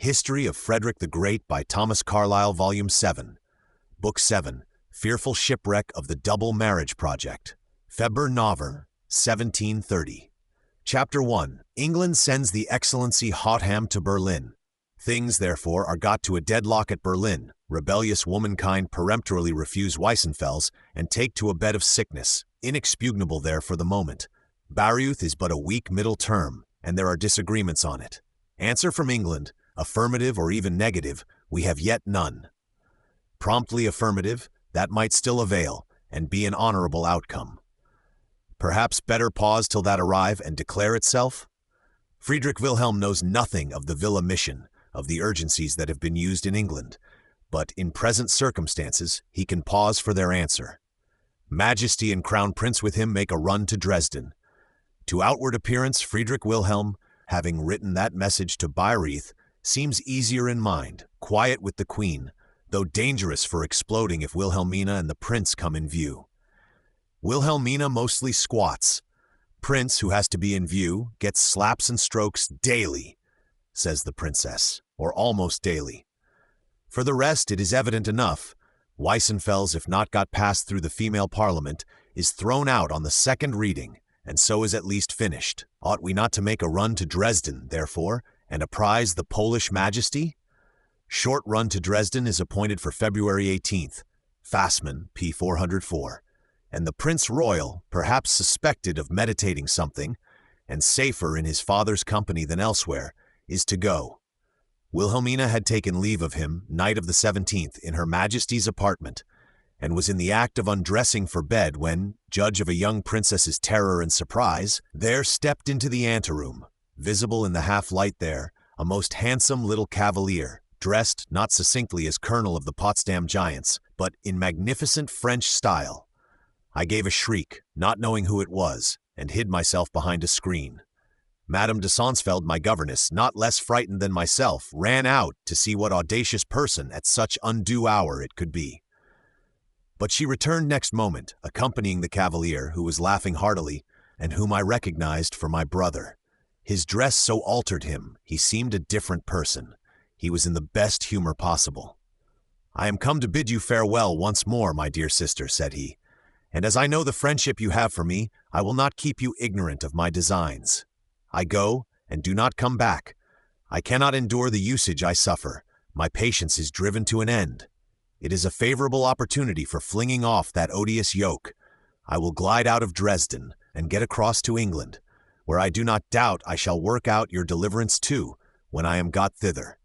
History of Frederick the Great by Thomas Carlyle, Volume 7. Book 7. Fearful Shipwreck of the Double Marriage Project. February 1730. Chapter 1. England sends the Excellency Hotham to Berlin. Things, therefore, are got to a deadlock at Berlin. Rebellious womankind peremptorily refuse Weissenfels and take to a bed of sickness, inexpugnable there for the moment. Bayreuth is but a weak middle term, and there are disagreements on it. Answer from England, affirmative or even negative, we have yet none. Promptly affirmative, that might still avail, and be an honorable outcome. Perhaps better pause till that arrive and declare itself? Friedrich Wilhelm knows nothing of the Villa mission, of the urgencies that have been used in England, but in present circumstances he can pause for their answer. Majesty and Crown Prince with him make a run to Dresden. To outward appearance, Friedrich Wilhelm, having written that message to Bayreuth, seems easier in mind, quiet with the Queen, though dangerous for exploding if Wilhelmina and the Prince come in view. Wilhelmina mostly squats. Prince, who has to be in view, gets slaps and strokes daily, says the Princess, or almost daily. For the rest, it is evident enough. Weissenfels, if not got passed through the female parliament, is thrown out on the second reading, and so is at least finished. Ought we not to make a run to Dresden, therefore, and apprise the Polish Majesty? Short run to Dresden is appointed for February 18th, Fassmann, p. 404, and the Prince Royal, perhaps suspected of meditating something, and safer in his father's company than elsewhere, is to go. Wilhelmina had taken leave of him, night of the 17th, in Her Majesty's apartment, and was in the act of undressing for bed when, judge of a young princess's terror and surprise, there stepped into the anteroom, visible in the half-light there, a most handsome little cavalier, dressed not succinctly as colonel of the Potsdam Giants, but in magnificent French style. I gave a shriek, not knowing who it was, and hid myself behind a screen. Madame de Sansfeld, my governess, not less frightened than myself, ran out to see what audacious person at such undue hour it could be. But she returned next moment, accompanying the cavalier, who was laughing heartily, and whom I recognized for my brother. His dress so altered him, he seemed a different person. He was in the best humor possible. "I am come to bid you farewell once more, my dear sister," said he, "and as I know the friendship you have for me, I will not keep you ignorant of my designs. I go, and do not come back. I cannot endure the usage I suffer. My patience is driven to an end. It is a favorable opportunity for flinging off that odious yoke. I will glide out of Dresden, and get across to England, where I do not doubt I shall work out your deliverance too, when I am got thither.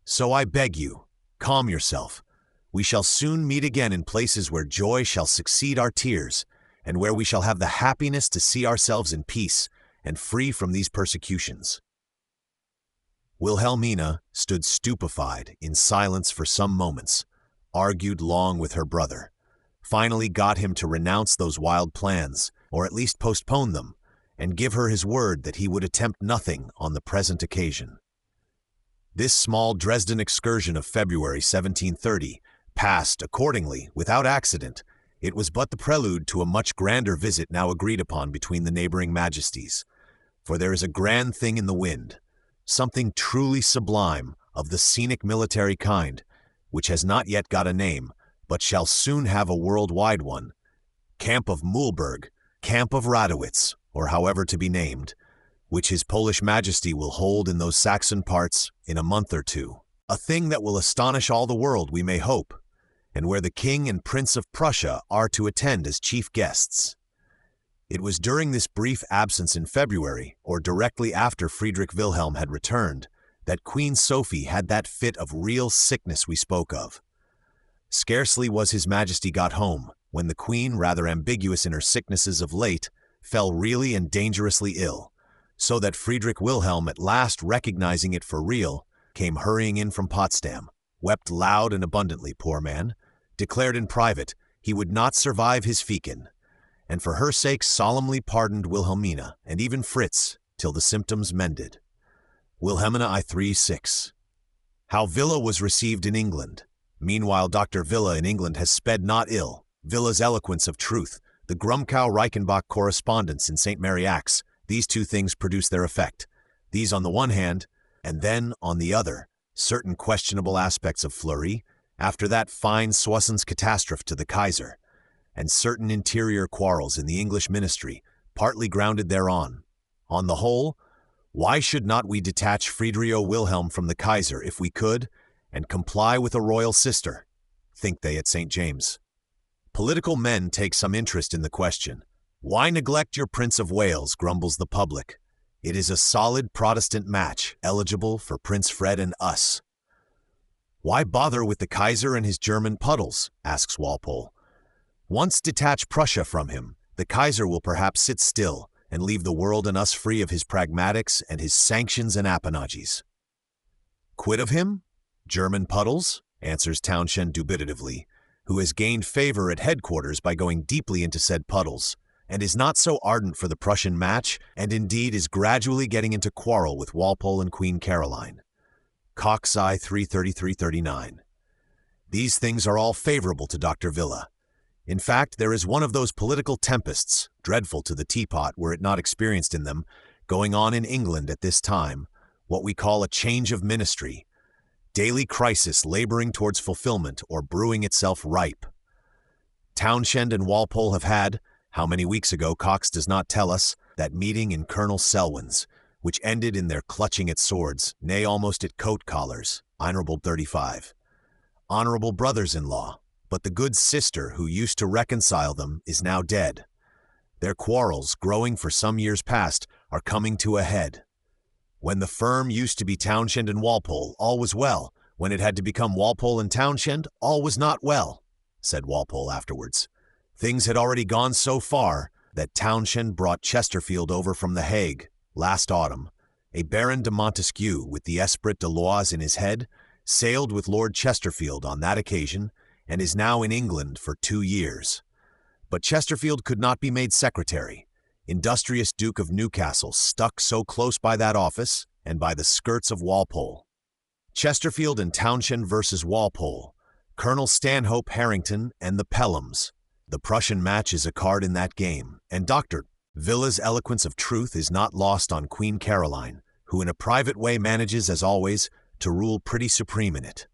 So I beg you, calm yourself. We shall soon meet again in places where joy shall succeed our tears, and where we shall have the happiness to see ourselves in peace and free from these persecutions." Wilhelmina stood stupefied in silence for some moments, argued long with her brother, finally got him to renounce those wild plans, or at least postpone them, and give her his word that he would attempt nothing on the present occasion. This small Dresden excursion of February 1730 passed, accordingly, without accident. It was but the prelude to a much grander visit now agreed upon between the neighboring majesties. For there is a grand thing in the wind, something truly sublime of the scenic military kind, which has not yet got a name, but shall soon have a world-wide one. Camp of Mühlberg, Camp of Radowitz, or however to be named, which His Polish Majesty will hold in those Saxon parts in a month or two. A thing that will astonish all the world, we may hope, and where the King and Prince of Prussia are to attend as chief guests. It was during this brief absence in February, or directly after Friedrich Wilhelm had returned, that Queen Sophie had that fit of real sickness we spoke of. Scarcely was His Majesty got home, when the Queen, rather ambiguous in her sicknesses of late, fell really and dangerously ill, so that Friedrich Wilhelm, at last recognizing it for real, came hurrying in from Potsdam, wept loud and abundantly, poor man, declared in private he would not survive his Fekin, and for her sake solemnly pardoned Wilhelmina, and even Fritz, till the symptoms mended. Wilhelmina I 3:6. How Villa was received in England. Meanwhile Dr. Villa in England has sped not ill. Villa's eloquence of truth, the Grumkow-Reichenbach correspondence in St. Mary Axe, these two things produce their effect. These on the one hand, and then, on the other, certain questionable aspects of Fleury, after that fine Soissons catastrophe to the Kaiser, and certain interior quarrels in the English ministry, partly grounded thereon. On the whole, why should not we detach Friedrich Wilhelm from the Kaiser if we could, and comply with a royal sister? Think they at St. James. Political men take some interest in the question. Why neglect your Prince of Wales, grumbles the public. It is a solid Protestant match, eligible for Prince Fred and us. Why bother with the Kaiser and his German puddles, asks Walpole. Once detach Prussia from him, the Kaiser will perhaps sit still and leave the world and us free of his pragmatics and his sanctions and apanages. Quit of him? German puddles? Answers Townshend dubitatively, who has gained favor at headquarters by going deeply into said puddles, and is not so ardent for the Prussian match, and indeed is gradually getting into quarrel with Walpole and Queen Caroline. Cox's Eye 333-39. These things are all favorable to Dr. Villa. In fact, there is one of those political tempests, dreadful to the teapot were it not experienced in them, going on in England at this time, what we call a change of ministry, daily crisis laboring towards fulfillment or brewing itself ripe. Townshend and Walpole have had, how many weeks ago Cox does not tell us, that meeting in Colonel Selwyn's, which ended in their clutching at swords, nay almost at coat collars, Honorable 35. Honorable brothers-in-law, but the good sister who used to reconcile them is now dead. Their quarrels, growing for some years past, are coming to a head. When the firm used to be Townshend and Walpole, all was well. When it had to become Walpole and Townshend, all was not well, said Walpole afterwards. Things had already gone so far that Townshend brought Chesterfield over from The Hague last autumn. A Baron de Montesquieu, with the Esprit de Loise in his head, sailed with Lord Chesterfield on that occasion, and is now in England for 2 years. But Chesterfield could not be made secretary. Industrious Duke of Newcastle stuck so close by that office and by the skirts of Walpole. Chesterfield and Townshend versus Walpole, Colonel Stanhope Harrington and the Pelhams. The Prussian match is a card in that game, and Dr. Villa's eloquence of truth is not lost on Queen Caroline, who in a private way manages, as always, to rule pretty supreme in it.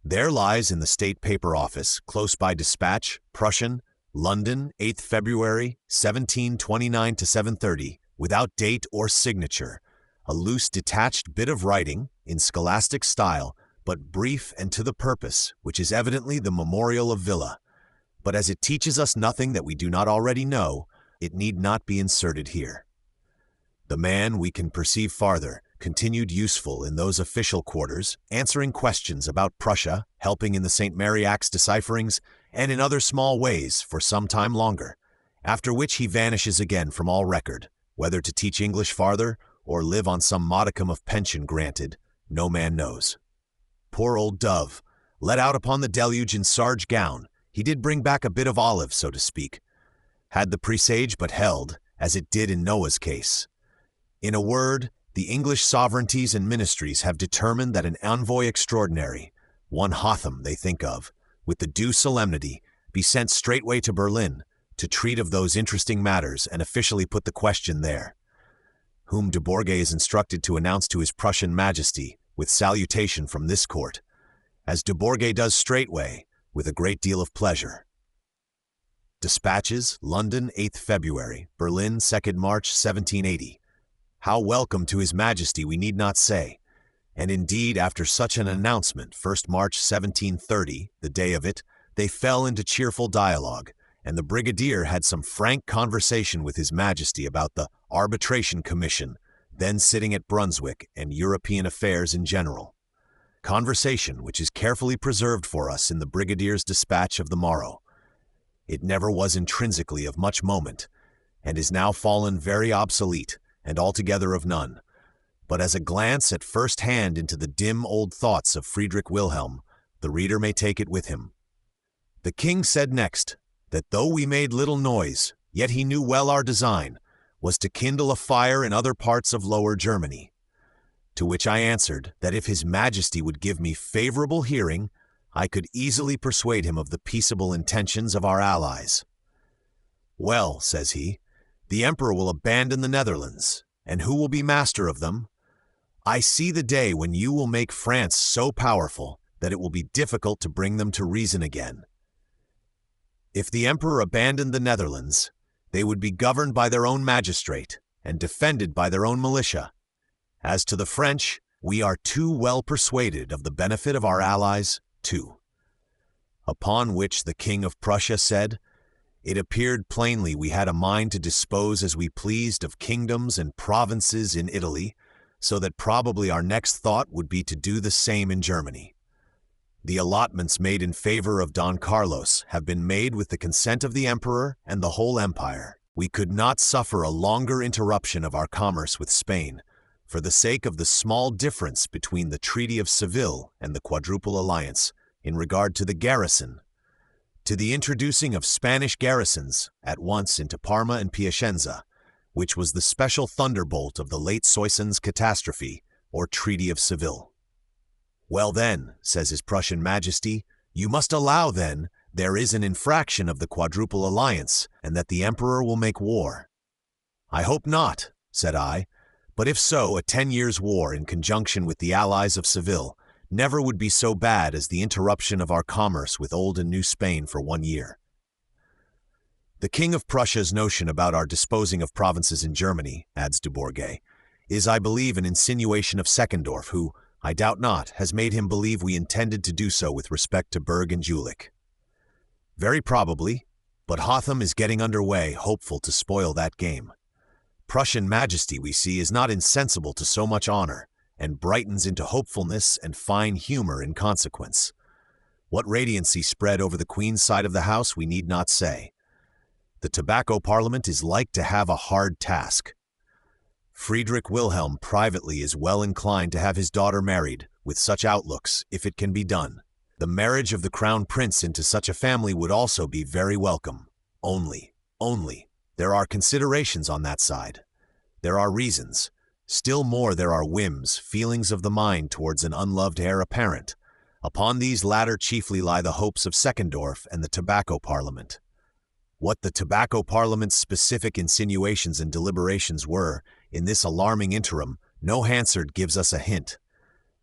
There lies in the State Paper Office, close by Dispatch, Prussian, London, 8th February, 1729 to 7:30, without date or signature, a loose detached bit of writing, in scholastic style, but brief and to the purpose, which is evidently the memorial of Villa. But as it teaches us nothing that we do not already know, it need not be inserted here. The man, we can perceive farther, continued useful in those official quarters, answering questions about Prussia, helping in the St. Mary Axe decipherings, and in other small ways for some time longer, after which he vanishes again from all record, whether to teach English farther or live on some modicum of pension granted, no man knows. Poor old Dove, let out upon the deluge in sarge gown, he did bring back a bit of olive, so to speak. Had the presage but held, as it did in Noah's case. In a word, the English sovereignties and ministries have determined that an envoy extraordinary, one Hotham they think of, with the due solemnity, be sent straightway to Berlin to treat of those interesting matters and officially put the question there, whom de Bourgay is instructed to announce to his Prussian Majesty with salutation from this court, as de Bourgay does straightway, with a great deal of pleasure. Dispatches, London, 8th February, Berlin, 2nd March, 1780. How welcome to His Majesty we need not say, and indeed after such an announcement, 1st March 1730, the day of it, they fell into cheerful dialogue, and the Brigadier had some frank conversation with His Majesty about the Arbitration Commission, then sitting at Brunswick, and European affairs in general. Conversation which is carefully preserved for us in the Brigadier's dispatch of the morrow. It never was intrinsically of much moment, and is now fallen very obsolete, and altogether of none. But as a glance at first hand into the dim old thoughts of Friedrich Wilhelm, the reader may take it with him. The king said next, that though we made little noise, yet he knew well our design was to kindle a fire in other parts of Lower Germany. To which I answered, that if His Majesty would give me favorable hearing, I could easily persuade him of the peaceable intentions of our allies. Well, says he, the Emperor will abandon the Netherlands, and who will be master of them? I see the day when you will make France so powerful that it will be difficult to bring them to reason again. If the emperor abandoned the Netherlands, they would be governed by their own magistrate and defended by their own militia. As to the French, we are too well persuaded of the benefit of our allies, too. Upon which the King of Prussia said, "It appeared plainly we had a mind to dispose as we pleased of kingdoms and provinces in Italy, so that probably our next thought would be to do the same in Germany. The allotments made in favor of Don Carlos have been made with the consent of the emperor and the whole empire. We could not suffer a longer interruption of our commerce with Spain, for the sake of the small difference between the Treaty of Seville and the Quadruple Alliance in regard to the garrison, to the introducing of Spanish garrisons at once into Parma and Piacenza, which was the special thunderbolt of the late Soissons catastrophe, or Treaty of Seville. Well then, says His Prussian Majesty, you must allow then there is an infraction of the Quadruple Alliance, and that the Emperor will make war. I hope not, said I, but if so, a 10 years' war in conjunction with the allies of Seville never would be so bad as the interruption of our commerce with Old and New Spain for 1 year. The King of Prussia's notion about our disposing of provinces in Germany, adds de Bourget, is, I believe, an insinuation of Seckendorf, who, I doubt not, has made him believe we intended to do so with respect to Berg and Jülich. Very probably, but Hotham is getting under way, hopeful to spoil that game. Prussian Majesty, we see, is not insensible to so much honor, and brightens into hopefulness and fine humor in consequence. What radiancy spread over the Queen's side of the house we need not say. The Tobacco Parliament is like to have a hard task. Friedrich Wilhelm privately is well inclined to have his daughter married, with such outlooks, if it can be done. The marriage of the Crown Prince into such a family would also be very welcome. Only, there are considerations on that side. There are reasons. Still more there are whims, feelings of the mind towards an unloved heir apparent. Upon these latter chiefly lie the hopes of Seckendorf and the Tobacco Parliament. What the Tobacco Parliament's specific insinuations and deliberations were, in this alarming interim, no Hansard gives us a hint.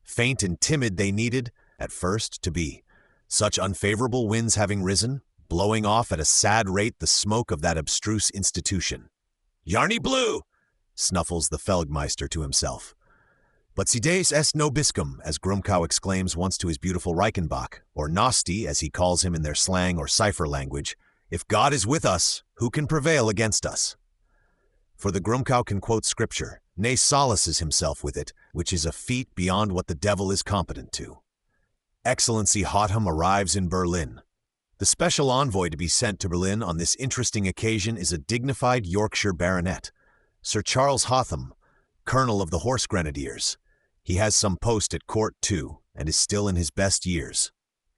Faint and timid they needed, at first, to be, such unfavorable winds having risen, blowing off at a sad rate the smoke of that abstruse institution. "Yarny blue!" snuffles the Feldmeister to himself. But si Deus est nobiscum, as Grumkow exclaims once to his beautiful Reichenbach, or Nosti, as he calls him in their slang or cipher language, if God is with us, who can prevail against us? For the Grumkow can quote scripture, nay solaces himself with it, which is a feat beyond what the devil is competent to. Excellency Hotham arrives in Berlin. The special envoy to be sent to Berlin on this interesting occasion is a dignified Yorkshire baronet, Sir Charles Hotham, colonel of the Horse Grenadiers. He has some post at court too, and is still in his best years.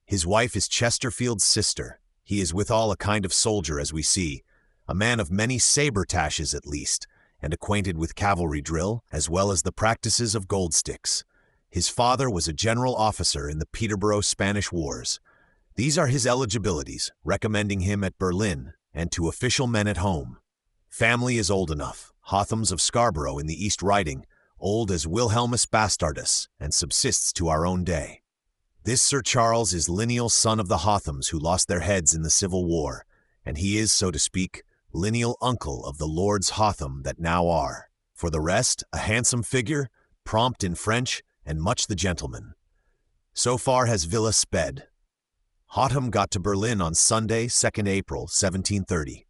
His wife is Chesterfield's sister. He is withal a kind of soldier, as we see, a man of many sabre-tashes at least, and acquainted with cavalry drill, as well as the practices of gold sticks. His father was a general officer in the Peterborough Spanish Wars. These are his eligibilities, recommending him at Berlin, and to official men at home. Family is old enough, Hothams of Scarborough in the East Riding, old as Wilhelmus Bastardus, and subsists to our own day. This Sir Charles is lineal son of the Hothams who lost their heads in the Civil War, and he is, so to speak, lineal uncle of the Lords Hotham that now are. For the rest, a handsome figure, prompt in French, and much the gentleman. So far has Villa sped. Hotham got to Berlin on Sunday, 2nd April, 1730.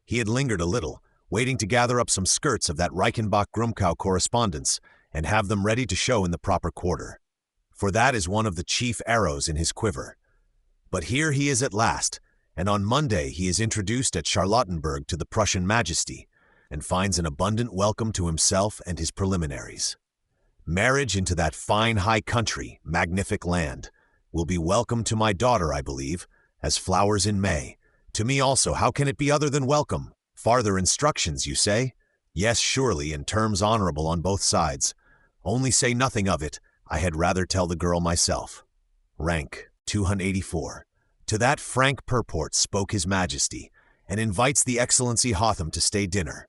He had lingered a little, waiting to gather up some skirts of that Reichenbach-Grumkow correspondence and have them ready to show in the proper quarter. For that is one of the chief arrows in his quiver. But here he is at last, and on Monday he is introduced at Charlottenburg to the Prussian Majesty, and finds an abundant welcome to himself and his preliminaries. Marriage into that fine high country, magnific land, will be welcome to my daughter, I believe, as flowers in May. To me also, how can it be other than welcome? Farther instructions, you say? Yes, surely, in terms honorable on both sides. Only say nothing of it, I had rather tell the girl myself. Rank 284. To that frank purport spoke His Majesty, and invites the Excellency Hotham to stay dinner.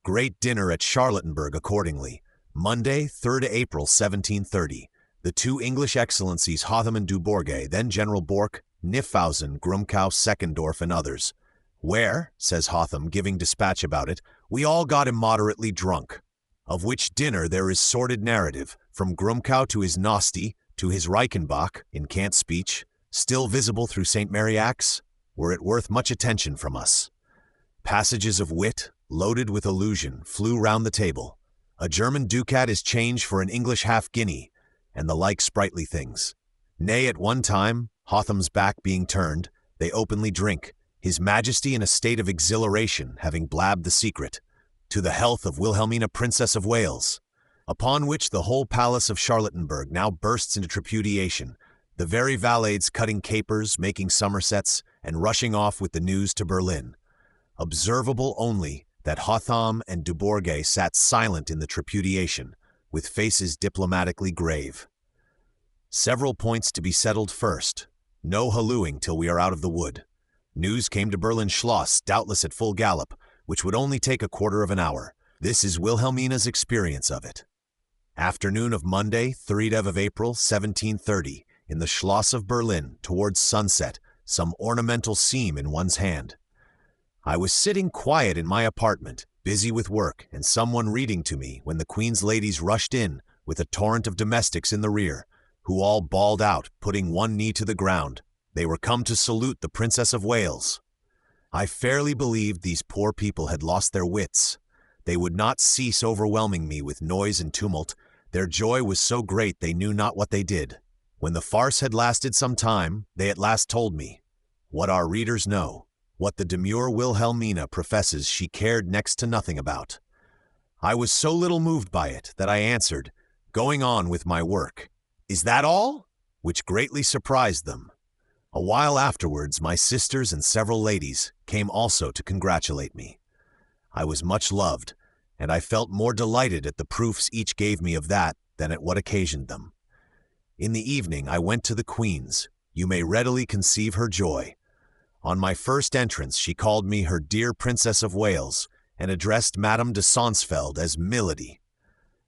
Great dinner at Charlottenburg accordingly, Monday, 3rd April 1730. The two English excellencies Hotham and du Bourget, then General Bork, Kniphausen, Grumkau, Seckendorf, and others. Where, says Hotham, giving dispatch about it, we all got immoderately drunk. Of which dinner there is sordid narrative, from Grumkau to his Nosti, to his Reichenbach, in cant speech, still visible through St. Mariacs, were it worth much attention from us. Passages of wit, loaded with allusion, flew round the table. A German ducat is changed for an English half-guinea, and the like sprightly things. Nay, at one time, Hotham's back being turned, they openly drink, His Majesty in a state of exhilaration, having blabbed the secret, to the health of Wilhelmina, Princess of Wales, upon which the whole palace of Charlottenburg now bursts into tripudiation, the very valets cutting capers, making somersets, and rushing off with the news to Berlin. Observable only that Hotham and du Bourget sat silent in the tripudiation, with faces diplomatically grave. Several points to be settled first. No hallooing till we are out of the wood. News came to Berlin Schloss, doubtless at full gallop, which would only take a quarter of an hour. This is Wilhelmina's experience of it. Afternoon of Monday, 3rd of April, 1730, in the Schloss of Berlin, towards sunset, some ornamental seam in one's hand. I was sitting quiet in my apartment, busy with work, and someone reading to me, when the Queen's ladies rushed in, with a torrent of domestics in the rear, who all bawled out, putting one knee to the ground. They were come to salute the Princess of Wales. I fairly believed these poor people had lost their wits. They would not cease overwhelming me with noise and tumult. Their joy was so great they knew not what they did. When the farce had lasted some time, they at last told me, what our readers know, what the demure Wilhelmina professes she cared next to nothing about. I was so little moved by it that I answered, going on with my work, "Is that all?" which greatly surprised them. A while afterwards, my sisters and several ladies came also to congratulate me. I was much loved, and I felt more delighted at the proofs each gave me of that than at what occasioned them. In the evening I went to the Queen's. You may readily conceive her joy. On my first entrance she called me her dear Princess of Wales, and addressed Madame de Sansfeld as Milady.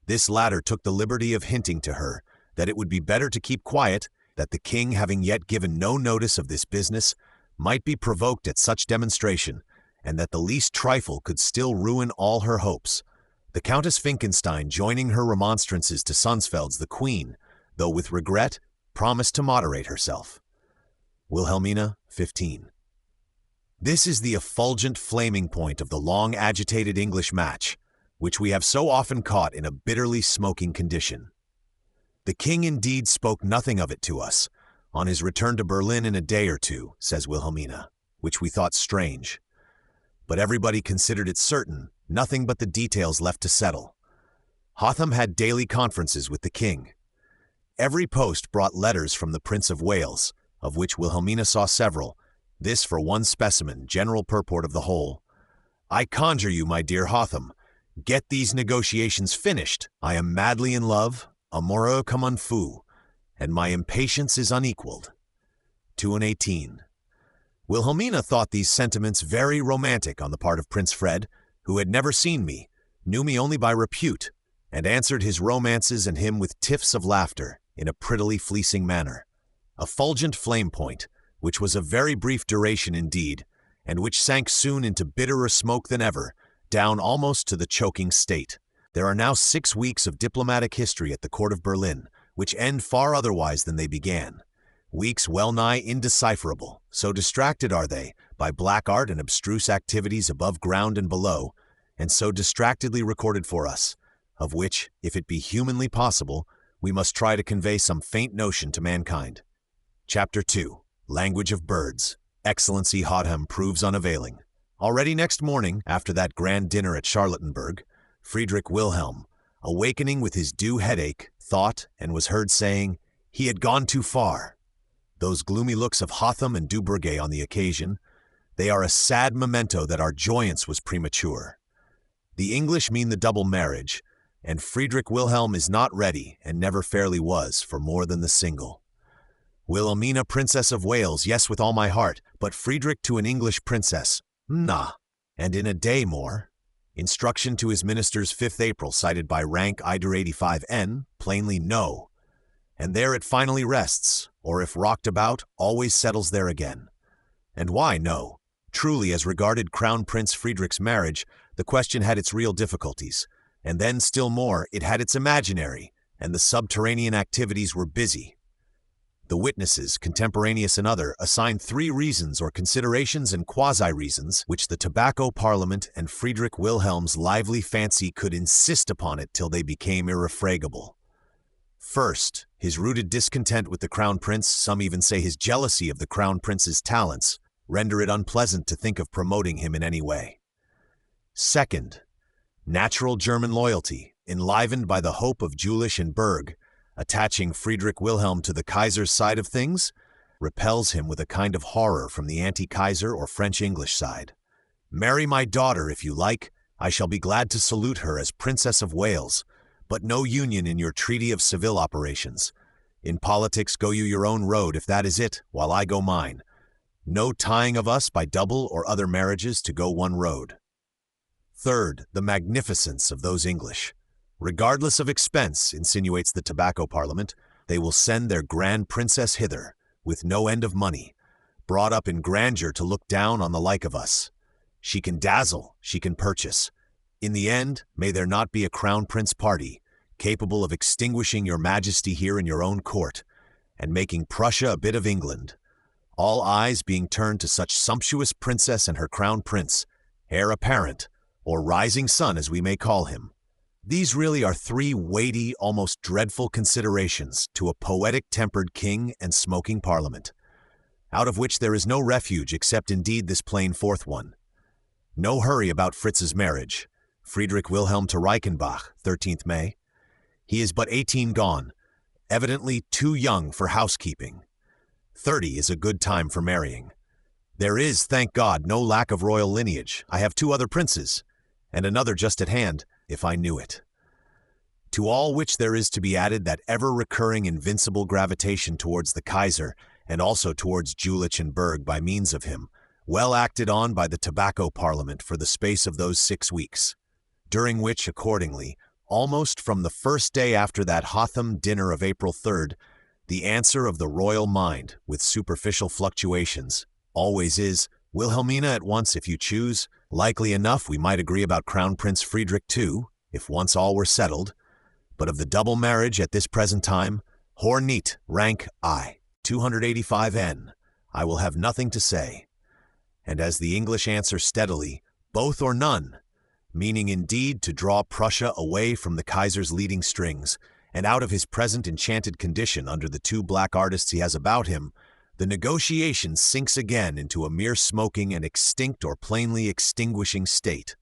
This latter took the liberty of hinting to her that it would be better to keep quiet, that the King, having yet given no notice of this business, might be provoked at such demonstration, and that the least trifle could still ruin all her hopes. The Countess Finkenstein, joining her remonstrances to Sansfeld's, the Queen, though with regret, promised to moderate herself. Wilhelmina, 15. This is the effulgent flaming point of the long agitated English match, which we have so often caught in a bitterly smoking condition. The King indeed spoke nothing of it to us, on his return to Berlin in a day or two, says Wilhelmina, which we thought strange. But everybody considered it certain, nothing but the details left to settle. Hotham had daily conferences with the King. Every post brought letters from the Prince of Wales, of which Wilhelmina saw several, this for one specimen, general purport of the whole. I conjure you, my dear Hotham, get these negotiations finished. I am madly in love, amoureux comme un fou, and my impatience is unequaled. 2:18. Wilhelmina thought these sentiments very romantic on the part of Prince Fred, who had never seen me, knew me only by repute, and answered his romances and him with tiffs of laughter, in a prettily fleecing manner. A fulgent flame point, which was of very brief duration indeed, and which sank soon into bitterer smoke than ever, down almost to the choking state. There are now 6 weeks of diplomatic history at the court of Berlin, which end far otherwise than they began. Weeks well-nigh indecipherable, so distracted are they by black art and abstruse activities above ground and below, and so distractedly recorded for us, of which, if it be humanly possible, we must try to convey some faint notion to mankind. Chapter 2. Language of Birds. Excellency Hotham proves unavailing. Already next morning, after that grand dinner at Charlottenburg, Friedrich Wilhelm, awakening with his due headache, thought and was heard saying, he had gone too far. Those gloomy looks of Hotham and du Bourget on the occasion, they are a sad memento that our joyance was premature. The English mean the double marriage, and Friedrich Wilhelm is not ready, and never fairly was, for more than the single. Wilhelmina, Princess of Wales, yes, with all my heart, but Friedrich to an English princess, nah, and in a day more. Instruction to his ministers 5th April cited by rank IDER 85N, plainly no. And there it finally rests, or if rocked about, always settles there again. And why no? Truly, as regarded Crown Prince Frederick's marriage, the question had its real difficulties. And then, still more, it had its imaginary, and the subterranean activities were busy. The witnesses, contemporaneous and other, assigned 3 reasons or considerations and quasi-reasons which the Tobacco Parliament and Frederick Wilhelm's lively fancy could insist upon it till they became irrefragable. First, his rooted discontent with the Crown Prince, some even say his jealousy of the Crown Prince's talents, render it unpleasant to think of promoting him in any way. Second, natural German loyalty, enlivened by the hope of Jülich and Berg, attaching Friedrich Wilhelm to the Kaiser's side of things, repels him with a kind of horror from the anti-Kaiser or French-English side. Marry my daughter if you like, I shall be glad to salute her as Princess of Wales, but no union in your treaty of Seville operations. In politics go you your own road if that is it, while I go mine. No tying of us by double or other marriages to go one road. Third, the magnificence of those English. Regardless of expense, insinuates the Tobacco Parliament, they will send their grand princess hither, with no end of money, brought up in grandeur to look down on the like of us. She can dazzle, she can purchase. In the end, may there not be a Crown Prince party, capable of extinguishing your majesty here in your own court, and making Prussia a bit of England. All eyes being turned to such sumptuous princess and her Crown Prince, heir apparent, or rising sun as we may call him. These really are 3 weighty, almost dreadful considerations to a poetic-tempered king and smoking parliament, out of which there is no refuge except indeed this plain 4th one. No hurry about Fritz's marriage. Friedrich Wilhelm to Reichenbach, 13th May. He is but 18 gone, evidently too young for housekeeping. 30 is a good time for marrying. There is, thank God, no lack of royal lineage. I have 2 other princes, and another just at hand, if I knew it. To all which there is to be added that ever-recurring invincible gravitation towards the Kaiser, and also towards Jülich and Berg by means of him, well acted on by the Tobacco Parliament for the space of those 6 weeks, during which, accordingly, almost from the first day after that Hotham dinner of April 3rd, the answer of the royal mind, with superficial fluctuations, always is, Wilhelmina at once if you choose. Likely enough we might agree about Crown Prince Friedrich too, if once all were settled. But of the double marriage at this present time, hor niet, rank I, 285N, I will have nothing to say. And as the English answer steadily, both or none, meaning indeed to draw Prussia away from the Kaiser's leading strings, and out of his present enchanted condition under the 2 black artists he has about him, the negotiation sinks again into a mere smoking and extinct or plainly extinguishing state.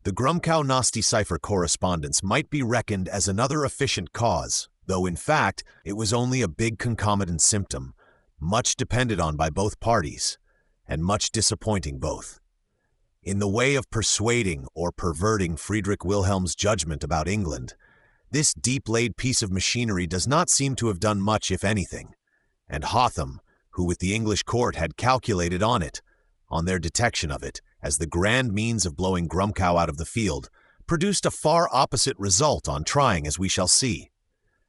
The Grumkow-Nosti cipher correspondence might be reckoned as another efficient cause, though in fact it was only a big concomitant symptom, much depended on by both parties, and much disappointing both. In the way of persuading or perverting Friedrich Wilhelm's judgment about England, this deep-laid piece of machinery does not seem to have done much, if anything, and Hotham, who with the English court had calculated on it, on their detection of it, as the grand means of blowing Grumkow out of the field, produced a far opposite result on trying, as we shall see.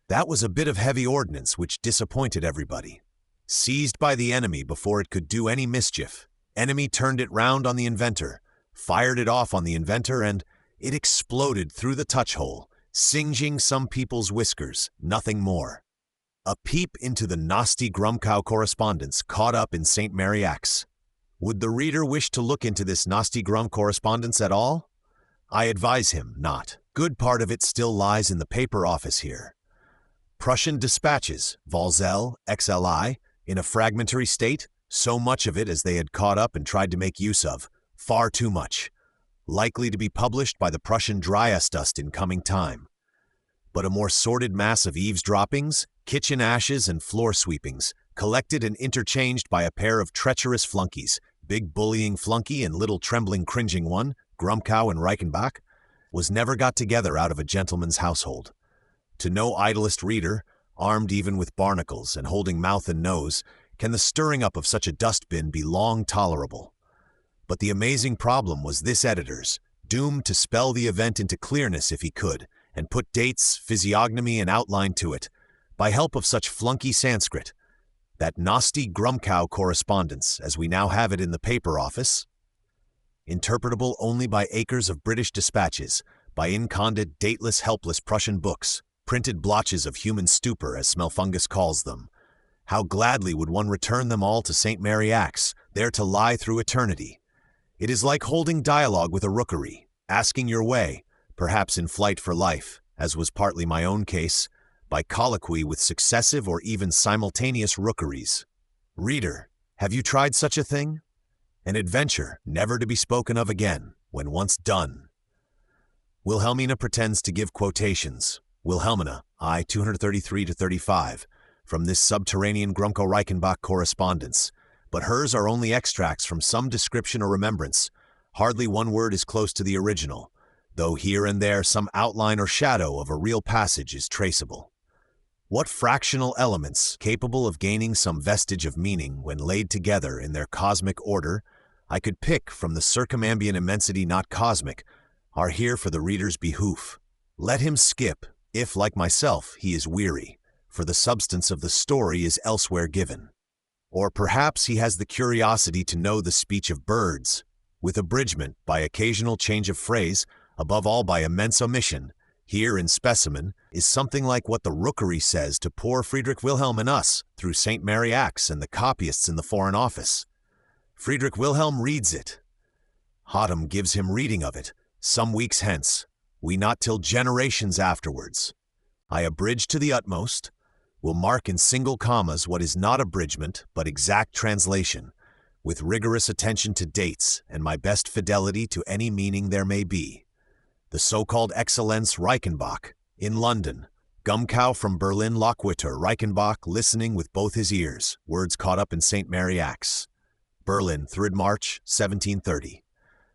That was a bit of heavy ordnance which disappointed everybody. Seized by the enemy before it could do any mischief, enemy turned it round on the inventor, fired it off on the inventor, and it exploded through the touch-hole, singeing some people's whiskers, nothing more. A peep into the Nosti Grumkow correspondence caught up in St. Mary Axe. Would the reader wish to look into this Nosti Grum correspondence at all? I advise him not. Good part of it still lies in the paper office here. Prussian dispatches, Valzel, XLI, in a fragmentary state, so much of it as they had caught up and tried to make use of, far too much, likely to be published by the Prussian Dryasdust in coming time. But a more sordid mass of eavesdroppings, kitchen ashes, and floor sweepings, collected and interchanged by a pair of treacherous flunkies, big bullying flunky and little trembling cringing one, Grumkow and Reichenbach, was never got together out of a gentleman's household. To no idlest reader, armed even with barnacles and holding mouth and nose, can the stirring up of such a dustbin be long tolerable. But the amazing problem was this editor's, doomed to spell the event into clearness if he could, and put dates, physiognomy, and outline to it, by help of such flunky Sanskrit, that nasty grumcow correspondence, as we now have it in the paper office, interpretable only by acres of British dispatches, by inconded, dateless, helpless Prussian books, printed blotches of human stupor, as Smelfungus calls them. How gladly would one return them all to St. Mary Axe, there to lie through eternity. It is like holding dialogue with a rookery, asking your way, perhaps in flight for life, as was partly my own case, by colloquy with successive or even simultaneous rookeries. Reader, have you tried such a thing? An adventure never to be spoken of again, when once done. Wilhelmina pretends to give quotations. Wilhelmina, I. 233-35, from this subterranean Grumko-Reichenbach correspondence, but hers are only extracts from some description or remembrance. Hardly one word is close to the original, though here and there some outline or shadow of a real passage is traceable. What fractional elements, capable of gaining some vestige of meaning when laid together in their cosmic order, I could pick from the circumambient immensity not cosmic, are here for the reader's behoof. Let him skip, if, like myself, he is weary, for the substance of the story is elsewhere given. Or perhaps he has the curiosity to know the speech of birds, with abridgment by occasional change of phrase, above all by immense omission. Here in specimen is something like what the rookery says to poor Friedrich Wilhelm and us through St. Mary Axe and the copyists in the Foreign Office. Friedrich Wilhelm reads it. Hotham gives him reading of it, some weeks hence, we not till generations afterwards. I abridge to the utmost, will mark in single commas what is not abridgment but exact translation, with rigorous attention to dates and my best fidelity to any meaning there may be. The so-called Excellenz Reichenbach, in London, Gumkow from Berlin Loquitur Reichenbach listening with both his ears, words caught up in St. Mary Axe. Berlin, 3rd March, 1730.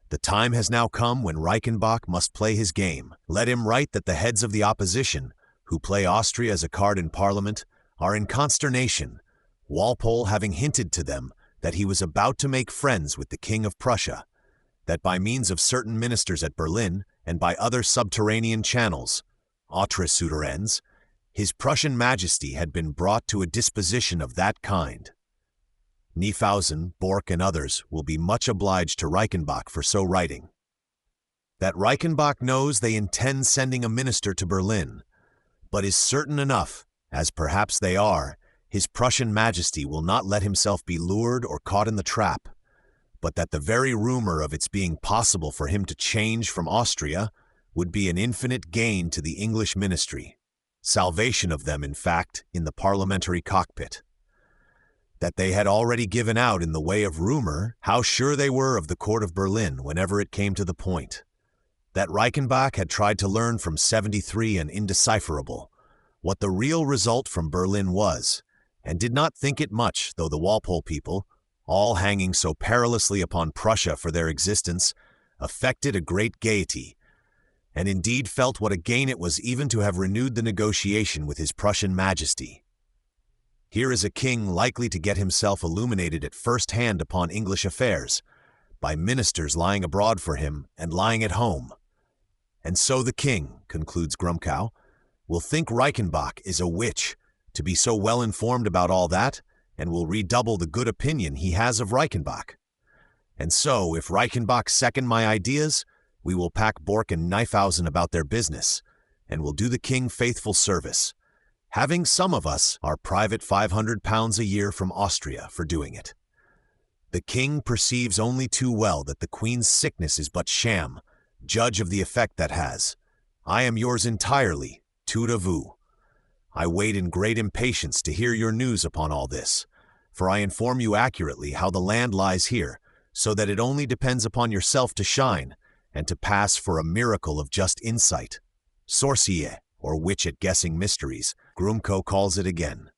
The time has now come when Reichenbach must play his game. Let him write that the heads of the opposition, who play Austria as a card in Parliament, are in consternation, Walpole having hinted to them that he was about to make friends with the King of Prussia, that by means of certain ministers at Berlin, and by other subterranean channels, autres souterrains, his Prussian Majesty had been brought to a disposition of that kind. Niefausen, Bork, and others will be much obliged to Reichenbach for so writing. That Reichenbach knows they intend sending a minister to Berlin, but is certain enough, as perhaps they are, his Prussian Majesty will not let himself be lured or caught in the trap, but that the very rumor of its being possible for him to change from Austria would be an infinite gain to the English ministry, salvation of them, in fact, in the parliamentary cockpit. That they had already given out in the way of rumor how sure they were of the court of Berlin whenever it came to the point. That Reichenbach had tried to learn from 73 and indecipherable what the real result from Berlin was, and did not think it much, though the Walpole people, all hanging so perilously upon Prussia for their existence, affected a great gaiety, and indeed felt what a gain it was even to have renewed the negotiation with his Prussian Majesty. Here is a king likely to get himself illuminated at first hand upon English affairs, by ministers lying abroad for him and lying at home. And so the king, concludes Grumkow, will think Reichenbach is a witch, to be so well informed about all that, and will redouble the good opinion he has of Reichenbach. And so, if Reichenbach second my ideas, we will pack Bork and Niefausen about their business, and will do the king faithful service, having some of us our private £500 a year from Austria for doing it. The king perceives only too well that the queen's sickness is but sham. Judge of the effect that has. I am yours entirely, tout à vous. I wait in great impatience to hear your news upon all this, for I inform you accurately how the land lies here, so that it only depends upon yourself to shine, and to pass for a miracle of just insight. Sorcier, or witch at guessing mysteries, Grumko calls it again.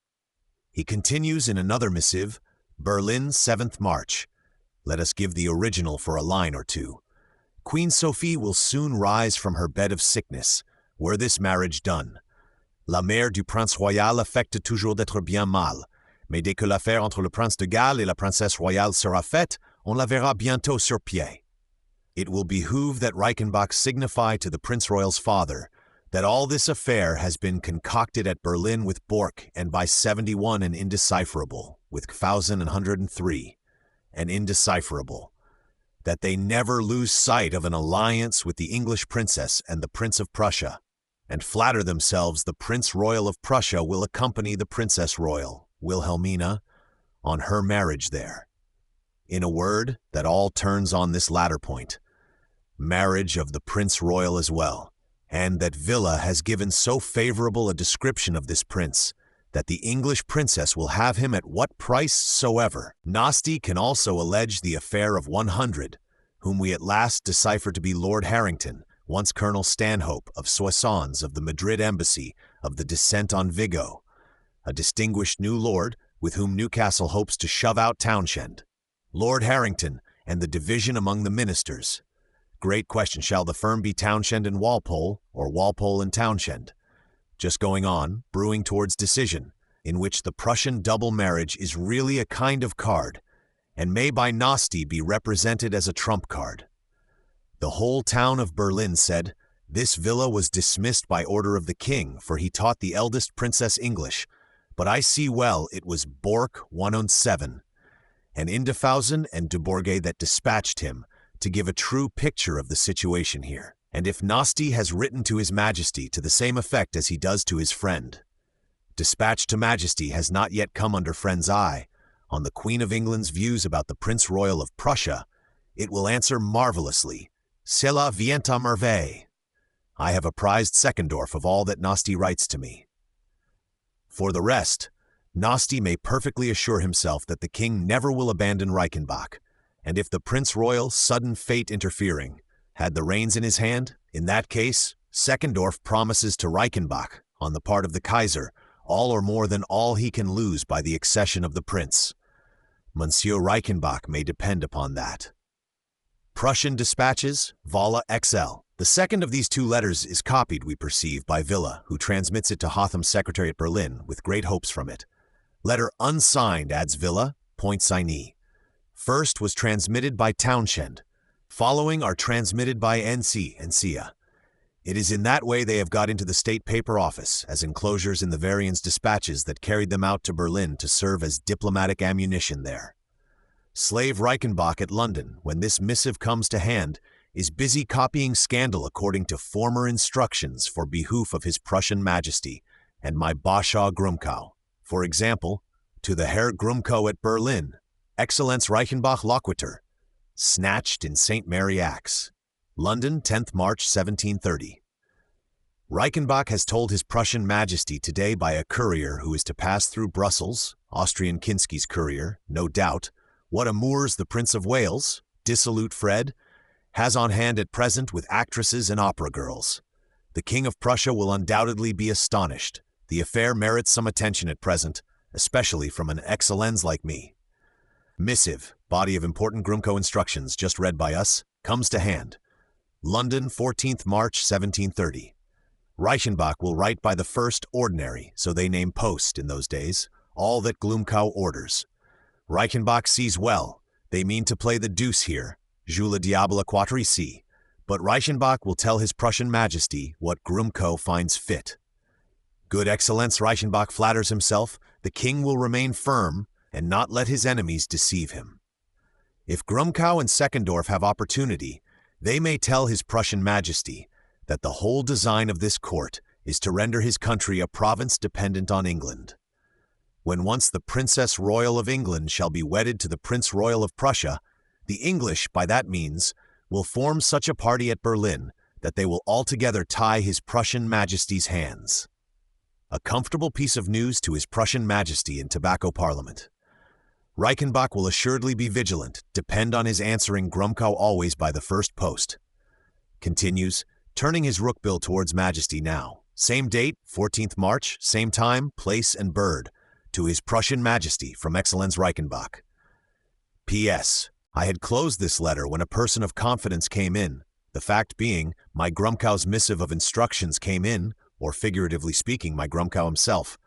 He continues in another missive, Berlin, 7th March. Let us give the original for a line or two. Queen Sophie will soon rise from her bed of sickness, were this marriage done. La mère du prince royal affecte toujours d'être bien mal, mais dès que l'affaire entre le prince de Galles et la princesse royale sera faite, on la verra bientôt sur pied. It will behoove that Reichenbach signify to the Prince Royal's father that all this affair has been concocted at Berlin with Bork and by 71 and indecipherable, with 1103 and indecipherable, that they never lose sight of an alliance with the English princess and the Prince of Prussia, and flatter themselves the Prince Royal of Prussia will accompany the Princess Royal, Wilhelmina, on her marriage there. In a word, that all turns on this latter point, marriage of the Prince Royal as well, and that Villa has given so favorable a description of this prince that the English princess will have him at what price soever. Nasty can also allege the affair of 100, whom we at last decipher to be Lord Harrington, once Colonel Stanhope of Soissons of the Madrid embassy of the descent on Vigo, a distinguished new lord with whom Newcastle hopes to shove out Townshend. Lord Harrington and the division among the ministers. Great question, shall the firm be Townshend and Walpole, or Walpole and Townshend? Just going on, brewing towards decision, in which the Prussian double marriage is really a kind of card, and may by Nasty be represented as a trump card. The whole town of Berlin said, this Villa was dismissed by order of the king, for he taught the eldest princess English, but I see well it was Bork 107, and Indefausen and de Bourget that dispatched him, to give a true picture of the situation here. And if Nasty has written to His Majesty to the same effect as he does to his friend, dispatch to Majesty has not yet come under friend's eye, on the Queen of England's views about the Prince Royal of Prussia, it will answer marvelously, Cela vient à merveille. I have apprised Seckendorf of all that Nasty writes to me. For the rest, Nasty may perfectly assure himself that the king never will abandon Reichenbach, and if the Prince Royal, sudden fate interfering, had the reins in his hand, in that case, Seckendorf promises to Reichenbach, on the part of the Kaiser, all or more than all he can lose by the accession of the prince. Monsieur Reichenbach may depend upon that. Prussian Dispatches, Voila XL. The second of these two letters is copied, we perceive, by Villa, who transmits it to Hotham's secretary at Berlin, with great hopes from it. Letter unsigned, adds Villa, point signee. First was transmitted by Townshend. Following are transmitted by NC and Cia. It is in that way they have got into the state paper office, as enclosures in the Varian's dispatches that carried them out to Berlin to serve as diplomatic ammunition there. Slave Reichenbach at London, when this missive comes to hand, is busy copying scandal according to former instructions for behoof of His Prussian Majesty and my Bashaw Grumkow. For example, to the Herr Grumkow at Berlin, Excellenz Reichenbach Loquitur, snatched in St. Mary Axe. London, 10th March 1730. Reichenbach has told His Prussian Majesty today by a courier who is to pass through Brussels, Austrian Kinsky's courier, no doubt, what amours the Prince of Wales, dissolute Fred, has on hand at present with actresses and opera girls. The King of Prussia will undoubtedly be astonished. The affair merits some attention at present, especially from an Excellenz like me. Missive, body of important Grumkow instructions just read by us, comes to hand. London, 14th March 1730. Reichenbach will write by the first ordinary, so they name post in those days, all that Glumkow orders. Reichenbach sees well, they mean to play the deuce here, joue le diable quatre ici, but Reichenbach will tell His Prussian Majesty what Grumkow finds fit. Good Excellenz Reichenbach flatters himself, the king will remain firm, and not let his enemies deceive him. If Grumkow and Seckendorf have opportunity, they may tell His Prussian Majesty that the whole design of this court is to render his country a province dependent on England. When once the Princess Royal of England shall be wedded to the Prince Royal of Prussia, the English, by that means, will form such a party at Berlin that they will altogether tie His Prussian Majesty's hands. A comfortable piece of news to His Prussian Majesty in Tobacco Parliament. Reichenbach will assuredly be vigilant, depend on his answering Grumkow always by the first post. Continues, turning his rook-bill towards Majesty now. Same date, 14th March, same time, place and bird, to His Prussian Majesty from Excellenz Reichenbach. P.S. I had closed this letter when a person of confidence came in, the fact being, my Grumkow's missive of instructions came in, or figuratively speaking, my Grumkow himself,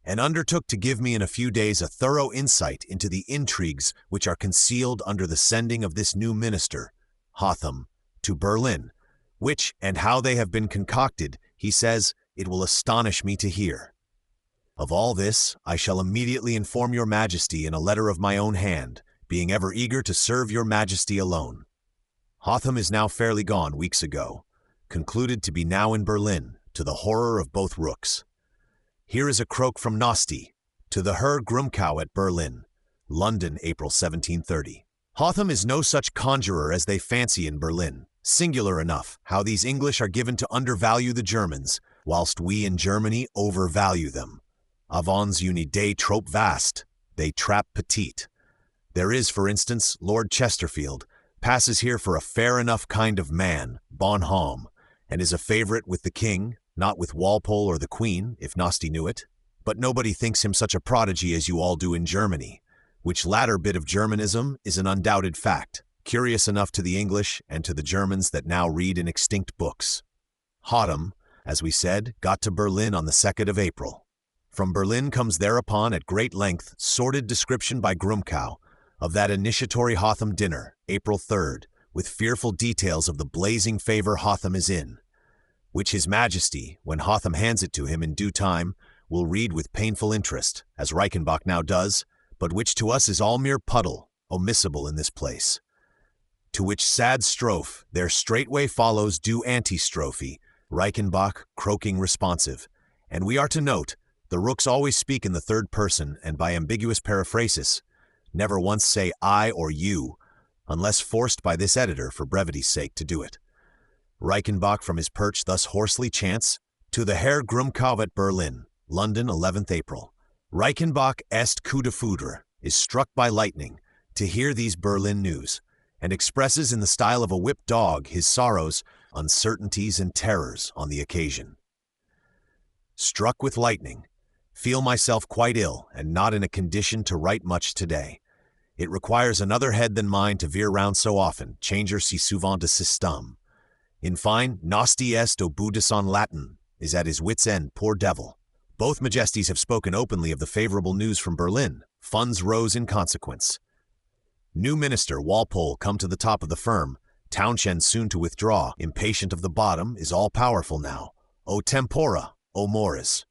and undertook to give me in a few days a thorough insight into the intrigues which are concealed under the sending of this new minister, Hotham, to Berlin, which and how they have been concocted, he says, it will astonish me to hear. Of all this, I shall immediately inform your Majesty in a letter of my own hand, being ever eager to serve your Majesty alone. Hotham is now fairly gone weeks ago, concluded to be now in Berlin, to the horror of both rooks. Here is a croak from Nosti, to the Herr Grumkau at Berlin, London, April 1730. Hotham is no such conjurer as they fancy in Berlin. Singular enough, how these English are given to undervalue the Germans, whilst we in Germany overvalue them. Avons unidee trop vast, they trap petite. There is, for instance, Lord Chesterfield, passes here for a fair enough kind of man, bon homme, and is a favourite with the king, not with Walpole or the Queen, if Nosti knew it. But nobody thinks him such a prodigy as you all do in Germany, which latter bit of Germanism is an undoubted fact, curious enough to the English and to the Germans that now read in extinct books. Hotham, as we said, got to Berlin on the 2nd of April. From Berlin comes thereupon at great length sordid description by Grumkau of that initiatory Hotham dinner, April 3rd, with fearful details of the blazing favour Hotham is in, which His Majesty, when Hotham hands it to him in due time, will read with painful interest, as Reichenbach now does, but which to us is all mere puddle, omissible in this place. To which sad strophe there straightway follows due antistrophe, Reichenbach croaking responsive, and we are to note, the rooks always speak in the third person and by ambiguous periphrasis, never once say I or you, unless forced by this editor for brevity's sake to do it. Reichenbach from his perch thus hoarsely chants, to the Herr Grumkau at Berlin, London, 11th April. Reichenbach est coup de foudre, is struck by lightning, to hear these Berlin news, and expresses in the style of a whipped dog his sorrows, uncertainties, and terrors on the occasion. Struck with lightning, feel myself quite ill and not in a condition to write much today. It requires another head than mine to veer round so often, changer si souvent de système. In fine, Nosti est au bout de son Latin, is at his wit's end, poor devil. Both Majesties have spoken openly of the favourable news from Berlin. Funds rose in consequence. New Minister Walpole come to the top of the firm. Townshend soon to withdraw, impatient of the bottom, is all-powerful now. O tempora, O mores.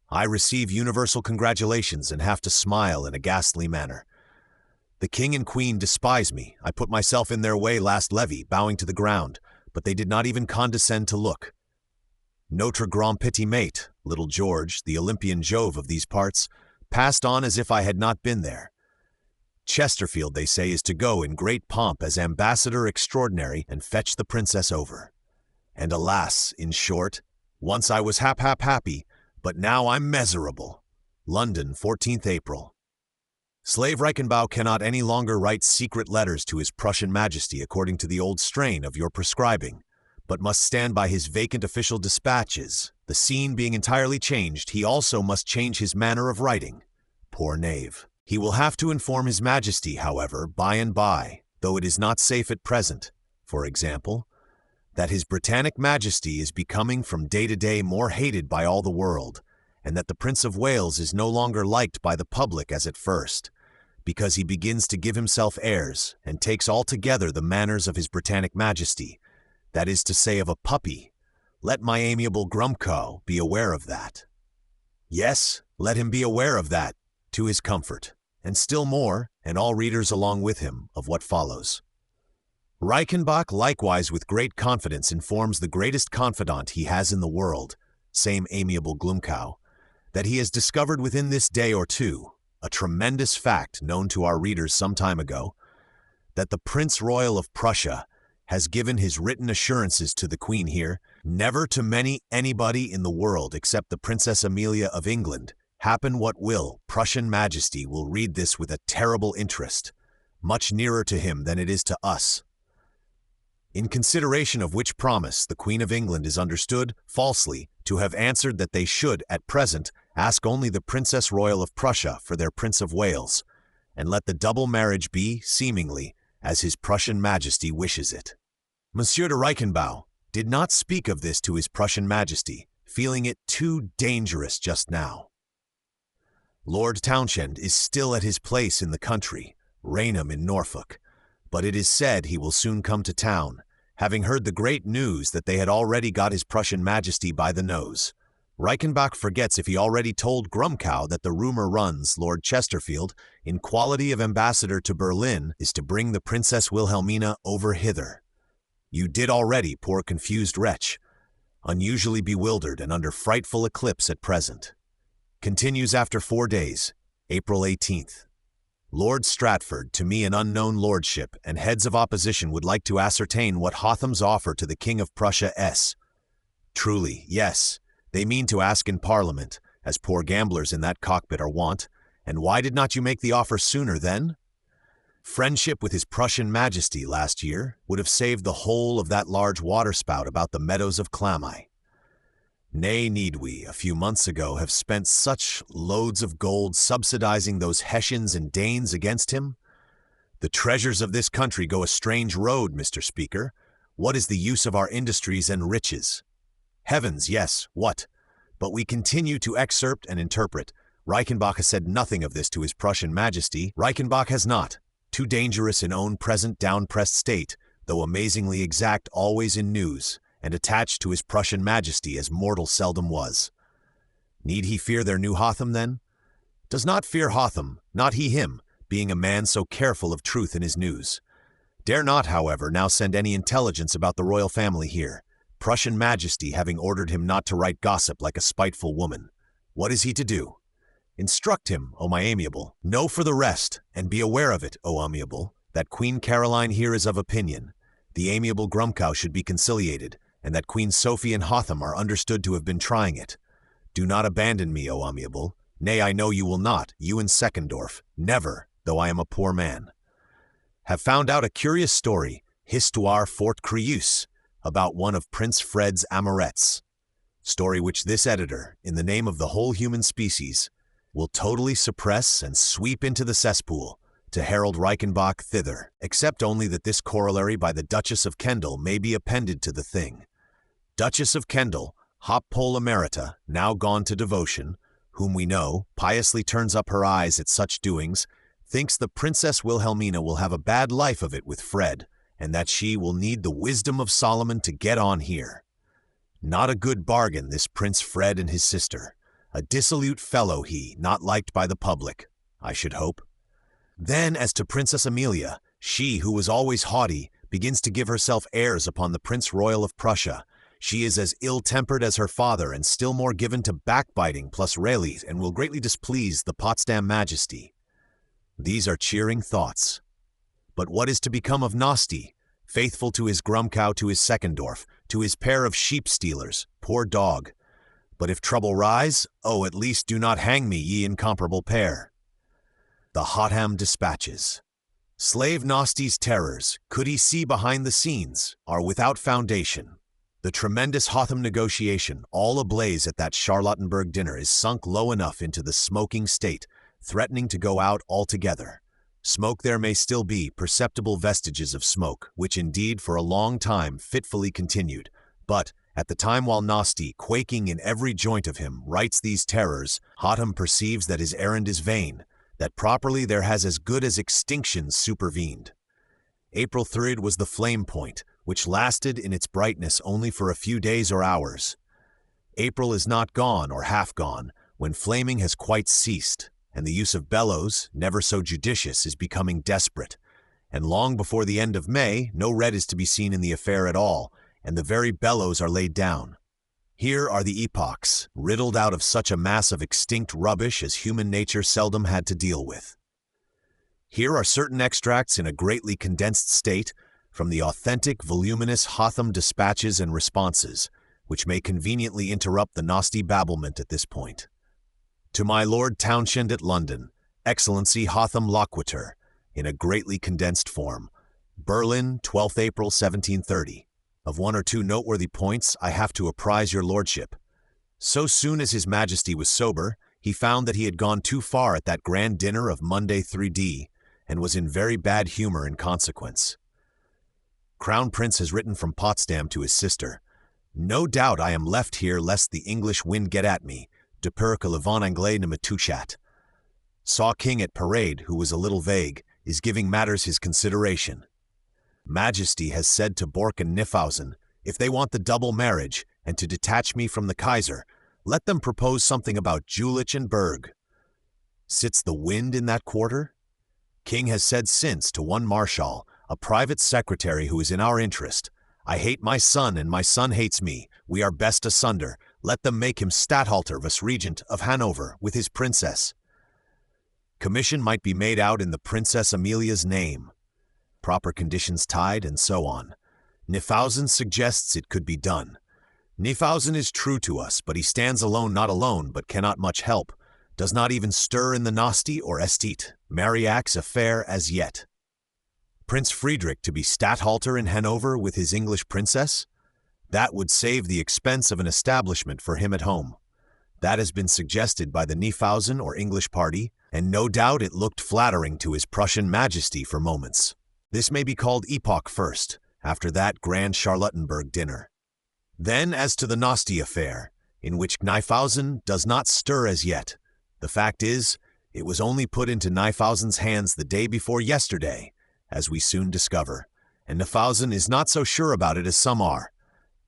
I receive universal congratulations and have to smile in a ghastly manner. The King and Queen despise me. I put myself in their way last levee, bowing to the ground, but they did not even condescend to look. Notre grand petit mate, little George, the Olympian Jove of these parts, passed on as if I had not been there. Chesterfield, they say, is to go in great pomp as ambassador extraordinary and fetch the princess over. And alas, in short, once I was happy, but now I'm miserable. London, 14th April. Slave Reichenbach cannot any longer write secret letters to his Prussian Majesty according to the old strain of your prescribing, but must stand by his vacant official dispatches. The scene being entirely changed, he also must change his manner of writing. Poor knave. He will have to inform His Majesty, however, by and by, though it is not safe at present, for example, that His Britannic Majesty is becoming from day to day more hated by all the world, and that the Prince of Wales is no longer liked by the public as at first, because he begins to give himself airs and takes altogether the manners of His Britannic Majesty, that is to say of a puppy. Let my amiable Grumkau be aware of that. Yes, let him be aware of that, to his comfort, and still more, and all readers along with him, of what follows. Reichenbach likewise with great confidence informs the greatest confidant he has in the world, same amiable Grumkau, that he has discovered within this day or two, a tremendous fact known to our readers some time ago, that the Prince Royal of Prussia has given his written assurances to the Queen here, never to anybody in the world except the Princess Amelia of England. Happen what will, Prussian Majesty will read this with a terrible interest, much nearer to him than it is to us. In consideration of which promise, the Queen of England is understood, falsely, to have answered that they should, at present, ask only the Princess Royal of Prussia for their Prince of Wales, and let the double marriage be, seemingly, as His Prussian Majesty wishes it. Monsieur de Reichenbach did not speak of this to His Prussian Majesty, feeling it too dangerous just now. Lord Townshend is still at his place in the country, Rainham in Norfolk, but it is said he will soon come to town, having heard the great news that they had already got his Prussian Majesty by the nose. Reichenbach forgets if he already told Grumkow that the rumor runs Lord Chesterfield, in quality of ambassador to Berlin, is to bring the Princess Wilhelmina over hither. You did already, poor confused wretch, unusually bewildered and under frightful eclipse at present. Continues after 4 days, April 18th. Lord Stratford, to me an unknown lordship, and heads of opposition would like to ascertain what Hotham's offer to the King of Prussia s. Truly, yes, they mean to ask in Parliament, as poor gamblers in that cockpit are wont, and why did not you make the offer sooner then? Friendship with his Prussian Majesty last year would have saved the whole of that large waterspout about the meadows of Clammy. Nay, need we, a few months ago, have spent such loads of gold subsidizing those Hessians and Danes against him? The treasures of this country go a strange road, Mr. Speaker. What is the use of our industries and riches? Heavens, yes, what? But we continue to excerpt and interpret. Reichenbach has said nothing of this to his Prussian Majesty. Reichenbach has not. Too dangerous in own present down-pressed state, though amazingly exact always in news, and attached to his Prussian Majesty as mortal seldom was. Need he fear their new Hotham, then? Does not fear Hotham, not he him, being a man so careful of truth in his news. Dare not, however, now send any intelligence about the royal family here, Prussian Majesty having ordered him not to write gossip like a spiteful woman. What is he to do? Instruct him, O my amiable. Know for the rest, and be aware of it, O amiable, that Queen Caroline here is of opinion. The amiable Grumkow should be conciliated, and that Queen Sophie and Hotham are understood to have been trying it. Do not abandon me, O amiable. Nay, I know you will not, you and Seckendorf. Never, though I am a poor man. Have found out a curious story, Histoire Fort Creuse, about one of Prince Fred's amorettes. Story which this editor, in the name of the whole human species, will totally suppress and sweep into the cesspool, to herald Reichenbach thither, except only that this corollary by the Duchess of Kendal may be appended to the thing. Duchess of Kendal, hop-pole emerita, now gone to devotion, whom we know, piously turns up her eyes at such doings, thinks the Princess Wilhelmina will have a bad life of it with Fred, and that she will need the wisdom of Solomon to get on here. Not a good bargain, this Prince Fred and his sister. A dissolute fellow he, not liked by the public, I should hope. Then, as to Princess Amelia, she, who was always haughty, begins to give herself airs upon the Prince Royal of Prussia. She is as ill-tempered as her father, and still more given to backbiting plus rallies, and will greatly displease the Potsdam Majesty. These are cheering thoughts. But what is to become of Nosti, faithful to his Grumkow, to his Seckendorf, to his pair of sheep-stealers, poor dog? But if trouble rise, oh, at least do not hang me, ye incomparable pair. The Hotham Dispatches. Slave Nosti's terrors, could he see behind the scenes, are without foundation. The tremendous Hotham negotiation, all ablaze at that Charlottenburg dinner, is sunk low enough into the smoking state, threatening to go out altogether. Smoke there may still be, perceptible vestiges of smoke, which indeed for a long time fitfully continued, but at the time while Nosti, quaking in every joint of him, writes these terrors, Hotham perceives that his errand is vain, that properly there has as good as extinction supervened. April 3rd was the flame point, which lasted in its brightness only for a few days or hours. April is not gone or half gone, when flaming has quite ceased, and the use of bellows, never so judicious, is becoming desperate, and long before the end of May, no red is to be seen in the affair at all, and the very bellows are laid down. Here are the epochs, riddled out of such a mass of extinct rubbish as human nature seldom had to deal with. Here are certain extracts in a greatly condensed state from the authentic, voluminous Hotham dispatches and responses, which may conveniently interrupt the Nosti babblement at this point. To my Lord Townshend at London, Excellency Hotham Loquitur, in a greatly condensed form. Berlin, 12th April 1730. Of one or two noteworthy points I have to apprise your lordship. So soon as His Majesty was sober, he found that he had gone too far at that grand dinner of Monday 3D, and was in very bad humor in consequence. Crown Prince has written from Potsdam to his sister. No doubt I am left here lest the English wind get at me, de peur que le vent anglais ne me touchat. Saw King at parade, who was a little vague, is giving matters his consideration. Majesty has said to Bork and Nifausen, if they want the double marriage and to detach me from the Kaiser, let them propose something about Jülich and Berg. Sits the wind in that quarter? King has said since to one Marshal, a private secretary who is in our interest, I hate my son and my son hates me. We are best asunder. Let them make him Statthalter Vice-Regent of Hanover with his princess. Commission might be made out in the Princess Amelia's name. Proper conditions tied and so on. Nifausen suggests it could be done. Nifausen is true to us, but he stands alone, not alone, but cannot much help. Does not even stir in the Nosti or Estate, Mariac's affair as yet. Prince Frederick to be Statthalter in Hanover with his English princess? That would save the expense of an establishment for him at home. That has been suggested by the Nifausen or English party, and no doubt it looked flattering to his Prussian Majesty for moments. This may be called epoch first, after that grand Charlottenburg dinner. Then as to the Nosti affair, in which Nifausen does not stir as yet. The fact is, it was only put into Nifausen's hands the day before yesterday, as we soon discover, and Nifausen is not so sure about it as some are.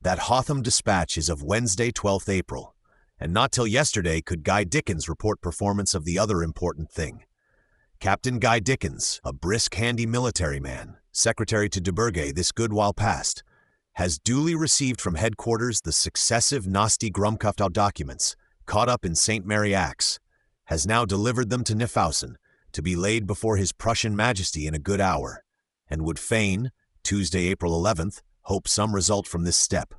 That Hotham dispatch is of Wednesday, 12th April, and not till yesterday could Guy Dickens report performance of the other important thing. Captain Guy Dickens, a brisk, handy military man, secretary to de Burgh this good while past, has duly received from headquarters the successive Nosti Grumkoftow documents, caught up in St. Mary Axe, has now delivered them to Nifausen, to be laid before his Prussian Majesty in a good hour, and would fain, Tuesday, April 11th, hope some result from this step.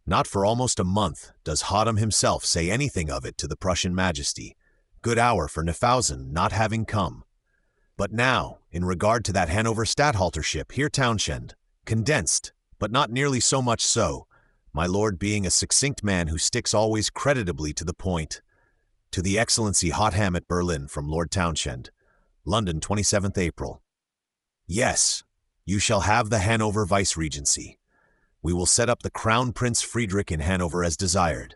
Not for almost a month does Hotham himself say anything of it to the Prussian Majesty, good hour for Nifausen not having come. But now, in regard to that Hanover Statthaltership, here Townshend, condensed, but not nearly so much so, my lord being a succinct man who sticks always creditably to the point. To the Excellency Hotham at Berlin from Lord Townshend, London, 27th April. Yes, you shall have the Hanover Vice-Regency. We will set up the Crown Prince Frederick in Hanover as desired,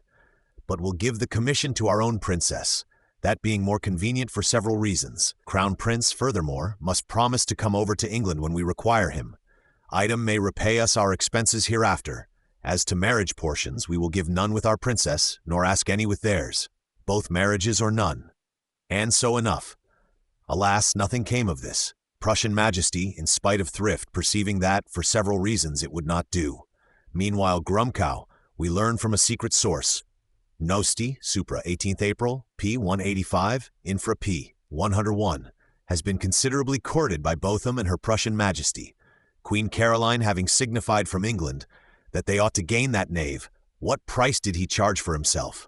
but will give the commission to our own princess, that being more convenient for several reasons. Crown Prince, furthermore, must promise to come over to England when we require him. Item may repay us our expenses hereafter. As to marriage portions, we will give none with our princess, nor ask any with theirs. Both marriages or none. And so enough. Alas, nothing came of this. Prussian Majesty, in spite of thrift, perceiving that, for several reasons, it would not do. Meanwhile, Grumkow, we learn from a secret source. Nosti, Supra, 18th April, p. 185, Infra p. 101, has been considerably courted by Botham and her Prussian Majesty, Queen Caroline having signified from England that they ought to gain that knave. What price did he charge for himself?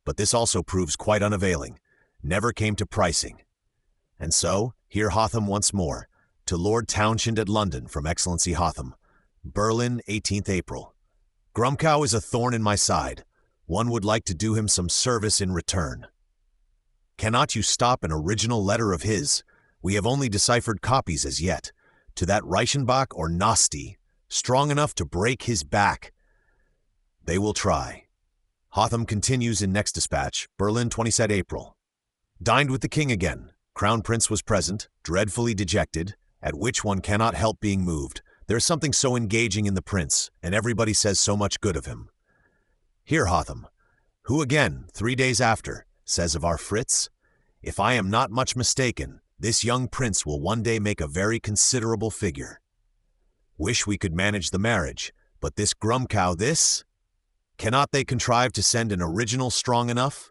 But this also proves quite unavailing, never came to pricing. And so, here Hotham once more, to Lord Townshend at London from Excellency Hotham, Berlin, 18th April. Grumkow is a thorn in my side. One would like to do him some service in return. Cannot you stop an original letter of his? We have only deciphered copies as yet, to that Reichenbach or Nosti, strong enough to break his back. They will try. Hotham continues in next dispatch, Berlin, 27 April. Dined with the king again. Crown Prince was present, dreadfully dejected, at which one cannot help being moved. There is something so engaging in the prince, and everybody says so much good of him. Here Hotham, who again, 3 days after, says of our Fritz, if I am not much mistaken, this young prince will one day make a very considerable figure. Wish we could manage the marriage, but this Grumkow, this? Cannot they contrive to send an original strong enough?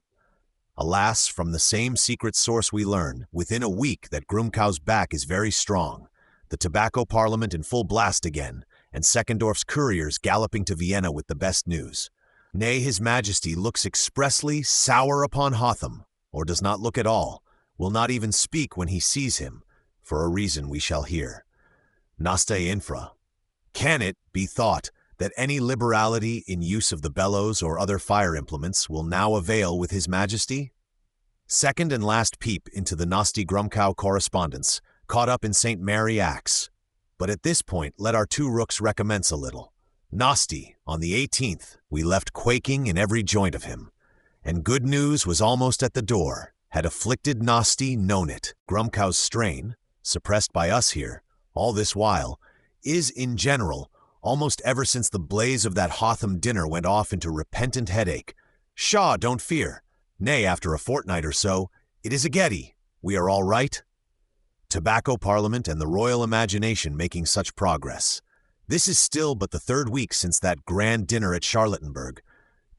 Alas, from the same secret source we learn, within a week, that Grumkow's back is very strong, the tobacco parliament in full blast again, and Seckendorf's couriers galloping to Vienna with the best news. Nay, his Majesty looks expressly sour upon Hotham, or does not look at all, will not even speak when he sees him, for a reason we shall hear. Naste infra. Can it be thought that any liberality in use of the bellows or other fire implements will now avail with his Majesty? Second and last peep into the Nosti Grumkow correspondence, caught up in St. Mary Axe. But at this point let our two rooks recommence a little. Nosti, on the 18th, we left quaking in every joint of him, and good news was almost at the door. Had afflicted Nosti known it, Grumkow's strain, suppressed by us here, all this while, is, in general, almost ever since the blaze of that Hotham dinner went off into repentant headache. Shaw, don't fear. Nay, after a fortnight or so, it is a Getty. We are all right. Tobacco Parliament and the royal imagination making such progress. This is still but the third week since that grand dinner at Charlottenburg.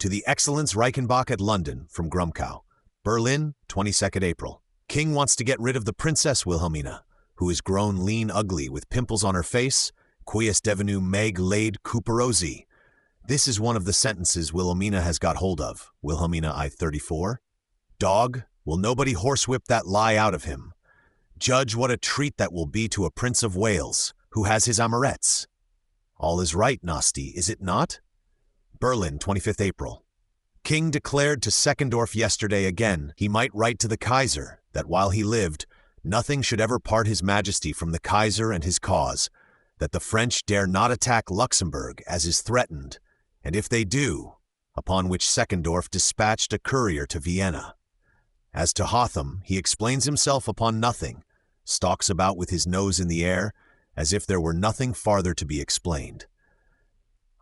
To the Excellence Reichenbach at London, from Grumkow. Berlin, 22nd April. King wants to get rid of the Princess Wilhelmina, who is grown lean ugly with pimples on her face, quies devenu meg laid cuperosi. This is one of the sentences Wilhelmina has got hold of. Wilhelmina I-34. Dog, will nobody horsewhip that lie out of him. Judge what a treat that will be to a Prince of Wales, who has his amorettes. All is right, Nosti, is it not? Berlin, 25th April. King declared to Seckendorf yesterday again he might write to the Kaiser that while he lived, nothing should ever part his Majesty from the Kaiser and his cause, that the French dare not attack Luxembourg as is threatened, and if they do, upon which Seckendorf dispatched a courier to Vienna. As to Hotham, he explains himself upon nothing, stalks about with his nose in the air, as if there were nothing farther to be explained.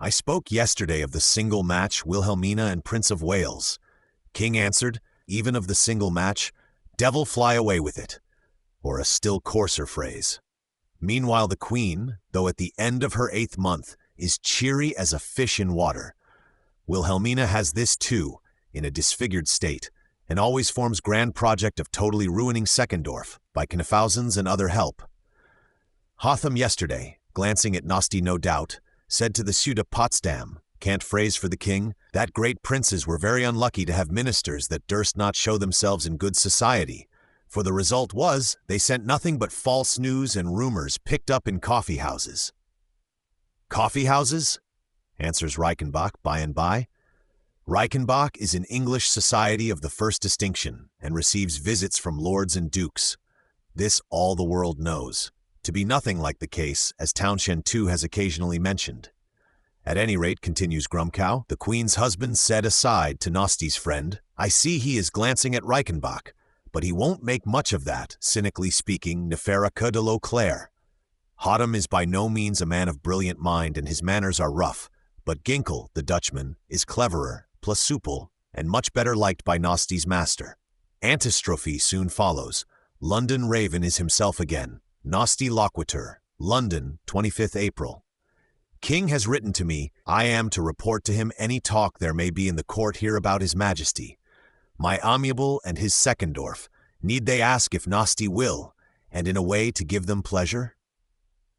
I spoke yesterday of the single match Wilhelmina and Prince of Wales. King answered, even of the single match, devil fly away with it, or a still coarser phrase. Meanwhile the Queen, though at the end of her 8th month, is cheery as a fish in water. Wilhelmina has this too, in a disfigured state, and always forms grand project of totally ruining Seckendorf by Knyphausen's and other help. Hotham yesterday, glancing at Nosti no doubt, said to the Sieur de Potsdam, cant phrase for the king, that great princes were very unlucky to have ministers that durst not show themselves in good society, for the result was they sent nothing but false news and rumors picked up in coffee houses. Coffee houses? Answers Reichenbach by and by. Reichenbach is an English society of the first distinction and receives visits from lords and dukes. This all the world knows, to be nothing like the case, as Townshend too has occasionally mentioned. At any rate, continues Grumkow, the Queen's husband said aside to Nosti's friend, I see he is glancing at Reichenbach, but he won't make much of that, cynically speaking, Neferica de l'Eau-Claire. Hotham is by no means a man of brilliant mind and his manners are rough, but Ginkel, the Dutchman, is cleverer, plus supple, and much better liked by Nosti's master. Antistrophe soon follows. London Raven is himself again. Nosti Loquitur, London, 25th April. King has written to me, I am to report to him any talk there may be in the court here about his Majesty. My amiable and his Seckendorf, need they ask if Nosti will, and in a way to give them pleasure?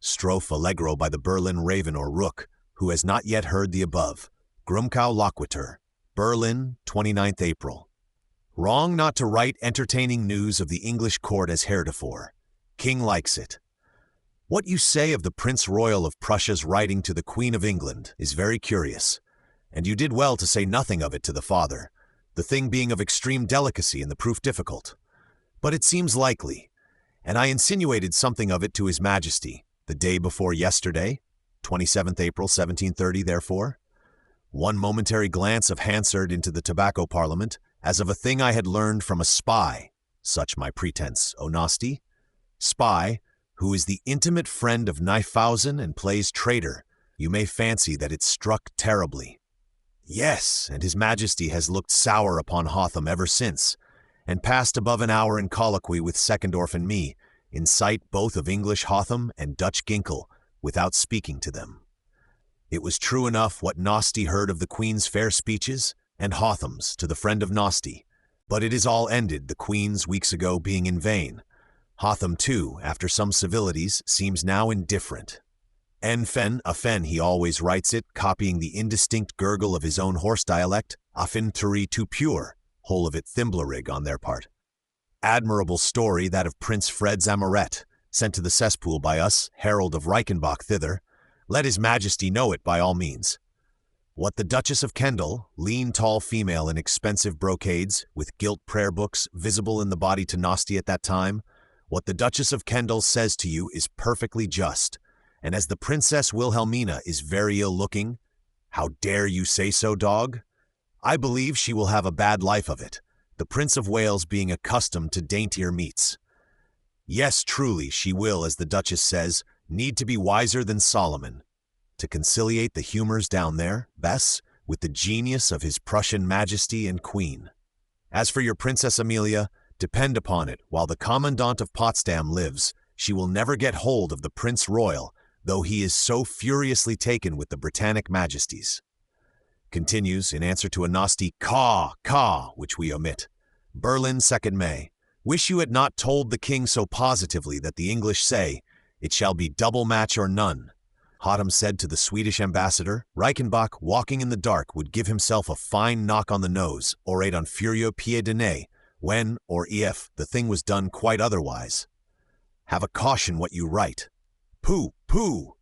Strophe Allegro by the Berlin Raven or Rook, who has not yet heard the above. Grumkow Loquitur, Berlin, 29th April. Wrong not to write entertaining news of the English court as heretofore. King likes it. What you say of the Prince Royal of Prussia's writing to the Queen of England is very curious, and you did well to say nothing of it to the father, the thing being of extreme delicacy and the proof difficult. But it seems likely, and I insinuated something of it to His Majesty, the day before yesterday, 27th April 1730, therefore. One momentary glance of Hansard into the Tobacco Parliament, as of a thing I had learned from a spy, such my pretense, O Nosti. Spy, who is the intimate friend of Knyphausen and plays traitor, you may fancy that it struck terribly. Yes, and His Majesty has looked sour upon Hotham ever since, and passed above an hour in colloquy with Seckendorf and me, in sight both of English Hotham and Dutch Ginkel, without speaking to them. It was true enough what Nosti heard of the Queen's fair speeches, and Hotham's to the friend of Nosti, but it is all ended, the Queen's weeks ago being in vain. Hotham, too, after some civilities, seems now indifferent. Enfen, afen he always writes it, copying the indistinct gurgle of his own horse dialect, afen turi too pure, whole of it thimblerig on their part. Admirable story, that of Prince Fred's amourette, sent to the cesspool by us, herald of Reichenbach thither. Let His Majesty know it by all means. What the Duchess of Kendal, lean tall female in expensive brocades, with gilt prayer books visible in the body to Nosti at that time, what the Duchess of Kendal says to you is perfectly just, and as the Princess Wilhelmina is very ill-looking, how dare you say so, dog? I believe she will have a bad life of it, the Prince of Wales being accustomed to daintier meats. Yes, truly, she will, as the Duchess says, need to be wiser than Solomon, to conciliate the humors down there, Bess, with the genius of his Prussian Majesty and Queen. As for your Princess Amelia, depend upon it, while the Commandant of Potsdam lives, she will never get hold of the Prince Royal, though he is so furiously taken with the Britannic Majesties. Continues, in answer to a nasty caw, which we omit. Berlin, 2nd May. Wish you had not told the king so positively that the English say, it shall be double match or none. Hotham said to the Swedish ambassador, Reichenbach, walking in the dark, would give himself a fine knock on the nose, orate on furio pied de nez, when, or if, the thing was done quite otherwise. Have a caution what you write. Pooh, pooh!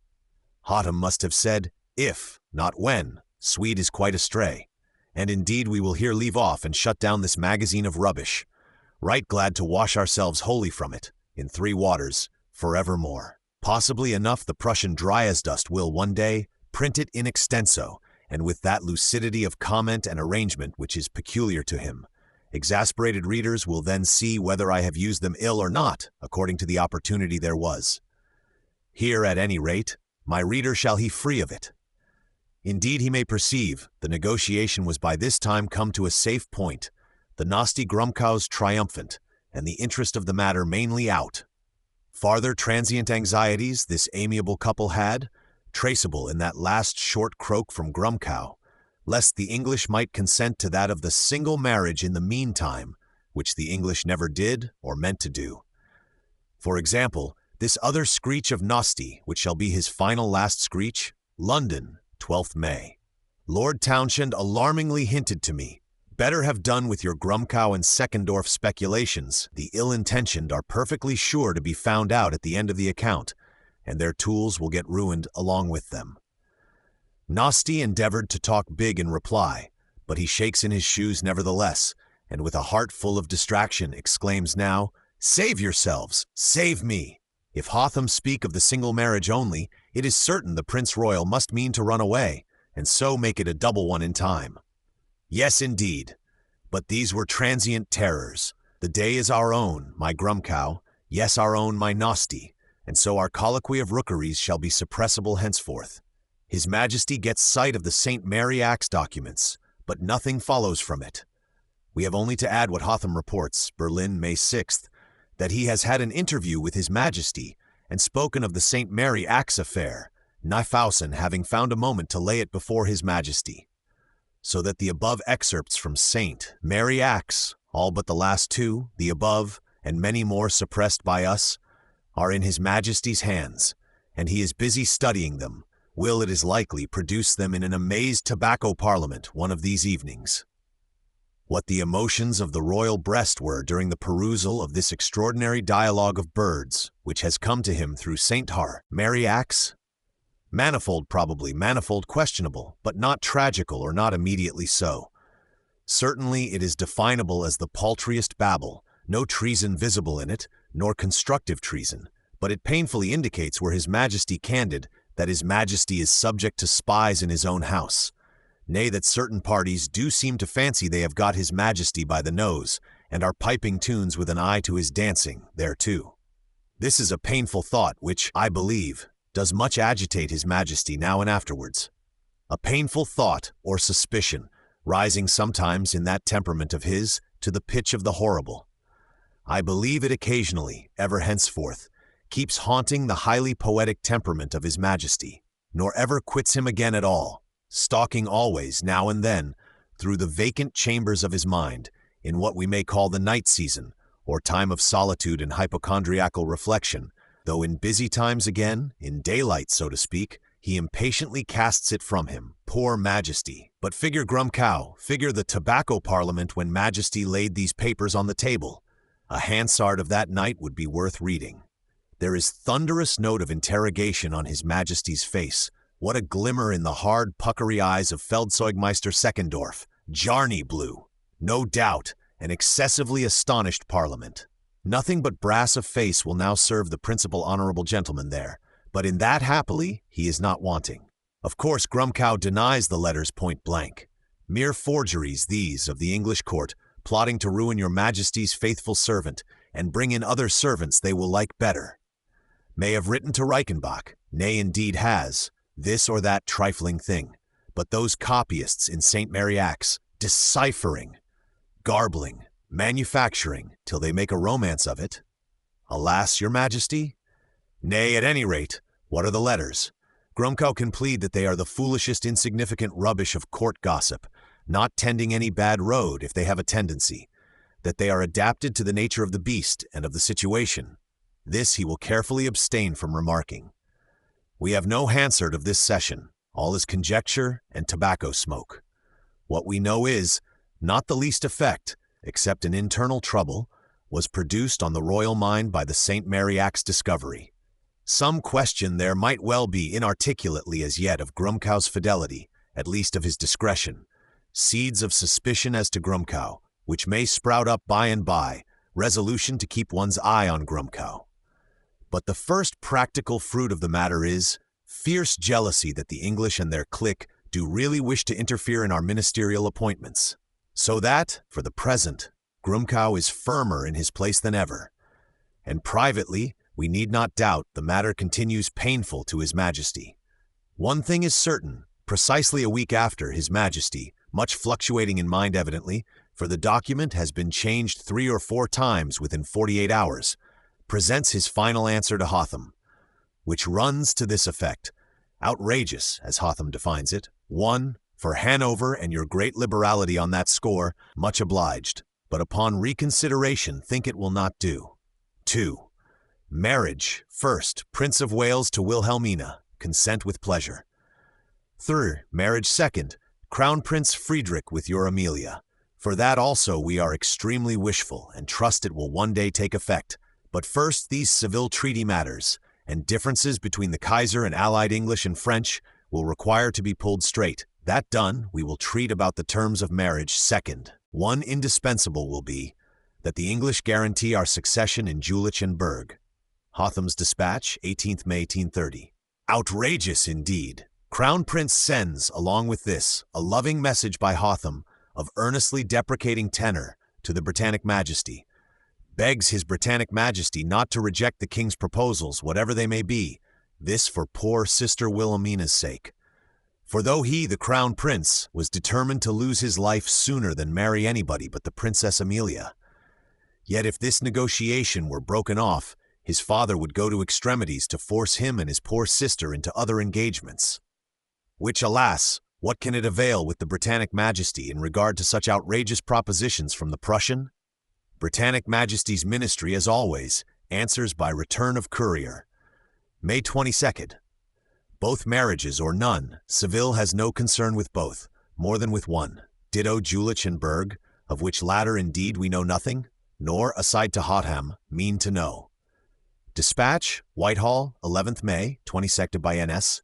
Hotham must have said, if, not when. Swede is quite astray. And indeed we will here leave off and shut down this magazine of rubbish. Right glad to wash ourselves wholly from it, in 3 waters, forevermore. Possibly enough the Prussian Dryasdust will one day print it in extenso, and with that lucidity of comment and arrangement which is peculiar to him. Exasperated readers will then see whether I have used them ill or not, according to the opportunity there was. Here, at any rate, my reader shall he free of it. Indeed, he may perceive, the negotiation was by this time come to a safe point, the nasty Grumkow's triumphant, and the interest of the matter mainly out. Farther transient anxieties this amiable couple had, traceable in that last short croak from Grumkow, lest the English might consent to that of the single marriage in the meantime, which the English never did or meant to do. For example, this other screech of Nasty, which shall be his final last screech, London, 12th May. Lord Townshend alarmingly hinted to me, better have done with your Grumkow and Seckendorf speculations. The ill-intentioned are perfectly sure to be found out at the end of the account, and their tools will get ruined along with them. Nasty endeavored to talk big in reply, but he shakes in his shoes nevertheless, and with a heart full of distraction exclaims now, Save yourselves! Save me! If Hotham speak of the single marriage only, it is certain the Prince Royal must mean to run away, and so make it a double one in time. Yes, indeed. But these were transient terrors. The day is our own, my Grumkow, yes, our own, my Nasty, and so our colloquy of rookeries shall be suppressible henceforth. His Majesty gets sight of the St. Mary Axe documents, but nothing follows from it. We have only to add what Hotham reports, Berlin, May 6th, that he has had an interview with His Majesty and spoken of the St. Mary Axe affair, Nifausen having found a moment to lay it before His Majesty. So that the above excerpts from St. Mary Axe, all but the last 2, the above, and many more suppressed by us, are in His Majesty's hands, and he is busy studying them, will, it is likely, produce them in an amazed tobacco parliament one of these evenings. What the emotions of the royal breast were during the perusal of this extraordinary dialogue of birds, which has come to him through St. Mary Axe? Manifold probably, manifold questionable, but not tragical or not immediately so. Certainly it is definable as the paltriest babble, no treason visible in it, nor constructive treason, but it painfully indicates were His Majesty candid, that His Majesty is subject to spies in his own house. Nay, that certain parties do seem to fancy they have got His Majesty by the nose, and are piping tunes with an eye to his dancing, thereto. This is a painful thought which, I believe, does much agitate His Majesty now and afterwards. A painful thought, or suspicion, rising sometimes in that temperament of his to the pitch of the horrible. I believe it occasionally, ever henceforth, keeps haunting the highly poetic temperament of His Majesty, nor ever quits him again at all, stalking always, now and then, through the vacant chambers of his mind, in what we may call the night season, or time of solitude and hypochondriacal reflection, though in busy times again, in daylight so to speak, he impatiently casts it from him, poor Majesty. But figure Grumkow, figure the tobacco parliament when Majesty laid these papers on the table. A Hansard of that night would be worth reading. There is thunderous note of interrogation on His Majesty's face. What a glimmer in the hard, puckery eyes of Feldzeugmeister Seckendorf, Jarney blue. No doubt, an excessively astonished parliament. Nothing but brass of face will now serve the principal honorable gentleman there, but in that, happily, he is not wanting. Of course, Grumkow denies the letters point blank. Mere forgeries, these, of the English court, plotting to ruin your Majesty's faithful servant, and bring in other servants they will like better. may have written to Reichenbach, nay indeed has, this or that trifling thing, but those copyists in St. Mary Axe, deciphering, garbling, manufacturing, till they make a romance of it. Alas, your majesty? Nay, at any rate, what are the letters? Grumkow can plead that they are the foolishest insignificant rubbish of court gossip, not tending any bad road if they have a tendency, that they are adapted to the nature of the beast and of the situation. This he will carefully abstain from remarking. We have no Hansard of this session. All is conjecture and tobacco smoke. What we know is, not the least effect, except an internal trouble, was produced on the royal mind by the St. Mary Axe discovery. Some question there might well be inarticulately as yet of Grumkow's fidelity, at least of his discretion, seeds of suspicion as to Grumkow, which may sprout up by and by, resolution to keep one's eye on Grumkow. But the first practical fruit of the matter is fierce jealousy that the English and their clique do really wish to interfere in our ministerial appointments, so that, for the present, Grumkow is firmer in his place than ever, and privately, we need not doubt the matter continues painful to His Majesty. One thing is certain, precisely a week after, His Majesty, much fluctuating in mind evidently, for the document has been changed 3 or 4 times within 48 hours, presents his final answer to Hotham, which runs to this effect: outrageous, as Hotham defines it. 1. For Hanover and your great liberality on that score, much obliged, but upon reconsideration think it will not do. 2. Marriage, first, Prince of Wales to Wilhelmina, consent with pleasure. 3. Marriage second, Crown Prince Frederick with your Amelia. For that also we are extremely wishful, and trust it will one day take effect. But first these civil treaty matters, and differences between the Kaiser and allied English and French, will require to be pulled straight. That done, we will treat about the terms of marriage second. One indispensable will be, that the English guarantee our succession in Jülich and Berg. Hotham's Dispatch, 18th May 1830. Outrageous indeed. Crown Prince sends, along with this, a loving message by Hotham, of earnestly deprecating tenor, to the Britannic Majesty. Begs His Britannic Majesty not to reject the King's proposals, whatever they may be, this for poor Sister Wilhelmina's sake. For though he, the Crown Prince, was determined to lose his life sooner than marry anybody but the Princess Amelia, yet if this negotiation were broken off, his father would go to extremities to force him and his poor sister into other engagements. Which, alas, what can it avail with the Britannic Majesty in regard to such outrageous propositions from the Prussian? Britannic Majesty's Ministry, as always, answers by return of courier. May 22nd. Both marriages or none, Seville has no concern with both, more than with one. Ditto Jülich and Berg, of which latter indeed we know nothing, nor, aside to Hotham, mean to know. Dispatch, Whitehall, 11th May, 22nd by NS,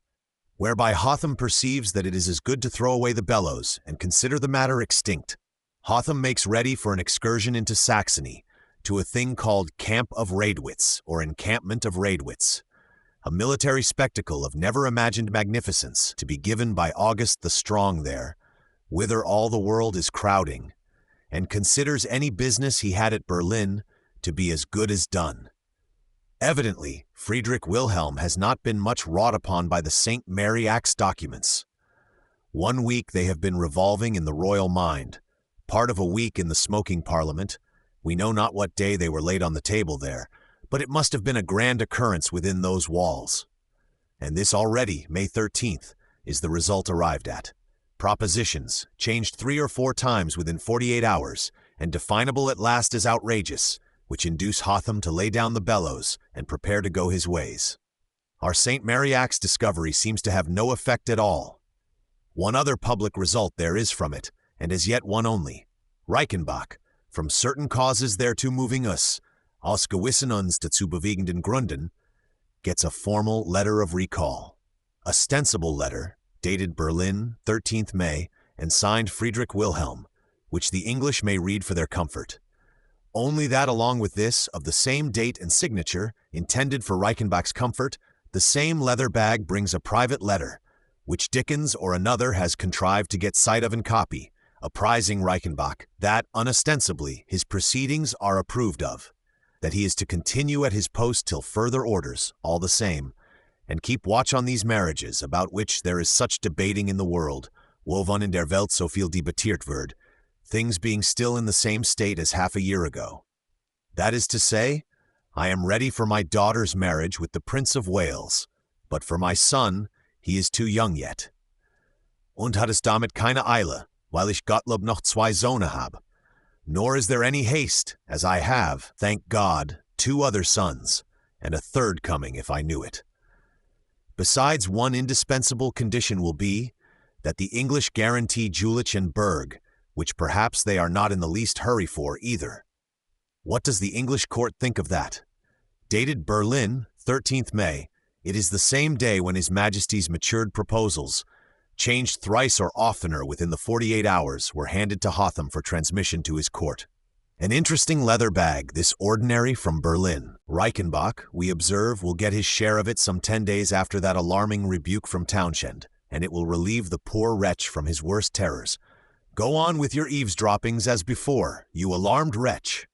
whereby Hotham perceives that it is as good to throw away the bellows and consider the matter extinct. Hotham makes ready for an excursion into Saxony, to a thing called Camp of Radwitz, or Encampment of Radwitz, a military spectacle of never-imagined magnificence to be given by August the Strong there, whither all the world is crowding, and considers any business he had at Berlin to be as good as done. Evidently, Friedrich Wilhelm has not been much wrought upon by the St. Mary Axe documents. 1 week they have been revolving in the royal mind, part of a week in the smoking parliament. We know not what day they were laid on the table there, but it must have been a grand occurrence within those walls. And this already, May 13th, is the result arrived at. Propositions, changed 3 or 4 times within 48 hours, and definable at last as outrageous, which induce Hotham to lay down the bellows and prepare to go his ways. Our St. Mary Axe discovery seems to have no effect at all. One other public result there is from it, and as yet one only. Reichenbach, from certain causes thereto moving us, aus gewissen uns dazu bewegenden Gründen, gets a formal letter of recall. A ostensible letter, dated Berlin, 13th May, and signed Friedrich Wilhelm, which the English may read for their comfort. Only that along with this, of the same date and signature, intended for Reichenbach's comfort, the same leather bag brings a private letter, which Dickens or another has contrived to get sight of and copy, apprising Reichenbach that, unostensibly, his proceedings are approved of. that he is to continue at his post till further orders, all the same, and keep watch on these marriages, about which there is such debating in the world, wovon in der Welt so viel debattiert wird, things being still in the same state as half a year ago. That is to say, I am ready for my daughter's marriage with the Prince of Wales, but for my son, he is too young yet. Und hat es damit keine Eile, weil ich Gottlob noch 2 Söhne habe. Nor is there any haste, as I have, thank God, 2 other sons, and a 3rd coming if I knew it. Besides, one indispensable condition will be that the English guarantee Jülich and Berg, which perhaps they are not in the least hurry for either. What does the English court think of that? Dated Berlin, 13th May, it is the same day when His Majesty's matured proposals, changed thrice or oftener within the 48 hours, were handed to Hotham for transmission to his court. An interesting leather bag, this ordinary from Berlin. Reichenbach, we observe, will get his share of it some 10 days after that alarming rebuke from Townshend, and it will relieve the poor wretch from his worst terrors. Go on with your eavesdroppings as before, you alarmed wretch.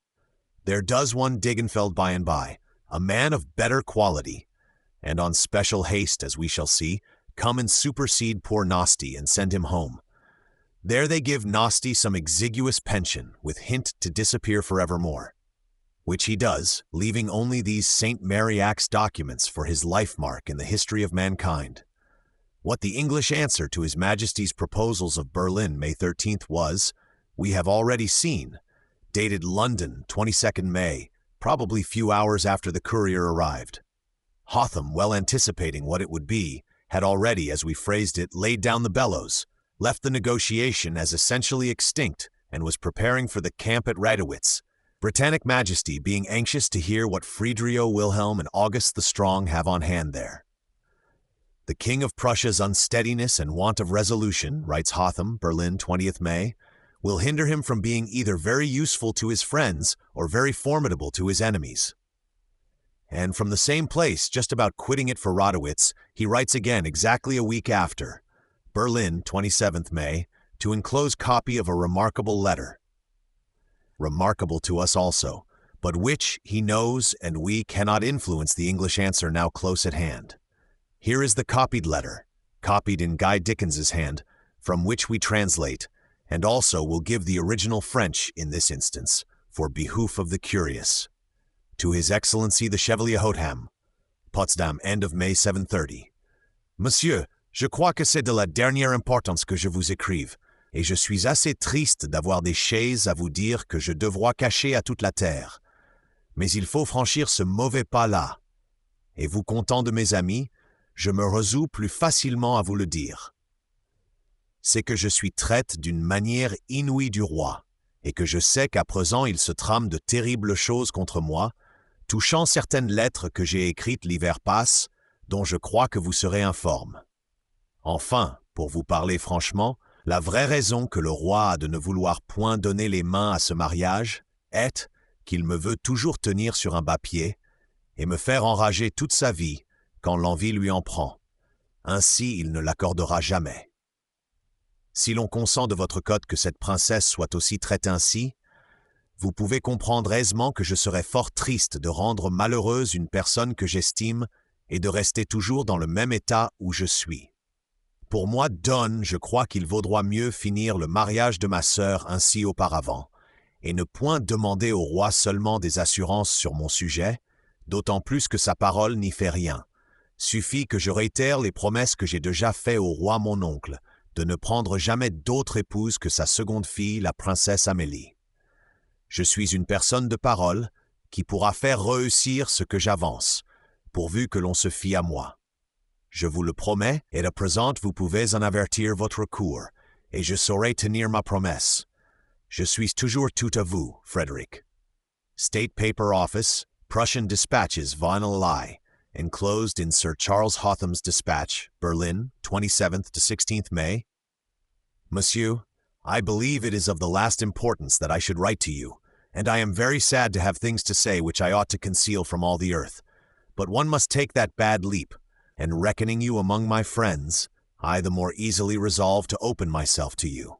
There does one Diggenfeld by and by, a man of better quality, and on special haste, as we shall see, come and supersede poor Nasty and send him home. There they give Nasty some exiguous pension, with hint to disappear forevermore, which he does, leaving only these St. Mary Axe documents for his life mark in the history of mankind. What the English answer to His Majesty's proposals of Berlin, May 13th, was, we have already seen, dated London, 22nd May, probably few hours after the courier arrived. Hotham, well anticipating what it would be, had already, as we phrased it, laid down the bellows, left the negotiation as essentially extinct, and was preparing for the camp at Radowitz, Britannic Majesty being anxious to hear what Friedrich Wilhelm and August the Strong have on hand there. The King of Prussia's unsteadiness and want of resolution, writes Hotham, Berlin, 20th May, will hinder him from being either very useful to his friends or very formidable to his enemies. And from the same place, just about quitting it for Radowitz, he writes again exactly a week after, Berlin, 27th May, to enclose copy of a remarkable letter. Remarkable to us also, but which, he knows, and we cannot influence the English answer now close at hand. Here is the copied letter, copied in Guy Dickens's hand, from which we translate, and also will give the original French in this instance, for behoof of the curious. To His Excellency the Chevalier Hotham, Potsdam, end of May 7:30. Monsieur, je crois que c'est de la dernière importance que je vous écrive, et je suis assez triste d'avoir des choses à vous dire que je devrais cacher à toute la terre. Mais il faut franchir ce mauvais pas-là. Et vous comptant de mes amis, je me résous plus facilement à vous le dire. C'est que je suis traite d'une manière inouïe du roi, et que je sais qu'à présent il se trame de terribles choses contre moi, touchant certaines lettres que j'ai écrites l'hiver passe, dont je crois que vous serez informe. Enfin, pour vous parler franchement, la vraie raison que le roi a de ne vouloir point donner les mains à ce mariage est qu'il me veut toujours tenir sur un bas-pied et me faire enrager toute sa vie quand l'envie lui en prend. Ainsi, il ne l'accordera jamais. Si l'on consent de votre côté que cette princesse soit aussi traitée ainsi, vous pouvez comprendre aisément que je serais fort triste de rendre malheureuse une personne que j'estime et de rester toujours dans le même état où je suis. Pour moi, Don, je crois qu'il vaudra mieux finir le mariage de ma sœur ainsi auparavant, et ne point demander au roi seulement des assurances sur mon sujet, d'autant plus que sa parole n'y fait rien. Suffit que je réitère les promesses que j'ai déjà faites au roi mon oncle, de ne prendre jamais d'autre épouse que sa seconde fille, la princesse Amélie. Je suis une personne de parole qui pourra faire réussir ce que j'avance, pourvu que l'on se fie à moi. Je vous le promets, et à présent vous pouvez en avertir votre cour, et je saurai tenir ma promesse. Je suis toujours tout à vous, Frederick. State Paper Office, Prussian Dispatches von OpenAi, enclosed in Sir Charles Hotham's dispatch, Berlin, 27th to 16th May. Monsieur, I believe it is of the last importance that I should write to you, and I am very sad to have things to say which I ought to conceal from all the earth. But one must take that bad leap, and reckoning you among my friends, I the more easily resolve to open myself to you.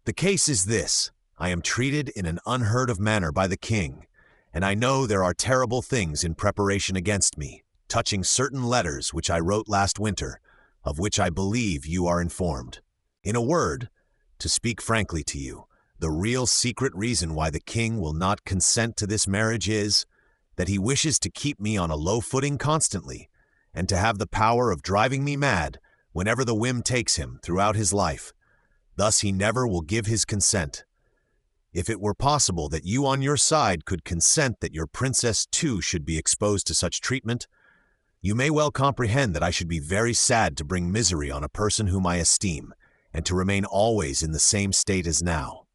The case is this: I am treated in an unheard of manner by the king, and I know there are terrible things in preparation against me, touching certain letters which I wrote last winter, of which I believe you are informed. In a word, to speak frankly to you, the real secret reason why the king will not consent to this marriage is that he wishes to keep me on a low footing constantly, and to have the power of driving me mad whenever the whim takes him throughout his life. Thus he never will give his consent. If it were possible that you on your side could consent that your princess too should be exposed to such treatment, you may well comprehend that I should be very sad to bring misery on a person whom I esteem, and to remain always in the same state as now.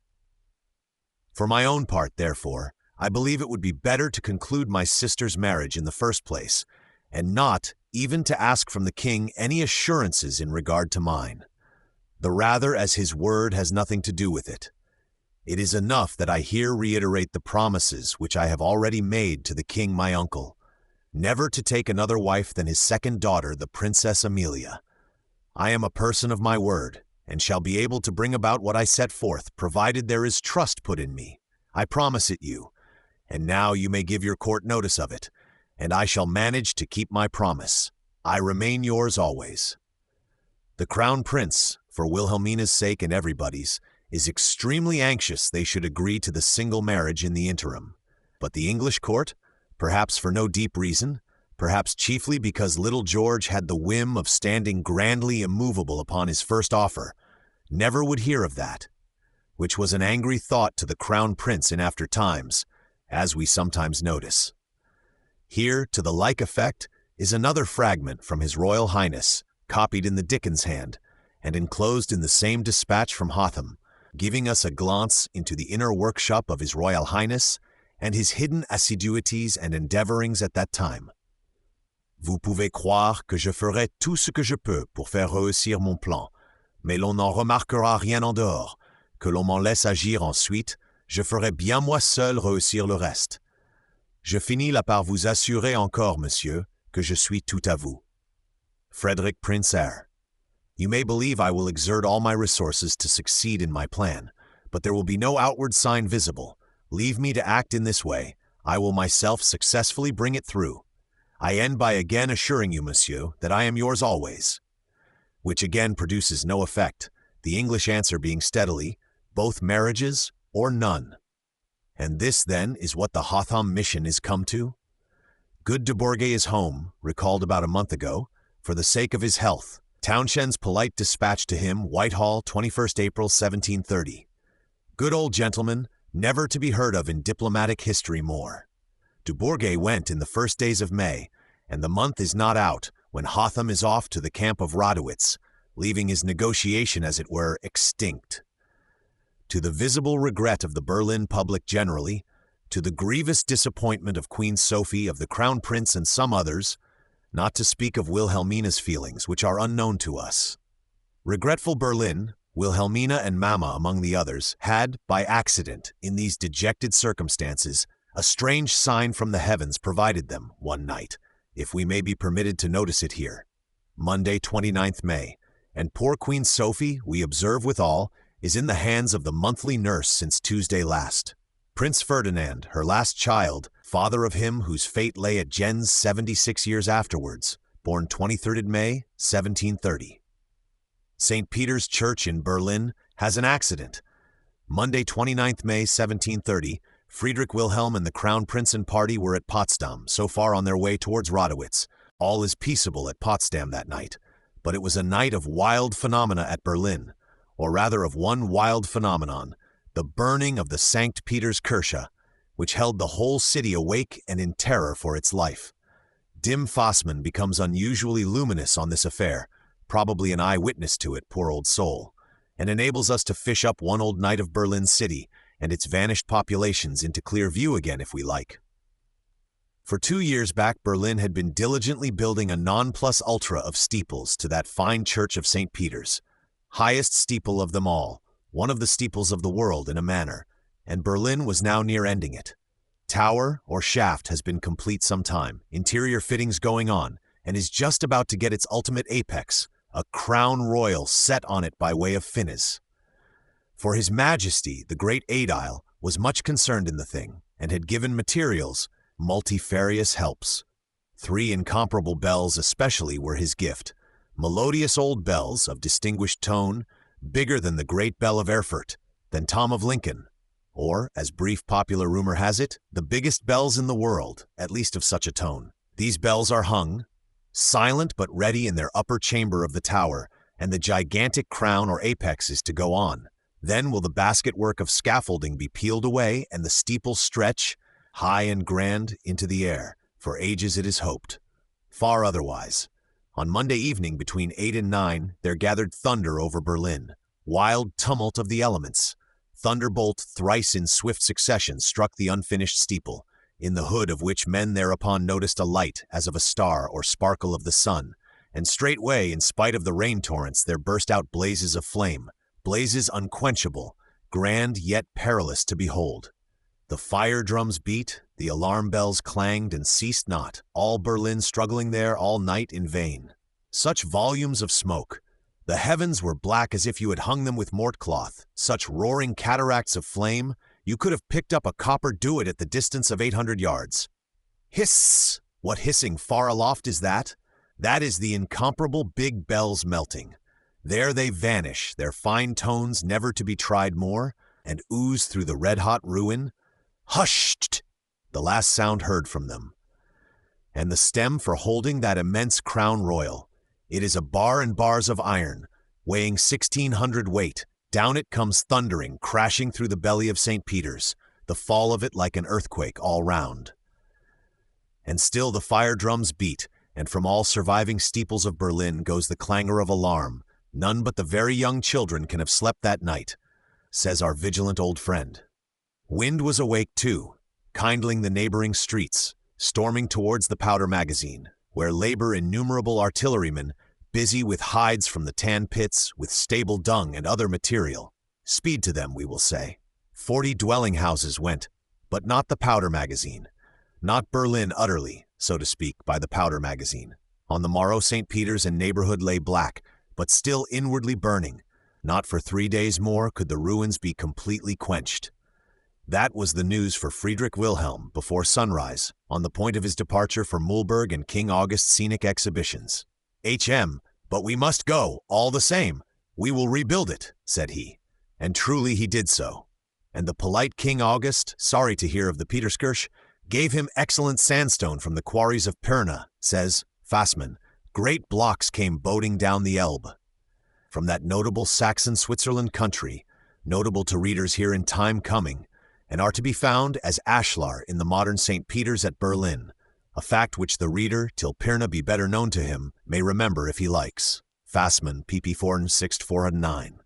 For my own part, therefore, I believe it would be better to conclude my sister's marriage in the first place, and not even to ask from the king any assurances in regard to mine, the rather as his word has nothing to do with it. It is enough that I here reiterate the promises which I have already made to the king my uncle, never to take another wife than his second daughter, the Princess Amelia. I am a person of my word, and shall be able to bring about what I set forth, provided there is trust put in me. I promise it you, and now you may give your court notice of it, and I shall manage to keep my promise. I remain yours always. The Crown Prince, for Wilhelmina's sake and everybody's, is extremely anxious they should agree to the single marriage in the interim. But the English court, perhaps for no deep reason, perhaps chiefly because little George had the whim of standing grandly immovable upon his first offer, never would hear of that, which was an angry thought to the Crown Prince in after times, as we sometimes notice. Here, to the like effect, is another fragment from His Royal Highness, copied in the Dickens hand, and enclosed in the same dispatch from Hotham, giving us a glance into the inner workshop of His Royal Highness and his hidden assiduities and endeavorings at that time. Vous pouvez croire que je ferai tout ce que je peux pour faire réussir mon plan, mais l'on n'en remarquera rien en dehors, que l'on m'en laisse agir ensuite, je ferai bien moi seul réussir le reste. Je finis là par vous assurer encore, monsieur, que je suis tout à vous. Frederick, Prince Heir. You may believe I will exert all my resources to succeed in my plan, but there will be no outward sign visible. Leave me to act in this way. I will myself successfully bring it through. I end by again assuring you, monsieur, that I am yours always. Which again produces no effect, the English answer being steadily, both marriages or none. And this, then, is what the Hotham mission is come to? Good de Bourgay is home, recalled about a month ago, for the sake of his health. Townshend's polite dispatch to him, Whitehall, 21st April, 1730. Good old gentleman, never to be heard of in diplomatic history more. De Bourgay went in the first days of May, and the month is not out when Hotham is off to the camp of Radowitz, leaving his negotiation, as it were, extinct. To the visible regret of the Berlin public generally, to the grievous disappointment of Queen Sophie, of the Crown Prince, and some others, not to speak of Wilhelmina's feelings, which are unknown to us. Regretful Berlin, Wilhelmina and Mamma among the others, had, by accident, in these dejected circumstances, a strange sign from the heavens provided them, one night, if we may be permitted to notice it here. Monday, 29th May, and poor Queen Sophie, we observe withal, is in the hands of the monthly nurse since Tuesday last. Prince Ferdinand, her last child, father of him whose fate lay at Jens 76 years afterwards, born 23rd May, 1730. St. Peter's Church in Berlin has an accident. Monday, 29th May, 1730, Friedrich Wilhelm and the Crown Prince and party were at Potsdam, so far on their way towards Radowitz. All is peaceable at Potsdam that night, but it was a night of wild phenomena at Berlin, or rather of one wild phenomenon, the burning of the St. Peter's Kirche, which held the whole city awake and in terror for its life. Dim Fossman becomes unusually luminous on this affair, probably an eyewitness to it, poor old soul, and enables us to fish up one old night of Berlin city and its vanished populations into clear view again if we like. For 2 years back, Berlin had been diligently building a non-plus-ultra of steeples to that fine church of St. Peter's, highest steeple of them all, one of the steeples of the world in a manner, and Berlin was now near ending it. Tower or shaft has been complete some time, interior fittings going on, and is just about to get its ultimate apex, a crown royal set on it by way of finis. For His Majesty, the great aedile, was much concerned in the thing, and had given materials multifarious helps. 3 incomparable bells especially were his gift, melodious old bells of distinguished tone, bigger than the great bell of Erfurt, than Tom of Lincoln, or, as brief popular rumor has it, the biggest bells in the world, at least of such a tone. These bells are hung, silent but ready in their upper chamber of the tower, and the gigantic crown or apex is to go on. Then will the basket-work of scaffolding be peeled away and the steeple stretch, high and grand, into the air. For ages it is hoped. Far otherwise. On Monday evening between 8 and 9 there gathered thunder over Berlin. Wild tumult of the elements. Thunderbolt thrice in swift succession struck the unfinished steeple, in the hood of which men thereupon noticed a light as of a star or sparkle of the sun, and straightway, in spite of the rain torrents, there burst out blazes of flame, blazes unquenchable, grand yet perilous to behold. The fire drums beat, the alarm bells clanged and ceased not, all Berlin struggling there all night in vain. Such volumes of smoke! The heavens were black as if you had hung them with mortcloth, such roaring cataracts of flame, you could have picked up a copper duet at the distance of 800 yards. Hiss! What hissing far aloft is that? That is the incomparable big bells melting. There they vanish, their fine tones never to be tried more, and ooze through the red-hot ruin. Hushed! The last sound heard from them. And the stem for holding that immense crown royal. It is a bar and bars of iron, weighing 1,600 weight. Down it comes thundering, crashing through the belly of St. Peter's, the fall of it like an earthquake all round. And still the fire drums beat, and from all surviving steeples of Berlin goes the clangor of alarm. None but the very young children can have slept that night, says our vigilant old friend. Wind was awake too, kindling the neighboring streets, storming towards the powder magazine, where labor innumerable artillerymen, busy with hides from the tan pits, with stable dung and other material. Speed to them, we will say. 40 dwelling houses went, but not the powder magazine. Not Berlin utterly, so to speak, by the powder magazine. On the morrow St. Peter's and neighborhood lay black, but still inwardly burning. Not for 3 days more could the ruins be completely quenched. That was the news for Friedrich Wilhelm before sunrise, on the point of his departure for Mühlberg and King August scenic exhibitions. But we must go, all the same. We will rebuild it, said he. And truly he did so. And the polite King August, sorry to hear of the Peterskirch, gave him excellent sandstone from the quarries of Pirna, says Fassmann. Great blocks came boating down the Elbe. From that notable Saxon Switzerland country, notable to readers here in time coming, and are to be found as ashlar in the modern St. Peter's at Berlin, a fact which the reader, till Pirna be better known to him, may remember if he likes. Fassmann, pp. 469.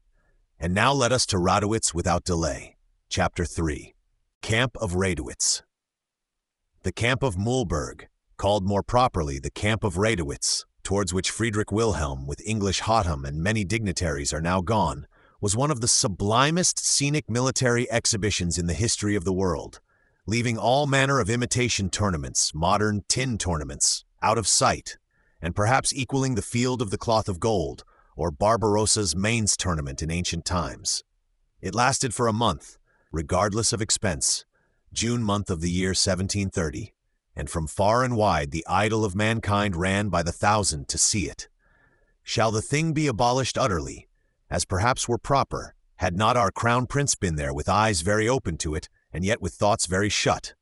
And now let us to Radowitz without delay. Chapter 3. Camp of Radowitz. The camp of Mühlberg, called more properly the camp of Radowitz, towards which Friedrich Wilhelm with English Hotham and many dignitaries are now gone, was one of the sublimest scenic military exhibitions in the history of the world, leaving all manner of imitation tournaments, modern tin tournaments, out of sight, and perhaps equaling the Field of the Cloth of Gold, or Barbarossa's Mainz tournament in ancient times. It lasted for a month, regardless of expense, June month of the year 1730, and from far and wide the idol of mankind ran by the thousand to see it. Shall the thing be abolished utterly, as perhaps were proper, had not our Crown Prince been there with eyes very open to it, and yet with thoughts very shut?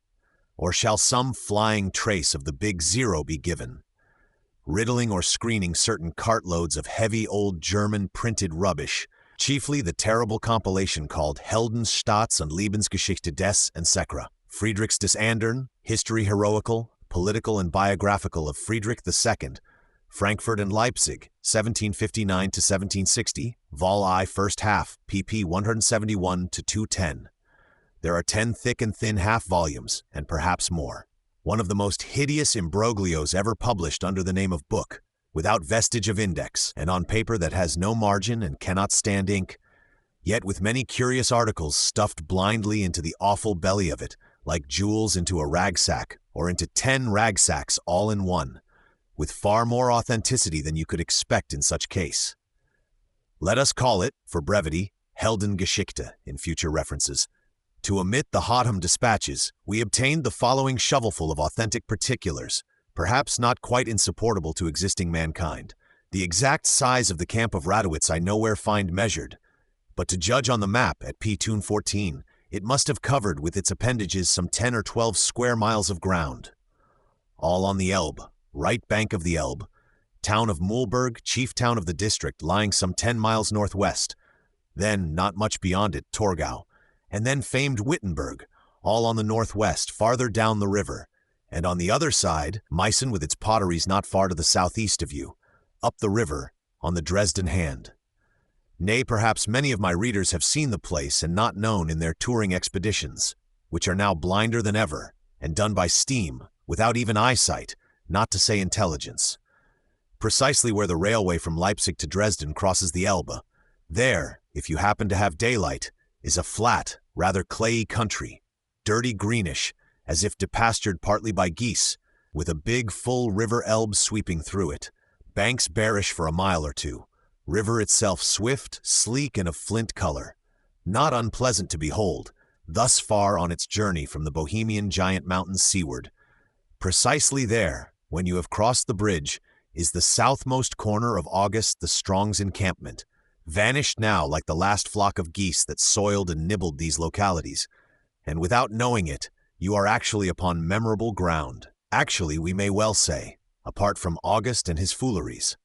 Or shall some flying trace of the big zero be given, riddling or screening certain cartloads of heavy old German printed rubbish, chiefly the terrible compilation called Heldenstaats und Lebensgeschichte des etc., Friedrichs des Andern, History Heroical, Political and Biographical of Friedrich II, Frankfurt and Leipzig, 1759 to 1760, Vol I, first half, pp. 171 to 210. There are 10 thick and thin half volumes, and perhaps more. One of the most hideous imbroglios ever published under the name of book, without vestige of index, and on paper that has no margin and cannot stand ink, yet with many curious articles stuffed blindly into the awful belly of it, like jewels into a rag sack, or into 10 rag sacks all in one, with far more authenticity than you could expect in such case. Let us call it, for brevity, Heldengeschichte in future references, To omit the Hotham dispatches, we obtained the following shovelful of authentic particulars, perhaps not quite insupportable to existing mankind. The exact size of the camp of Radowitz I nowhere find measured, but to judge on the map at P-Tune 14, it must have covered with its appendages some 10 or 12 square miles of ground. All on the Elbe, right bank of the Elbe, town of Mühlberg, chief town of the district, lying some 10 miles northwest, then, not much beyond it, Torgau, and then famed Wittenberg, all on the northwest, farther down the river, and on the other side, Meissen with its potteries not far to the southeast of you, up the river, on the Dresden hand. Nay, perhaps many of my readers have seen the place and not known in their touring expeditions, which are now blinder than ever, and done by steam, without even eyesight, not to say intelligence. Precisely where the railway from Leipzig to Dresden crosses the Elbe, there, if you happen to have daylight, is a flat, rather clayey country, dirty greenish, as if depastured partly by geese, with a big, full river Elbe sweeping through it, banks bearish for a mile or two, river itself swift, sleek, and of flint color, not unpleasant to behold, thus far on its journey from the Bohemian giant mountains seaward. Precisely there, when you have crossed the bridge, is the southmost corner of August the Strong's encampment, vanished now like the last flock of geese that soiled and nibbled these localities, and without knowing it, you are actually upon memorable ground. Actually, we may well say, apart from August and his fooleries.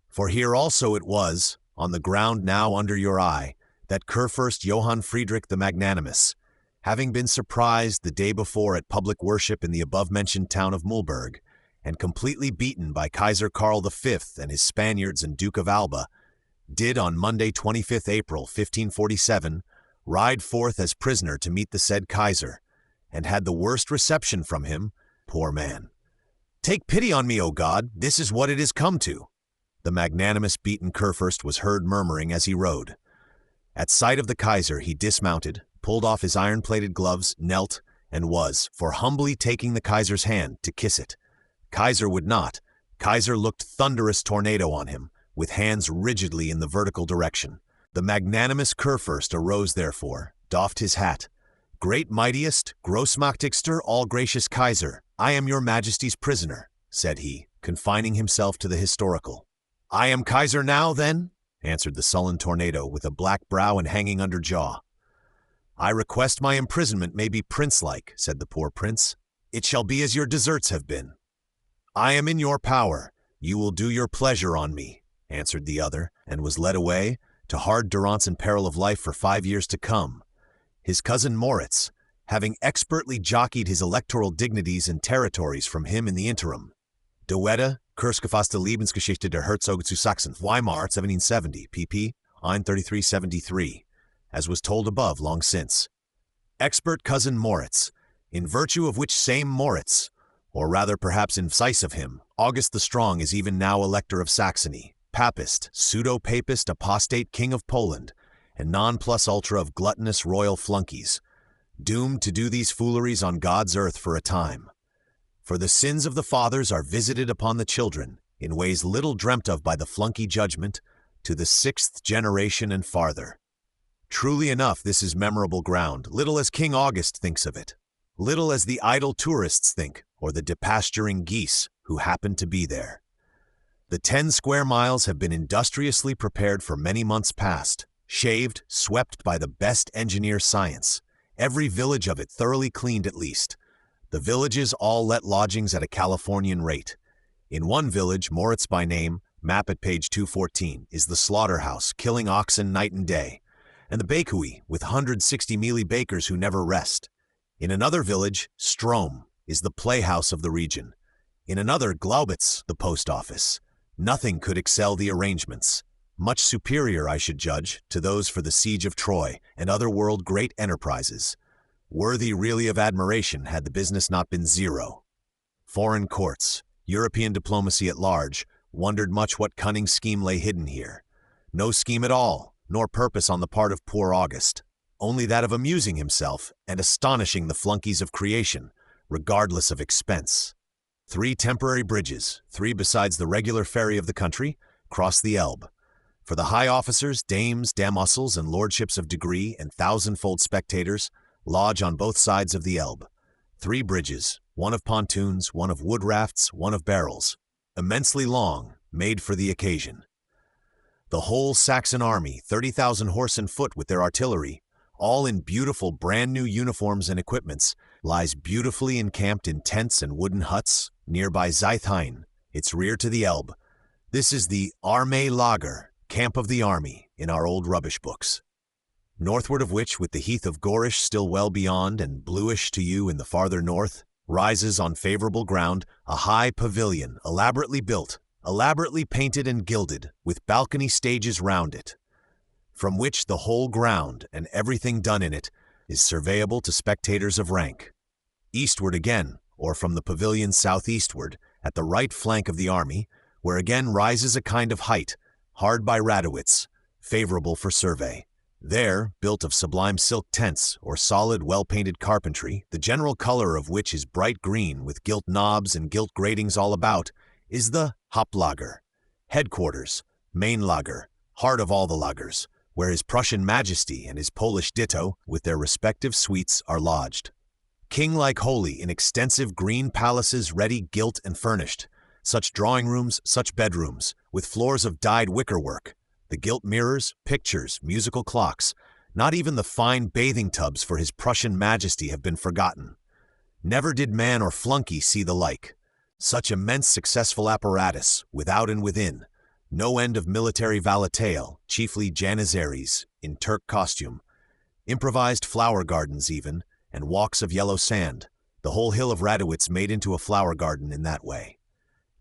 For here also it was, on the ground now under your eye, that Kurfürst Johann Friedrich the Magnanimous, having been surprised the day before at public worship in the above-mentioned town of Mühlberg, and completely beaten by Kaiser Karl V and his Spaniards and Duke of Alba, did on Monday 25th April 1547 ride forth as prisoner to meet the said Kaiser, and had the worst reception from him, poor man. Take pity on me, O God, this is what it is come to. The magnanimous beaten Kurfürst was heard murmuring as he rode. At sight of the Kaiser he dismounted, pulled off his iron-plated gloves, knelt, and was, for humbly taking the Kaiser's hand, to kiss it. Kaiser would not. Kaiser looked thunderous tornado on him, with hands rigidly in the vertical direction. The magnanimous Kurfürst arose therefore, doffed his hat. Great mightiest, grossmachtigster, all-gracious Kaiser, I am your majesty's prisoner, said he, confining himself to the historical. I am Kaiser now, then? Answered the sullen tornado, with a black brow and hanging under jaw. I request my imprisonment may be prince-like, said the poor prince. It shall be as your deserts have been. I am in your power. You will do your pleasure on me, answered the other, and was led away, to hard durance and peril of life for 5 years to come. His cousin Moritz, having expertly jockeyed his electoral dignities and territories from him in the interim. De Wette, Kurzgefasste Lebensgeschichte der Herzog zu Sachsen, Weimar, 1770, pp. 933-73, as was told above long since. Expert cousin Moritz, in virtue of which same Moritz, or rather perhaps in sice of him, August the Strong is even now Elector of Saxony, Papist, pseudo-Papist, apostate King of Poland, and non-plus-ultra of gluttonous royal flunkies, doomed to do these fooleries on God's earth for a time. For the sins of the fathers are visited upon the children, in ways little dreamt of by the flunky judgment, to the 6th generation and farther. Truly enough, this is memorable ground, little as King August thinks of it, little as the idle tourists think, or the depasturing geese who happen to be there. The 10 square miles have been industriously prepared for many months past, shaved, swept by the best engineer science, every village of it thoroughly cleaned at least. The villages all let lodgings at a Californian rate. In one village, Moritz by name, map at page 214, is the slaughterhouse, killing oxen night and day, and the bakery, with 160 mealy bakers who never rest. In another village, Strom, is the playhouse of the region. In another, Glaubitz, the post office. Nothing could excel the arrangements. Much superior, I should judge, to those for the siege of Troy and other world great enterprises. Worthy really of admiration had the business not been zero. Foreign courts, European diplomacy at large, wondered much what cunning scheme lay hidden here. No scheme at all, nor purpose on the part of poor August, only that of amusing himself and astonishing the flunkies of creation, regardless of expense. 3 temporary bridges, 3 besides the regular ferry of the country, cross the Elbe. For the high officers, dames, damoiselles, and lordships of degree, and thousandfold spectators, lodge on both sides of the Elbe. 3 bridges, one of pontoons, one of wood rafts, one of barrels, immensely long, made for the occasion. The whole Saxon army, 30,000 horse and foot with their artillery, all in beautiful brand-new uniforms and equipments, lies beautifully encamped in tents and wooden huts nearby Zeithain, its rear to the Elbe. This is the Armeelager, camp of the army, in our old rubbish books. Northward of which, with the heath of Gorish still well beyond and bluish to you in the farther north, rises on favorable ground a high pavilion, elaborately built, elaborately painted and gilded, with balcony stages round it, from which the whole ground and everything done in it is surveyable to spectators of rank. Eastward again, or from the pavilion southeastward, at the right flank of the army, where again rises a kind of height, hard by Radowitz, favorable for survey. There, built of sublime silk tents, or solid well-painted carpentry, the general color of which is bright green with gilt knobs and gilt gratings all about, is the Hauptlager, headquarters, main lager, heart of all the lagers, where his Prussian Majesty and his Polish ditto, with their respective suites, are lodged. King-like holy in extensive green palaces ready gilt and furnished, such drawing rooms, such bedrooms, with floors of dyed wicker work, the gilt mirrors, pictures, musical clocks, not even the fine bathing tubs for his Prussian Majesty have been forgotten. Never did man or flunky see the like. Such immense successful apparatus, without and within, no end of military valetaille, chiefly janissaries, in Turk costume, improvised flower gardens even, and walks of yellow sand, the whole hill of Radowitz made into a flower garden in that way.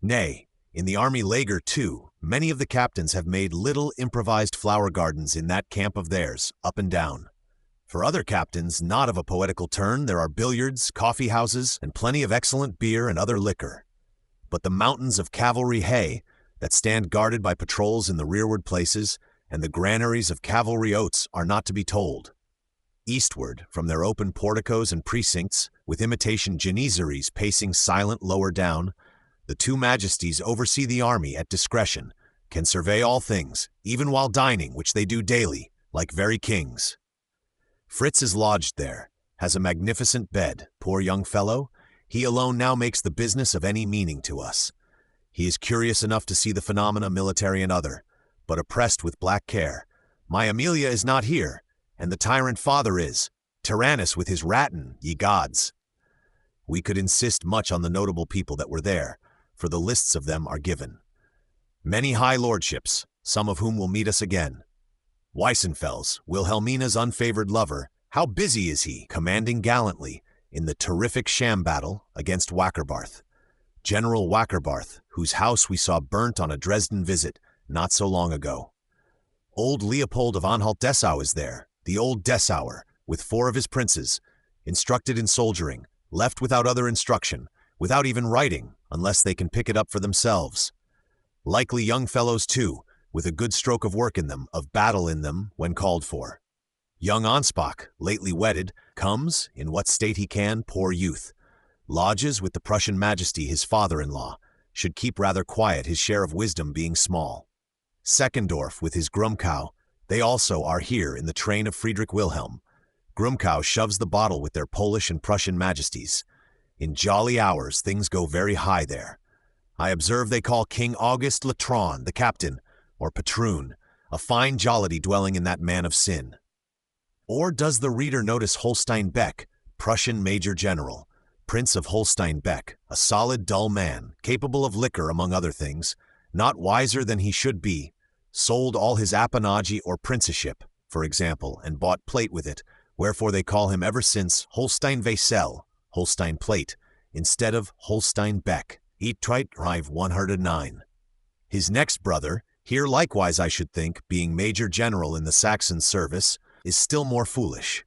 Nay, in the army lager too, many of the captains have made little improvised flower gardens in that camp of theirs, up and down. For other captains, not of a poetical turn, there are billiards, coffee houses, and plenty of excellent beer and other liquor. But the mountains of cavalry hay, that stand guarded by patrols in the rearward places, and the granaries of cavalry oats are not to be told. Eastward, from their open porticos and precincts, with imitation janissaries pacing silent lower down, the 2 majesties oversee the army at discretion, can survey all things, even while dining, which they do daily, like very kings. Fritz is lodged there, has a magnificent bed, poor young fellow. He alone now makes the business of any meaning to us. He is curious enough to see the phenomena military and other, but oppressed with black care. My Amelia is not here, and the tyrant father is. Tyrannus with his rattan, ye gods. We could insist much on the notable people that were there, for the lists of them are given. Many high lordships, some of whom will meet us again. Weissenfels, Wilhelmina's unfavored lover, how busy is he, commanding gallantly, in the terrific sham battle against Wackerbarth. General Wackerbarth, whose house we saw burnt on a Dresden visit not so long ago. Old Leopold of Anhalt-Dessau is there, the old Dessauer, with 4 of his princes, instructed in soldiering, left without other instruction, without even writing, unless they can pick it up for themselves. Likely young fellows, too, with a good stroke of work in them, of battle in them, when called for. Young Anspach, lately wedded, comes, in what state he can, poor youth. Lodges with the Prussian Majesty, his father-in-law, should keep rather quiet, his share of wisdom being small. Seckendorf, with his Grumkau, they also are here in the train of Friedrich Wilhelm. Grumkau shoves the bottle with their Polish and Prussian Majesties. In jolly hours, things go very high there. I observe they call King August Latron, the captain, or patroon, a fine jollity dwelling in that man of sin. Or does the reader notice Holstein Beck, Prussian Major General, Prince of Holstein Beck, a solid, dull man, capable of liquor among other things, not wiser than he should be, sold all his appanage or princeship, for example, and bought plate with it, wherefore they call him ever since Holstein Vaisel, Holstein Plate, instead of Holstein Beck, Eat-Trite Rive 109. His next brother, here likewise I should think, being Major General in the Saxon service, is still more foolish.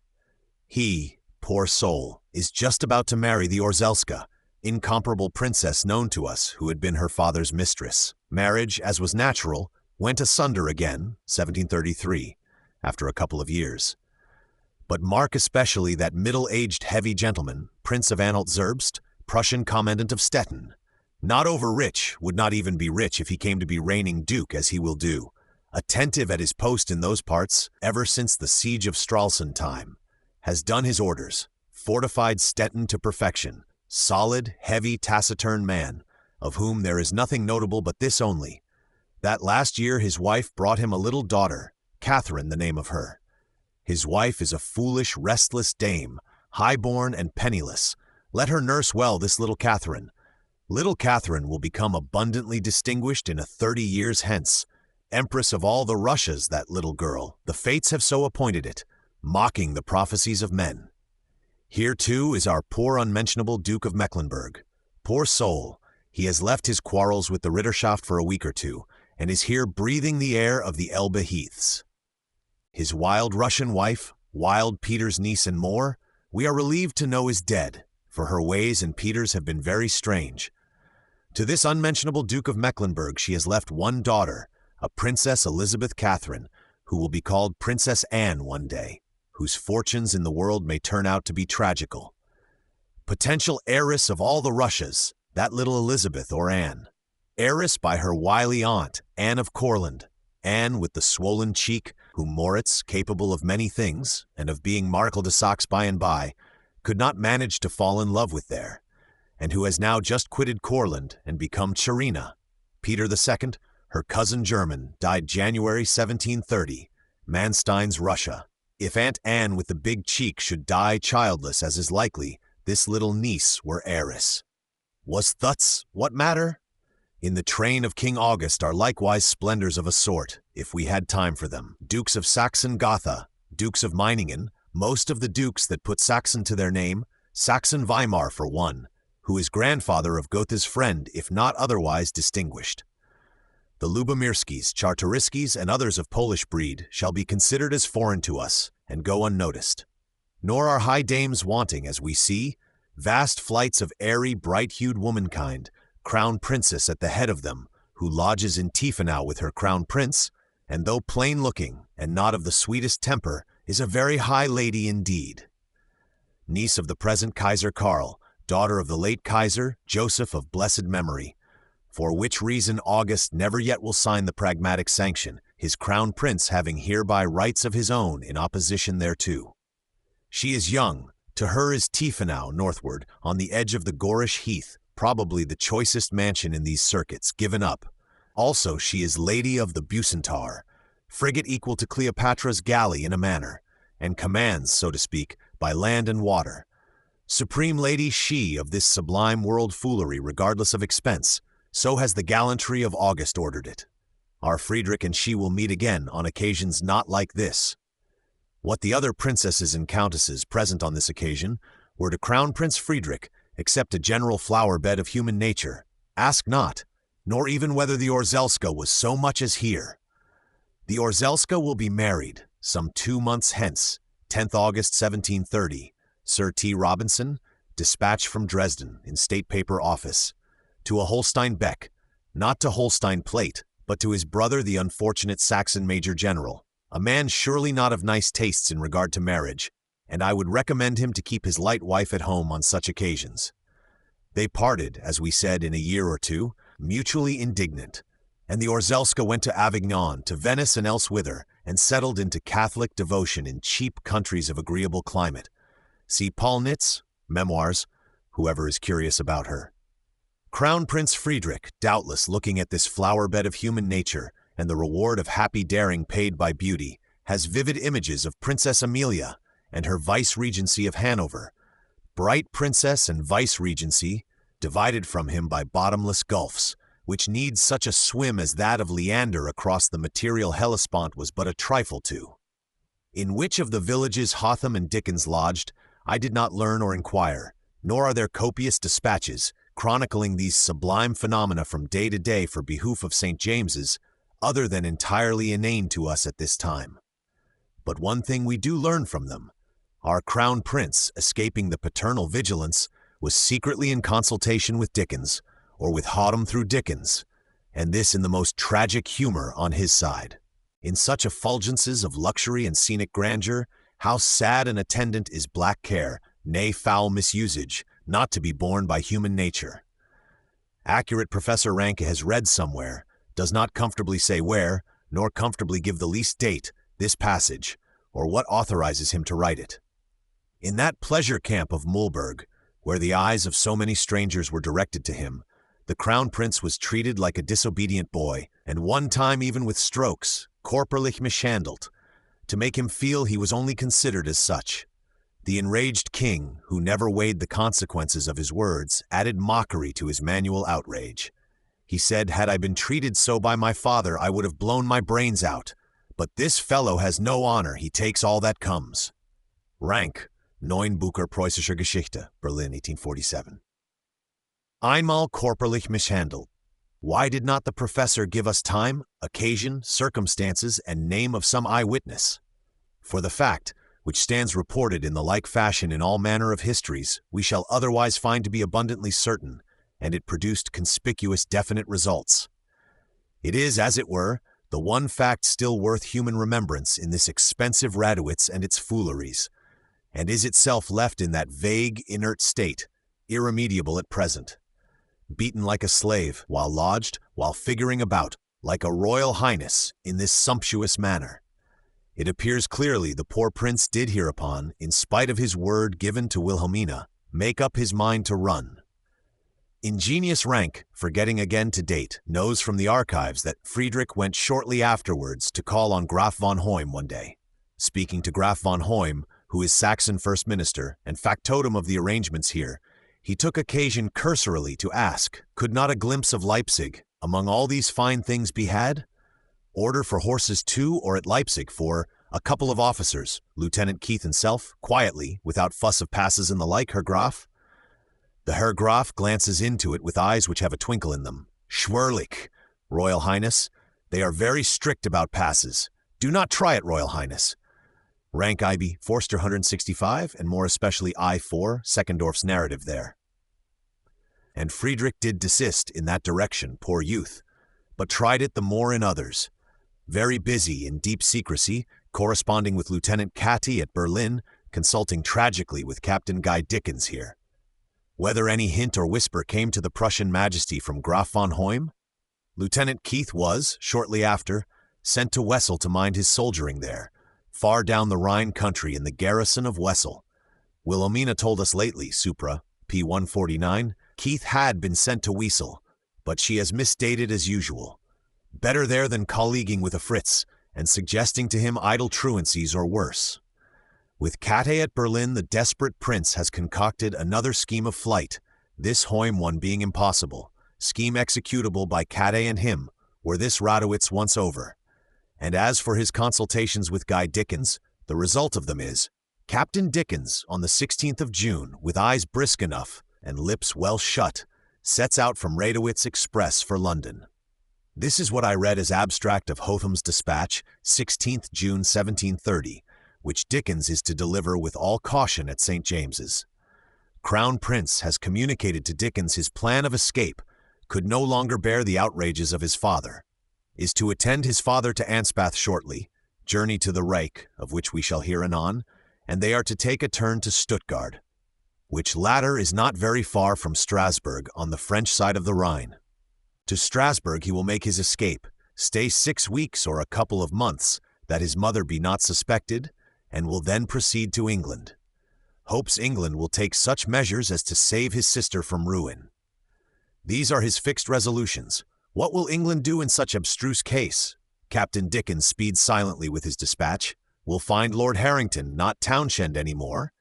He, poor soul, is just about to marry the Orzelska, incomparable princess known to us who had been her father's mistress. Marriage, as was natural, went asunder again, 1733, after a couple of years. But mark especially that middle-aged heavy gentleman, Prince of Anhalt-Zerbst, Prussian Commandant of Stettin. Not over-rich, would not even be rich if he came to be reigning duke as he will do. Attentive at his post in those parts, ever since the siege of Stralsund time. has done his orders, fortified Stettin to perfection, solid, heavy, taciturn man, of whom there is nothing notable but this only, that last year his wife brought him a little daughter, Catherine the name of her. His wife is a foolish, restless dame, high-born and penniless. Let her nurse well this little Catherine. Little Catherine will become abundantly distinguished in 30 years hence. Empress of all the Russias, that little girl, the fates have so appointed it, mocking the prophecies of men. Here, too, is our poor unmentionable Duke of Mecklenburg. Poor soul, he has left his quarrels with the Ritterschaft for a week or two, and is here breathing the air of the Elbe heaths. His wild Russian wife, wild Peter's niece and more, we are relieved to know is dead, for her ways and Peter's have been very strange. To this unmentionable Duke of Mecklenburg she has left one daughter, a Princess Elizabeth Catherine, who will be called Princess Anne one day, whose fortunes in the world may turn out to be tragical. Potential heiress of all the Russias, that little Elizabeth or Anne. Heiress by her wily aunt, Anne of Courland, Anne with the swollen cheek, whom Moritz, capable of many things, and of being Marquis de Saxe by and by, could not manage to fall in love with there, and who has now just quitted Courland and become Charina. Peter II, her cousin german, died January 1730, Manstein's Russia. If Aunt Anne with the big cheek should die childless, as is likely, this little niece were heiress. Was thuts what matter? In the train of King August are likewise splendors of a sort, if we had time for them. Dukes of Saxon-Gotha, Dukes of Meiningen, most of the dukes that put Saxon to their name, Saxon-Weimar for one, who is grandfather of Gotha's friend, if not otherwise distinguished. The Lubomirskis, Czartoryskis, and others of Polish breed shall be considered as foreign to us, and go unnoticed. Nor are high dames wanting, as we see, vast flights of airy, bright-hued womankind, crown princess at the head of them, who lodges in Tiefenau with her crown prince, and though plain-looking, and not of the sweetest temper, is a very high lady indeed. Niece of the present Kaiser Karl, daughter of the late Kaiser, Joseph of blessed memory, for which reason August never yet will sign the pragmatic sanction, his crown prince having hereby rights of his own in opposition thereto. She is young, to her is Tiefenau northward, on the edge of the Gorish heath, probably the choicest mansion in these circuits, given up. Also she is lady of the Bucentaur, frigate equal to Cleopatra's galley in a manner, and commands, so to speak, by land and water. Supreme lady she of this sublime world foolery regardless of expense, so has the gallantry of August ordered it. Our Frederick and she will meet again on occasions not like this. What the other princesses and countesses present on this occasion were to Crown Prince Frederick, except a general flower-bed of human nature, ask not, nor even whether the Orzelska was so much as here. The Orzelska will be married, some 2 months hence, 10th August 1730, Sir T. Robinson, dispatch from Dresden, in State Paper Office, to a Holstein Beck, not to Holstein Plate, but to his brother the unfortunate Saxon Major General, a man surely not of nice tastes in regard to marriage, and I would recommend him to keep his light wife at home on such occasions. They parted, as we said, in a year or two, mutually indignant, and the Orzelska went to Avignon, to Venice and elsewhither, and settled into Catholic devotion in cheap countries of agreeable climate. See Paul Nitz, Memoirs, whoever is curious about her. Crown Prince Frederick, doubtless looking at this flower-bed of human nature, and the reward of happy daring paid by beauty, has vivid images of Princess Amelia, and her vice-regency of Hanover, bright princess and vice-regency, divided from him by bottomless gulfs, which needs such a swim as that of Leander across the material Hellespont was but a trifle to. In which of the villages Hotham and Dickens lodged, I did not learn or inquire, nor are there copious dispatches, chronicling these sublime phenomena from day to day for behoof of St. James's, other than entirely inane to us at this time. But one thing we do learn from them. Our crown prince, escaping the paternal vigilance, was secretly in consultation with Dickens, or with Hotham through Dickens, and this in the most tragic humor on his side. In such effulgences of luxury and scenic grandeur, how sad an attendant is black care, nay foul misusage, not to be borne by human nature. Accurate Professor Ranke has read somewhere, does not comfortably say where, nor comfortably give the least date, this passage, or what authorizes him to write it. In that pleasure camp of Mulberg, where the eyes of so many strangers were directed to him, the crown prince was treated like a disobedient boy, and one time even with strokes, corporlich mishandelt, to make him feel he was only considered as such. The enraged king, who never weighed the consequences of his words, added mockery to his manual outrage. He said, "Had I been treated so by my father, I would have blown my brains out. But this fellow has no honor, he takes all that comes." Rank, Neun Bücher Preußischer Geschichte, Berlin, 1847. Einmal corporlich mishandelt. Why did not the professor give us time, occasion, circumstances, and name of some eyewitness? For the fact, which stands reported in the like fashion in all manner of histories, we shall otherwise find to be abundantly certain, and it produced conspicuous definite results. It is, as it were, the one fact still worth human remembrance in this expensive Radowitz and its fooleries, and is itself left in that vague, inert state, irremediable at present. Beaten like a slave, while lodged, while figuring about, like a royal highness, in this sumptuous manner. It appears clearly the poor prince did hereupon, in spite of his word given to Wilhelmina, make up his mind to run. Ingenious Rank, forgetting again to date, knows from the archives that Frederick went shortly afterwards to call on Graf von Hoym one day. Speaking to Graf von Hoym, who is Saxon First Minister and factotum of the arrangements here, he took occasion cursorily to ask, could not a glimpse of Leipzig, among all these fine things, be had? Order for horses too, or at Leipzig for a couple of officers, Lieutenant Keith himself, quietly, without fuss of passes and the like, Herr Graf? The Herr Graf glances into it with eyes which have a twinkle in them. Schwurlich, Royal Highness, they are very strict about passes. Do not try it, Royal Highness. Rank IB, Forster 165, and more especially I4, Seckendorf's narrative there. And Friedrich did desist in that direction, poor youth, but tried it the more in others. Very busy in deep secrecy, corresponding with Lieutenant Catty at Berlin, consulting tragically with Captain Guy Dickens here. Whether any hint or whisper came to the Prussian Majesty from Graf von Hoym? Lieutenant Keith was, shortly after, sent to Wessel to mind his soldiering there, far down the Rhine country in the garrison of Wessel. Wilhelmina told us lately, Supra, p. 149, Keith had been sent to Wesel, but she has misdated as usual. Better there than colleaguing with a Fritz, and suggesting to him idle truancies or worse. With Katte at Berlin, the desperate prince has concocted another scheme of flight, this Hoym one being impossible, scheme executable by Katte and him, were this Radowitz once over. And as for his consultations with Guy Dickens, the result of them is, Captain Dickens, on the 16th of June, with eyes brisk enough and lips well shut, sets out from Radowitz express for London. This is what I read as abstract of Hotham's dispatch, 16th June 1730, which Dickens is to deliver with all caution at St. James's. Crown Prince has communicated to Dickens his plan of escape, could no longer bear the outrages of his father, is to attend his father to Ansbach shortly, journey to the Reich, of which we shall hear anon, and they are to take a turn to Stuttgart, which latter is not very far from Strasbourg on the French side of the Rhine. To Strasbourg he will make his escape, stay 6 weeks or a couple of months, that his mother be not suspected, and will then proceed to England. Hopes England will take such measures as to save his sister from ruin. These are his fixed resolutions. What will England do in such abstruse case? Captain Dickens speeds silently with his dispatch. Will find Lord Harrington, not Townshend any more.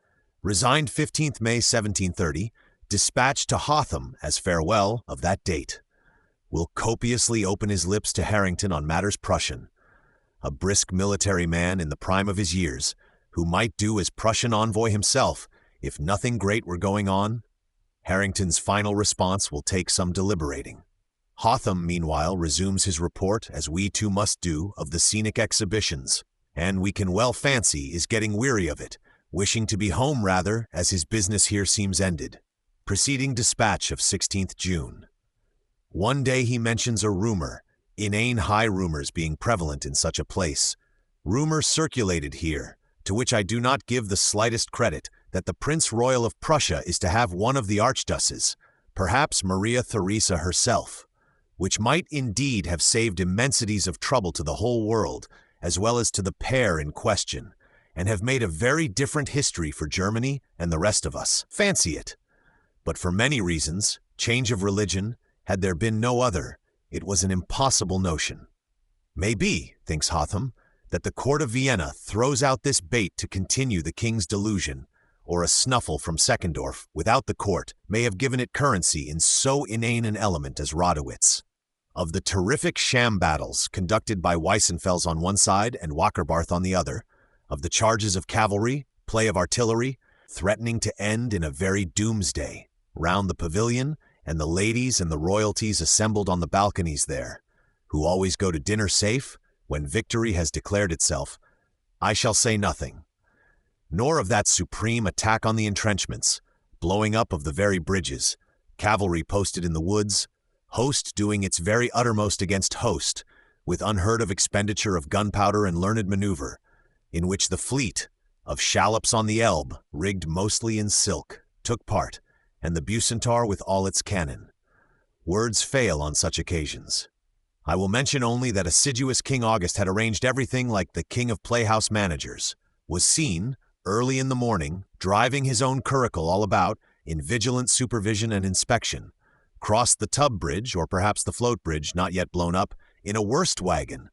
Resigned 15th May 1730. Dispatched to Hotham as farewell of that date. Will copiously open his lips to Harrington on matters Prussian. A brisk military man in the prime of his years, who might do as Prussian envoy himself if nothing great were going on. Harrington's final response will take some deliberating. Hotham, meanwhile, resumes his report, as we too must do, of the scenic exhibitions, and we can well fancy is getting weary of it, wishing to be home rather, as his business here seems ended. Preceding dispatch of 16th June. One day he mentions a rumor, inane high rumors being prevalent in such a place. Rumor circulated here, to which I do not give the slightest credit, that the Prince Royal of Prussia is to have one of the archdusses, perhaps Maria Theresa herself, which might indeed have saved immensities of trouble to the whole world, as well as to the pair in question, and have made a very different history for Germany and the rest of us. Fancy it. But for many reasons, change of religion, had there been no other, it was an impossible notion. Maybe, thinks Hotham, that the court of Vienna throws out this bait to continue the king's delusion, or a snuffle from Seckendorf without the court may have given it currency in so inane an element as Radowitz. Of the terrific sham battles conducted by Weissenfels on one side and Wackerbarth on the other, of the charges of cavalry, play of artillery, threatening to end in a very doomsday, round the pavilion, and the ladies and the royalties assembled on the balconies there, who always go to dinner safe when victory has declared itself, I shall say nothing. Nor of that supreme attack on the entrenchments, blowing up of the very bridges, cavalry posted in the woods, host doing its very uttermost against host, with unheard of expenditure of gunpowder and learned maneuver, in which the fleet, of shallops on the Elbe, rigged mostly in silk, took part, and the Bucentaur with all its cannon. Words fail on such occasions. I will mention only that assiduous King August had arranged everything like the king of playhouse managers, was seen, early in the morning, driving his own curricle all about, in vigilant supervision and inspection, crossed the tub bridge, or perhaps the float bridge not yet blown up, in a worst wagon,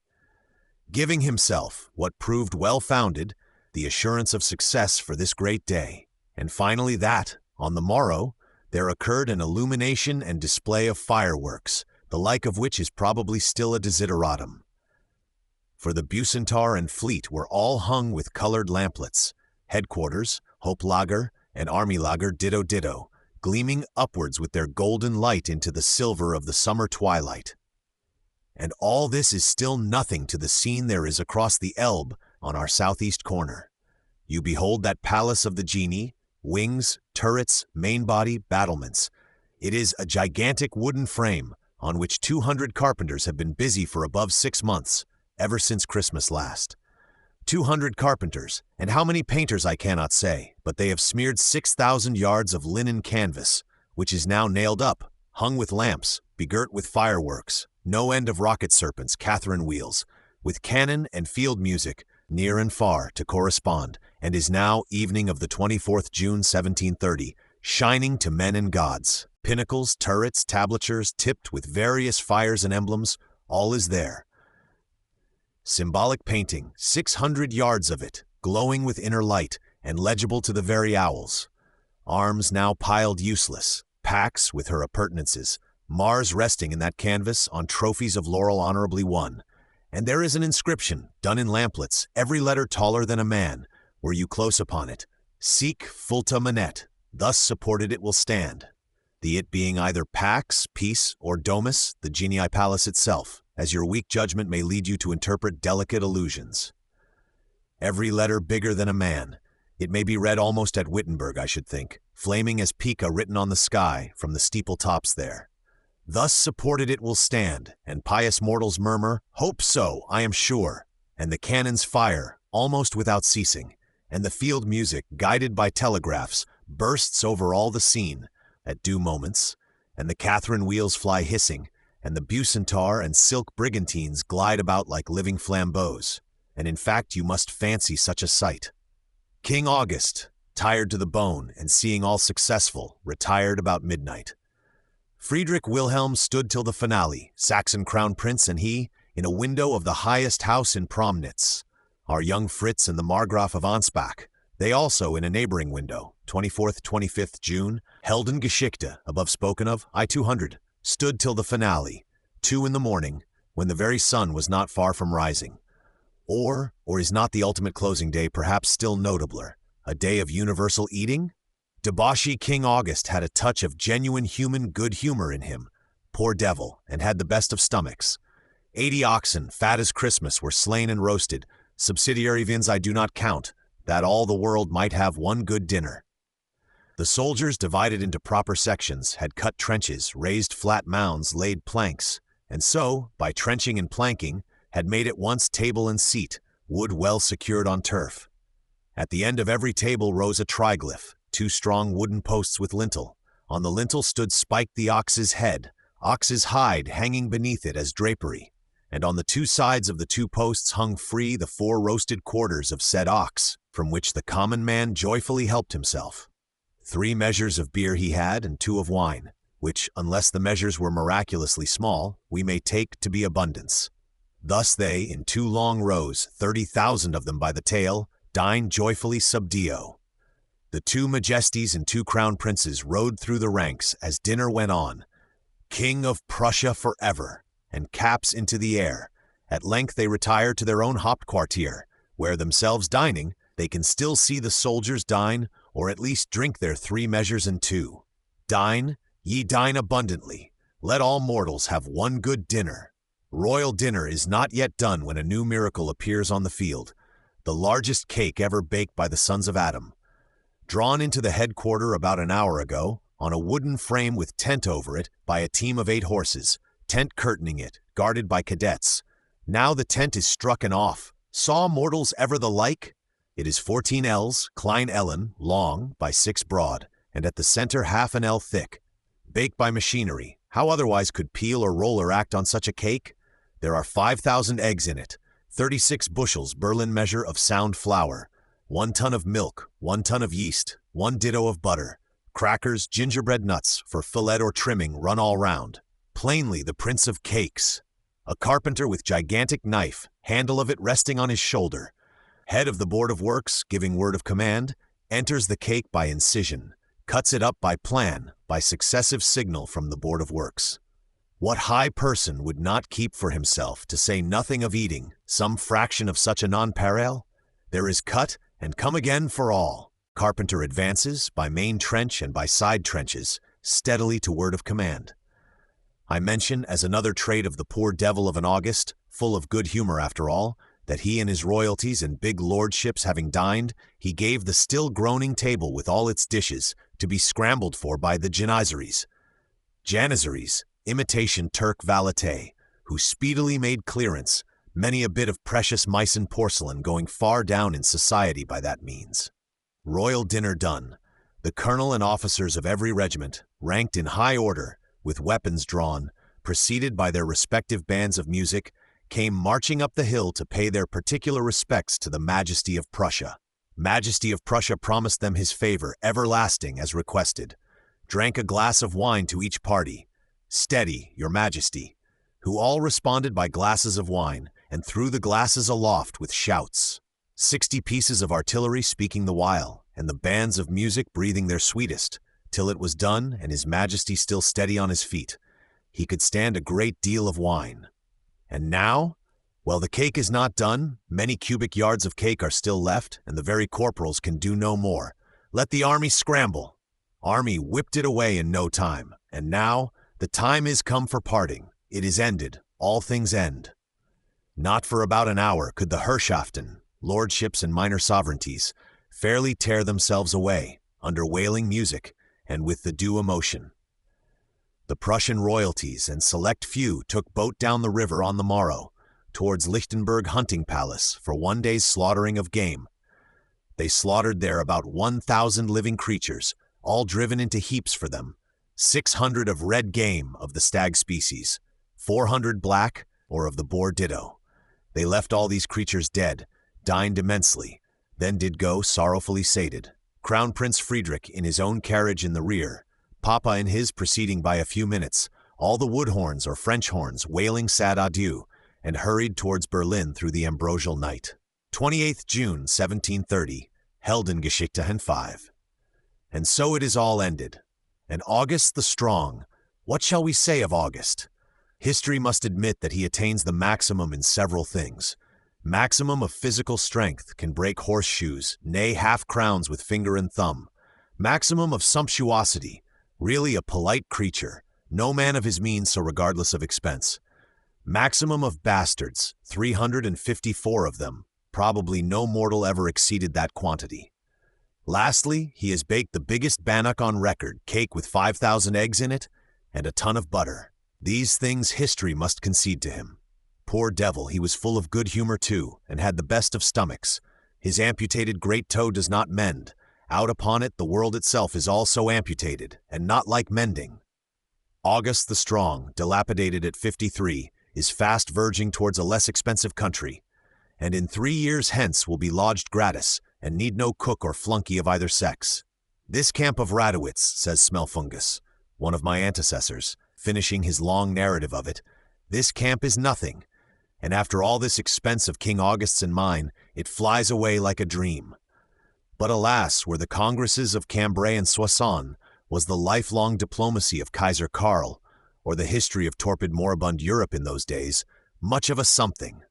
giving himself, what proved well-founded, the assurance of success for this great day, and finally that, on the morrow, there occurred an illumination and display of fireworks, the like of which is probably still a desideratum. For the Bucentaur and fleet were all hung with colored lamplets, headquarters, Hopelager, and Armylager ditto, gleaming upwards with their golden light into the silver of the summer twilight. And all this is still nothing to the scene there is across the Elbe on our southeast corner. You behold that palace of the genii, wings, turrets, main body, battlements. It is a gigantic wooden frame on which 200 carpenters have been busy for above 6 months, ever since Christmas last. 200 carpenters, and how many painters I cannot say, but they have smeared 6,000 yards of linen canvas, which is now nailed up, hung with lamps, begirt with fireworks, no end of rocket serpents, Catherine wheels, with cannon and field music, near and far, to correspond, and is now evening of the 24th June 1730, shining to men and gods. Pinnacles, turrets, tablatures, tipped with various fires and emblems, all is there. Symbolic painting, 600 yards of it, glowing with inner light, and legible to the very owls. Arms now piled useless, Pax with her appurtenances, Mars resting in that canvas on trophies of laurel honorably won. And there is an inscription, done in lamplets, every letter taller than a man, were you close upon it. Sic fulta manet, thus supported it will stand. The it being either Pax, peace, or Domus, the genii palace itself, as your weak judgment may lead you to interpret delicate allusions. Every letter bigger than a man. It may be read almost at Wittenberg, I should think, flaming as Pica written on the sky from the steeple tops there. Thus supported it will stand, and pious mortals murmur, hope so, I am sure, and the cannons fire, almost without ceasing, and the field music, guided by telegraphs, bursts over all the scene, at due moments, and the Catherine wheels fly hissing, and the Bucentaur and silk brigantines glide about like living flambeaux, and in fact you must fancy such a sight. King August, tired to the bone and seeing all successful, retired about midnight. Friedrich Wilhelm stood till the finale, Saxon crown prince and he, in a window of the highest house in Promnitz. Our young Fritz and the Margraf of Ansbach, they also in a neighboring window, 24th, 25th June, Heldengeschichte, above spoken of, I-200, stood till the finale, 2 in the morning, when the very sun was not far from rising. Or is not the ultimate closing day perhaps still notabler, a day of universal eating? Debauchy King August had a touch of genuine human good humor in him, poor devil, and had the best of stomachs. 80 oxen, fat as Christmas, were slain and roasted, subsidiary viands I do not count, that all the world might have one good dinner. The soldiers, divided into proper sections, had cut trenches, raised flat mounds, laid planks, and so, by trenching and planking, had made at once table and seat, wood well secured on turf. At the end of every table rose a triglyph, 2 strong wooden posts with lintel. On the lintel stood spiked the ox's head, ox's hide hanging beneath it as drapery, and on the 2 sides of the 2 posts hung free the 4 roasted quarters of said ox, from which the common man joyfully helped himself. 3 measures of beer he had, and 2 of wine, which, unless the measures were miraculously small, we may take to be abundance. Thus they, in 2 long rows, 30,000 of them by the tail, dined joyfully sub dio. The 2 majesties and 2 crown princes rode through the ranks as dinner went on. King of Prussia forever, and caps into the air. At length they retire to their own Hauptquartier, where themselves dining, they can still see the soldiers dine, or at least drink their 3 measures and 2. Dine, ye dine abundantly. Let all mortals have one good dinner. Royal dinner is not yet done when a new miracle appears on the field, the largest cake ever baked by the sons of Adam. Drawn into the headquarter about an hour ago, on a wooden frame with tent over it by a team of 8 horses, tent curtaining it, guarded by cadets. Now the tent is struck and off. Saw mortals ever the like? It is 14 ells, Klein Ellen, long, by 6 broad, and at the center half an ell thick. Baked by machinery, how otherwise could peel or roller act on such a cake? There are 5,000 eggs in it, 36 bushels Berlin measure of sound flour, 1 ton of milk, 1 ton of yeast, 1 ditto of butter, crackers, gingerbread nuts, for fillet or trimming run all round. Plainly the prince of cakes. A carpenter with gigantic knife, handle of it resting on his shoulder. Head of the board of works, giving word of command, enters the cake by incision, cuts it up by plan, by successive signal from the board of works. What high person would not keep for himself, to say nothing of eating, some fraction of such a nonpareil? There is cut, and come again for all. Carpenter advances, by main trench and by side trenches, steadily to word of command. I mention, as another trait of the poor devil of an August, full of good humor after all, that he and his royalties and big lordships having dined, he gave the still groaning table with all its dishes to be scrambled for by the Janissaries. Janissaries, imitation Turk valete, who speedily made clearance, many a bit of precious Meissen porcelain going far down in society by that means. Royal dinner done, the colonel and officers of every regiment, ranked in high order, with weapons drawn, preceded by their respective bands of music, came marching up the hill to pay their particular respects to the Majesty of Prussia. Majesty of Prussia promised them his favor, everlasting as requested. Drank a glass of wine to each party. Steady, your Majesty, who all responded by glasses of wine, and threw the glasses aloft with shouts. 60 pieces of artillery speaking the while, and the bands of music breathing their sweetest, till it was done, and his Majesty still steady on his feet. He could stand a great deal of wine. And now? Well, the cake is not done, many cubic yards of cake are still left, and the very corporals can do no more. Let the army scramble. Army whipped it away in no time, and now, the time is come for parting. It is ended, all things end. Not for about an hour could the Herrschaften, lordships and minor sovereignties, fairly tear themselves away, under wailing music, and with the due emotion. The Prussian royalties and select few took boat down the river on the morrow, towards Lichtenberg hunting palace for 1 day's slaughtering of game. They slaughtered there about 1,000 living creatures, all driven into heaps for them, 600 of red game of the stag species, 400 black, or of the boar ditto. They left all these creatures dead, dined immensely, then did go sorrowfully sated. Crown Prince Frederick in his own carriage in the rear, Papa in his preceding by a few minutes, all the wood horns or French horns wailing sad adieu, and hurried towards Berlin through the ambrosial night. 28th June, 1730, Heldengeschichte 5. And so it is all ended. And August the Strong, what shall we say of August? History must admit that he attains the maximum in several things. Maximum of physical strength, can break horseshoes, nay half-crowns with finger and thumb. Maximum of sumptuosity, really a polite creature, no man of his means so regardless of expense. Maximum of bastards, 354 of them, probably no mortal ever exceeded that quantity. Lastly, he has baked the biggest bannock on record, cake with 5,000 eggs in it, and a ton of butter. These things history must concede to him. Poor devil, he was full of good humor too, and had the best of stomachs. His amputated great toe does not mend. Out upon it, the world itself is also amputated, and not like mending. August the Strong, dilapidated at 53, is fast verging towards a less expensive country, and in 3 years hence will be lodged gratis, and need no cook or flunky of either sex. This camp of Radowitz, says Smelfungus, one of my antecessors, finishing his long narrative of it, this camp is nothing, and after all this expense of King August's and mine, it flies away like a dream. But alas, were the congresses of Cambrai and Soissons, was the lifelong diplomacy of Kaiser Karl, or the history of torpid moribund Europe in those days, much of a something.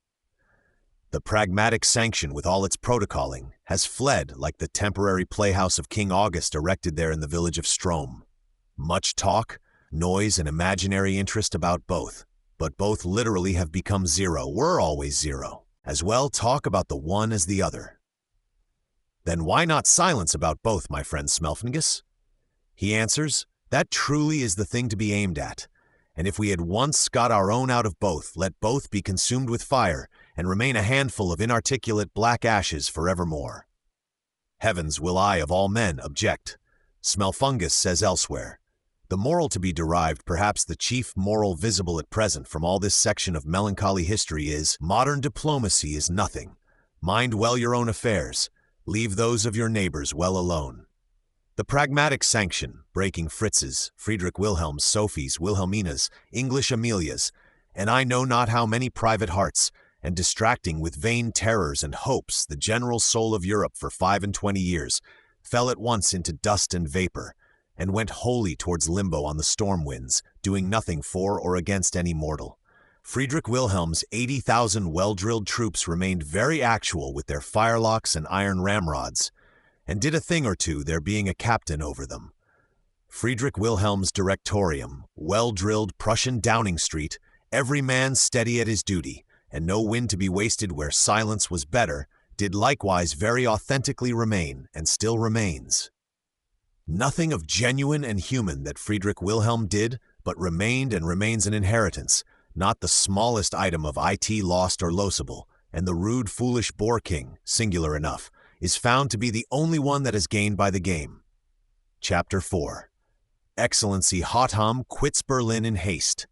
The pragmatic sanction with all its protocoling has fled like the temporary playhouse of King August erected there in the village of Strom. Much talk, noise, and imaginary interest about both, but both literally have become zero, were always zero. As well talk about the one as the other. Then why not silence about both, my friend Smelfungus? He answers, that truly is the thing to be aimed at, and if we had once got our own out of both, let both be consumed with fire, and remain a handful of inarticulate black ashes forevermore. Heavens, will I, of all men, object. Smelfungus says elsewhere, the moral to be derived, perhaps the chief moral visible at present from all this section of melancholy history is, modern diplomacy is nothing. Mind well your own affairs, leave those of your neighbors well alone. The pragmatic sanction, breaking Fritz's, Friedrich Wilhelm's, Sophie's, Wilhelmina's, English Amelia's, and I know not how many private hearts, and distracting with vain terrors and hopes the general soul of Europe for 25 years, fell at once into dust and vapor, and went wholly towards limbo on the storm winds, doing nothing for or against any mortal. Friedrich Wilhelm's 80,000 well-drilled troops remained very actual with their firelocks and iron ramrods, and did a thing or two, there being a captain over them. Friedrich Wilhelm's Directorium, well-drilled Prussian Downing Street, every man steady at his duty, and no wind to be wasted where silence was better, did likewise very authentically remain, and still remains. Nothing of genuine and human that Friedrich Wilhelm did, but remained and remains an inheritance, not the smallest item of it lost or losable, and the rude foolish boar king, singular enough, is found to be the only one that has gained by the game. Chapter 4. Excellency Hotham quits Berlin in haste.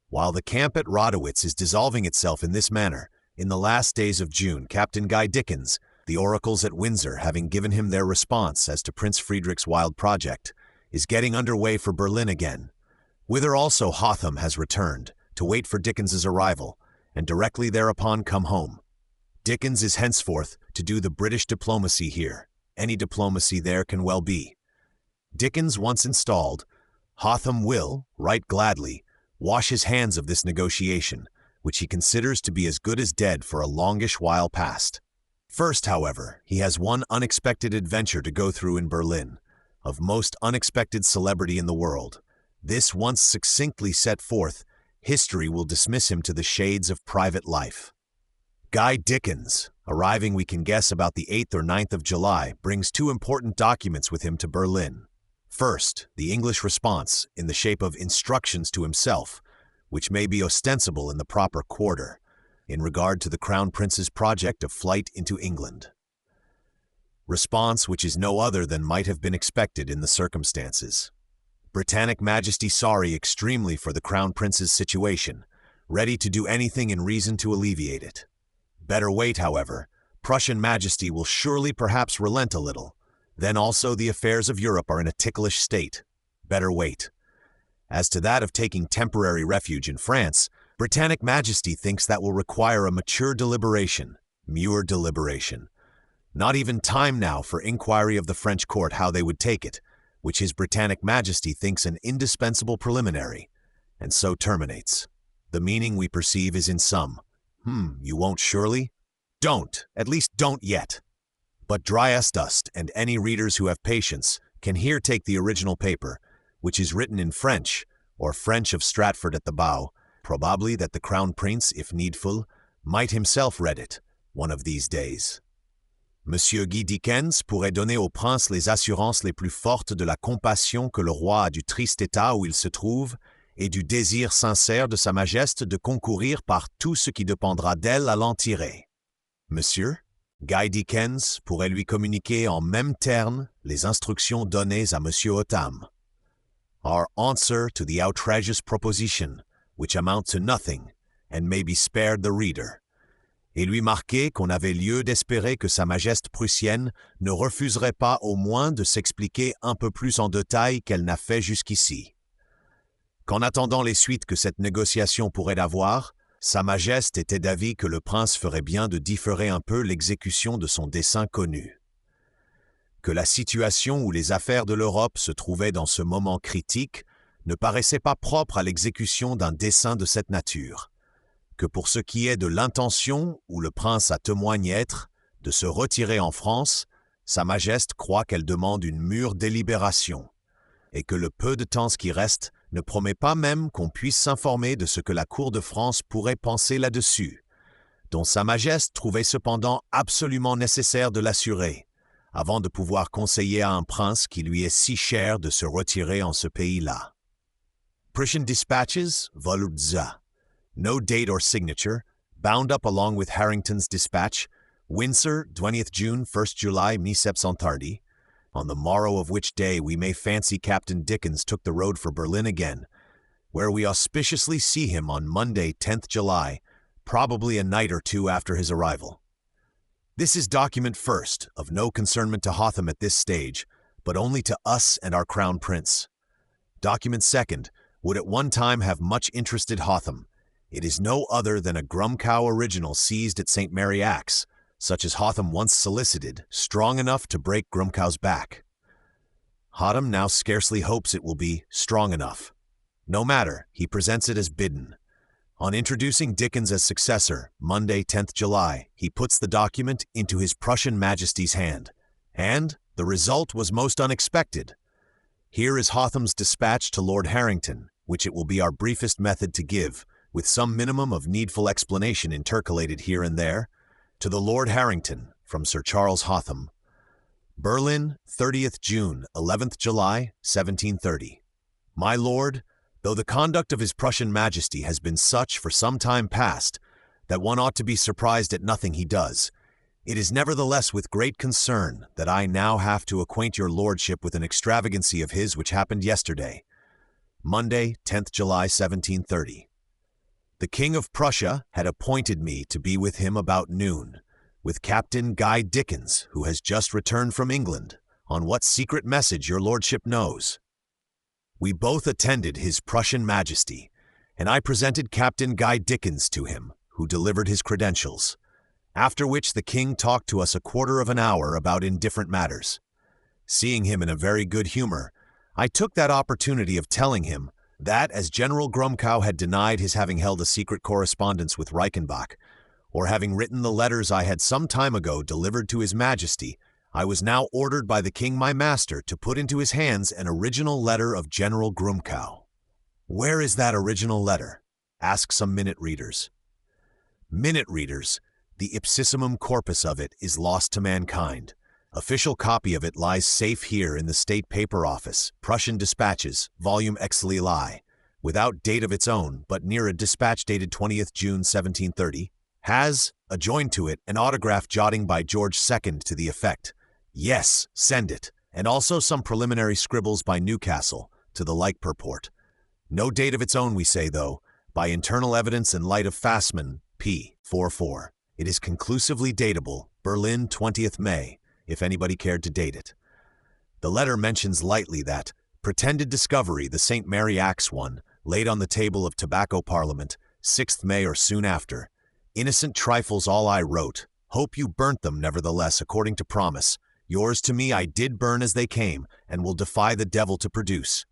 While the camp at Radowitz is dissolving itself in this manner, in the last days of June, Captain Guy Dickens, the oracles at Windsor having given him their response as to Prince Friedrich's wild project, is getting under way for Berlin again, whither also Hotham has returned, to wait for Dickens's arrival, and directly thereupon come home. Dickens is henceforth to do the British diplomacy here. Any diplomacy there can well be. Dickens once installed, Hotham will, right gladly, wash his hands of this negotiation, which he considers to be as good as dead for a longish while past. First, however, he has one unexpected adventure to go through in Berlin, of most unexpected celebrity in the world. This once succinctly set forth, history will dismiss him to the shades of private life. Guy Dickens, arriving we can guess about the 8th or 9th of July, brings two important documents with him to Berlin. First, the English response, in the shape of instructions to himself, which may be ostensible in the proper quarter, in regard to the Crown Prince's project of flight into England. Response which is no other than might have been expected in the circumstances. Britannic Majesty sorry extremely for the Crown Prince's situation, ready to do anything in reason to alleviate it. Better wait, however. Prussian Majesty will surely perhaps relent a little. Then also the affairs of Europe are in a ticklish state. Better wait. As to that of taking temporary refuge in France, Britannic Majesty thinks that will require a mature deliberation. Not even time now for inquiry of the French court how they would take it, which His Britannic Majesty thinks an indispensable preliminary, and so terminates. The meaning we perceive is in sum, you won't surely? Don't, at least don't yet. But Dryasdust and any readers who have patience can here take the original paper, which is written in French, or French of Stratford at the bow, probably that the Crown Prince, if needful, might himself read it, one of these days. Monsieur Guy Dickens pourrait donner au prince les assurances les plus fortes de la compassion que le roi a du triste état où il se trouve, et du désir sincère de sa Majesté de concourir par tout ce qui dépendra d'elle à l'en tirer. Monsieur, Guy Dickens pourrait lui communiquer en mêmes termes les instructions données à Monsieur Hotham. Our answer to the outrageous proposition, which amount to nothing, and may be spared the reader, et lui marquait qu'on avait lieu d'espérer que Sa Majesté prussienne ne refuserait pas au moins de s'expliquer un peu plus en détail qu'elle n'a fait jusqu'ici. Qu'en attendant les suites que cette négociation pourrait avoir, Sa Majesté était d'avis que le prince ferait bien de différer un peu l'exécution de son dessein connu. Que la situation où les affaires de l'Europe se trouvaient dans ce moment critique ne paraissait pas propre à l'exécution d'un dessein de cette nature. Que pour ce qui est de l'intention où le prince a témoigné être de se retirer en France, Sa Majesté croit qu'elle demande une mûre délibération, et que le peu de temps qui reste ne promet pas même qu'on puisse s'informer de ce que la cour de France pourrait penser là-dessus, dont Sa Majesté trouvait cependant absolument nécessaire de l'assurer, avant de pouvoir conseiller à un prince qui lui est si cher de se retirer en ce pays-là. Prussian Dispatches, Volume 2. No date or signature, bound up along with Harrington's dispatch, Windsor, 20th June, 1st July, 1730, on the morrow of which day we may fancy Captain Dickens took the road for Berlin again, where we auspiciously see him on Monday, 10th July, probably a night or two after his arrival. This is document first, of no concernment to Hotham at this stage, but only to us and our Crown Prince. Document second would at one time have much interested Hotham. It is no other than a Grumcow original seized at St. Mary Axe, such as Hotham once solicited, strong enough to break Grumcow's back. Hotham now scarcely hopes it will be strong enough. No matter, he presents it as bidden. On introducing Dickens as successor, Monday, 10th July, he puts the document into His Prussian Majesty's hand, and the result was most unexpected. Here is Hotham's dispatch to Lord Harrington, which it will be our briefest method to give, with some minimum of needful explanation intercalated here and there, to the Lord Harrington, from Sir Charles Hotham. Berlin, 30th June, 11th July, 1730. My Lord, though the conduct of His Prussian Majesty has been such for some time past that one ought to be surprised at nothing he does, it is nevertheless with great concern that I now have to acquaint your lordship with an extravagancy of his which happened yesterday, Monday, 10th July, 1730. The King of Prussia had appointed me to be with him about noon, with Captain Guy Dickens, who has just returned from England, on what secret message your lordship knows. We both attended His Prussian Majesty, and I presented Captain Guy Dickens to him, who delivered his credentials, after which the king talked to us a quarter of an hour about indifferent matters. Seeing him in a very good humor, I took that opportunity of telling him that, as General Grumcow had denied his having held a secret correspondence with Reichenbach, or having written the letters I had some time ago delivered to His Majesty, I was now ordered by the king my master to put into his hands an original letter of General Grumcow. Where is that original letter? Ask some minute readers. Minute readers, the ipsissimum corpus of it is lost to mankind. Official copy of it lies safe here in the State Paper Office, Prussian Dispatches, Volume XLI, without date of its own, but near a dispatch dated 20th June 1730, has, adjoined to it, an autograph jotting by George II to the effect, "Yes, send it," and also some preliminary scribbles by Newcastle, to the like purport. No date of its own, we say, though, by internal evidence in light of Fassmann, p. 44. It is conclusively datable, Berlin, 20th May, if anybody cared to date it. The letter mentions lightly that pretended discovery, the St. Mary Axe one, laid on the table of Tobacco Parliament, 6th May or soon after. Innocent trifles all I wrote. Hope you burnt them nevertheless according to promise. Yours to me I did burn as they came, and will defy the devil to produce.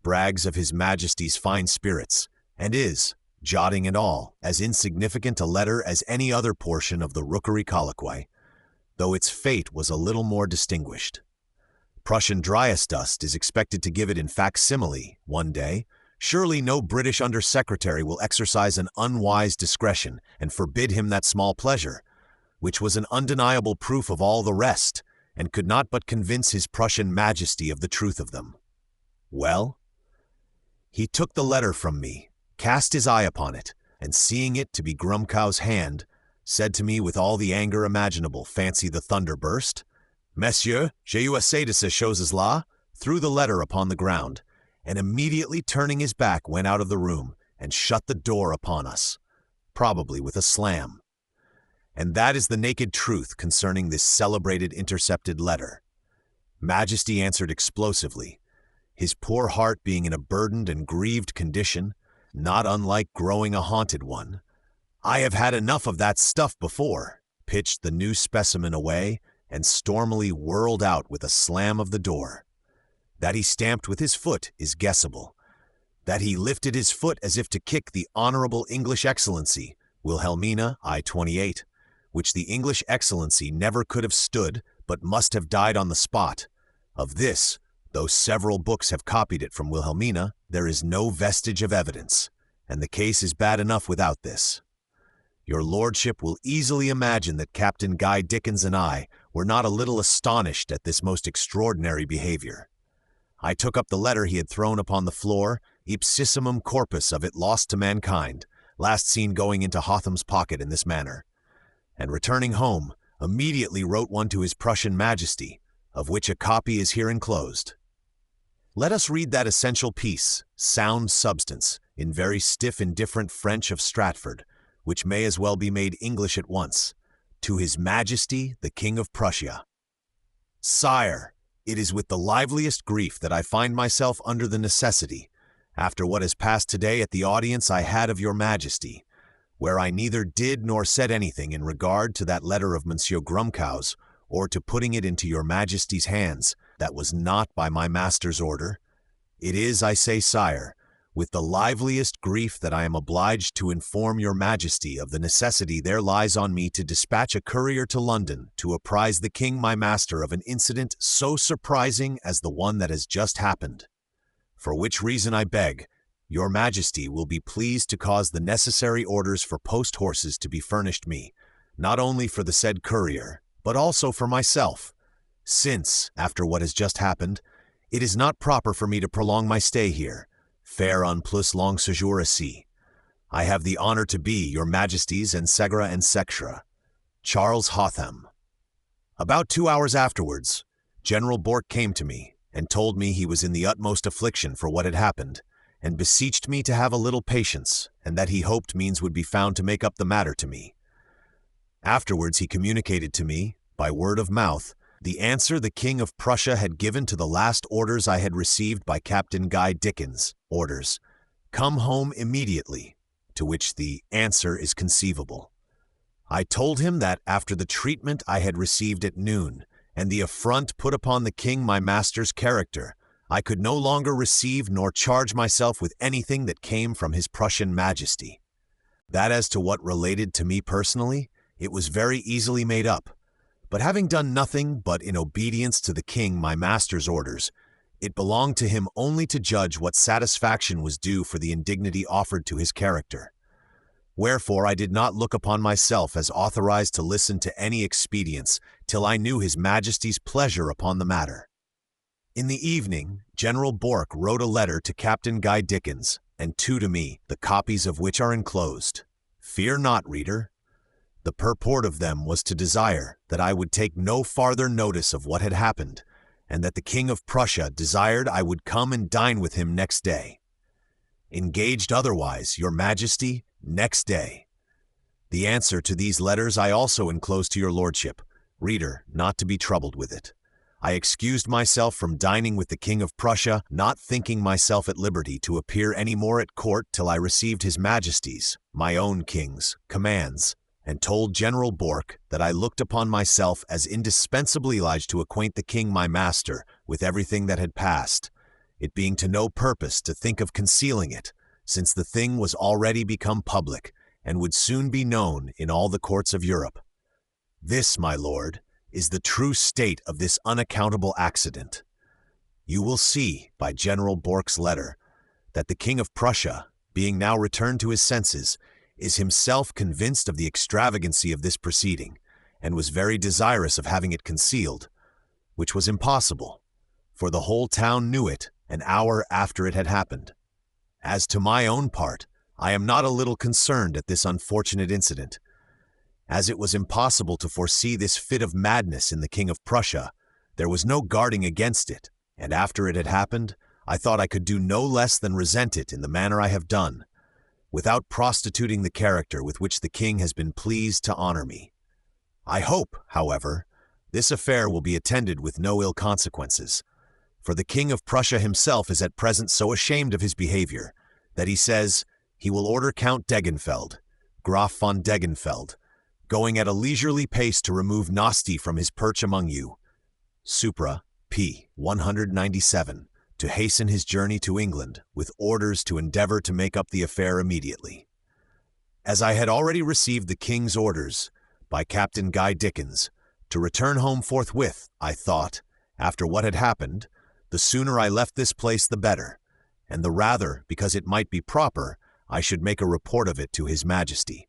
Brags of His Majesty's fine spirits, and is, jotting and all, as insignificant a letter as any other portion of the Rookery Colloquy, though its fate was a little more distinguished. Prussian Dryasdust is expected to give it in facsimile one day. Surely no British Under-Secretary will exercise an unwise discretion and forbid him that small pleasure, which was an undeniable proof of all the rest, and could not but convince His Prussian Majesty of the truth of them. Well, he took the letter from me, cast his eye upon it, and seeing it to be Grumcow's hand, said to me with all the anger imaginable, fancy the thunder burst, "Monsieur, j'ai eu assez de ces choses-là," threw the letter upon the ground, and immediately turning his back went out of the room and shut the door upon us, probably with a slam. And that is the naked truth concerning this celebrated intercepted letter." Majesty answered explosively, his poor heart being in a burdened and grieved condition, not unlike growing a haunted one. "I have had enough of that stuff before," pitched the new specimen away, and stormily whirled out with a slam of the door. That he stamped with his foot is guessable. That he lifted his foot as if to kick the Honorable English Excellency, Wilhelmina, I-28, which the English Excellency never could have stood, but must have died on the spot. Of this, though several books have copied it from Wilhelmina, there is no vestige of evidence, and the case is bad enough without this. Your lordship will easily imagine that Captain Guy Dickens and I were not a little astonished at this most extraordinary behavior. I took up the letter he had thrown upon the floor, ipsissimum corpus of it lost to mankind, last seen going into Hotham's pocket in this manner, and returning home, immediately wrote one to his Prussian Majesty, of which a copy is here enclosed. Let us read that essential piece, sound substance, in very stiff indifferent French of Stratford, which may as well be made English at once. To His Majesty, the King of Prussia. Sire, it is with the liveliest grief that I find myself under the necessity, after what has passed today at the audience I had of your Majesty, where I neither did nor said anything in regard to that letter of Monsieur Grumkow's, or to putting it into your Majesty's hands, that was not by my master's order. It is, I say, sire, with the liveliest grief that I am obliged to inform your Majesty of the necessity there lies on me to dispatch a courier to London to apprise the King my master of an incident so surprising as the one that has just happened. For which reason I beg, your Majesty will be pleased to cause the necessary orders for post-horses to be furnished me, not only for the said courier, but also for myself, since, after what has just happened, it is not proper for me to prolong my stay here, faire un plus long séjour ici. I have the honor to be your Majesty's and Segre and Sectra, Charles Hotham. About 2 hours afterwards, General Bourke came to me and told me he was in the utmost affliction for what had happened, and beseeched me to have a little patience, and that he hoped means would be found to make up the matter to me. Afterwards he communicated to me, by word of mouth, the answer the King of Prussia had given to the last orders I had received by Captain Guy Dickens. Orders, "Come home immediately," to which the answer is conceivable. I told him that after the treatment I had received at noon, and the affront put upon the King my master's character, I could no longer receive nor charge myself with anything that came from his Prussian Majesty. That as to what related to me personally, it was very easily made up. But having done nothing but in obedience to the King my master's orders, it belonged to him only to judge what satisfaction was due for the indignity offered to his character. Wherefore I did not look upon myself as authorized to listen to any expedients till I knew his Majesty's pleasure upon the matter. In the evening, General Bourke wrote a letter to Captain Guy Dickens, and 2 to me, the copies of which are enclosed. Fear not, reader. The purport of them was to desire that I would take no farther notice of what had happened, and that the King of Prussia desired I would come and dine with him next day. Engaged otherwise, your Majesty, next day. The answer to these letters I also enclose to your lordship, reader, not to be troubled with it. I excused myself from dining with the King of Prussia, not thinking myself at liberty to appear any more at court till I received his Majesty's, my own king's, commands, and told General Bourke that I looked upon myself as indispensably obliged to acquaint the King my master with everything that had passed, it being to no purpose to think of concealing it, since the thing was already become public, and would soon be known in all the courts of Europe. This, my lord, is the true state of this unaccountable accident. You will see, by General Bourke's letter, that the King of Prussia, being now returned to his senses, is himself convinced of the extravagancy of this proceeding, and was very desirous of having it concealed, which was impossible, for the whole town knew it an hour after it had happened. As to my own part, I am not a little concerned at this unfortunate incident. As it was impossible to foresee this fit of madness in the King of Prussia, there was no guarding against it, and after it had happened, I thought I could do no less than resent it in the manner I have done, without prostituting the character with which the King has been pleased to honor me. I hope, however, this affair will be attended with no ill consequences, for the King of Prussia himself is at present so ashamed of his behavior that he says he will order Count Degenfeld, Graf von Degenfeld, going at a leisurely pace to remove Nosti from his perch among you. Supra, p. 197, to hasten his journey to England, with orders to endeavor to make up the affair immediately. As I had already received the King's orders, by Captain Guy Dickens, to return home forthwith, I thought, after what had happened, the sooner I left this place the better, and the rather because it might be proper I should make a report of it to His Majesty.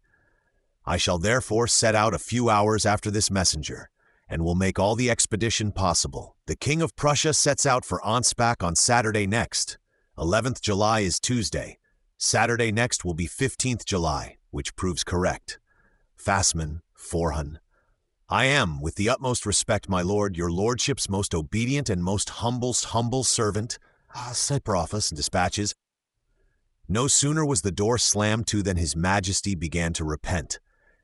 I shall therefore set out a few hours after this messenger, and will make all the expedition possible. The King of Prussia sets out for Ansbach on Saturday next. 11th July is Tuesday. Saturday next will be 15th July, which proves correct. Fassman, Forhun. I am, with the utmost respect, my lord, your lordship's most obedient and most humble servant. Cypher office and dispatches. No sooner was the door slammed to than His Majesty began to repent.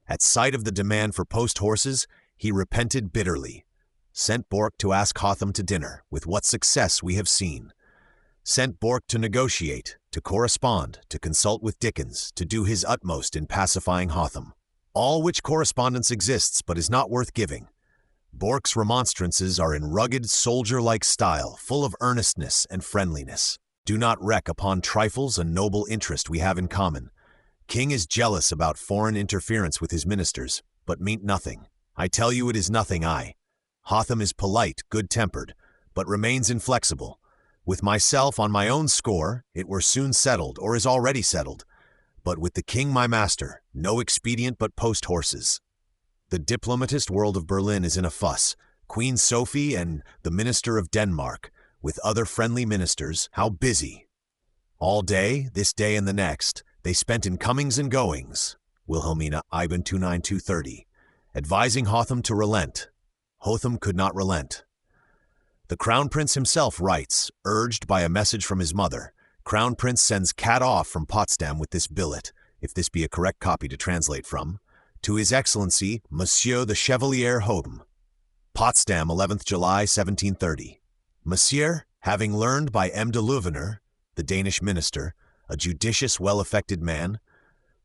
At sight of the demand for post-horses, he repented bitterly. Sent Bork to ask Hotham to dinner, with what success we have seen. Sent Bork to negotiate, to correspond, to consult with Dickens, to do his utmost in pacifying Hotham. All which correspondence exists but is not worth giving. Bork's remonstrances are in rugged, soldier-like style, full of earnestness and friendliness. Do not wreck upon trifles a noble interest we have in common. King is jealous about foreign interference with his ministers, but meant nothing. I tell you it is nothing, Hotham is polite, good-tempered, but remains inflexible. With myself on my own score, it were soon settled, or is already settled. But with the King my master, no expedient but post-horses. The diplomatist world of Berlin is in a fuss. Queen Sophie and the Minister of Denmark, with other friendly ministers, how busy. All day, this day and the next, they spent in comings and goings. Wilhelmina, Iben 29230, advising Hotham to relent. Hotham could not relent. The Crown Prince himself writes, urged by a message from his mother. Crown Prince sends cat off from Potsdam with this billet, if this be a correct copy to translate from, to His Excellency, Monsieur the Chevalier Hotham. Potsdam, 11th July, 1730. Monsieur, having learned by M. de Leuvener, the Danish minister, a judicious, well-affected man,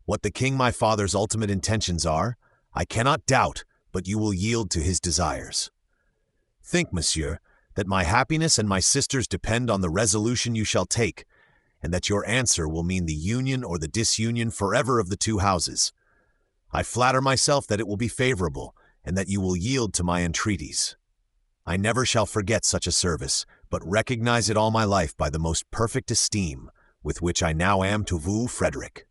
what the King my father's ultimate intentions are, I cannot doubt but you will yield to his desires. Think, monsieur, that my happiness and my sister's depend on the resolution you shall take, and that your answer will mean the union or the disunion forever of the two houses. I flatter myself that it will be favorable, and that you will yield to my entreaties. I never shall forget such a service, but recognize it all my life by the most perfect esteem, with which I now am to vous, Frederick.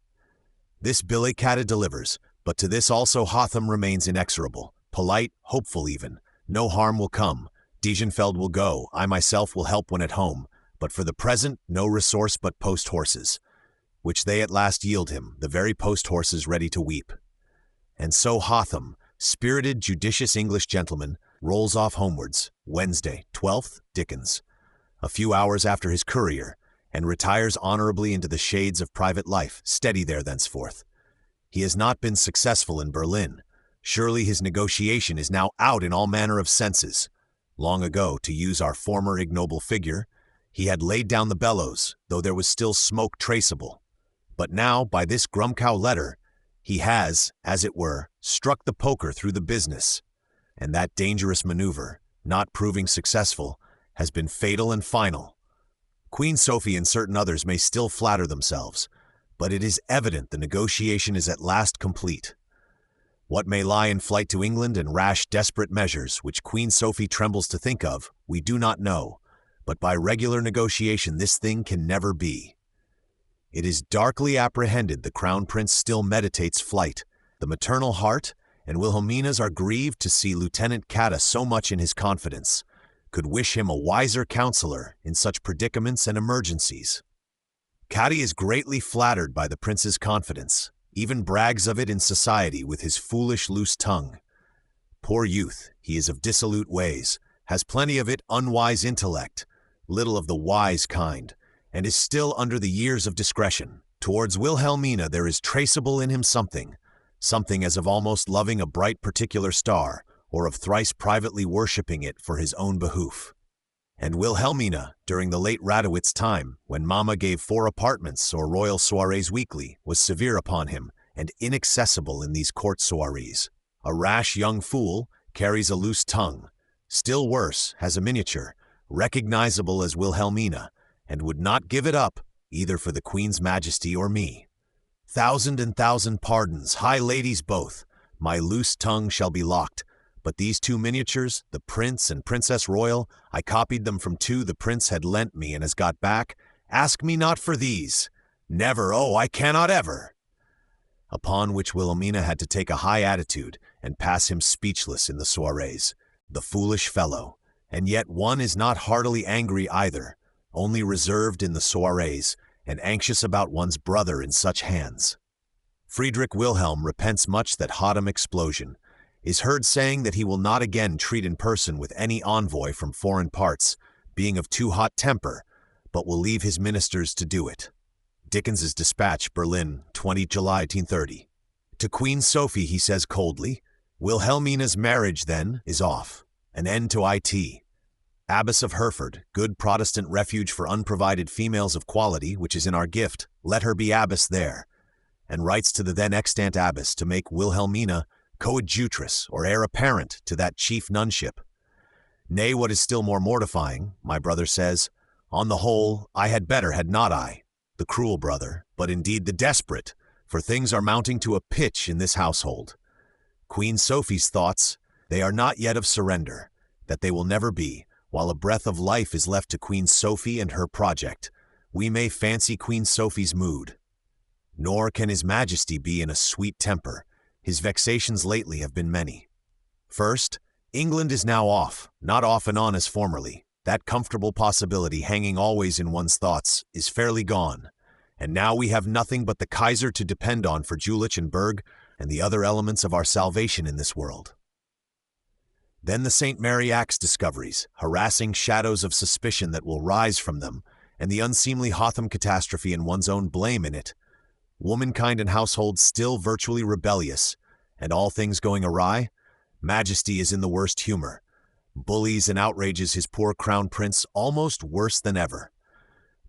This billet Cata delivers, but to this also Hotham remains inexorable, polite, hopeful even. No harm will come. Degenfeld will go. I myself will help when at home. But for the present, no resource but post-horses, which they at last yield him, the very post-horses ready to weep. And so Hotham, spirited, judicious English gentleman, rolls off homewards, Wednesday, 12th, Dickens, a few hours after his courier, and retires honorably into the shades of private life, steady there thenceforth. He has not been successful in Berlin. Surely his negotiation is now out in all manner of senses. Long ago, to use our former ignoble figure, he had laid down the bellows, though there was still smoke traceable. But now, by this Grumkow letter, he has, as it were, struck the poker through the business, and that dangerous maneuver, not proving successful, has been fatal and final. Queen Sophie and certain others may still flatter themselves, but it is evident the negotiation is at last complete. What may lie in flight to England and rash, desperate measures, which Queen Sophie trembles to think of, we do not know, but by regular negotiation this thing can never be. It is darkly apprehended the Crown Prince still meditates flight. The maternal heart and Wilhelmina's are grieved to see Lieutenant Cata so much in his confidence, could wish him a wiser counselor in such predicaments and emergencies. Cata is greatly flattered by the prince's confidence, even brags of it in society with his foolish loose tongue. Poor youth, he is of dissolute ways, has plenty of it unwise intellect, little of the wise kind, and is still under the years of discretion. Towards Wilhelmina there is traceable in him something, something as of almost loving a bright particular star, or of thrice privately worshipping it for his own behoof. And Wilhelmina, during the late Radowitz time, when Mama gave 4 apartments or royal soirees weekly, was severe upon him, and inaccessible in these court soirees. A rash young fool carries a loose tongue. Still worse, has a miniature, recognizable as Wilhelmina, and would not give it up, either for the Queen's Majesty or me. Thousand pardons, high ladies both, my loose tongue shall be locked, but these 2 miniatures, the Prince and Princess Royal, I copied them from 2 the Prince had lent me and has got back. Ask me not for these. Never, oh, I cannot ever. Upon which Wilhelmina had to take a high attitude and pass him speechless in the soirees. The foolish fellow. And yet one is not heartily angry either, only reserved in the soirees, and anxious about one's brother in such hands. Friedrich Wilhelm repents much that Hotham explosion, is heard saying that he will not again treat in person with any envoy from foreign parts, being of too hot temper, but will leave his ministers to do it. Dickens's dispatch, Berlin, 20 July 1830. To Queen Sophie he says coldly, Wilhelmina's marriage, then, is off. An end to it. Abbess of Hereford, good Protestant refuge for unprovided females of quality, which is in our gift, let her be abbess there, and writes to the then extant abbess to make Wilhelmina coadjutress or heir apparent to that chief nunship. Nay, what is still more mortifying, my brother says, on the whole, I had better had not I, the cruel brother, but indeed the desperate, for things are mounting to a pitch in this household. Queen Sophie's thoughts, they are not yet of surrender, that they will never be, while a breath of life is left to Queen Sophie and her project. We may fancy Queen Sophie's mood. Nor can His Majesty be in a sweet temper. His vexations lately have been many. First, England is now off, not off and on as formerly. That comfortable possibility hanging always in one's thoughts is fairly gone, and now we have nothing but the Kaiser to depend on for Jülich and Berg and the other elements of our salvation in this world. Then the St. Mary Axe discoveries, harassing shadows of suspicion that will rise from them, and the unseemly Hotham catastrophe and one's own blame in it. Womankind and household still virtually rebellious, and all things going awry. Majesty is in the worst humor, bullies and outrages his poor crown prince almost worse than ever.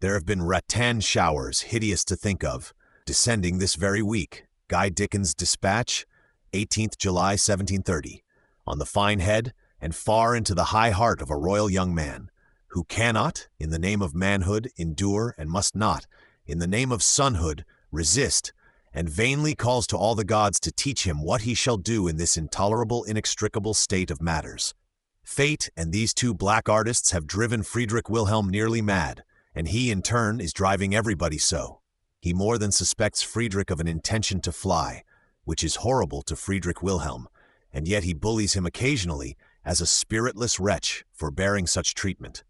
There have been rattan showers, hideous to think of, descending this very week. Guy Dickens' dispatch, 18th July 1730, on the fine head and far into the high heart of a royal young man, who cannot, in the name of manhood, endure, and must not, in the name of sonhood, resist, and vainly calls to all the gods to teach him what he shall do in this intolerable, inextricable state of matters. Fate and these 2 black artists have driven Friedrich Wilhelm nearly mad, and he, in turn, is driving everybody so. He more than suspects Friedrich of an intention to fly, which is horrible to Friedrich Wilhelm, and yet he bullies him occasionally as a spiritless wretch for bearing such treatment.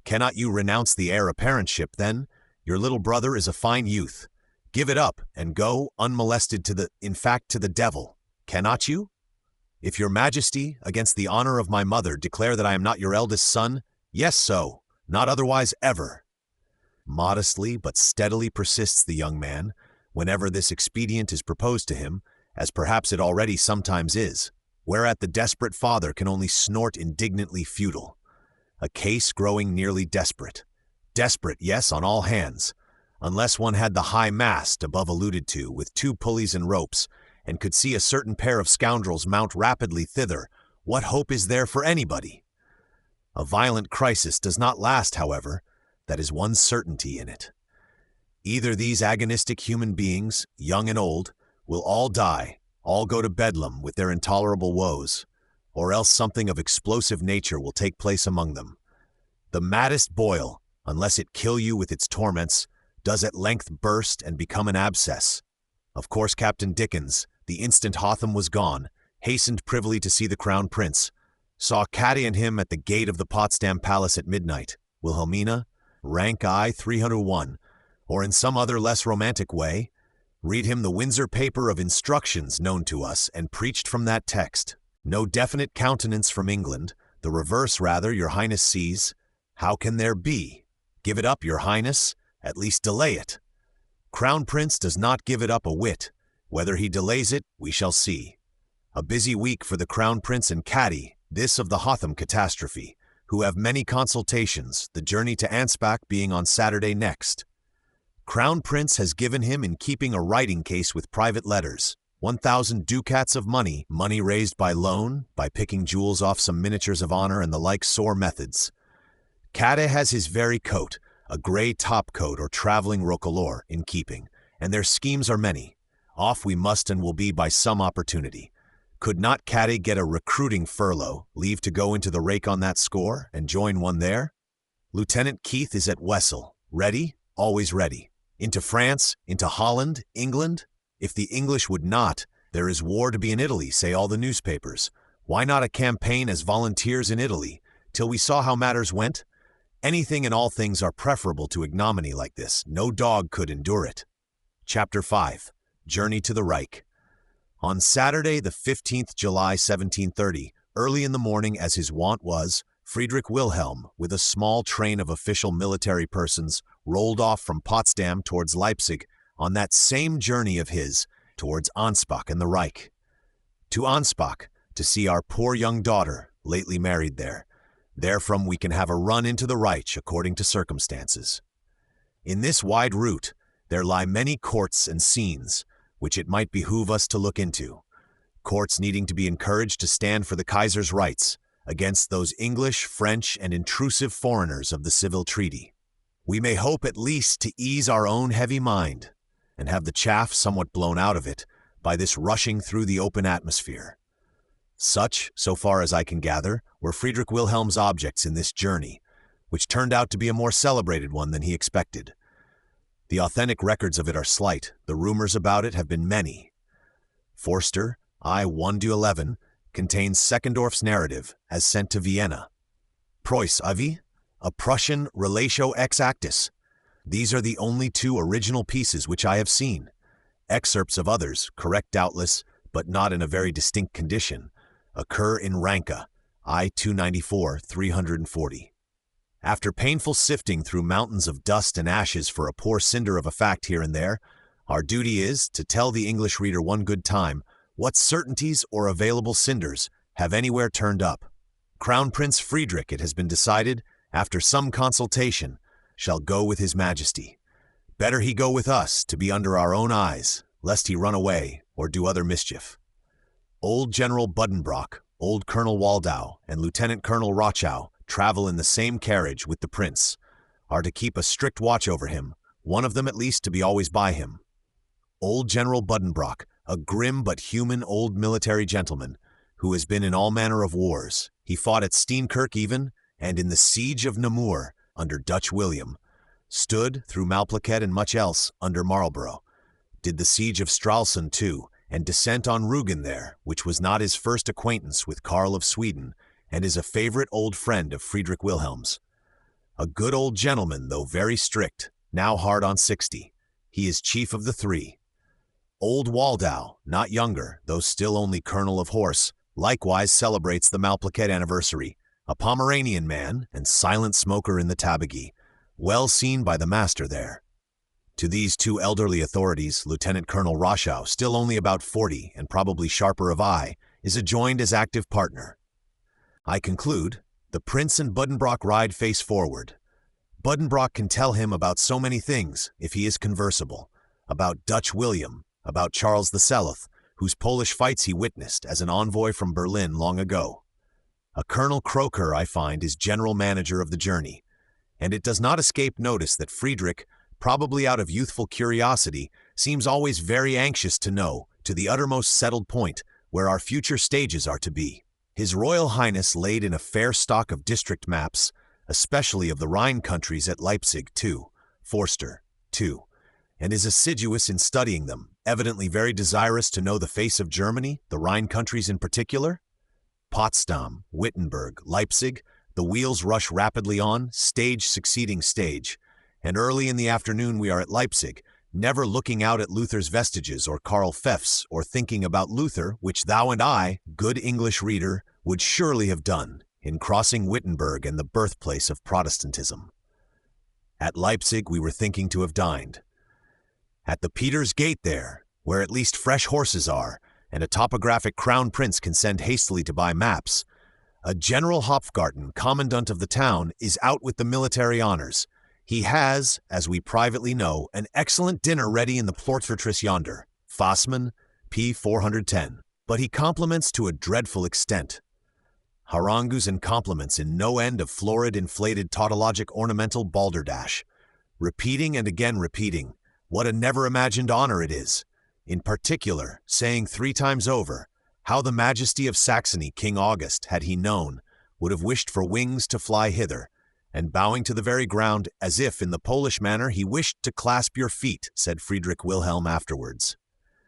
Cannot you renounce the heir apparentship, then? Your little brother is a fine youth. Give it up and go unmolested to the devil. Cannot you? If your Majesty, against the honor of my mother, declare that I am not your eldest son, yes, so, not otherwise ever. Modestly but steadily persists the young man, whenever this expedient is proposed to him, as perhaps it already sometimes is, whereat the desperate father can only snort indignantly futile. A case growing nearly desperate. Desperate, yes, on all hands, unless one had the high mast above alluded to, with 2 pulleys and ropes, and could see a certain pair of scoundrels mount rapidly thither. What hope is there for anybody? A violent crisis does not last, however. That is one certainty in it. Either these agonistic human beings, young and old, will all die, all go to Bedlam with their intolerable woes, or else something of explosive nature will take place among them. The maddest boil, unless it kill you with its torments, does at length burst and become an abscess. Of course, Captain Dickens, the instant Hotham was gone, hastened privily to see the Crown Prince, saw Caddy and him at the gate of the Potsdam Palace at midnight. Wilhelmina, rank I 301, or in some other less romantic way, read him the Windsor paper of instructions known to us and preached from that text. No definite countenance from England, the reverse rather your Highness sees. How can there be? Give it up, your Highness, at least delay it. Crown Prince does not give it up a whit. Whether he delays it, we shall see. A busy week for the Crown Prince and Caddy, this of the Hotham catastrophe, who have many consultations, the journey to Anspach being on Saturday next. Crown Prince has given him in keeping a writing case with private letters, 1,000 ducats of money raised by loan, by picking jewels off some miniatures of honor and the like sore methods. Caddy has his very coat, a grey top coat or travelling roquelaure, in keeping, and their schemes are many. Off we must and will be by some opportunity. Could not Caddy get a recruiting furlough, leave to go into the rake on that score, and join one there? Lieutenant Keith is at Wessel, ready, always ready. Into France, into Holland, England? If the English would not, there is war to be in Italy, say all the newspapers. Why not a campaign as volunteers in Italy, till we saw how matters went? Anything and all things are preferable to ignominy like this. No dog could endure it. Chapter 5. Journey to the Reich. On Saturday, the 15th July, 1730, early in the morning as his wont was, Frederick Wilhelm, with a small train of official military persons, rolled off from Potsdam towards Leipzig on that same journey of his towards Anspach and the Reich. To Anspach, to see our poor young daughter, lately married there. Therefrom we can have a run into the Reich according to circumstances. In this wide route, there lie many courts and scenes, which it might behoove us to look into. Courts needing to be encouraged to stand for the Kaiser's rights against those English, French, and intrusive foreigners of the civil treaty. We may hope at least to ease our own heavy mind, and have the chaff somewhat blown out of it by this rushing through the open atmosphere. Such, so far as I can gather, were Frederick Wilhelm's objects in this journey, which turned out to be a more celebrated one than he expected. The authentic records of it are slight, the rumors about it have been many. Forster, I 1-11, contains Seckendorf's narrative, as sent to Vienna. Preuss Avi, a Prussian Relatio ex actis. These are the only two original pieces which I have seen. Excerpts of others, correct doubtless, but not in a very distinct condition, occur in Ranke, I 294, 340. After painful sifting through mountains of dust and ashes for a poor cinder of a fact here and there, our duty is to tell the English reader one good time what certainties or available cinders have anywhere turned up. Crown Prince Frederick, it has been decided, after some consultation, shall go with his Majesty. Better he go with us, to be under our own eyes, lest he run away or do other mischief. Old General Buddenbrock, old Colonel Waldau, and Lieutenant Colonel Rochow travel in the same carriage with the prince, are to keep a strict watch over him, one of them at least to be always by him. Old General Buddenbrock, a grim but human old military gentleman, who has been in all manner of wars. He fought at Steenkirk even, and in the siege of Namur, under Dutch William, stood, through Malplaquet and much else, under Marlborough, did the siege of Stralsund too, and descent on Rügen there, which was not his first acquaintance with Karl of Sweden, and is a favorite old friend of Frederick Wilhelm's. A good old gentleman, though very strict, now hard on 60. He is chief of the three. Old Waldau, not younger, though still only colonel of horse, likewise celebrates the Malplaquet anniversary, a Pomeranian man and silent smoker in the tabagie, well seen by the master there. To these two elderly authorities, Lieutenant Colonel Rochow, still only about 40 and probably sharper of eye, is adjoined as active partner. I conclude, the prince and Buddenbrock ride face forward. Buddenbrock can tell him about so many things, if he is conversable, about Dutch William, about Charles the Seloth, whose Polish fights he witnessed as an envoy from Berlin long ago. A Colonel Croker, I find, is general manager of the journey, and it does not escape notice that Frederick, probably out of youthful curiosity, seems always very anxious to know, to the uttermost settled point, where our future stages are to be. His Royal Highness laid in a fair stock of district maps, especially of the Rhine countries at Leipzig too, Forster too, and is assiduous in studying them, evidently very desirous to know the face of Germany, the Rhine countries in particular. Potsdam, Wittenberg, Leipzig, the wheels rush rapidly on, stage succeeding stage, and early in the afternoon we are at Leipzig, never looking out at Luther's vestiges or Karl Pfeff's, or thinking about Luther, which thou and I, good English reader, would surely have done in crossing Wittenberg and the birthplace of Protestantism. At Leipzig we were thinking to have dined. At the Peter's Gate there, where at least fresh horses are, and a topographic crown prince can send hastily to buy maps. A General Hopfgarten, commandant of the town, is out with the military honors. He has, as we privately know, an excellent dinner ready in the Plortfortress yonder, Fossman, P. 410. But he compliments to a dreadful extent. Harangues and compliments in no end of florid, inflated, tautologic, ornamental balderdash, repeating and again repeating what a never-imagined honor it is, in particular saying 3 times over how the majesty of Saxony, King August, had he known, would have wished for wings to fly hither, and bowing to the very ground as if, in the Polish manner, he wished to clasp your feet, said Friedrich Wilhelm afterwards.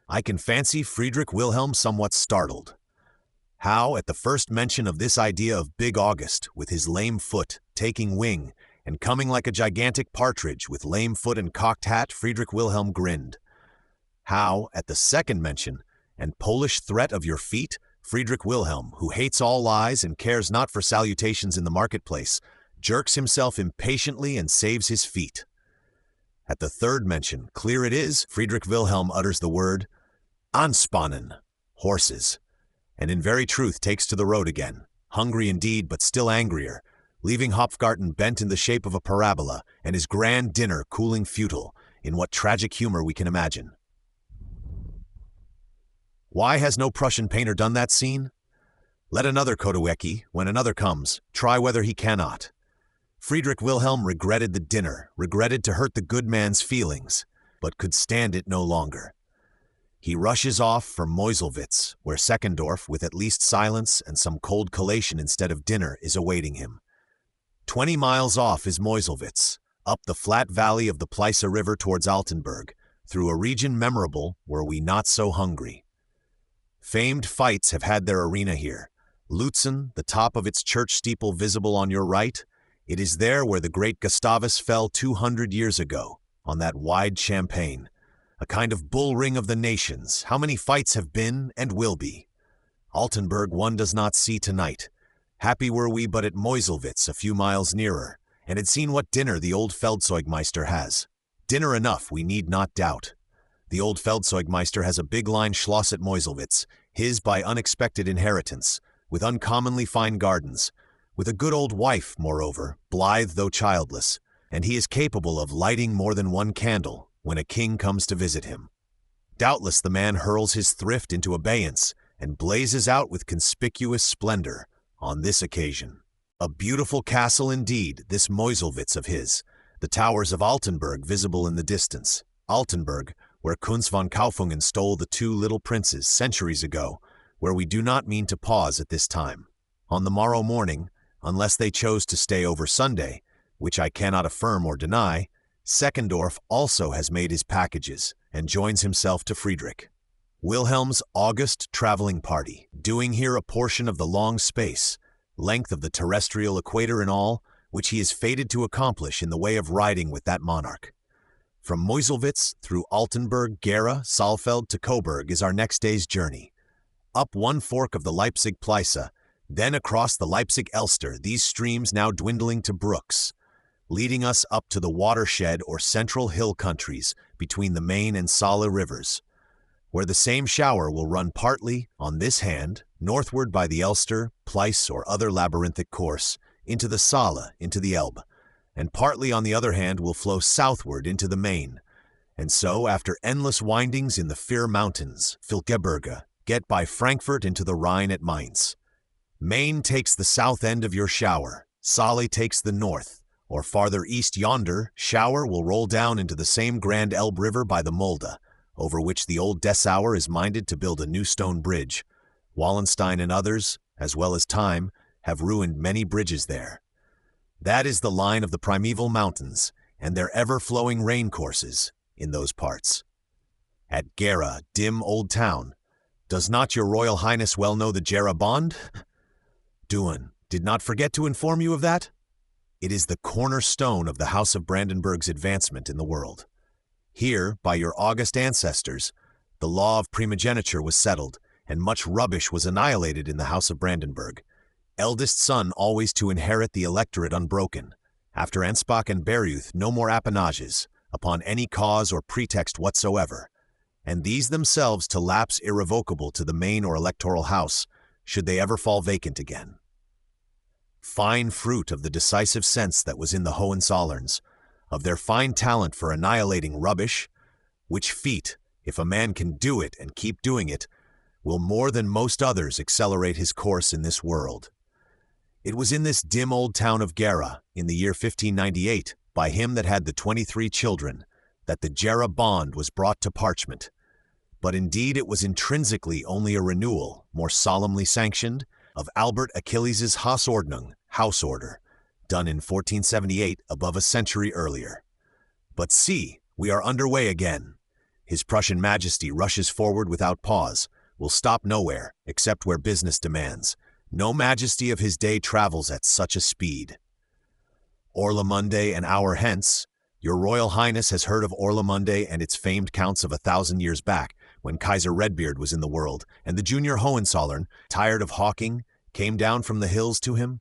I can fancy Friedrich Wilhelm somewhat startled. How, at the first mention of this idea of Big August, with his lame foot, taking wing, and coming like a gigantic partridge with lame foot and cocked hat, Friedrich Wilhelm grinned. How, at the second mention, and Polish threat of your feet, Friedrich Wilhelm, who hates all lies and cares not for salutations in the marketplace, jerks himself impatiently and saves his feet. At the third mention, clear it is, Friedrich Wilhelm utters the word Anspannen, horses, and in very truth takes to the road again, hungry indeed but still angrier, leaving Hopfgarten bent in the shape of a parabola and his grand dinner cooling futile, in what tragic humor we can imagine. Why has no Prussian painter done that scene? Let another Kotowiecki, when another comes, try whether he cannot. Friedrich Wilhelm regretted the dinner, regretted to hurt the good man's feelings, but could stand it no longer. He rushes off for Meuselwitz, where Seckendorf, with at least silence and some cold collation instead of dinner, is awaiting him. 20 miles off is Meuselwitz, up the flat valley of the Pleiße River towards Altenburg, through a region memorable were we not so hungry. Famed fights have had their arena here. Lutzen, the top of its church steeple visible on your right, it is there where the great Gustavus fell 200 years ago, on that wide champaign. A kind of bull ring of the nations. How many fights have been and will be? Altenburg one does not see tonight. Happy were we but at Meuselwitz, a few miles nearer, and had seen what dinner the old Feldzeugmeister has. Dinner enough, we need not doubt. The old Feldzeugmeister has a big line Schloss at Meuselwitz, his by unexpected inheritance, with uncommonly fine gardens, with a good old wife, moreover, blithe though childless, and he is capable of lighting more than one candle when a king comes to visit him. Doubtless the man hurls his thrift into abeyance and blazes out with conspicuous splendor on this occasion. A beautiful castle indeed, this Meuselwitz of his, the towers of Altenburg visible in the distance. Altenburg, where Kunz von Kaufungen stole the 2 little princes centuries ago, where we do not mean to pause at this time. On the morrow morning, unless they chose to stay over Sunday, which I cannot affirm or deny, Seckendorf also has made his packages and joins himself to Friedrich. Wilhelm's August traveling party, doing here a portion of the long space, length of the terrestrial equator in all, which he is fated to accomplish in the way of riding with that monarch. From Meuselwitz through Altenburg, Gera, Saalfeld to Coburg is our next day's journey. Up one fork of the Leipzig Pleiße, then across the Leipzig Elster, these streams now dwindling to brooks, leading us up to the watershed or central hill countries between the Main and Saale rivers, where the same shower will run partly, on this hand, northward by the Elster, Pleiss, or other labyrinthic course, into the Saale, into the Elbe, and partly on the other hand will flow southward into the Main, and so, after endless windings in the Fyr Mountains, Filkeberge, get by Frankfurt into the Rhine at Mainz. Main takes the south end of your shower, Saale takes the north, or farther east yonder, shower will roll down into the same grand Elbe River by the Mulde, over which the old Dessauer is minded to build a new stone bridge. Wallenstein and others, as well as time, have ruined many bridges there. That is the line of the primeval mountains and their ever-flowing rain courses in those parts. At Gera, dim old town, does not your Royal Highness well know the Gera Bond? Duan did not forget to inform you of that? It is the cornerstone of the House of Brandenburg's advancement in the world. Here, by your august ancestors, the law of primogeniture was settled, and much rubbish was annihilated in the House of Brandenburg. Eldest son always to inherit the electorate unbroken. After Ansbach and Bereuth, no more appanages, upon any cause or pretext whatsoever. and these themselves to lapse irrevocable to the main or electoral house, should they ever fall vacant again. Fine fruit of the decisive sense that was in the Hohenzollerns, of their fine talent for annihilating rubbish, which feat, if a man can do it and keep doing it, will more than most others accelerate his course in this world. It was in this dim old town of Gera, in the year 1598, by him that had the 23 children, that the Gera bond was brought to parchment. But indeed it was intrinsically only a renewal, more solemnly sanctioned, of Albert Achilles's Hausordnung, house order, done in 1478, above a century earlier. But see, we are underway again. His Prussian Majesty rushes forward without pause, will stop nowhere, except where business demands. No majesty of his day travels at such a speed. Orlamunde an hour hence. Your Royal Highness has heard of Orlamunde and its famed counts of 1,000 years back, when Kaiser Redbeard was in the world, and the junior Hohenzollern, tired of hawking, came down from the hills to him?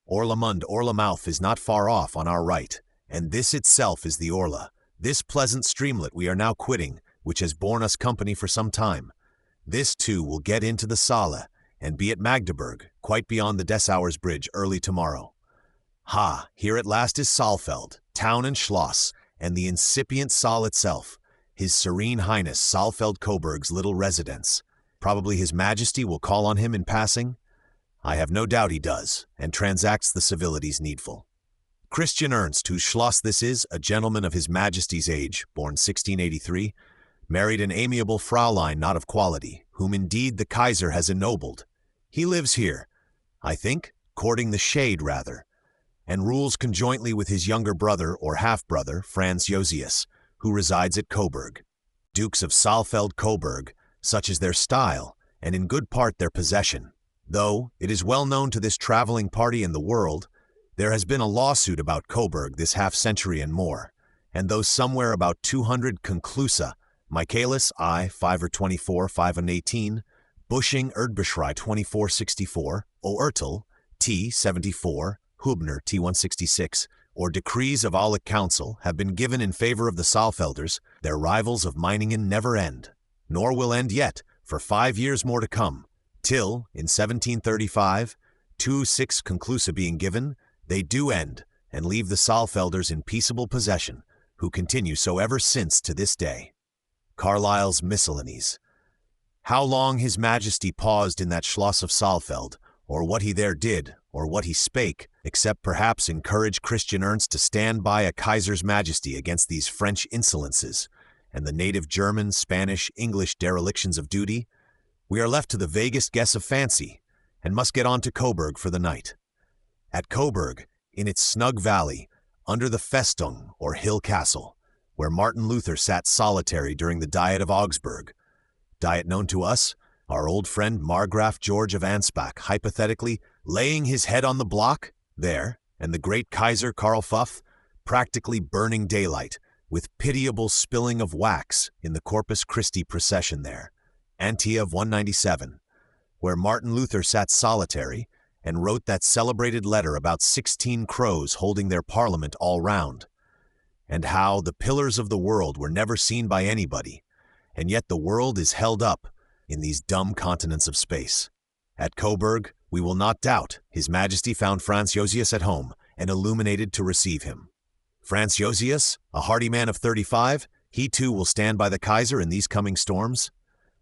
Orlamouth is not far off on our right, and this itself is the Orla, this pleasant streamlet we are now quitting, which has borne us company for some time. This, too, will get into the Saale, and be at Magdeburg, quite beyond the Dessauers Bridge, early tomorrow. Ha, here at last is Saalfeld, town and schloss, and the incipient Saal itself, His Serene Highness Saalfeld-Coburg's little residence. Probably His Majesty will call on him in passing. I have no doubt he does, and transacts the civilities needful. Christian Ernst, whose schloss this is, a gentleman of His Majesty's age, born 1683, married an amiable Fraulein not of quality, whom indeed the Kaiser has ennobled. He lives here, I think, courting the shade rather, and rules conjointly with his younger brother or half-brother, Franz Josias, who resides at Coburg. Dukes of Saalfeld-Coburg, such is their style, and in good part their possession. Though it is well known to this traveling party in the world, there has been a lawsuit about Coburg this half-century and more, and though somewhere about 200 conclusa, Michaelis I, 5 or 24, 5 and 18, Busching Erdbeschrei 2464, Oertel, T 74, Hubner T 166, or decrees of Aulic Council have been given in favor of the Saalfelders, their rivals of Meiningen never end, nor will end yet, for 5 years more to come, till, in 1735, 2 6 conclusa being given, they do end, and leave the Saalfelders in peaceable possession, who continue so ever since to this day. Carlyle's Miscellanies. How long His Majesty paused in that Schloss of Saalfeld, or what he there did, or what he spake, except perhaps encourage Christian Ernst to stand by a Kaiser's Majesty against these French insolences, and the native German, Spanish, English derelictions of duty, we are left to the vaguest guess of fancy, and must get on to Coburg for the night. At Coburg, in its snug valley, under the Festung, or hill castle, where Martin Luther sat solitary during the Diet of Augsburg, diet known to us, our old friend Margraf George of Anspach hypothetically laying his head on the block, there, and the great Kaiser Karl Pfuff, practically burning daylight, with pitiable spilling of wax in the Corpus Christi procession there, Antiev 197, where Martin Luther sat solitary, and wrote that celebrated letter about 16 crows holding their parliament all round, and how the pillars of the world were never seen by anybody, and yet the world is held up in these dumb continents of space. At Coburg, we will not doubt, His Majesty found Franz Josias at home, and illuminated to receive him. Franz Josias, a hardy man of 35, he too will stand by the Kaiser in these coming storms,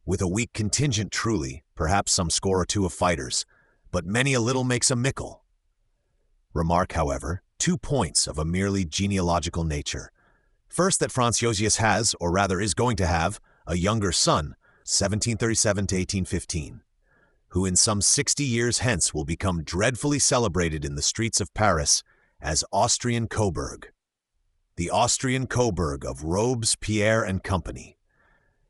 with a weak contingent truly, perhaps some score or two of fighters, but many a little makes a mickle. Remark, however, 2 points of a merely genealogical nature. First, that Franz Josias has, or rather is going to have, a younger son, 1737 to 1815, who in some 60 years hence will become dreadfully celebrated in the streets of Paris as Austrian Coburg. The Austrian Coburg of Robespierre and Company.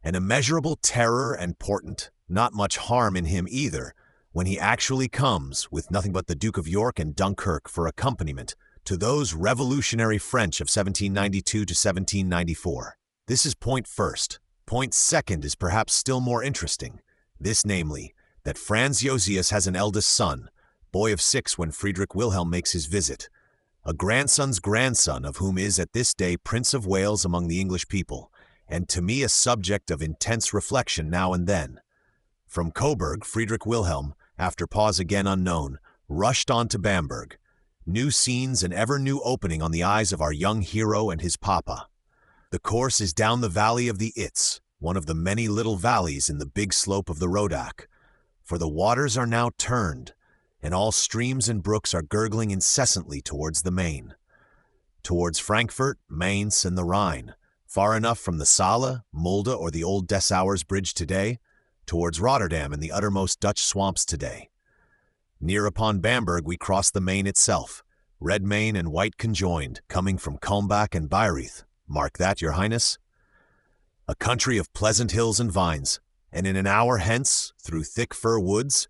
An immeasurable terror and portent, not much harm in him either, when he actually comes, with nothing but the Duke of York and Dunkirk for accompaniment, to those revolutionary French of 1792 to 1794. This is point first. Point second is perhaps still more interesting. This namely, that Franz Josias has an eldest son, boy of 6 when Frederick Wilhelm makes his visit, a grandson's grandson of whom is at this day Prince of Wales among the English people, and to me a subject of intense reflection now and then. From Coburg, Friedrich Wilhelm, after pause again unknown, rushed on to Bamberg. New scenes and ever new opening on the eyes of our young hero and his papa. The course is down the valley of the Itz, one of the many little valleys in the big slope of the Rodach. For the waters are now turned, and all streams and brooks are gurgling incessantly towards the Main. Towards Frankfurt, Mainz, and the Rhine, far enough from the Saale, Mulde, or the old Dessauers Bridge today, towards Rotterdam and the uttermost Dutch swamps today. Near upon Bamberg we cross the Main itself, red Main and white conjoined, coming from Kulmbach and Bayreuth. Mark that, your highness. A country of pleasant hills and vines, and in an hour hence, through thick fir woods,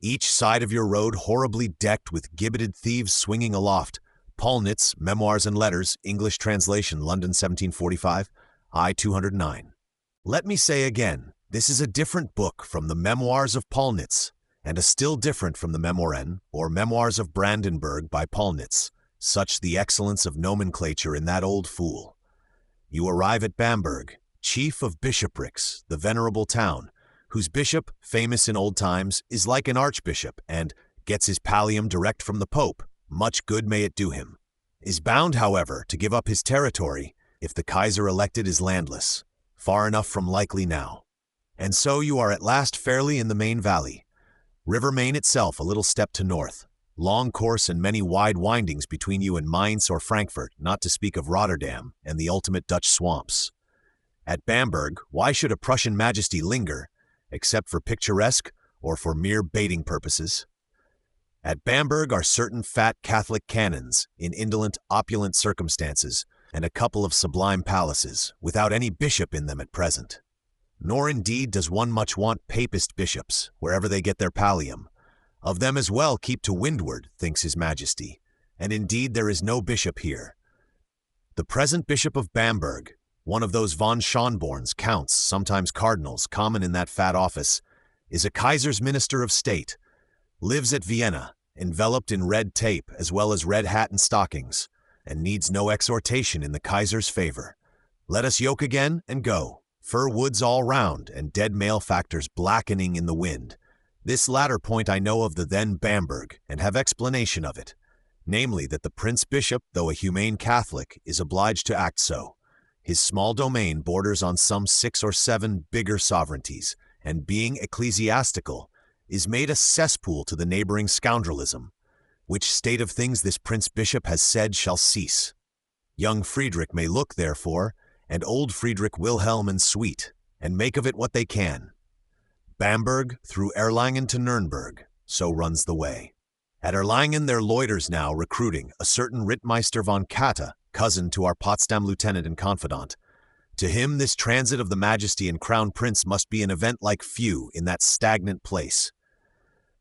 each side of your road horribly decked with gibbeted thieves swinging aloft. Paulnitz, Memoirs and Letters, English translation, London 1745, I 209. Let me say again, this is a different book from the Memoirs of Paulnitz, and a still different from the Memoiren, or Memoirs of Brandenburg by Paulnitz, such the excellence of nomenclature in that old fool. You arrive at Bamberg, chief of bishoprics, the venerable town, whose bishop, famous in old times, is like an archbishop and gets his pallium direct from the Pope, much good may it do him, is bound, however, to give up his territory if the Kaiser elected is landless, far enough from likely now. And so you are at last fairly in the Main Valley. River Main itself a little step to north, long course and many wide windings between you and Mainz or Frankfurt, not to speak of Rotterdam and the ultimate Dutch swamps. At Bamberg, why should a Prussian majesty linger, except for picturesque or for mere baiting purposes? At Bamberg are certain fat Catholic canons in indolent, opulent circumstances, and a couple of sublime palaces, without any bishop in them at present. Nor indeed does one much want papist bishops, wherever they get their pallium. Of them as well keep to windward, thinks his majesty, and indeed there is no bishop here. The present bishop of Bamberg, one of those von Schönborns, counts, sometimes cardinals, common in that fat office, is a Kaiser's minister of state, lives at Vienna, enveloped in red tape as well as red hat and stockings, and needs no exhortation in the Kaiser's favor. Let us yoke again and go. Fir woods all round, and dead malefactors blackening in the wind. This latter point I know of the then Bamberg, and have explanation of it, namely that the Prince Bishop, though a humane Catholic, is obliged to act so. His small domain borders on some 6 or 7 bigger sovereignties, and being ecclesiastical, is made a cesspool to the neighboring scoundrelism, which state of things this Prince Bishop has said shall cease. Young Friedrich may look, therefore, and old Friedrich Wilhelm and sweet, and make of it what they can. Bamberg through Erlangen to Nuremberg, so runs the way. At Erlangen there loiters now, recruiting, a certain Rittmeister von Katte, cousin to our Potsdam lieutenant and confidant. To him this transit of the Majesty and Crown Prince must be an event like few in that stagnant place.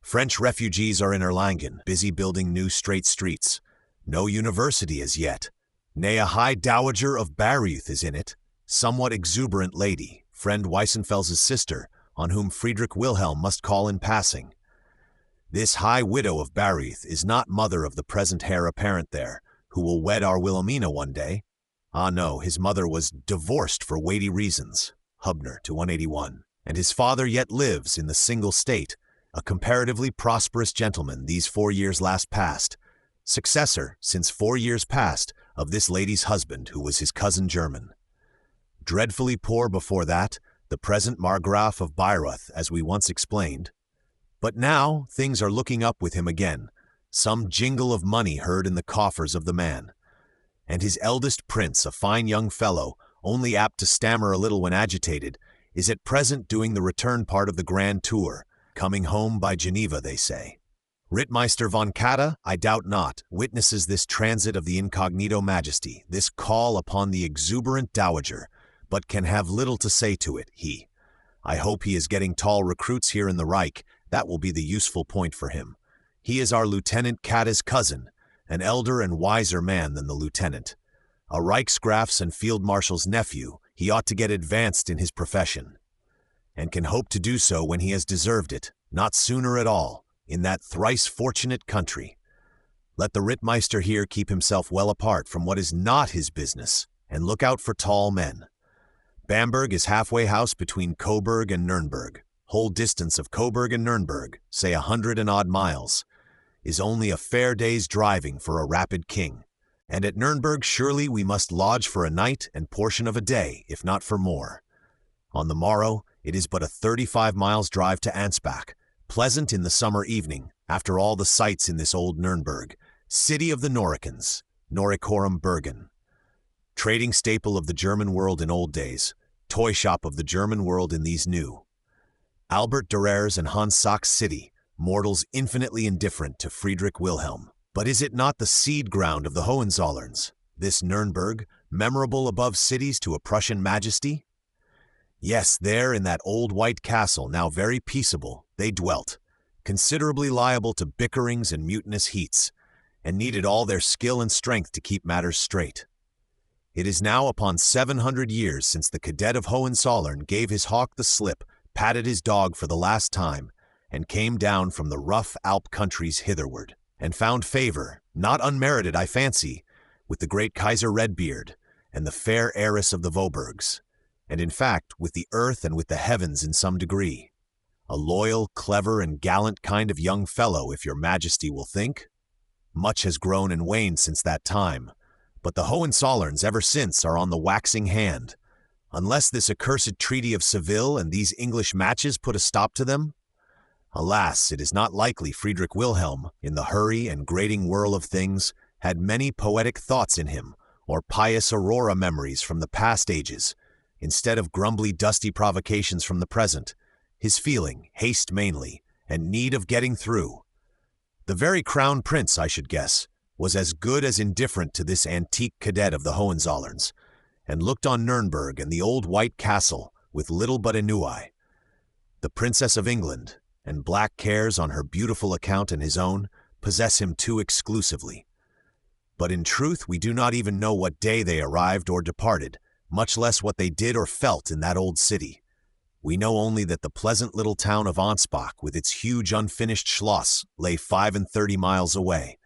French refugees are in Erlangen, busy building new straight streets. No university as yet. Nay, a high dowager of Bayreuth is in it, somewhat exuberant lady, friend Weissenfels' sister, on whom Friedrich Wilhelm must call in passing. This high widow of Bayreuth is not mother of the present heir apparent there, who will wed our Wilhelmina one day. Ah no, his mother was divorced for weighty reasons, Hubner to 181, and his father yet lives in the single state, a comparatively prosperous gentleman these 4 years last past, successor, since 4 years past, of this lady's husband, who was his cousin German. Dreadfully poor before that, the present Margraf of Bayreuth, as we once explained. But now things are looking up with him again, some jingle of money heard in the coffers of the man. And his eldest prince, a fine young fellow, only apt to stammer a little when agitated, is at present doing the return part of the grand tour, coming home by Geneva, they say. Rittmeister von Katte, I doubt not, witnesses this transit of the incognito majesty, this call upon the exuberant dowager, but can have little to say to it, he. I hope he is getting tall recruits here in the Reich. That will be the useful point for him. He is our Lieutenant Katte's cousin, an elder and wiser man than the lieutenant. A Reichsgraf's and Field Marshal's nephew, he ought to get advanced in his profession, and can hope to do so when he has deserved it, not sooner at all, in that thrice fortunate country. Let the Rittmeister here keep himself well apart from what is not his business, and look out for tall men. Bamberg is halfway house between Coburg and Nuremberg. Whole distance of Coburg and Nuremberg, say 100 and odd miles, is only a fair day's driving for a rapid king. And at Nuremberg surely we must lodge for a night and portion of a day, if not for more. On the morrow, it is but a 35 miles drive to Ansbach, pleasant in the summer evening, after all the sights in this old Nuremberg, city of the Noricans, Noricorum Bergen. Trading staple of the German world in old days, toy shop of the German world in these new. Albert Durer's and Hans Sachs' city, mortals infinitely indifferent to Friedrich Wilhelm. But is it not the seed ground of the Hohenzollerns, this Nuremberg, memorable above cities to a Prussian majesty? Yes, there in that old white castle, now very peaceable, they dwelt, considerably liable to bickerings and mutinous heats, and needed all their skill and strength to keep matters straight. It is now upon 700 years since the cadet of Hohenzollern gave his hawk the slip, patted his dog for the last time, and came down from the rough Alp countries hitherward, and found favor, not unmerited I fancy, with the great Kaiser Redbeard, and the fair heiress of the Vohburgs, and in fact with the earth and with the heavens in some degree. A loyal, clever, and gallant kind of young fellow, if your majesty will think. Much has grown and waned since that time, but the Hohenzollerns ever since are on the waxing hand, unless this accursed Treaty of Seville and these English matches put a stop to them. Alas, it is not likely Friedrich Wilhelm, in the hurry and grating whirl of things, had many poetic thoughts in him, or pious aurora memories from the past ages, instead of grumbly dusty provocations from the present, his feeling, haste mainly, and need of getting through. The very crown prince, I should guess, was as good as indifferent to this antique cadet of the Hohenzollerns, and looked on Nuremberg and the old white castle with little but ennui. The Princess of England, and black cares on her beautiful account and his own, possess him too exclusively. But in truth we do not even know what day they arrived or departed, much less what they did or felt in that old city. We know only that the pleasant little town of Ansbach, with its huge unfinished schloss, lay 35 miles away,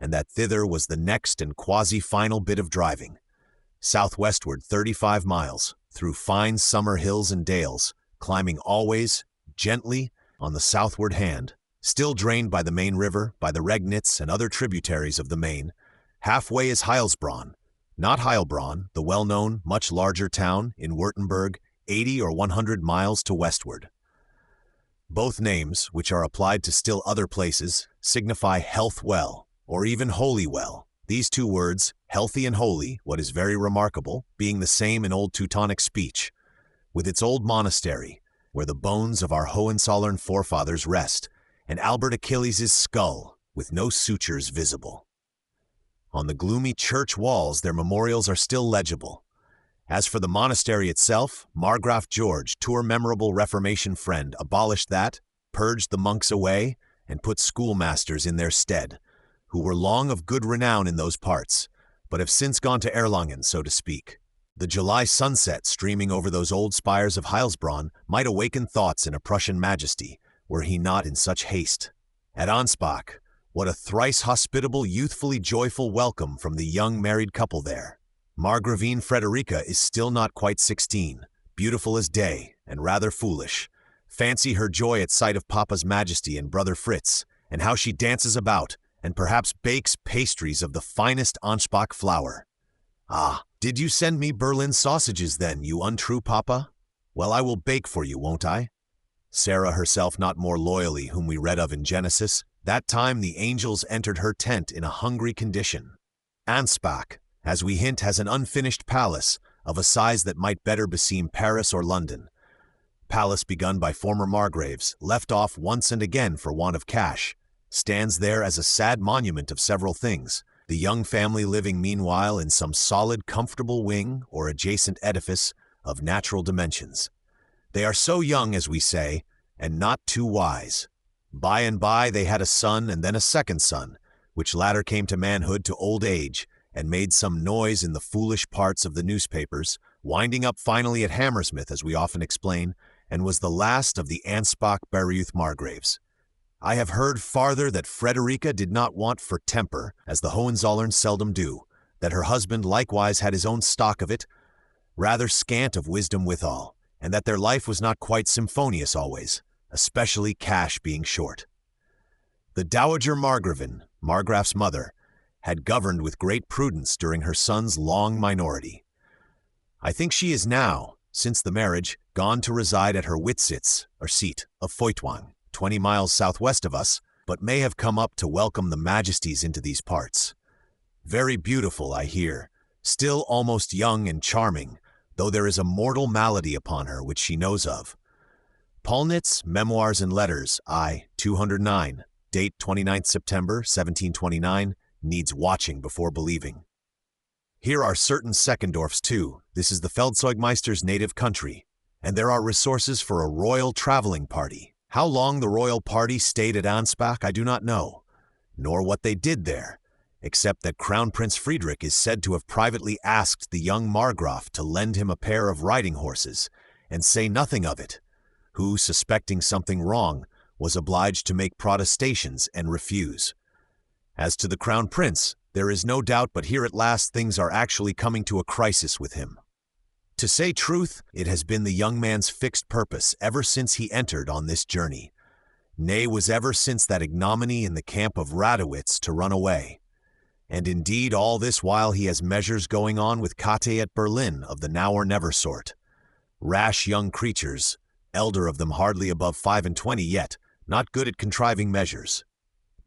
and that thither was the next and quasi-final bit of driving. Southwestward 35 miles, through fine summer hills and dales, climbing always, gently, on the southward hand, still drained by the main river, by the Regnitz and other tributaries of the Main. Halfway is Heilsbronn, not Heilbronn, the well-known, much larger town in Württemberg, 80 or 100 miles to westward. Both names, which are applied to still other places, signify health well, or even holy well. These two words, healthy and holy, what is very remarkable, being the same in Old Teutonic speech, with its old monastery, where the bones of our Hohenzollern forefathers rest, and Albert Achilles' skull, with no sutures visible. On the gloomy church walls their memorials are still legible. As for the monastery itself, Margraf George, tour memorable Reformation friend, abolished that, purged the monks away, and put schoolmasters in their stead, who were long of good renown in those parts, but have since gone to Erlangen, so to speak. The July sunset streaming over those old spires of Heilsbronn might awaken thoughts in a Prussian majesty, were he not in such haste. At Ansbach, what a thrice hospitable, youthfully joyful welcome from the young married couple there. Margravine Frederica is still not quite 16, beautiful as day, and rather foolish. Fancy her joy at sight of Papa's Majesty and brother Fritz, and how she dances about, and perhaps bakes pastries of the finest Ansbach flour. Ah, did you send me Berlin sausages then, you untrue Papa? Well, I will bake for you, won't I? Sarah herself not more loyally, whom we read of in Genesis, that time the angels entered her tent in a hungry condition. Ansbach, as we hint, has an unfinished palace, of a size that might better beseem Paris or London. Palace begun by former margraves, left off once and again for want of cash, stands there as a sad monument of several things, the young family living meanwhile in some solid, comfortable wing or adjacent edifice of natural dimensions. They are so young, as we say, and not too wise. By and by they had a son and then a second son, which latter came to manhood to old age, and made some noise in the foolish parts of the newspapers, winding up finally at Hammersmith, as we often explain, and was the last of the Ansbach Baruth Margraves. I have heard farther that Frederica did not want for temper, as the Hohenzollerns seldom do, that her husband likewise had his own stock of it, rather scant of wisdom withal, and that their life was not quite symphonious always, especially cash being short. The Dowager Margravine, Marggraf's mother, had governed with great prudence during her son's long minority. I think she is now, since the marriage, gone to reside at her Witsits, or seat, of Foytwang, 20 miles southwest of us, but may have come up to welcome the majesties into these parts. Very beautiful, I hear, still almost young and charming, though there is a mortal malady upon her which she knows of. Polnitz's Memoirs and Letters, I. 209, date 29th September, 1729, needs watching before believing. Here are certain Seckendorfs too. This is the Feldzeugmeister's native country, and there are resources for a royal traveling party. How long the royal party stayed at Ansbach I do not know, nor what they did there, except that Crown Prince Frederick is said to have privately asked the young Margraf to lend him a pair of riding horses, and say nothing of it, who, suspecting something wrong, was obliged to make protestations and refuse. As to the Crown Prince, there is no doubt but here at last things are actually coming to a crisis with him. To say truth, it has been the young man's fixed purpose ever since he entered on this journey, nay, was ever since that ignominy in the camp of Radowitz to run away. And indeed all this while he has measures going on with Kate at Berlin of the now or never sort. Rash young creatures, elder of them hardly above 25 yet, not good at contriving measures.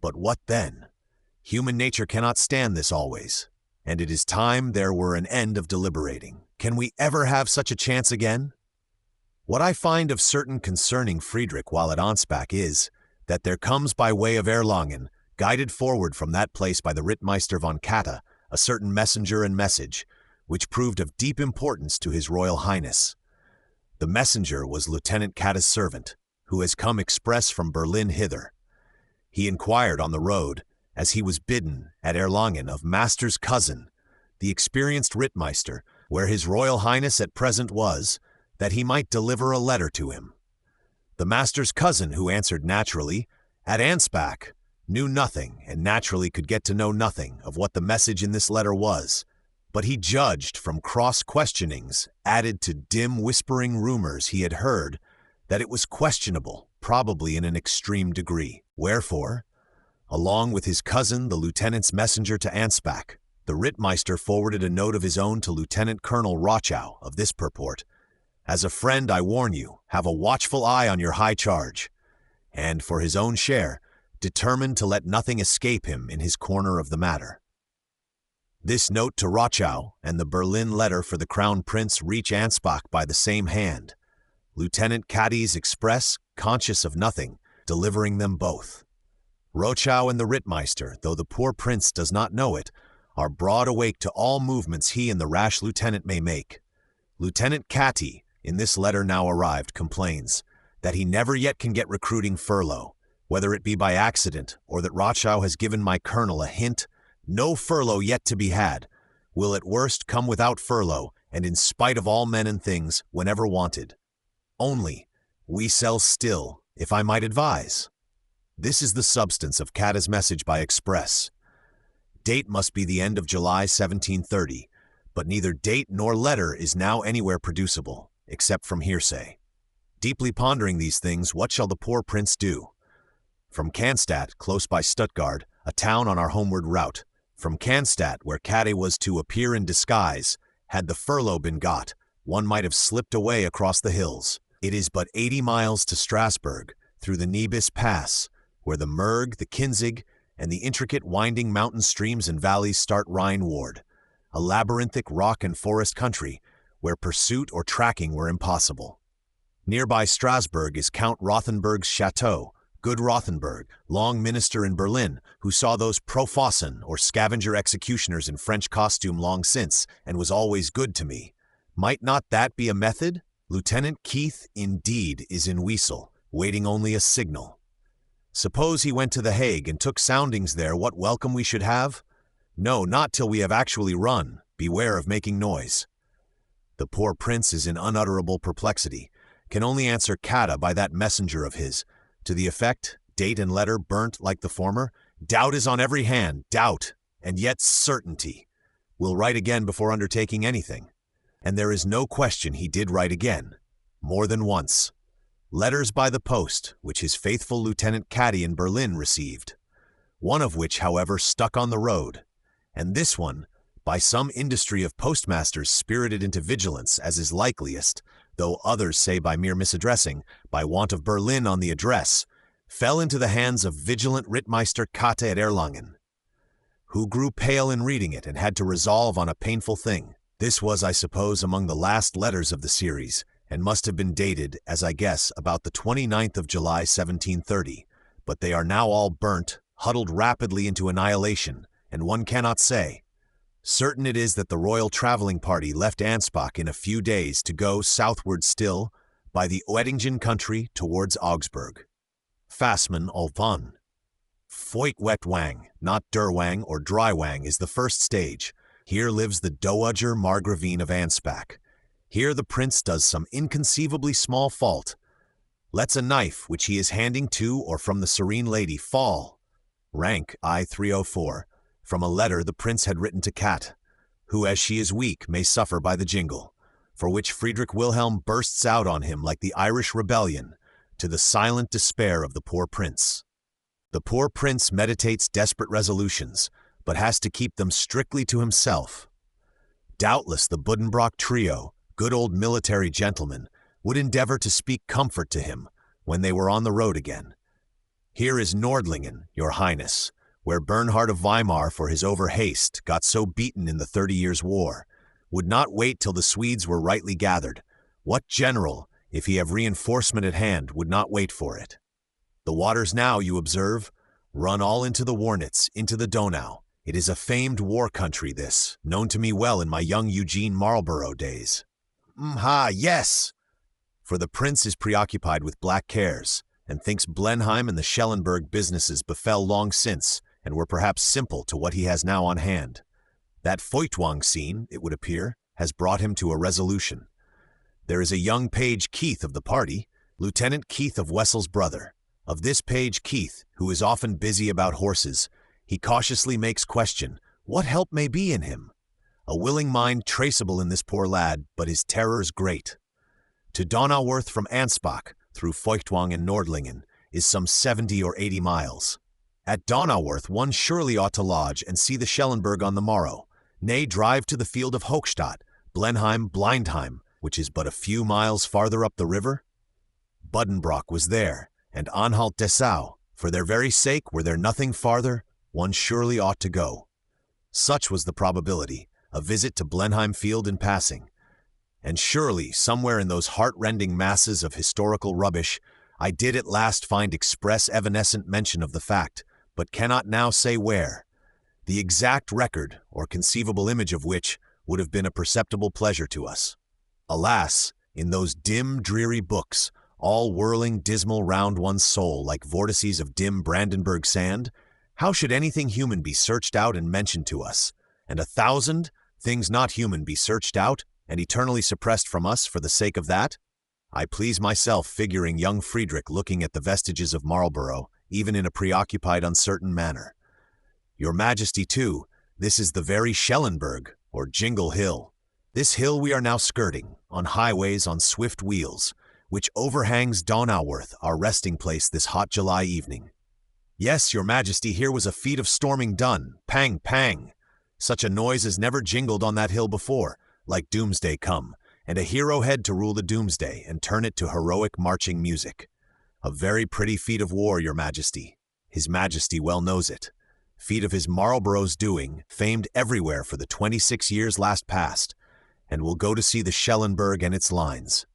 But what then? Human nature cannot stand this always, and it is time there were an end of deliberating. Can we ever have such a chance again? What I find of certain concerning Friedrich while at Ansbach is, that there comes by way of Erlangen, guided forward from that place by the Rittmeister von Katta, a certain messenger and message, which proved of deep importance to his Royal Highness. The messenger was Lieutenant Katta's servant, who has come express from Berlin hither. He inquired on the road, as he was bidden at Erlangen of Master's cousin, the experienced Rittmeister, where his Royal Highness at present was, that he might deliver a letter to him. The Master's cousin, who answered naturally, at Ansbach, knew nothing and naturally could get to know nothing of what the message in this letter was, but he judged from cross-questionings added to dim whispering rumors he had heard that it was questionable, probably in an extreme degree. Wherefore, along with his cousin, the lieutenant's messenger to Ansbach, the Rittmeister forwarded a note of his own to Lieutenant Colonel Rochow of this purport: "As a friend, I warn you, have a watchful eye on your high charge," and, for his own share, determined to let nothing escape him in his corner of the matter. This note to Rochow and the Berlin letter for the Crown Prince reach Ansbach by the same hand, Lieutenant Katte's express, conscious of nothing, delivering them both. Rochow and the Rittmeister, though the poor prince does not know it, are broad awake to all movements he and the rash lieutenant may make. Lieutenant Katte, in this letter now arrived, complains that he never yet can get recruiting furlough, whether it be by accident or that Rochow has given my colonel a hint, no furlough yet to be had, will at worst come without furlough and in spite of all men and things whenever wanted. Only, we sell still, if I might advise. This is the substance of Katte's message by express. Date must be the end of July 1730, but neither date nor letter is now anywhere producible, except from hearsay. Deeply pondering these things, what shall the poor prince do? From Cannstatt, close by Stuttgart, a town on our homeward route, from Cannstatt, where Katte was to appear in disguise, had the furlough been got, one might have slipped away across the hills. It is but 80 miles to Strasbourg, through the Nebis Pass, where the Murg, the Kinzig, and the intricate winding mountain streams and valleys start Rhine-ward, a labyrinthic rock and forest country where pursuit or tracking were impossible. Nearby Strasbourg is Count Rothenburg's chateau, good Rothenburg, long minister in Berlin, who saw those Profossen or scavenger executioners in French costume long since, and was always good to me. Might not that be a method? Lieutenant Keith, indeed, is in Wiesel, waiting only a signal. Suppose he went to The Hague and took soundings there, what welcome we should have? No, not till we have actually run. Beware of making noise. The poor prince is in unutterable perplexity, can only answer Katte by that messenger of his, to the effect, date and letter burnt like the former. Doubt is on every hand, doubt, and yet certainty. Will write again before undertaking anything. And there is no question he did write again, more than once. Letters by the post, which his faithful Lieutenant Caddy in Berlin received, one of which, however, stuck on the road, and this one, by some industry of postmasters spirited into vigilance, as is likeliest, though others say by mere misaddressing, by want of Berlin on the address, fell into the hands of vigilant Rittmeister Kate at Erlangen, who grew pale in reading it and had to resolve on a painful thing. This was, I suppose, among the last letters of the series, and must have been dated, as I guess, about the 29th of July 1730, but they are now all burnt, huddled rapidly into annihilation, and one cannot say. Certain it is that the royal traveling party left Ansbach in a few days to go southward still, by the Oettingen country towards Augsburg. Fassmann Alpon. Feuchtwang, not Derwang or Drywang, is the first stage. Here lives the Dowager Margravine of Ansbach. Here the prince does some inconceivably small fault, lets a knife which he is handing to or from the serene lady fall. Rank I 304, from a letter the prince had written to Kat, who as she is weak may suffer by the jingle, for which Friedrich Wilhelm bursts out on him like the Irish rebellion, to the silent despair of the poor prince. The poor prince meditates desperate resolutions, but has to keep them strictly to himself. Doubtless the Buddenbrock trio, good old military gentlemen, would endeavor to speak comfort to him when they were on the road again. Here is Nordlingen, your highness, where Bernhard of Weimar, for his overhaste, got so beaten in the 30 Years' War, would not wait till the Swedes were rightly gathered. What general, if he have reinforcement at hand, would not wait for it? The waters now, you observe, run all into the Warnitz, into the Donau. It is a famed war country, this, known to me well in my young Eugene Marlborough days. Yes! For the prince is preoccupied with black cares, and thinks Blenheim and the Schellenberg businesses befell long since, and were perhaps simple to what he has now on hand. That Feuchtwang scene, it would appear, has brought him to a resolution. There is a young page Keith of the party, Lieutenant Keith of Wessel's brother. Of this page Keith, who is often busy about horses, he cautiously makes question what help may be in him. A willing mind traceable in this poor lad, but his terrors great. To Donauwörth from Ansbach, through Feuchtwang and Nordlingen, is some 70 or 80 miles. At Donauwörth one surely ought to lodge and see the Schellenberg on the morrow, nay, drive to the field of Hochstadt, Blenheim, Blindheim, which is but a few miles farther up the river. Buddenbrock was there, and Anhalt-Dessau. For their very sake, were there nothing farther, one surely ought to go. Such was the probability, a visit to Blenheim field in passing. And surely, somewhere in those heart-rending masses of historical rubbish, I did at last find express evanescent mention of the fact, but cannot now say where. The exact record, or conceivable image of which, would have been a perceptible pleasure to us. Alas, in those dim, dreary books, all whirling dismal round one's soul like vortices of dim Brandenburg sand, how should anything human be searched out and mentioned to us, and 1,000 things not human be searched out and eternally suppressed from us for the sake of that? I please myself figuring young Friedrich looking at the vestiges of Marlborough, even in a preoccupied, uncertain manner. Your Majesty, too, this is the very Schellenberg, or Jingle Hill. This hill we are now skirting, on highways on swift wheels, which overhangs Donauwörth, our resting place this hot July evening. Yes, your Majesty, here was a feat of storming done, pang, pang. Such a noise as never jingled on that hill before, like doomsday come, and a hero head to rule the doomsday and turn it to heroic marching music. A very pretty feat of war, your Majesty. His Majesty well knows it. Feat of his Marlborough's doing, famed everywhere for the 26 years last past, and will go to see the Schellenberg and its lines.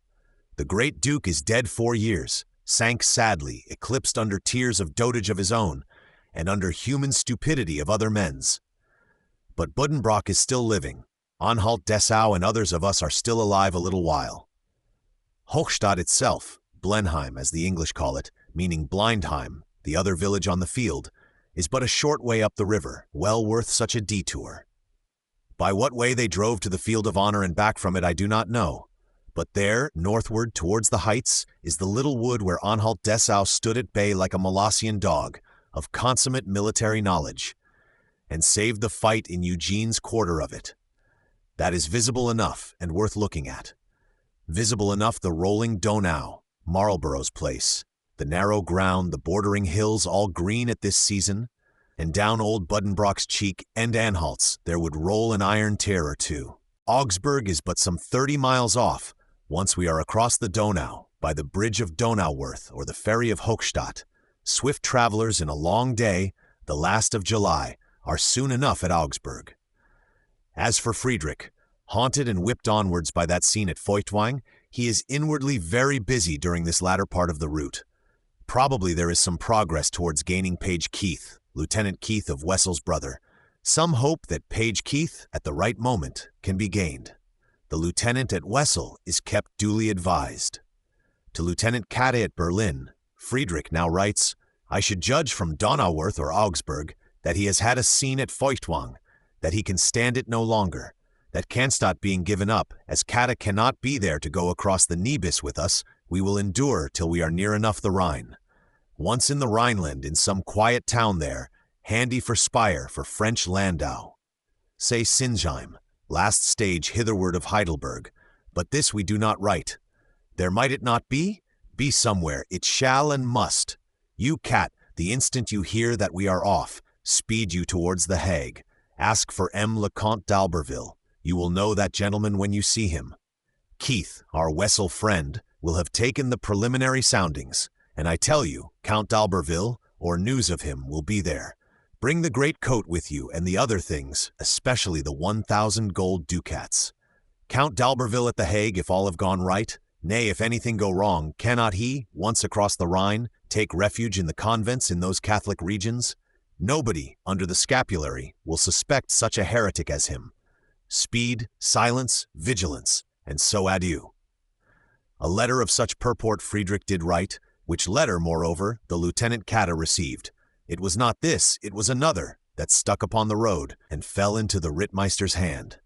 The great Duke is dead 4 years, sank sadly, eclipsed under tears of dotage of his own, and under human stupidity of other men's. But Buddenbrock is still living. Anhalt-Dessau and others of us are still alive a little while. Hochstadt itself, Blenheim as the English call it, meaning Blindheim, the other village on the field, is but a short way up the river, well worth such a detour. By what way they drove to the field of honor and back from it I do not know, but there, northward towards the heights, is the little wood where Anhalt-Dessau stood at bay like a Molossian dog, of consummate military knowledge, and saved the fight in Eugene's quarter of it. That is visible enough and worth looking at. Visible enough the rolling Donau, Marlborough's place, the narrow ground, the bordering hills all green at this season, and down old Buddenbrock's cheek and Anhalt's there would roll an iron tear or two. Augsburg is but some 30 miles off, once we are across the Donau, by the bridge of Donauwörth or the ferry of Hochstadt. Swift travelers in a long day, the last of July, are soon enough at Augsburg. As for Frederick, haunted and whipped onwards by that scene at Feuchtwang, he is inwardly very busy during this latter part of the route. Probably there is some progress towards gaining Page Keith, Lieutenant Keith of Wessel's brother. Some hope that Page Keith, at the right moment, can be gained. The lieutenant at Wessel is kept duly advised. To Lieutenant Kade at Berlin, Friedrich now writes, "I should judge from Donauwörth or Augsburg that he has had a scene at Feuchtwang, that he can stand it no longer, that Cannstatt being given up, as Kade cannot be there to go across the Nebis with us, we will endure till we are near enough the Rhine. Once in the Rhineland, in some quiet town there, handy for Speyer for French Landau. Say Sinsheim, last stage hitherward of Heidelberg, but this we do not write. There might it not be? Be somewhere, it shall and must. You, Cat, the instant you hear that we are off, speed you towards the Hague. Ask for M. le Comte d'Alberville. You will know that gentleman when you see him. Keith, our Wessel friend, will have taken the preliminary soundings, and I tell you, Count d'Alberville, or news of him, will be there. Bring the great coat with you and the other things, especially the 1,000 gold ducats. Count d'Alberville at the Hague if all have gone right? Nay, if anything go wrong, cannot he, once across the Rhine, take refuge in the convents in those Catholic regions? Nobody, under the scapulary, will suspect such a heretic as him. Speed, silence, vigilance, and so adieu." A letter of such purport Friedrich did write, which letter, moreover, the Lieutenant Kade received. It was not this, it was another, that stuck upon the road, and fell into the Rittmeister's hand.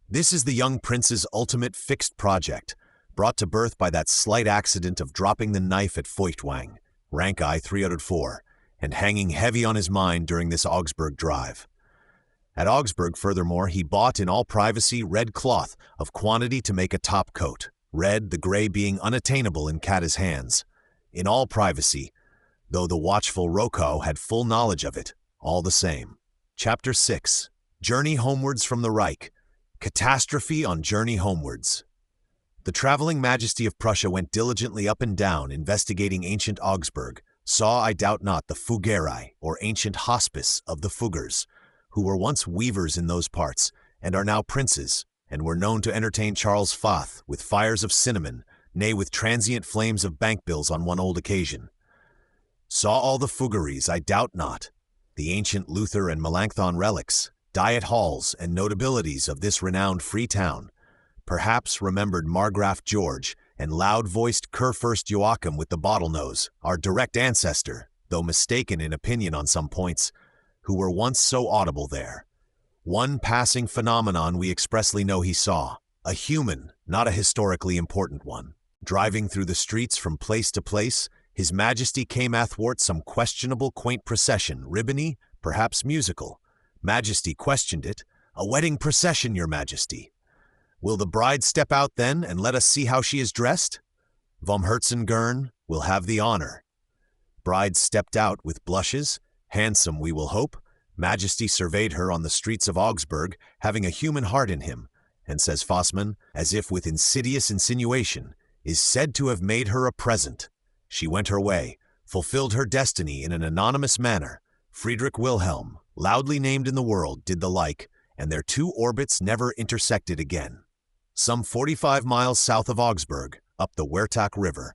This is the young prince's ultimate fixed project, brought to birth by that slight accident of dropping the knife at Feuchtwang, rank I 304, and hanging heavy on his mind during this Augsburg drive. At Augsburg, furthermore, he bought in all privacy red cloth of quantity to make a top coat, red, the gray being unattainable in Kade's hands. In all privacy, though the watchful Rokow had full knowledge of it, all the same. Chapter 6. Journey Homewards from the Reich. Catastrophe on Journey Homewards. The traveling majesty of Prussia went diligently up and down, investigating ancient Augsburg, saw, I doubt not, the Fuggerei, or ancient hospice of the Fuggers, who were once weavers in those parts, and are now princes, and were known to entertain Charles Fath with fires of cinnamon, nay, with transient flames of bank bills on one old occasion. Saw all the Fuggeries, I doubt not, the ancient Luther and Melanchthon relics, diet halls and notabilities of this renowned free town, perhaps remembered Margraf George and loud-voiced Kurfürst Joachim with the bottle-nose, our direct ancestor, though mistaken in opinion on some points, who were once so audible there. One passing phenomenon we expressly know he saw, a human, not a historically important one. Driving through the streets from place to place, His Majesty came athwart some questionable quaint procession, ribbony, perhaps musical. Majesty questioned it. "A wedding procession, your Majesty." "Will the bride step out then, and let us see how she is dressed?" "Vom Herzengern will have the honor." Bride stepped out with blushes, handsome we will hope. Majesty surveyed her on the streets of Augsburg, having a human heart in him, and says Fossmann, as if with insidious insinuation, is said to have made her a present. She went her way, fulfilled her destiny in an anonymous manner. Friedrich Wilhelm, loudly named in the world, did the like, and their two orbits never intersected again. Some 45 miles south of Augsburg, up the Wertach River,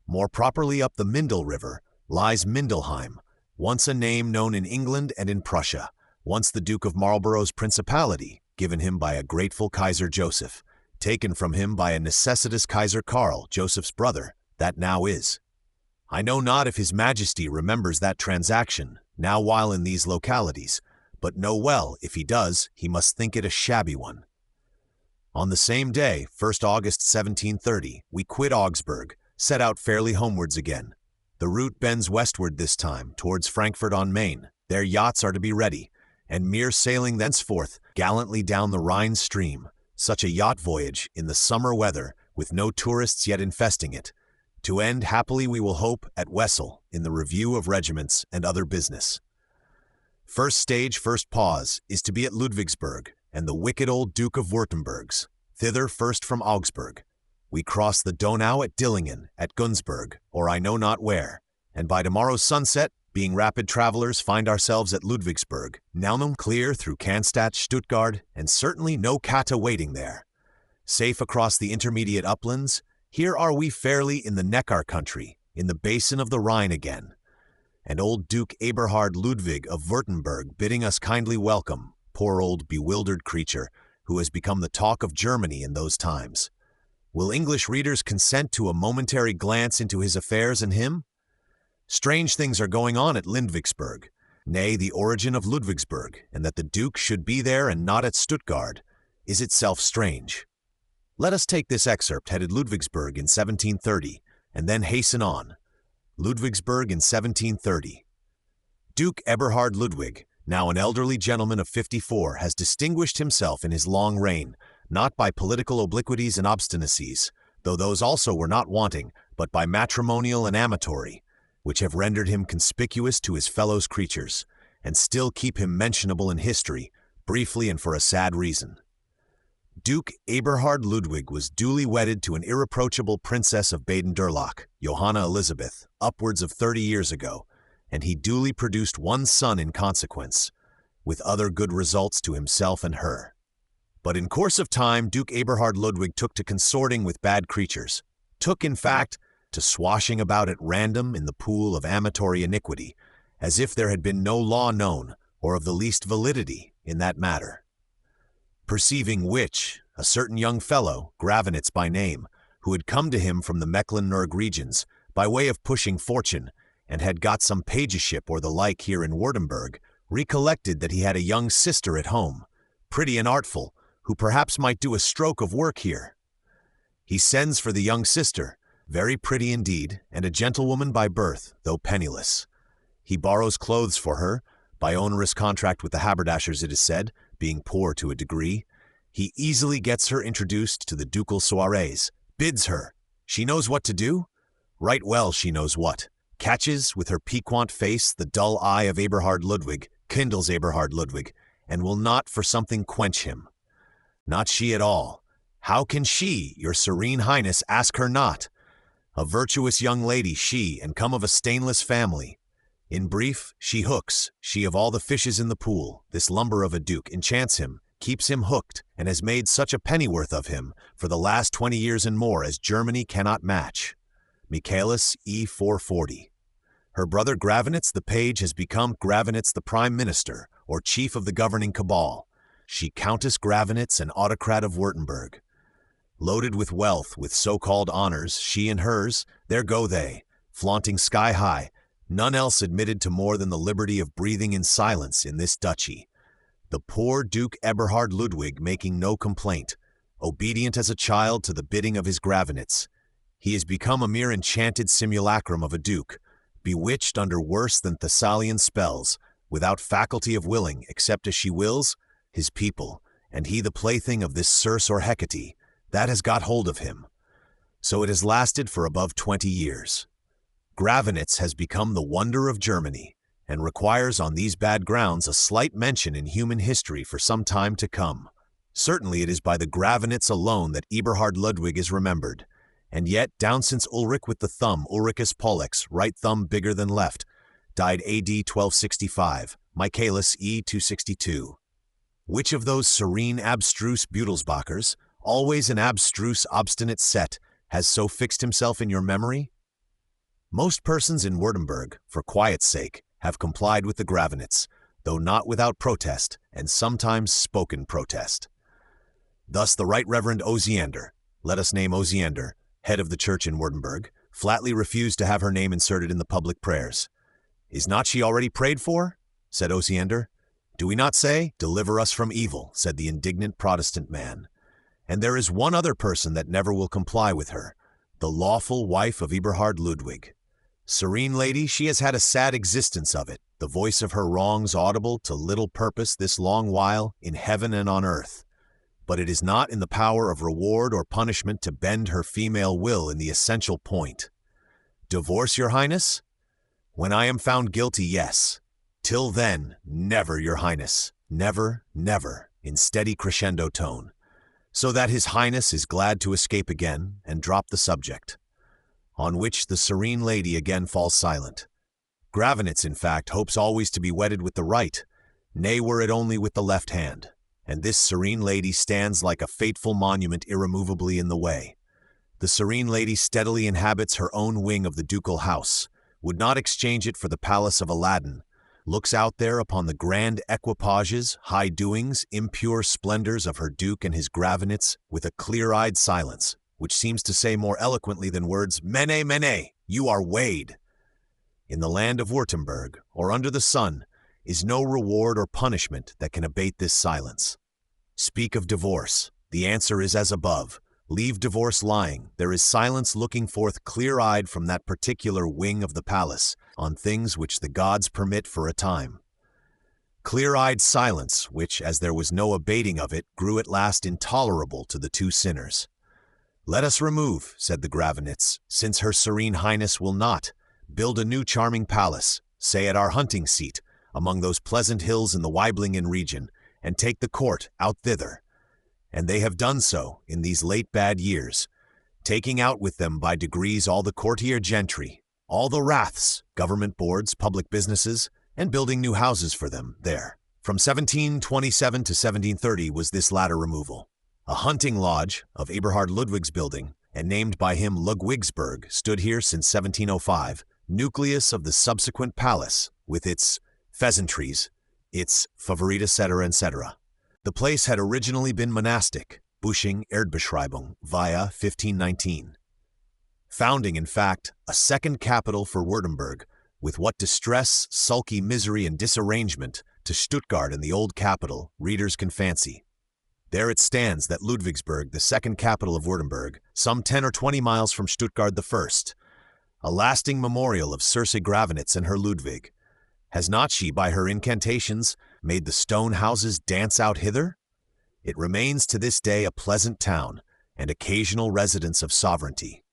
more properly up the Mindel River, lies Mindelheim, once a name known in England and in Prussia, once the Duke of Marlborough's principality, given him by a grateful Kaiser Joseph, taken from him by a necessitous Kaiser Karl, Joseph's brother, that now is. I know not if His Majesty remembers that transaction, now while in these localities, but know well, if he does, he must think it a shabby one. On the same day, 1st August 1730, we quit Augsburg, set out fairly homewards again. The route bends westward this time, towards Frankfurt on Main. Their yachts are to be ready, and mere sailing thenceforth gallantly down the Rhine stream, such a yacht voyage in the summer weather, with no tourists yet infesting it, to end happily we will hope at Wessel in the review of regiments and other business. First stage, first pause, is to be at Ludwigsburg, and the wicked old Duke of Württemberg's, thither first from Augsburg. We cross the Donau at Dillingen, at Günzburg, or I know not where, and by tomorrow's sunset, being rapid travelers, find ourselves at Ludwigsburg, Naunum clear through Cannstatt, Stuttgart, and certainly no Kata waiting there. Safe across the intermediate uplands, here are we fairly in the Neckar country, in the basin of the Rhine again, and old Duke Eberhard Ludwig of Württemberg bidding us kindly welcome, poor old bewildered creature, who has become the talk of Germany in those times. Will English readers consent to a momentary glance into his affairs and him? Strange things are going on at Ludwigsburg, nay, the origin of Ludwigsburg, and that the Duke should be there and not at Stuttgart, is itself strange. Let us take this excerpt headed Ludwigsburg in 1730, and then hasten on. Ludwigsburg in 1730. Duke Eberhard Ludwig, now an elderly gentleman of 54, has distinguished himself in his long reign, not by political obliquities and obstinacies, though those also were not wanting, but by matrimonial and amatory, which have rendered him conspicuous to his fellows creatures, and still keep him mentionable in history, briefly and for a sad reason. Duke Eberhard Ludwig was duly wedded to an irreproachable princess of Baden-Durlach, Johanna Elizabeth, upwards of 30 years ago, and he duly produced one son in consequence, with other good results to himself and her. But in course of time, Duke Eberhard Ludwig took to consorting with bad creatures, took, in fact, to swashing about at random in the pool of amatory iniquity, as if there had been no law known, or of the least validity, in that matter. Perceiving which, a certain young fellow, Gravenitz by name, who had come to him from the Mecklenburg regions, by way of pushing fortune, and had got some pageship or the like here in Württemberg, recollected that he had a young sister at home, pretty and artful, who perhaps might do a stroke of work here. He sends for the young sister, very pretty indeed, and a gentlewoman by birth, though penniless. He borrows clothes for her, by onerous contract with the haberdashers it is said, being poor to a degree. He easily gets her introduced to the ducal soirees, bids her. She knows what to do? Right well she knows what. Catches, with her piquant face, the dull eye of Eberhard Ludwig, kindles Eberhard Ludwig, and will not for something quench him. Not she at all. How can she, your serene highness, ask her not? A virtuous young lady she, and come of a stainless family. In brief, she hooks, she of all the fishes in the pool, this lumber of a duke, enchants him, keeps him hooked, and has made such a pennyworth of him, for the last 20 years and more, as Germany cannot match. Michaelis E. 440. Her brother Gravenitz the page has become Gravenitz the prime minister, or chief of the governing cabal. She Countess Gravenitz, an autocrat of Württemberg. Loaded with wealth, with so-called honors, she and hers, there go they, flaunting sky-high, none else admitted to more than the liberty of breathing in silence in this duchy. The poor Duke Eberhard Ludwig making no complaint, obedient as a child to the bidding of his Gravenitz. He has become a mere enchanted simulacrum of a duke, bewitched under worse than Thessalian spells, without faculty of willing, except as she wills, his people, and he the plaything of this Circe or Hecate, that has got hold of him. So it has lasted for above 20 years. Gravenitz has become the wonder of Germany, and requires on these bad grounds a slight mention in human history for some time to come. Certainly it is by the Gravenitz alone that Eberhard Ludwig is remembered, and yet down since Ulrich with the thumb, Ulricus Pollex, right thumb bigger than left, died A.D. 1265, Michaelis E. 262. Which of those serene abstruse Beutelsbachers, always an abstruse obstinate set, has so fixed himself in your memory? Most persons in Württemberg, for quiet's sake, have complied with the Gravenitz, though not without protest, and sometimes spoken protest. Thus the Right Reverend Osiander, let us name Osiander, head of the church in Württemberg, flatly refused to have her name inserted in the public prayers. Is not she already prayed for? Said Osiander. Do we not say, deliver us from evil, said the indignant Protestant man. And there is one other person that never will comply with her, the lawful wife of Eberhard Ludwig. Serene lady, she has had a sad existence of it, the voice of her wrongs audible to little purpose this long while in heaven and on earth. But it is not in the power of reward or punishment to bend her female will in the essential point. Divorce, your highness? When I am found guilty, yes. Till then, never, your highness. Never, never, in steady crescendo tone, so that his highness is glad to escape again and drop the subject. On which the serene lady again falls silent. Gravenitz, in fact, hopes always to be wedded with the right, nay, were it only with the left hand, and this serene lady stands like a fateful monument irremovably in the way. The serene lady steadily inhabits her own wing of the ducal house, would not exchange it for the palace of Aladdin, looks out there upon the grand equipages, high doings, impure splendors of her duke and his Gravenitz with a clear-eyed silence, which seems to say more eloquently than words, "Mene, mene, you are weighed." In the land of Württemberg, or under the sun, is no reward or punishment that can abate this silence. Speak of divorce. The answer is as above. Leave divorce lying. There is silence looking forth clear-eyed from that particular wing of the palace on things which the gods permit for a time. Clear-eyed silence, which, as there was no abating of it, grew at last intolerable to the two sinners. "Let us remove," said the Gravenitz, "since her serene highness will not, build a new charming palace, say at our hunting seat, among those pleasant hills in the Weiblingen region, and take the court out thither. And they have done so in these late bad years, taking out with them by degrees all the courtier gentry, all the raths, government boards, public businesses, and building new houses for them there. From 1727 to 1730 was this latter removal. A hunting lodge of Eberhard Ludwig's building, and named by him Ludwigsburg, stood here since 1705, nucleus of the subsequent palace, with its pheasantries, its favorit, etc., etc. The place had originally been monastic, Busching Erdbeschreibung, via 1519. Founding, in fact, a second capital for Württemberg, with what distress, sulky misery, and disarrangement to Stuttgart and the old capital, readers can fancy. There it stands, that Ludwigsburg, the second capital of Württemberg, some 10 or 20 miles from Stuttgart the first, a lasting memorial of Circe Gravenitz and her Ludwig. Has not she, by her incantations, made the stone houses dance out hither? It remains to this day a pleasant town, and occasional residence of sovereignty.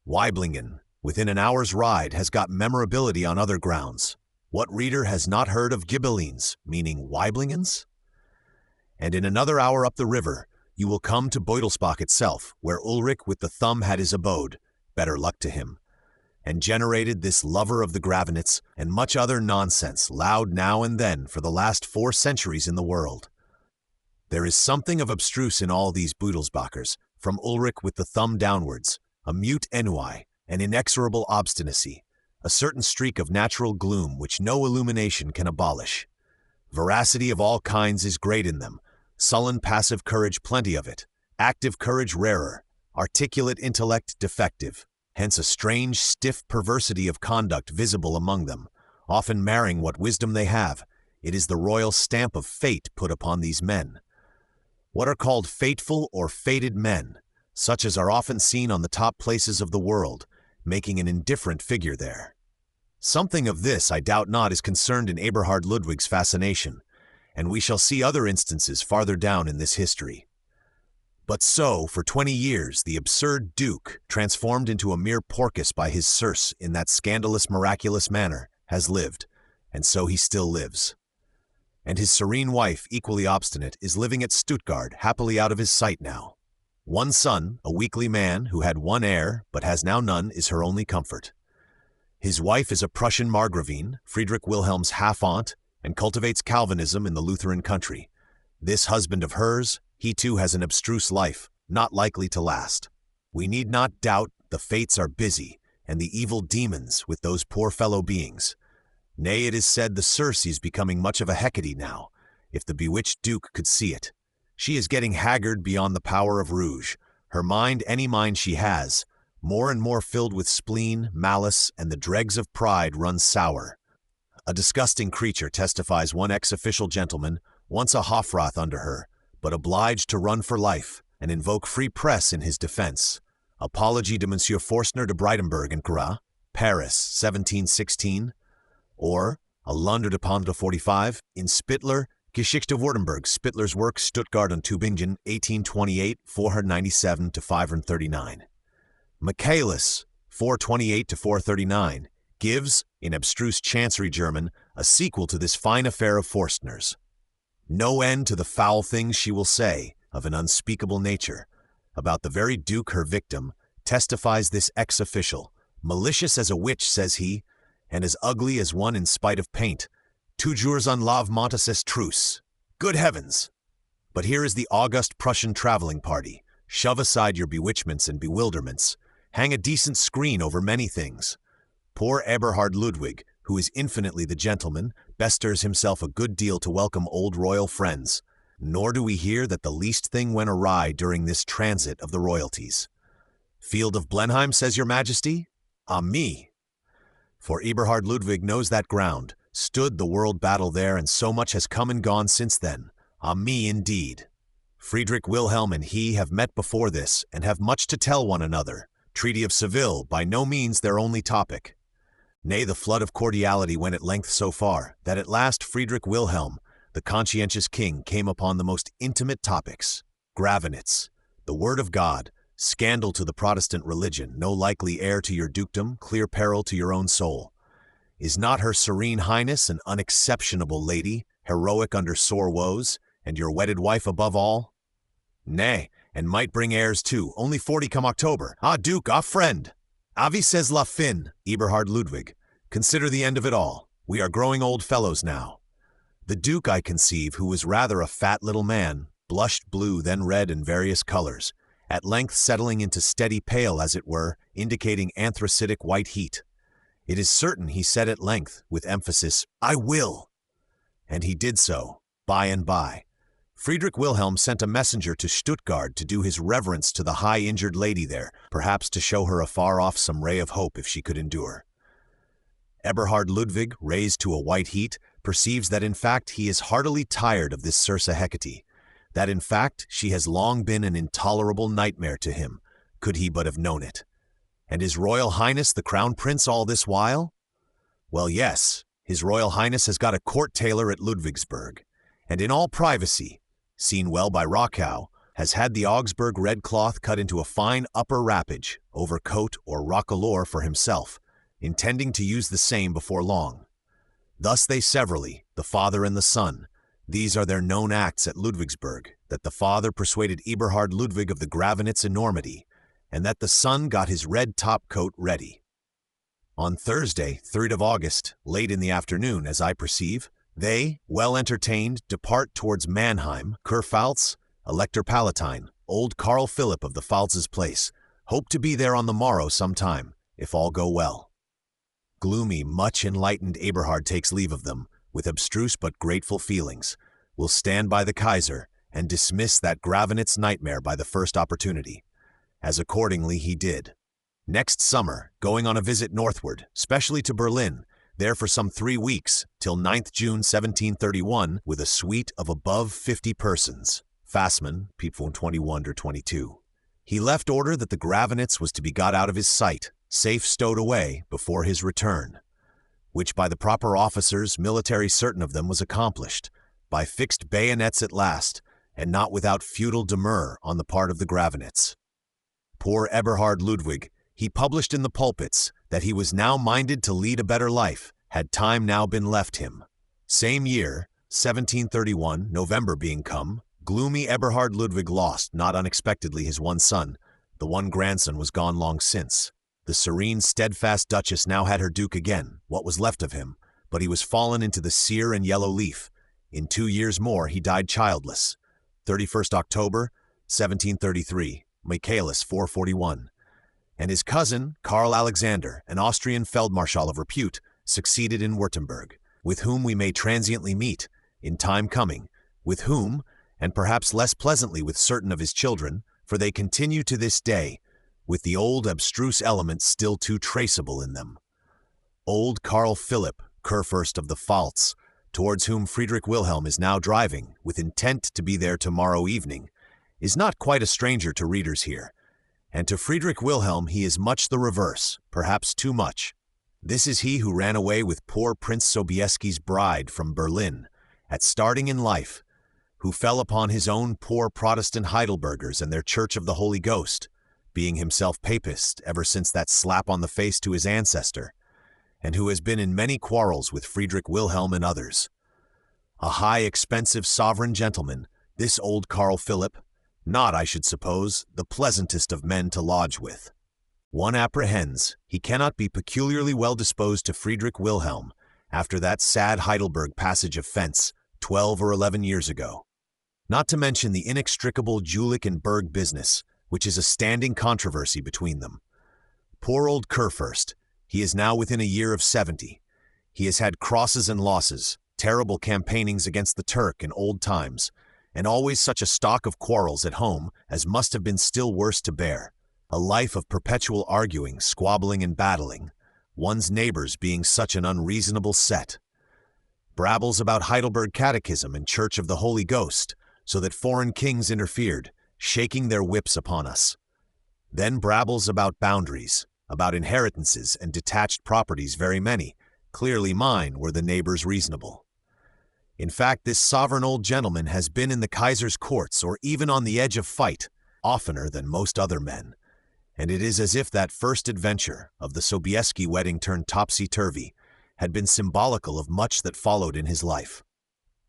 Weiblingen, within an hour's ride, has got memorability on other grounds. What reader has not heard of Ghibellines, meaning Weiblingens? And in another hour up the river, you will come to Beutelsbach itself, where Ulrich with the thumb had his abode, better luck to him, and generated this lover of the Gravenitz and much other nonsense, loud now and then for the last 4 centuries in the world. There is something of abstruse in all these Beutelsbachers, from Ulrich with the thumb downwards, a mute ennui, an inexorable obstinacy, a certain streak of natural gloom which no illumination can abolish. Veracity of all kinds is great in them, sullen passive courage plenty of it, active courage rarer, articulate intellect defective, hence a strange stiff perversity of conduct visible among them, often marring what wisdom they have. It is the royal stamp of fate put upon these men. What are called fateful or fated men, such as are often seen on the top places of the world, making an indifferent figure there. Something of this, I doubt not, is concerned in Eberhard Ludwig's fascination, and we shall see other instances farther down in this history. But so, for 20 years, the absurd Duke, transformed into a mere Porcus by his Circe in that scandalous, miraculous manner, has lived, and so he still lives. And his serene wife, equally obstinate, is living at Stuttgart, happily out of his sight now. One son, a weakly man, who had one heir, but has now none, is her only comfort. His wife is a Prussian Margravine, Friedrich Wilhelm's half-aunt, and cultivates Calvinism in the Lutheran country. This husband of hers, he too has an abstruse life, not likely to last. We need not doubt the fates are busy, and the evil demons with those poor fellow beings. Nay, it is said the Circe is becoming much of a Hecate now, if the bewitched Duke could see it. She is getting haggard beyond the power of rouge, her mind, any mind she has, more and more filled with spleen, malice, and the dregs of pride, runs sour. A disgusting creature, testifies one ex-official gentleman, once a Hofrath under her, but obliged to run for life, and invoke free press in his defense. Apology to Monsieur Forstner de Breitenberg and Gras, Paris, 1716, or A Londerdependant 45 in Spittler, Geschichte Württemberg, Spittler's work, Stuttgart und Tübingen, 1828, 497 to 539. Michaelis, 428 to 439, gives, in abstruse chancery German, a sequel to this fine affair of Forstner's. No end to the foul things she will say, of an unspeakable nature. About the very duke, her victim, testifies this ex-official, malicious as a witch, says he, and as ugly as one in spite of paint. Toujours un lave montes truce. Good heavens! But here is the august Prussian traveling party. Shove aside your bewitchments and bewilderments. Hang a decent screen over many things. Poor Eberhard Ludwig, who is infinitely the gentleman, besters himself a good deal to welcome old royal friends. Nor do we hear that the least thing went awry during this transit of the royalties. Field of Blenheim, says your majesty? Ah me! For Eberhard Ludwig knows that ground, stood the world battle there, and so much has come and gone since then. Ah me indeed! Friedrich Wilhelm and he have met before this, and have much to tell one another. Treaty of Seville, by no means their only topic. Nay, the flood of cordiality went at length so far, that at last Friedrich Wilhelm, the conscientious king, came upon the most intimate topics. Gravenitz, the word of God, scandal to the Protestant religion, no likely heir to your dukedom, clear peril to your own soul. Is not her serene highness an unexceptionable lady, heroic under sore woes, and your wedded wife above all? Nay, and might bring heirs too, only 40 come October. Ah, duke, ah, friend! Avis says la fin, Eberhard Ludwig. Consider the end of it all. We are growing old fellows now. The duke, I conceive, who was rather a fat little man, blushed blue, then red in various colors, at length settling into steady pale, as it were, indicating anthracitic white heat. It is certain he said at length, with emphasis, I will. And he did so, by and by. Friedrich Wilhelm sent a messenger to Stuttgart to do his reverence to the high injured lady there, perhaps to show her afar off some ray of hope if she could endure. Eberhard Ludwig, raised to a white heat, perceives that in fact he is heartily tired of this Circe Hecate, that in fact she has long been an intolerable nightmare to him, could he but have known it. And His Royal Highness the Crown Prince all this while? Well, yes, His Royal Highness has got a court tailor at Ludwigsburg, and in all privacy, seen well by Rockau, has had the Augsburg red cloth cut into a fine upper wrappage, overcoat or roquelaure for himself, intending to use the same before long. Thus they severally, the father and the son, these are their known acts at Ludwigsburg, that the father persuaded Eberhard Ludwig of the Gravenitz enormity, and that the son got his red top-coat ready. On Thursday, 3rd of August, late in the afternoon, as I perceive, they, well entertained, depart towards Mannheim, Kurpfalz, Elector Palatine, old Carl Philipp of the Pfalz's place, hope to be there on the morrow some time, if all go well. Gloomy, much enlightened Eberhard takes leave of them, with abstruse but grateful feelings, will stand by the Kaiser, and dismiss that Gravenitz nightmare by the first opportunity, as accordingly he did. Next summer, going on a visit northward, specially to Berlin, there for some 3 weeks, till 9th June 1731, with a suite of above 50 persons. Fassmann, Piepfon 21-22. He left order that the Gravenitz was to be got out of his sight, safe stowed away, before his return, which by the proper officers, military certain of them, was accomplished, by fixed bayonets at last, and not without feudal demur on the part of the Gravenitz. Poor Eberhard Ludwig, he published in the pulpits that he was now minded to lead a better life, had time now been left him. Same year, 1731, November being come, gloomy Eberhard Ludwig lost, not unexpectedly, his one son. The one grandson was gone long since. The serene, steadfast Duchess now had her duke again, what was left of him, but he was fallen into the sere and yellow leaf. In 2 years more he died childless. 31st October, 1733, Michaelis 441. And his cousin, Karl Alexander, an Austrian Feldmarschall of repute, succeeded in Württemberg, with whom we may transiently meet, in time coming, with whom, and perhaps less pleasantly with certain of his children, for they continue to this day, with the old abstruse elements still too traceable in them. Old Carl Philipp, Kurfürst of the Pfalz, towards whom Friedrich Wilhelm is now driving, with intent to be there tomorrow evening, is not quite a stranger to readers here, and to Friedrich Wilhelm he is much the reverse, perhaps too much. This is he who ran away with poor Prince Sobieski's bride from Berlin, at starting in life, who fell upon his own poor Protestant Heidelbergers and their Church of the Holy Ghost, being himself papist ever since that slap on the face to his ancestor, and who has been in many quarrels with Frederick Wilhelm and others. A high, expensive sovereign gentleman, this old Carl Philipp, not, I should suppose, the pleasantest of men to lodge with. One apprehends he cannot be peculiarly well disposed to Frederick Wilhelm after that sad Heidelberg passage of fence 12 or 11 years ago. Not to mention the inextricable Jülich and Berg business, which is a standing controversy between them. Poor old Kurfürst, he is now within a year of 70. He has had crosses and losses, terrible campaignings against the Turk in old times, and always such a stock of quarrels at home as must have been still worse to bear. A life of perpetual arguing, squabbling, and battling, one's neighbors being such an unreasonable set. Brabbles about Heidelberg Catechism and Church of the Holy Ghost, so that foreign kings interfered, shaking their whips upon us. Then brabbles about boundaries, about inheritances and detached properties very many, clearly mine were the neighbors reasonable. In fact, this sovereign old gentleman has been in the Kaiser's courts or even on the edge of fight, oftener than most other men, and it is as if that first adventure of the Sobieski wedding turned topsy-turvy had been symbolical of much that followed in his life.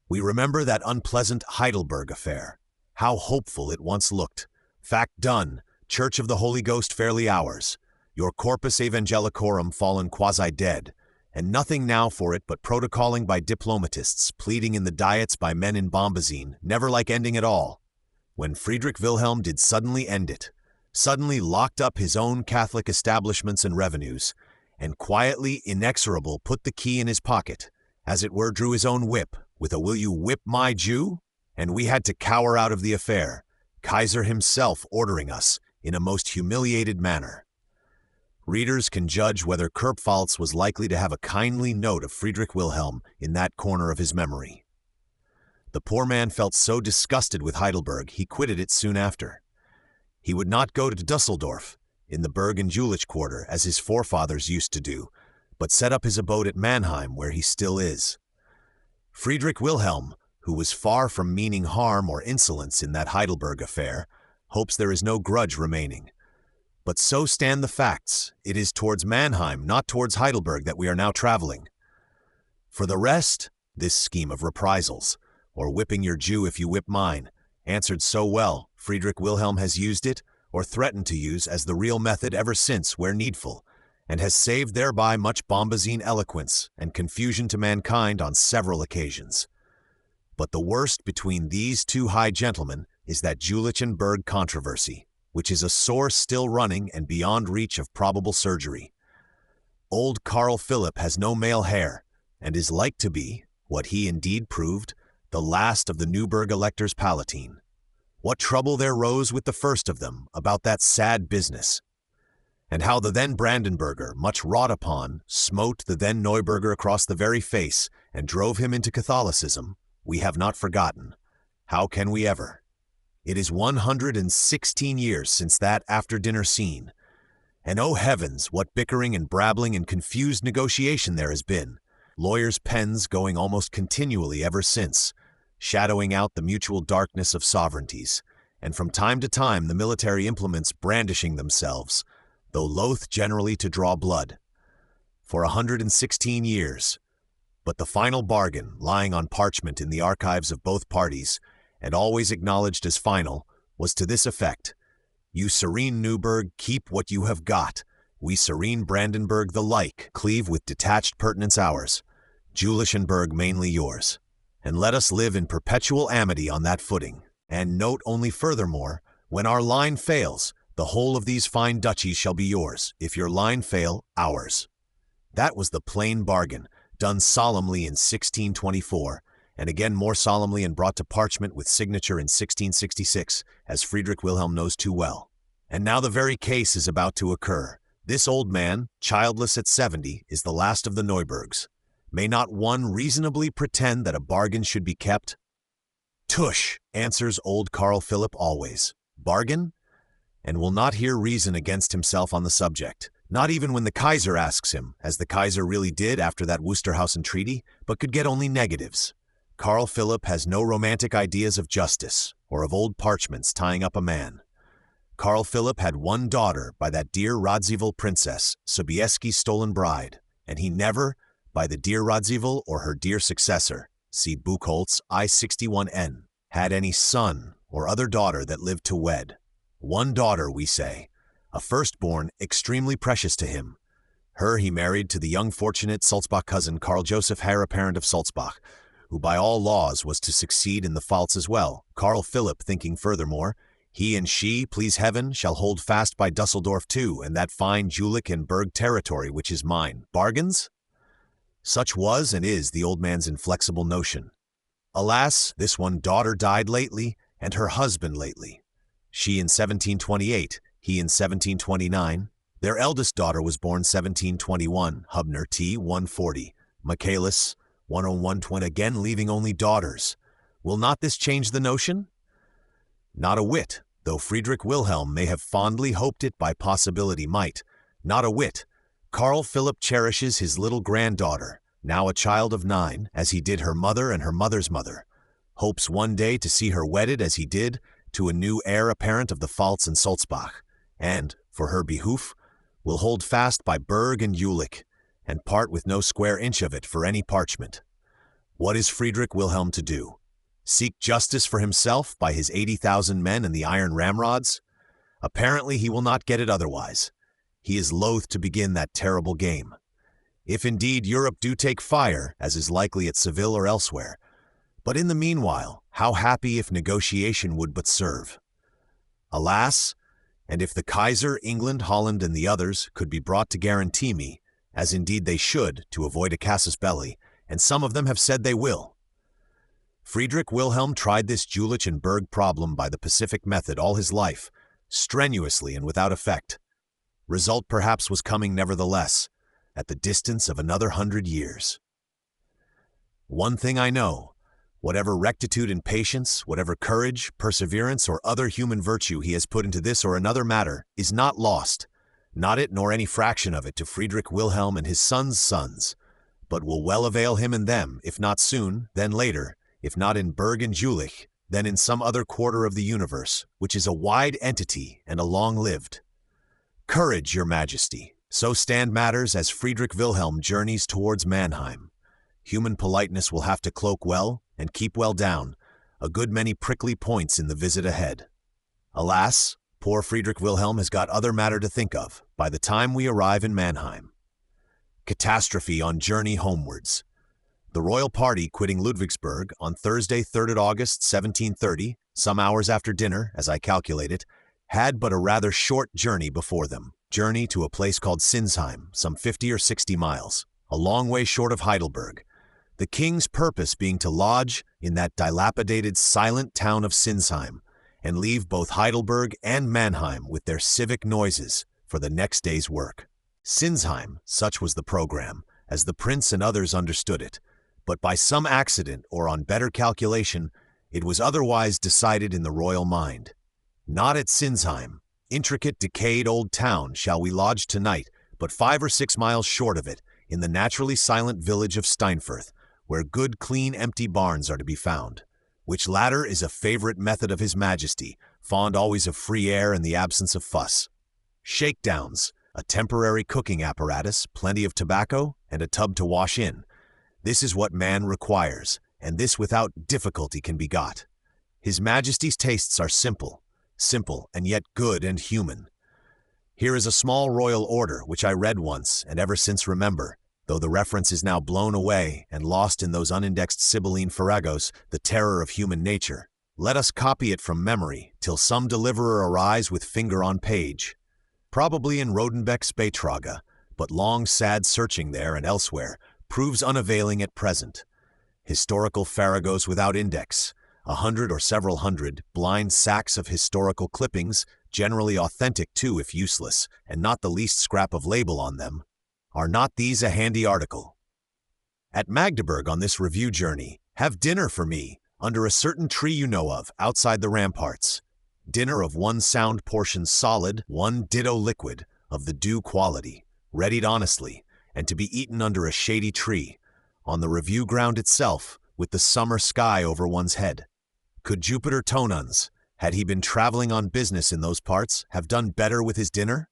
We remember that unpleasant Heidelberg affair. How hopeful it once looked. Fact done, Church of the Holy Ghost fairly ours, your Corpus Evangelicorum fallen quasi-dead, and nothing now for it but protocoling by diplomatists, pleading in the diets by men in bombazine, never like ending at all. When Friedrich Wilhelm did suddenly end it, suddenly locked up his own Catholic establishments and revenues, and quietly, inexorable, put the key in his pocket, as it were drew his own whip, with a "Will you whip my Jew?" And we had to cower out of the affair, Kaiser himself ordering us in a most humiliated manner. Readers can judge whether Kurpfalz was likely to have a kindly note of Friedrich Wilhelm in that corner of his memory. The poor man felt so disgusted with Heidelberg he quitted it soon after. He would not go to Dusseldorf, in the Berg and Jülich quarter, as his forefathers used to do, but set up his abode at Mannheim, where he still is. Friedrich Wilhelm, who was far from meaning harm or insolence in that Heidelberg affair, hopes there is no grudge remaining. But so stand the facts. It is towards Mannheim, not towards Heidelberg, that we are now traveling. For the rest, this scheme of reprisals, or whipping your Jew if you whip mine, answered so well, Friedrich Wilhelm has used it, or threatened to use, as the real method ever since, where needful, and has saved thereby much bombazine eloquence and confusion to mankind on several occasions. But the worst between these two high gentlemen is that Jülich and Berg controversy, which is a sore still running and beyond reach of probable surgery. Old Carl Philipp has no male hair, and is like to be, what he indeed proved, the last of the Neuburg electors palatine. What trouble there rose with the first of them about that sad business, and how the then Brandenburger, much wrought upon, smote the then Neuburger across the very face and drove him into Catholicism, we have not forgotten. How can we ever? It is 116 years since that after-dinner scene, and oh heavens, what bickering and brabbling and confused negotiation there has been, lawyers' pens going almost continually ever since, shadowing out the mutual darkness of sovereignties, and from time to time the military implements brandishing themselves, though loath generally to draw blood. For 116 years, but the final bargain, lying on parchment in the archives of both parties, and always acknowledged as final, was to this effect: you serene Neuburg, keep what you have got. We serene Brandenburg the like, cleave with detached pertinence ours. Jülich and Berg mainly yours. And let us live in perpetual amity on that footing. And note only furthermore, when our line fails, the whole of these fine duchies shall be yours. If your line fail, ours. That was the plain bargain, done solemnly in 1624, and again more solemnly and brought to parchment with signature in 1666, as Friedrich Wilhelm knows too well. And now the very case is about to occur. This old man, childless at 70, is the last of the Neuburgs. May not one reasonably pretend that a bargain should be kept? Tush, answers old Carl Philipp always. Bargain? And will not hear reason against himself on the subject. Not even when the Kaiser asks him, as the Kaiser really did after that Wusterhausen Treaty, but could get only negatives. Carl Philipp has no romantic ideas of justice or of old parchments tying up a man. Carl Philipp had one daughter by that dear Radziwill princess, Sobieski's stolen bride, and he never, by the dear Radziwill or her dear successor, see Buchholz I-61N, had any son or other daughter that lived to wed. One daughter, we say, a firstborn extremely precious to him. Her he married to the young fortunate Sulzbach cousin Karl Joseph heir apparent of Sulzbach, who by all laws was to succeed in the Pfalz as well. Carl Philipp thinking furthermore, he and she, please heaven, shall hold fast by Dusseldorf too, and that fine Jülich and Berg territory which is mine. Bargains? Such was and is the old man's inflexible notion. Alas, this one daughter died lately, and her husband lately. She in 1728, he in 1729. Their eldest daughter was born 1721, Hubner T. 140, Michaelis 10120, again leaving only daughters. Will not this change the notion? Not a whit, though Friedrich Wilhelm may have fondly hoped it by possibility might. Not a whit. Carl Philipp cherishes his little granddaughter, now a child of 9, as he did her mother and her mother's mother. Hopes one day to see her wedded as he did to a new heir apparent of the Pfalz and Sulzbach, and, for her behoof, will hold fast by Berg and Jülich, and part with no square inch of it for any parchment. What is Friedrich Wilhelm to do? Seek justice for himself by his 80,000 men and the iron ramrods? Apparently he will not get it otherwise. He is loath to begin that terrible game. If indeed Europe do take fire, as is likely at Seville or elsewhere, but in the meanwhile, how happy if negotiation would but serve. Alas, and if the Kaiser, England, Holland, and the others could be brought to guarantee me, as indeed they should to avoid a casus belli, and some of them have said they will. Friedrich Wilhelm tried this Jülich and Berg problem by the Pacific method all his life, strenuously and without effect. Result perhaps was coming nevertheless, at the distance of another 100 years. One thing I know, whatever rectitude and patience, whatever courage, perseverance, or other human virtue he has put into this or another matter, is not lost, not it nor any fraction of it, to Friedrich Wilhelm and his sons' sons, but will well avail him and them, if not soon, then later, if not in Berg and Jülich, then in some other quarter of the universe, which is a wide entity and a long-lived. Courage, your majesty. So stand matters as Friedrich Wilhelm journeys towards Mannheim. Human politeness will have to cloak well and keep well down a good many prickly points in the visit ahead. Alas, poor Friedrich Wilhelm has got other matter to think of by the time we arrive in Mannheim. Catastrophe on journey homewards. The royal party quitting Ludwigsburg on Thursday, 3rd August, 1730, some hours after dinner, as I calculate it, had but a rather short journey before them. Journey to a place called Sinsheim, some 50 or 60 miles, a long way short of Heidelberg. The king's purpose being to lodge in that dilapidated, silent town of Sinsheim, and leave both Heidelberg and Mannheim with their civic noises for the next day's work. Sinsheim, such was the program, as the prince and others understood it. But by some accident or on better calculation, it was otherwise decided in the royal mind. Not at Sinsheim, intricate, decayed old town, shall we lodge tonight, but 5 or 6 miles short of it, in the naturally silent village of Steinfurth, where good, clean, empty barns are to be found, which latter is a favorite method of His Majesty, fond always of free air and the absence of fuss. Shakedowns, a temporary cooking apparatus, plenty of tobacco, and a tub to wash in. This is what man requires, and this without difficulty can be got. His Majesty's tastes are simple and yet good and human. Here is a small royal order which I read once and ever since remember, though the reference is now blown away and lost in those unindexed Sibylline farragos, the terror of human nature. Let us copy it from memory till some deliverer arise with finger on page. Probably in Rodenbeck's Beitrage, but long sad searching there and elsewhere proves unavailing at present. Historical farragos without index, 100 or several hundred blind sacks of historical clippings, generally authentic too if useless, and not the least scrap of label on them. Are not these a handy article? At Magdeburg on this review journey, have dinner for me, under a certain tree you know of, outside the ramparts. Dinner of 1 sound portion solid, 1 ditto liquid, of the due quality, readied honestly, and to be eaten under a shady tree, on the review ground itself, with the summer sky over one's head. Could Jupiter Tonans, had he been traveling on business in those parts, have done better with his dinner?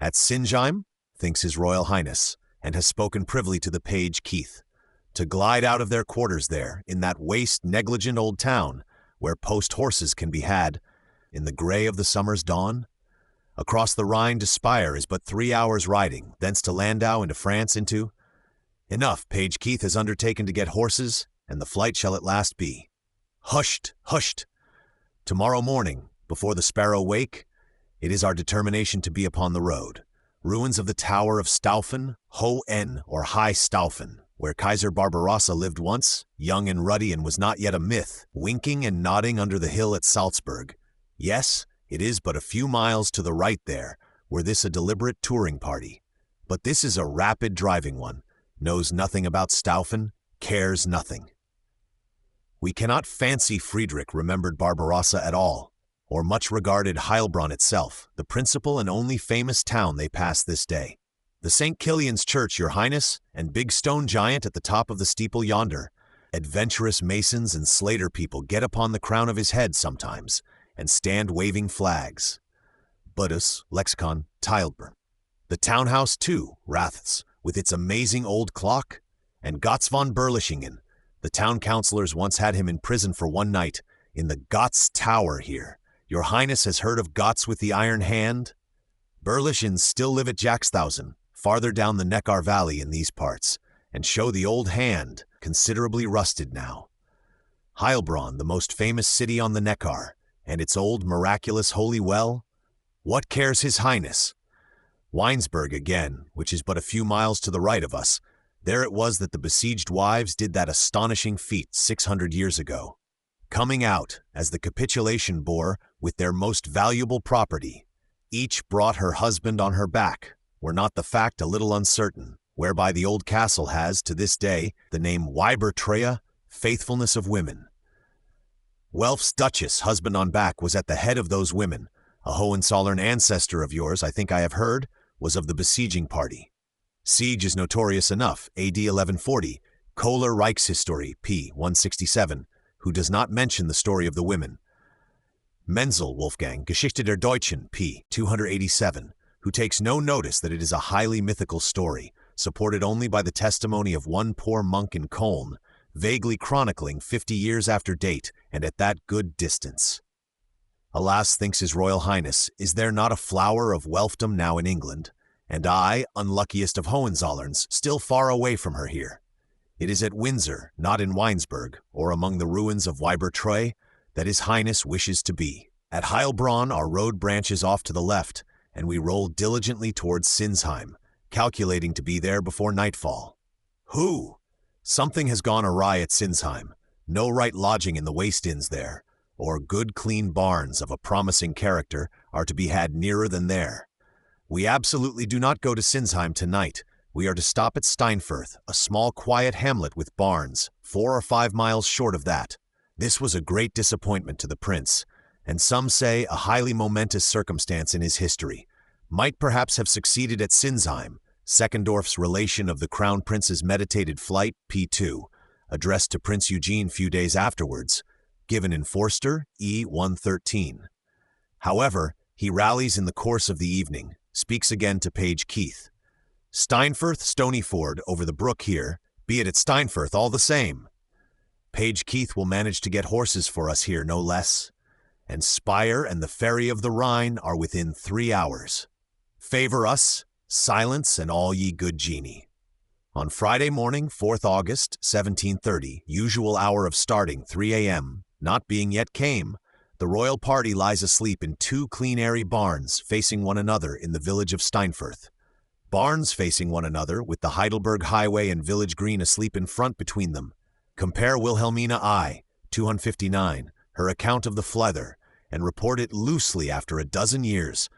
At Singeheim, thinks His Royal Highness, and has spoken privily to the page Keith, to glide out of their quarters there, in that waste, negligent old town, where post horses can be had, in the grey of the summer's dawn? Across the Rhine to Speyer is but 3 hours' riding, thence to Landau into France into— Enough, page Keith has undertaken to get horses, and the flight shall at last be. Husht, husht! Tomorrow morning, before the sparrow wake, it is our determination to be upon the road. Ruins of the Tower of Staufen, Ho-En, or High Staufen, where Kaiser Barbarossa lived once, young and ruddy and was not yet a myth, winking and nodding under the hill at Salzburg. Yes, it is but a few miles to the right there, were this a deliberate touring party. But this is a rapid driving one, knows nothing about Staufen, cares nothing. We cannot fancy Frederick remembered Barbarossa at all, or much regarded Heilbronn itself, the principal and only famous town they pass this day. The St. Kilian's Church, your highness, and big stone giant at the top of the steeple yonder. Adventurous masons and slater people get upon the crown of his head sometimes, and stand waving flags. Budus, Lexicon, Teilburg. The townhouse too, Raths, with its amazing old clock, and Gotz von Berlichingen. The town councillors once had him in prison for one night, in the Gotz Tower here. Your highness has heard of Gotz with the iron hand? Berlichens still live at Jackstausen, farther down the Neckar Valley in these parts, and show the old hand, considerably rusted now. Heilbronn, the most famous city on the Neckar, and its old miraculous holy well? What cares his highness? Weinsberg again, which is but a few miles to the right of us. There it was that the besieged wives did that astonishing feat 600 years ago. Coming out, as the capitulation bore, with their most valuable property. Each brought her husband on her back, were not the fact a little uncertain, whereby the old castle has, to this day, the name Weibertreue, faithfulness of women. Welf's Duchess, husband on back, was at the head of those women. A Hohenzollern ancestor of yours, I think I have heard, was of the besieging party. Siege is notorious enough, AD 1140, Kohler Reichshistory, p. 167, who does not mention the story of the women. Menzel, Wolfgang, Geschichte der Deutschen, p. 287, who takes no notice that it is a highly mythical story, supported only by the testimony of one poor monk in Köln, vaguely chronicling 50 years after date, and at that good distance. Alas, thinks His Royal Highness, is there not a flower of Welfdom now in England? And I, unluckiest of Hohenzollerns, still far away from her here. It is at Windsor, not in Weinsberg, or among the ruins of Weibertreue, that His Highness wishes to be. At Heilbronn our road branches off to the left, and we roll diligently towards Singeheim, calculating to be there before nightfall. Who? Something has gone awry at Singeheim. No right lodging in the waste inns there, or good clean barns of a promising character are to be had nearer than there. We absolutely do not go to Singeheim tonight. We are to stop at Steinfurth, a small quiet hamlet with barns, 4 or 5 miles short of that. This was a great disappointment to the prince, and some say a highly momentous circumstance in his history. Might perhaps have succeeded at Singeheim, Seckendorf's relation of the Crown Prince's meditated flight, P2, addressed to Prince Eugene few days afterwards, given in Forster, E. 113. However, he rallies in the course of the evening, speaks again to page Keith. Steinfurth, Stonyford, over the brook here, be it at Steinfurth all the same. Page Keith will manage to get horses for us here, no less. And Speyer and the ferry of the Rhine are within 3 hours. Favor us, silence, and all ye good genii. On Friday morning, 4th August, 1730, usual hour of starting, 3 a.m., not being yet came, the royal party lies asleep in 2 clean airy barns facing one another in the village of Steinfurth. Barns facing one another, with the Heidelberg Highway and village green asleep in front between them. Compare Wilhelmina I, 259, her account of the Flether, and report it loosely after a dozen years,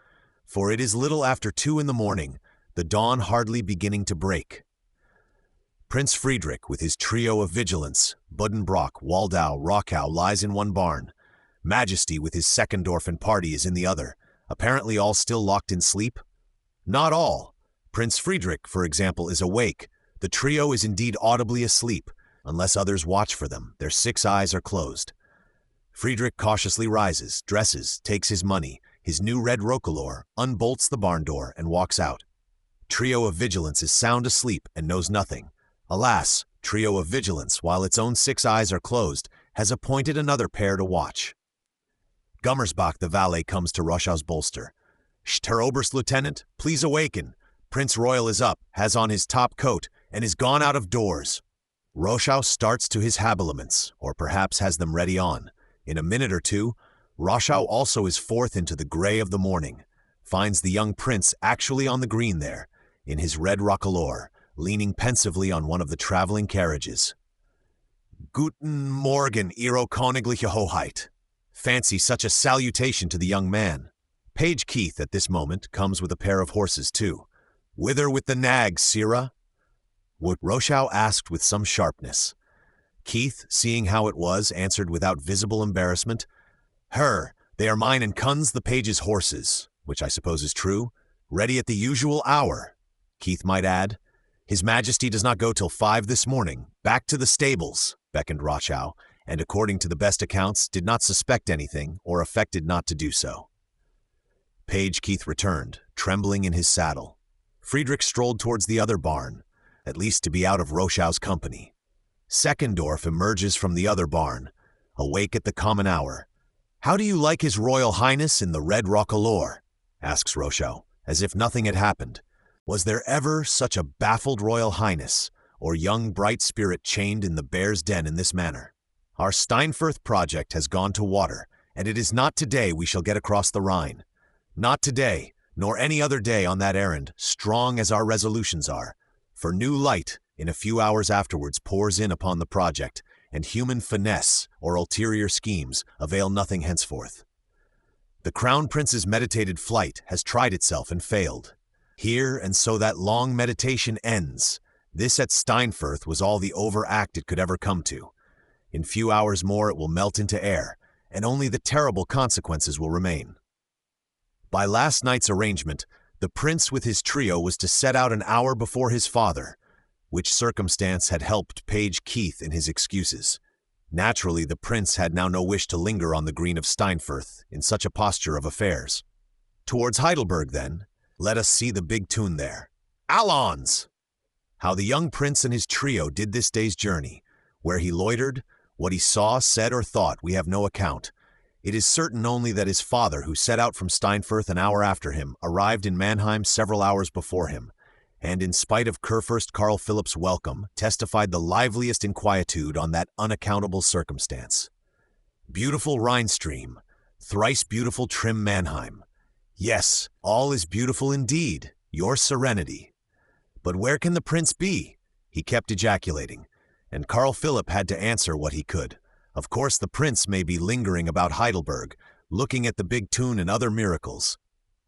for it is little after 2 in the morning, the dawn hardly beginning to break. Prince Frederick, with his trio of vigilance, Buddenbrock, Waldau, Rockau, lies in one barn. Majesty, with his Seckendorf and party, is in the other, apparently all still locked in sleep. Not all. Prince Frederick, for example, is awake. The trio is indeed audibly asleep, unless others watch for them. Their 6 eyes are closed. Frederick cautiously rises, dresses, takes his money, his new red roquelaure, unbolts the barn door, and walks out. Trio of Vigilance is sound asleep and knows nothing. Alas, Trio of Vigilance, while its own 6 eyes are closed, has appointed another pair to watch. Gummersbach the valet comes to Roschau's bolster. Herr Oberst Lieutenant, please awaken. Prince Royal is up, has on his top coat, and is gone out of doors. Roschau starts to his habiliments, or perhaps has them ready on. In a minute or two, Roschau also is forth into the gray of the morning, finds the young prince actually on the green there, in his red roquelaure, leaning pensively on one of the traveling carriages. Guten Morgen, Ihre Königliche Hoheit. Fancy such a salutation to the young man. Page Keith, at this moment, comes with a pair of horses, too. Whither with the nags, Sirrah? What Roschau asked with some sharpness. Keith, seeing how it was, answered without visible embarrassment, Herr, they are mine and Kunz the page's horses, which I suppose is true, ready at the usual hour. Keith might add, His Majesty does not go till 5 this morning. Back to the stables, beckoned Roschau, and according to the best accounts, did not suspect anything or affected not to do so. Page Keith returned, trembling in his saddle. Friedrich strolled towards the other barn, at least to be out of Roschau's company. Seckendorf emerges from the other barn, awake at the common hour. How do you like His Royal Highness in the red roquelaure? Asks Roschau, as if nothing had happened. Was there ever such a baffled Royal Highness, or young bright spirit chained in the bear's den in this manner? Our Steinfurth project has gone to water, and it is not today we shall get across the Rhine. Not today, nor any other day on that errand, strong as our resolutions are, for new light, in a few hours afterwards, pours in upon the project, and human finesse or ulterior schemes avail nothing henceforth. The Crown Prince's meditated flight has tried itself and failed. Here and so that long meditation ends. This at Steinfurth was all the overact it could ever come to. In few hours more it will melt into air, and only the terrible consequences will remain. By last night's arrangement, the prince with his trio was to set out an hour before his father, which circumstance had helped Page Keith in his excuses. Naturally, the prince had now no wish to linger on the green of Steinfurth in such a posture of affairs. Towards Heidelberg, then, let us see the big tune there. Allons! How the young prince and his trio did this day's journey. Where he loitered, what he saw, said, or thought, we have no account. It is certain only that his father, who set out from Steinfurth an hour after him, arrived in Mannheim several hours before him, and in spite of Kurfürst Karl Philipp's welcome, testified the liveliest inquietude on that unaccountable circumstance. Beautiful Rhine stream, thrice beautiful trim Mannheim. Yes, all is beautiful indeed, your serenity. But where can the prince be? He kept ejaculating, and Karl Philipp had to answer what he could. Of course the prince may be lingering about Heidelberg, looking at the big tune and other miracles.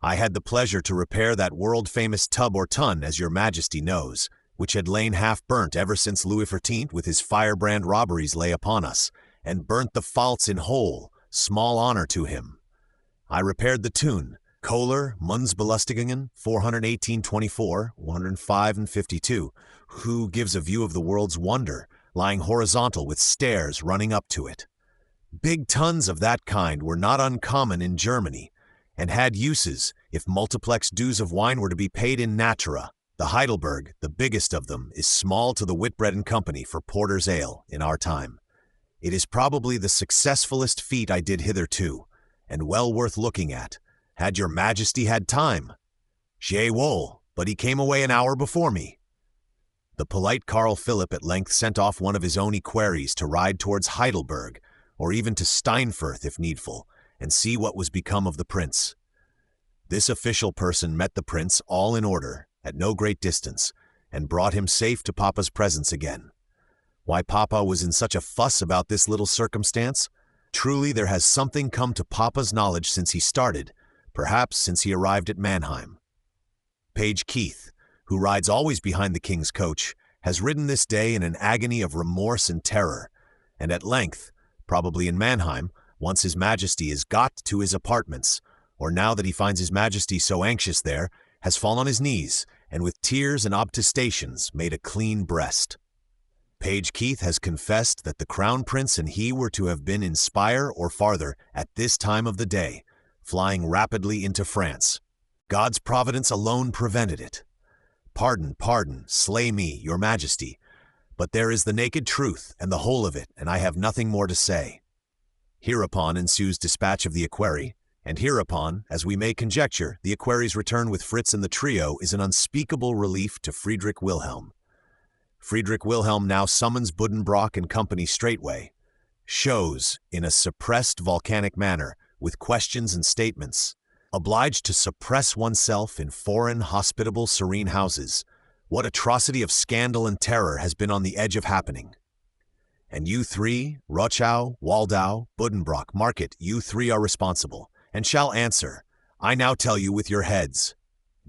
I had the pleasure to repair that world-famous tub or tun, as your majesty knows, which had lain half-burnt ever since Louis XIV with his firebrand robberies lay upon us, and burnt the Pfalz in whole, small honor to him. I repaired the tune, Kohler, Mundsbelustigungen, 418-24, 105 and 52, who gives a view of the world's wonder, lying horizontal with stairs running up to it. Big tuns of that kind were not uncommon in Germany, and had uses if multiplex dues of wine were to be paid in natura. The Heidelberg, the biggest of them, is small to the Whitbread and Company for porter's ale in our time. It is probably the successfulest feat I did hitherto, and well worth looking at, had your majesty had time. Jawohl, but he came away an hour before me. The polite Karl Philipp at length sent off one of his own equerries to ride towards Heidelberg, or even to Steinfurth if needful, and see what was become of the prince. This official person met the prince all in order, at no great distance, and brought him safe to Papa's presence again. Why Papa was in such a fuss about this little circumstance? Truly there has something come to Papa's knowledge since he started, perhaps since he arrived at Mannheim. Page Keith, who rides always behind the king's coach, has ridden this day in an agony of remorse and terror, and at length, probably in Mannheim, once His Majesty is got to his apartments, or now that he finds His Majesty so anxious there, has fallen on his knees, and with tears and obtestations made a clean breast. Page Keith has confessed that the Crown Prince and he were to have been in Spire or farther at this time of the day, flying rapidly into France. God's providence alone prevented it. Pardon, pardon, slay me, your majesty, but there is the naked truth and the whole of it, and I have nothing more to say. Hereupon ensues dispatch of the equerry, and hereupon, as we may conjecture, the equerry's return with Fritz and the trio is an unspeakable relief to Friedrich Wilhelm. Friedrich Wilhelm now summons Buddenbrock and company straightway, shows, in a suppressed volcanic manner, with questions and statements, obliged to suppress oneself in foreign, hospitable, serene houses, what atrocity of scandal and terror has been on the edge of happening. And you three, Rochow, Waldau, Buddenbrock, mark it, you three are responsible, and shall answer, I now tell you with your heads.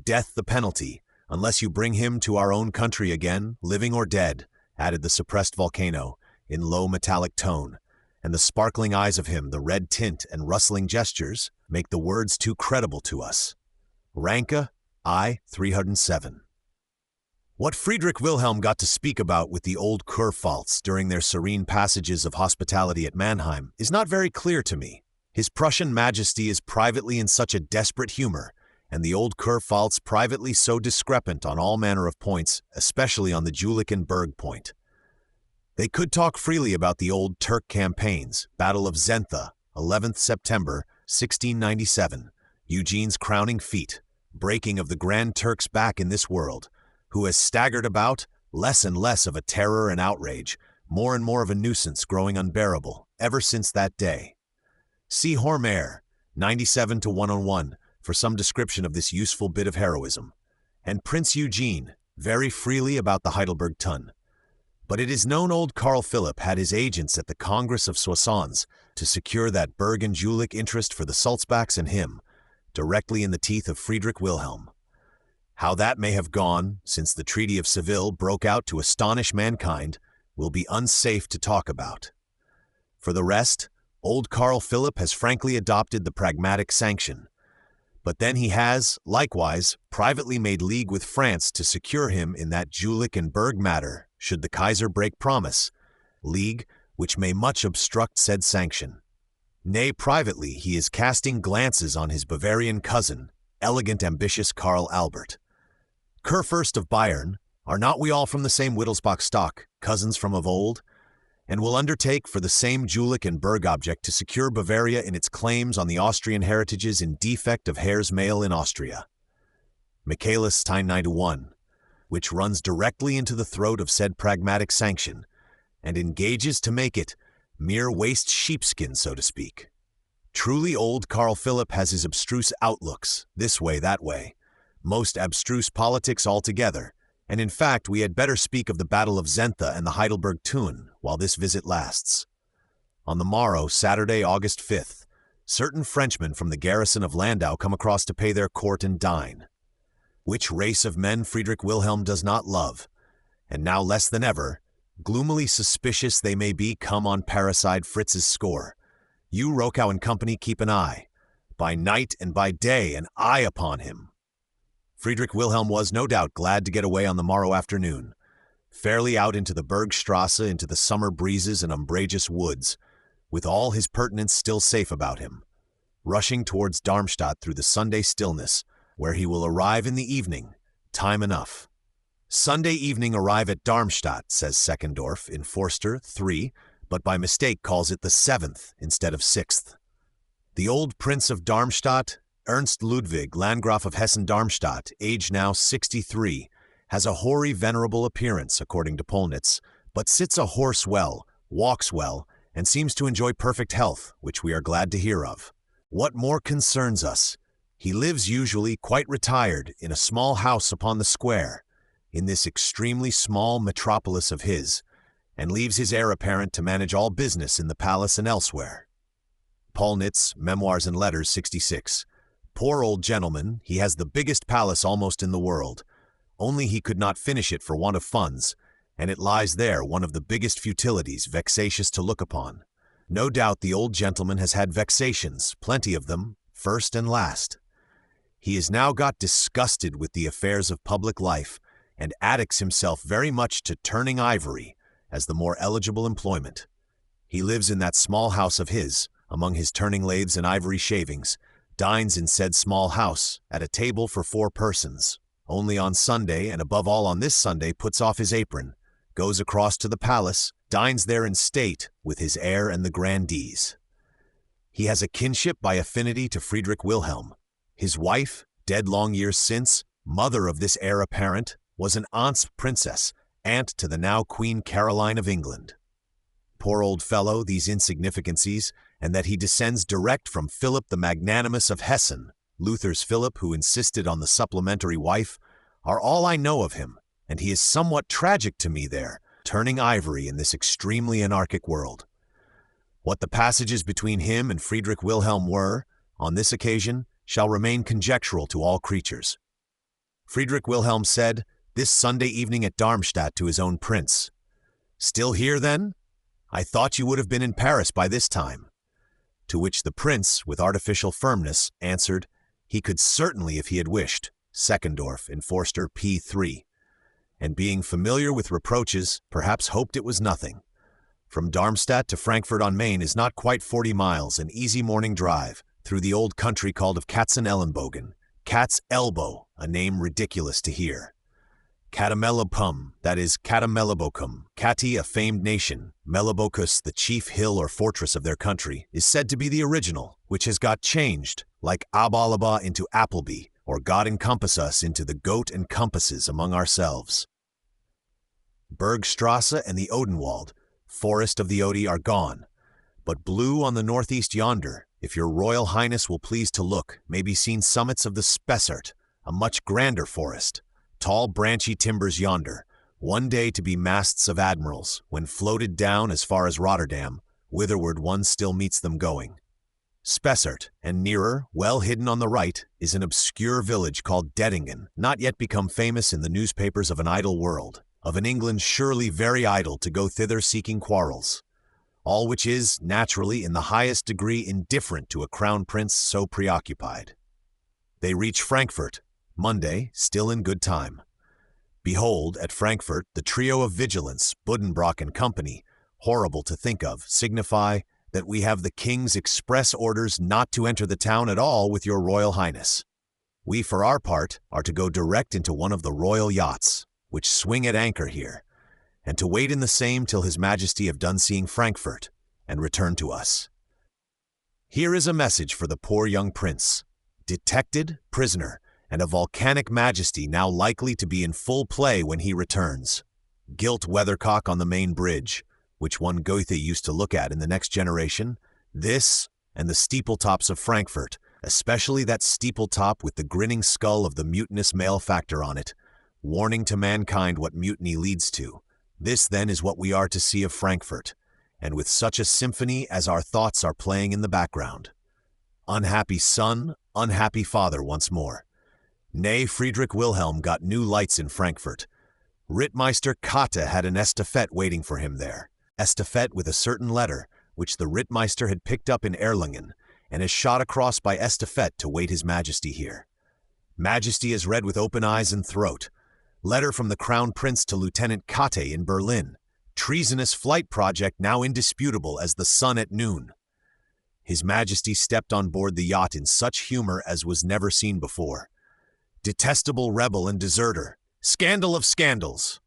Death the penalty, unless you bring him to our own country again, living or dead, added the suppressed volcano, in low metallic tone, and the sparkling eyes of him, the red tint and rustling gestures, make the words too credible to us. Ranke, I. 307. What Friedrich Wilhelm got to speak about with the old Kurpfalz during their serene passages of hospitality at Mannheim is not very clear to me. His Prussian Majesty is privately in such a desperate humor, and the old Kurpfalz privately so discrepant on all manner of points, especially on the Jülich and Berg point. They could talk freely about the old Turk campaigns, Battle of Zenthe, 11th September, 1697, Eugene's crowning feat, breaking of the Grand Turk's back in this world, who has staggered about, less and less of a terror and outrage, more and more of a nuisance growing unbearable, ever since that day. See Hormer, 97-101, for some description of this useful bit of heroism, and Prince Eugene, very freely about the Heidelberg Tun. But it is known old Carl Philipp had his agents at the Congress of Soissons to secure that Berg and Jülich interest for the Sulzbachs and him, directly in the teeth of Friedrich Wilhelm. How that may have gone, since the Treaty of Seville broke out to astonish mankind, will be unsafe to talk about. For the rest, old Carl Philipp has frankly adopted the pragmatic sanction. But then he has, likewise, privately made league with France to secure him in that Jülich and Berg matter, should the Kaiser break promise, league which may much obstruct said sanction. Nay, privately he is casting glances on his Bavarian cousin, elegant ambitious Karl Albert. Kurfürst of Bayern, are not we all from the same Wittelsbach stock, cousins from of old? And will undertake for the same Jülich and Berg object to secure Bavaria in its claims on the Austrian heritages in defect of heirs male in Austria. Michaelis 991, which runs directly into the throat of said pragmatic sanction, and engages to make it mere waste sheepskin, so to speak. Truly old Carl Philipp has his abstruse outlooks, this way, that way, most abstruse politics altogether, and in fact we had better speak of the Battle of Zenthe and the Heidelberg Tun while this visit lasts. On the morrow, Saturday, August 5th, certain Frenchmen from the garrison of Landau come across to pay their court and dine. Which race of men Friedrich Wilhelm does not love, and now less than ever, gloomily suspicious they may be come on parricide Fritz's score. You, Rochow and company, keep an eye, by night and by day, an eye upon him. Friedrich Wilhelm was, no doubt, glad to get away on the morrow afternoon, fairly out into the Bergstrasse, into the summer breezes and umbrageous woods, with all his pertinence still safe about him, rushing towards Darmstadt through the Sunday stillness, where he will arrive in the evening, time enough. Sunday evening arrive at Darmstadt, says Seckendorf in Forster 3, but by mistake calls it the 7th instead of 6th. The old Prince of Darmstadt, Ernst Ludwig, Landgraf of Hessen-Darmstadt, aged now 63, has a hoary, venerable appearance, according to Polnitz, but sits a horse well, walks well, and seems to enjoy perfect health, which we are glad to hear of. What more concerns us? He lives usually quite retired in a small house upon the square, in this extremely small metropolis of his, and leaves his heir apparent to manage all business in the palace and elsewhere. Polnitz, Memoirs and Letters, 66. Poor old gentleman, he has the biggest palace almost in the world, only he could not finish it for want of funds, and it lies there, one of the biggest futilities, vexatious to look upon. No doubt the old gentleman has had vexations, plenty of them, first and last. He has now got disgusted with the affairs of public life and addicts himself very much to turning ivory as the more eligible employment. He lives in that small house of his, among his turning lathes and ivory shavings, dines in said small house, at a table for 4 persons. Only on Sunday, and above all on this Sunday, puts off his apron, goes across to the palace, dines there in state with his heir and the grandees. He has a kinship by affinity to Frederick Wilhelm. His wife, dead long years since, mother of this heir apparent, was an aunt's princess, aunt to the now Queen Caroline of England. Poor old fellow, these insignificancies, and that he descends direct from Philip the Magnanimous of Hessen, Luther's Philip who insisted on the supplementary wife, are all I know of him, and he is somewhat tragic to me there, turning ivory in this extremely anarchic world. What the passages between him and Friedrich Wilhelm were, on this occasion, shall remain conjectural to all creatures. Friedrich Wilhelm said, this Sunday evening at Darmstadt to his own prince, "Still here, then? I thought you would have been in Paris by this time." To which the prince, with artificial firmness, answered, he could certainly if he had wished, Seckendorf in Forster P3, and being familiar with reproaches, perhaps hoped it was nothing. From Darmstadt to Frankfurt on Main is not quite 40 miles, an easy morning drive, through the old country called of Katzenellenbogen, Cat's Elbow, a name ridiculous to hear. Catamelopum, that is Catamelobocum, Cati, a famed nation, Melobocus, the chief hill or fortress of their country, is said to be the original, which has got changed, like Abalaba into Appleby, or God encompass us into the goat and compasses among ourselves. Bergstrasse and the Odenwald, forest of the Odi, are gone, but blue on the northeast yonder, if your Royal Highness will please to look, may be seen summits of the Spessart, a much grander forest. Tall branchy timbers yonder, one day to be masts of admirals, when floated down as far as Rotterdam, whitherward one still meets them going. Spessart, and nearer, well hidden on the right, is an obscure village called Dettingen, not yet become famous in the newspapers of an idle world, of an England surely very idle to go thither seeking quarrels. All which is, naturally, in the highest degree indifferent to a crown prince so preoccupied. They reach Frankfurt, Monday, still in good time. Behold, at Frankfurt, the trio of vigilance, Buddenbrock and company, horrible to think of, signify that we have the king's express orders not to enter the town at all with your Royal Highness. We, for our part, are to go direct into one of the royal yachts, which swing at anchor here, and to wait in the same till His Majesty have done seeing Frankfurt, and return to us. Here is a message for the poor young prince, detected, prisoner, and a volcanic majesty now likely to be in full play when he returns. Gilt weathercock on the main bridge, which one Goethe used to look at in the next generation, this, and the steeple-tops of Frankfurt, especially that steeple-top with the grinning skull of the mutinous malefactor on it, warning to mankind what mutiny leads to. This, then, is what we are to see of Frankfurt, and with such a symphony as our thoughts are playing in the background. Unhappy son, unhappy father once more. Nay, Friedrich Wilhelm got new lights in Frankfurt. Rittmeister Katte had an estafette waiting for him there. Estafette with a certain letter, which the Rittmeister had picked up in Erlangen, and is shot across by estafette to wait His Majesty here. Majesty has read with open eyes and throat. Letter from the Crown Prince to Lieutenant Katte in Berlin. Treasonous flight project now indisputable as the sun at noon. His Majesty stepped on board the yacht in such humor as was never seen before. Detestable rebel and deserter, scandal of scandals.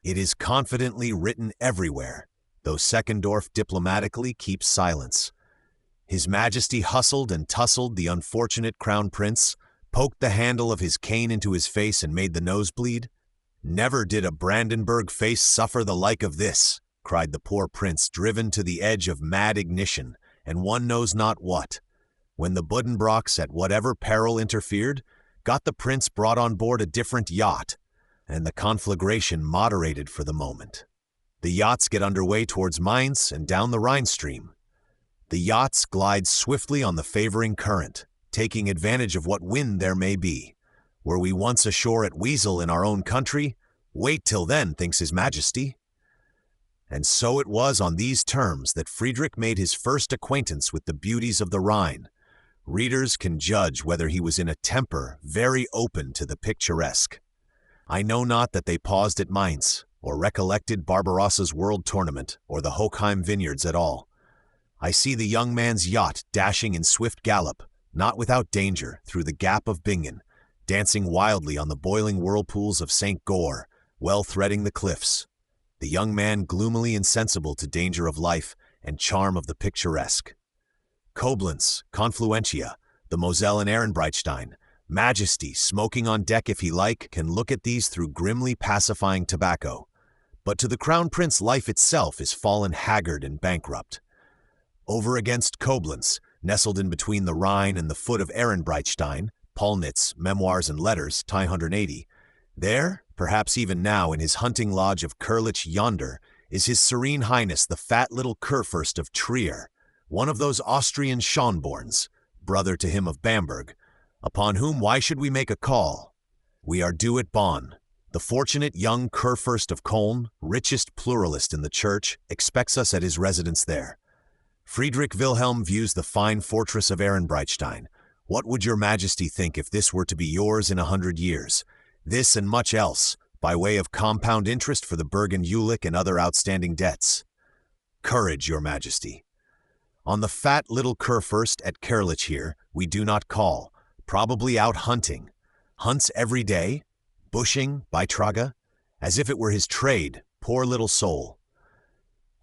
It is confidently written everywhere, though Seckendorf diplomatically keeps silence. His Majesty hustled and tussled the unfortunate Crown Prince, poked the handle of his cane into his face and made the nose bleed. Never did a Brandenburg face suffer the like of this, cried the poor prince, driven to the edge of mad ignition, and one knows not what. When the Buddenbrocks, at whatever peril interfered, got the prince brought on board a different yacht, and the conflagration moderated for the moment. The yachts get under way towards Mainz and down the Rhine stream. The yachts glide swiftly on the favoring current, taking advantage of what wind there may be. Were we once ashore at Wesel in our own country, wait till then, thinks His Majesty. And so it was on these terms that Friedrich made his first acquaintance with the beauties of the Rhine, Readers can judge whether he was in a temper very open to the picturesque. I know not that they paused at Mainz, or recollected Barbarossa's World Tournament, or the Hochheim vineyards at all. I see the young man's yacht dashing in swift gallop, not without danger, through the gap of Bingen, dancing wildly on the boiling whirlpools of St. Goar, well threading the cliffs. The young man gloomily insensible to danger of life and charm of the picturesque. Koblenz, Confluentia, the Moselle and Ehrenbreitstein, Majesty, smoking on deck if he like, can look at these through grimly pacifying tobacco. But to the Crown Prince life itself is fallen haggard and bankrupt. Over against Koblenz, nestled in between the Rhine and the foot of Ehrenbreitstein, Pollnitz, Memoirs and Letters, tie 180, there, perhaps even now in his hunting lodge of Kurlich yonder, is His Serene Highness the fat little Kurfürst of Trier, one of those Austrian Schönborns, brother to him of Bamberg, upon whom why should we make a call? We are due at Bonn. The fortunate young Kurfürst of Köln, richest pluralist in the church, expects us at his residence there. Friedrich Wilhelm views the fine fortress of Ehrenbreitstein. What would your Majesty think if this were to be yours in 100 years? This and much else, by way of compound interest for the Bergen Jülich and other outstanding debts. Courage, your Majesty. On the fat little Kurfürst at Kerlich here, we do not call, probably out hunting. Hunts every day, bushing, Beitrage, as if it were his trade, poor little soul.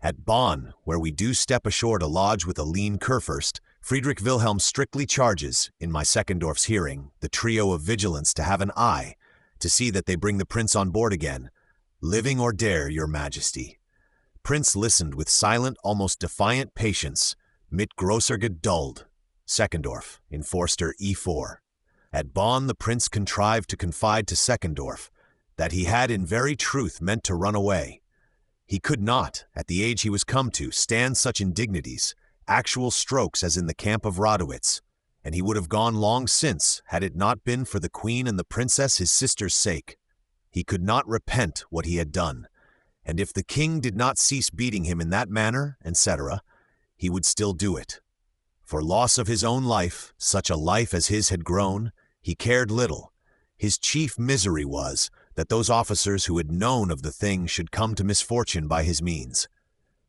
At Bonn, where we do step ashore to lodge with a lean Kurfürst, Friedrich Wilhelm strictly charges, in my Seckendorf's hearing, the trio of vigilance to have an eye, to see that they bring the prince on board again, living or dare, your Majesty. Prince listened with silent, almost defiant patience, mit großer Geduld. Seckendorf, in Forster E4. At Bonn the prince contrived to confide to Seckendorf that he had in very truth meant to run away. He could not, at the age he was come to, stand such indignities, actual strokes as in the camp of Radowitz, and he would have gone long since had it not been for the queen and the princess his sister's sake. He could not repent what he had done, and if the king did not cease beating him in that manner, etc., he would still do it. For loss of his own life, such a life as his had grown, he cared little. His chief misery was that those officers who had known of the thing should come to misfortune by his means.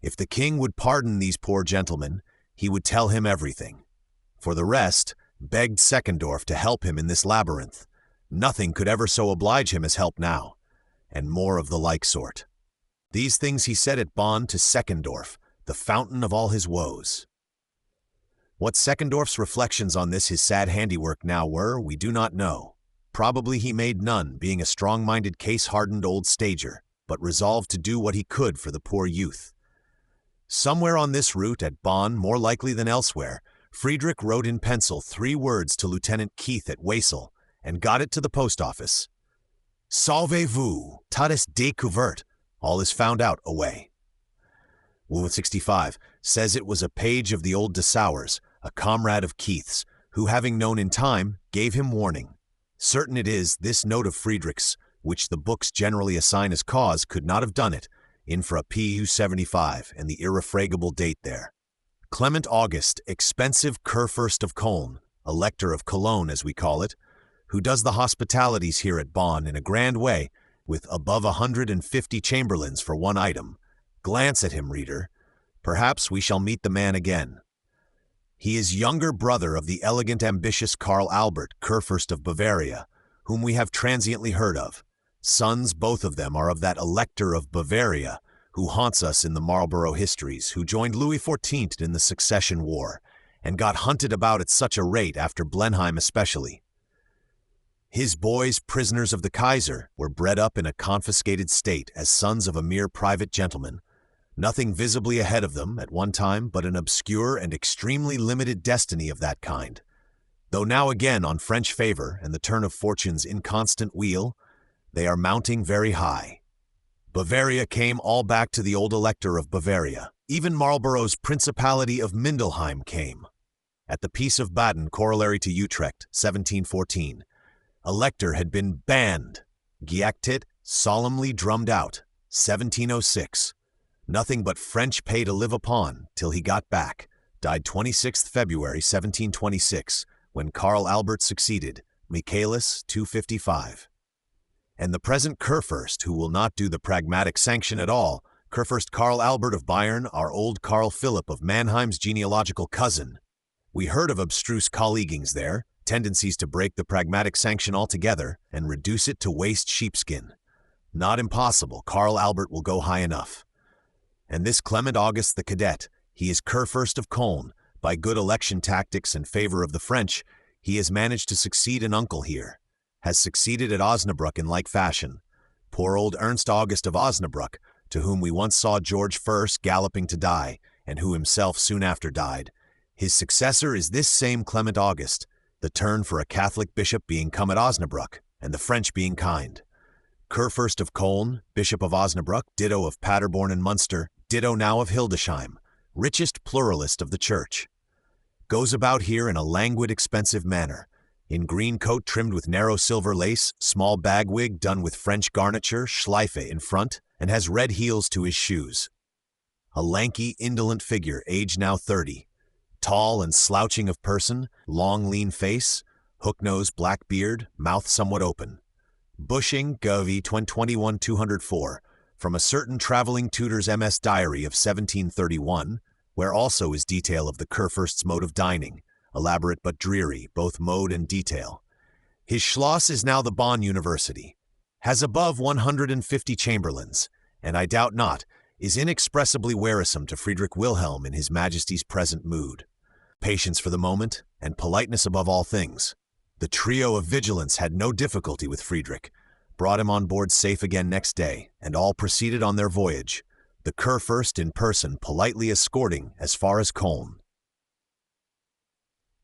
If the king would pardon these poor gentlemen, he would tell him everything. For the rest, begged Seckendorf to help him in this labyrinth. Nothing could ever so oblige him as help now, and more of the like sort. These things he said at Bonn to Seckendorf, the fountain of all his woes. What Seckendorf's reflections on this his sad handiwork now were, we do not know. Probably he made none, being a strong-minded, case-hardened old stager, but resolved to do what he could for the poor youth. Somewhere on this route at Bonn, more likely than elsewhere, Friedrich wrote in pencil 3 words to Lieutenant Keith at Wesel, and got it to the post office. Sauvez-vous, tout est découvert, all is found out away. Wound 65 says it was a page of the old Dessauers, a comrade of Keith's, who having known in time, gave him warning. Certain it is, this note of Friedrich's, which the books generally assign as cause, could not have done it, infra PU 75, and the irrefragable date there. Clement August, expensive Kurfürst of Köln, Elector of Cologne as we call it, who does the hospitalities here at Bonn in a grand way, with above 150 chamberlains for one item. Glance at him, reader. Perhaps we shall meet the man again. He is younger brother of the elegant ambitious Karl Albert, Kurfürst of Bavaria, whom we have transiently heard of. Sons, both of them, are of that Elector of Bavaria, who haunts us in the Marlborough histories, who joined Louis XIV in the Succession War, and got hunted about at such a rate after Blenheim especially. His boys, prisoners of the Kaiser, were bred up in a confiscated state as sons of a mere private gentleman. Nothing visibly ahead of them at one time but an obscure and extremely limited destiny of that kind. Though now again on French favor and the turn of fortune's inconstant wheel, they are mounting very high. Bavaria came all back to the old Elector of Bavaria. Even Marlborough's Principality of Mindelheim came. At the Peace of Baden, corollary to Utrecht, 1714, Elector had been banned. Geächtet, solemnly drummed out, 1706. Nothing but French pay to live upon till he got back, died 26th February 1726, when Karl Albert succeeded, Michaelis 255. And the present Kurfürst, who will not do the pragmatic sanction at all, Kurfürst Karl Albert of Bayern, our old Karl Philipp of Mannheim's genealogical cousin. We heard of abstruse colleaguings there, tendencies to break the pragmatic sanction altogether and reduce it to waste sheepskin. Not impossible, Karl Albert will go high enough. And this Clement August the Cadet, he is Kurfürst of Köln. By good election tactics in favor of the French, he has managed to succeed an uncle here, has succeeded at Osnabrück in like fashion. Poor old Ernst August of Osnabrück, to whom we once saw George I galloping to die, and who himself soon after died. His successor is this same Clement August, the turn for a Catholic bishop being come at Osnabrück, and the French being kind. Kurfürst of Köln, Bishop of Osnabrück, ditto of Paderborn and Munster, ditto now of Hildesheim, richest pluralist of the Church. Goes about here in a languid, expensive manner, in green coat trimmed with narrow silver lace, small bagwig done with French garniture, schleife in front, and has red heels to his shoes. A lanky, indolent figure, age now 30, tall and slouching of person, long lean face, hook nose, black beard, mouth somewhat open. Bushing, Gov. 21-204, from a certain traveling tutor's MS diary of 1731, where also is detail of the Kurfürst's mode of dining, elaborate but dreary, both mode and detail. His Schloss is now the Bonn University, has above 150 chamberlains, and I doubt not, is inexpressibly wearisome to Friedrich Wilhelm in his Majesty's present mood. Patience for the moment, and politeness above all things. The trio of vigilance had no difficulty with Friedrich, brought him on board safe again next day, and all proceeded on their voyage, the Kurfürst in person politely escorting as far as Köln.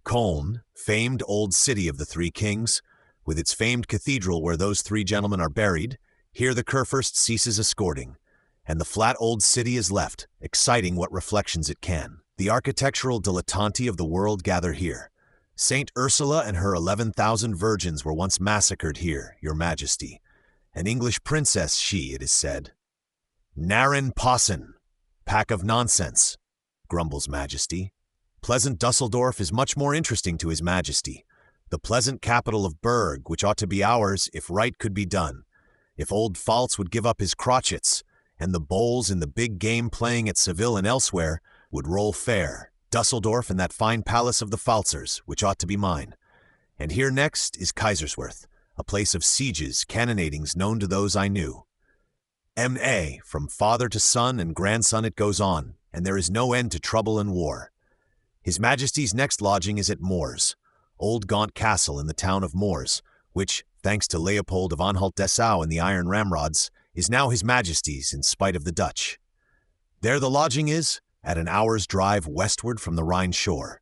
Köln, famed old city of the Three Kings, with its famed cathedral where those three gentlemen are buried, here the Kurfürst ceases escorting, and the flat old city is left, exciting what reflections it can. The architectural dilettanti of the world gather here. Saint Ursula and her 11,000 virgins were once massacred here, your Majesty. An English princess she, it is said. Narren Possen, pack of nonsense, grumbles Majesty. Pleasant Dusseldorf is much more interesting to His Majesty. The pleasant capital of Berg, which ought to be ours if right could be done. If old Pfalz would give up his crotchets, and the bowls in the big game playing at Seville and elsewhere would roll fair. Dusseldorf and that fine palace of the Pfalzers, which ought to be mine. And here next is Kaiserswerth, a place of sieges, cannonadings known to those I knew. M.A., from father to son and grandson it goes on, and there is no end to trouble and war. His Majesty's next lodging is at Moors, old gaunt castle in the town of Moors, which, thanks to Leopold of Anhalt-Dessau and the iron ramrods, is now His Majesty's in spite of the Dutch. There the lodging is, at an hour's drive westward from the Rhine shore.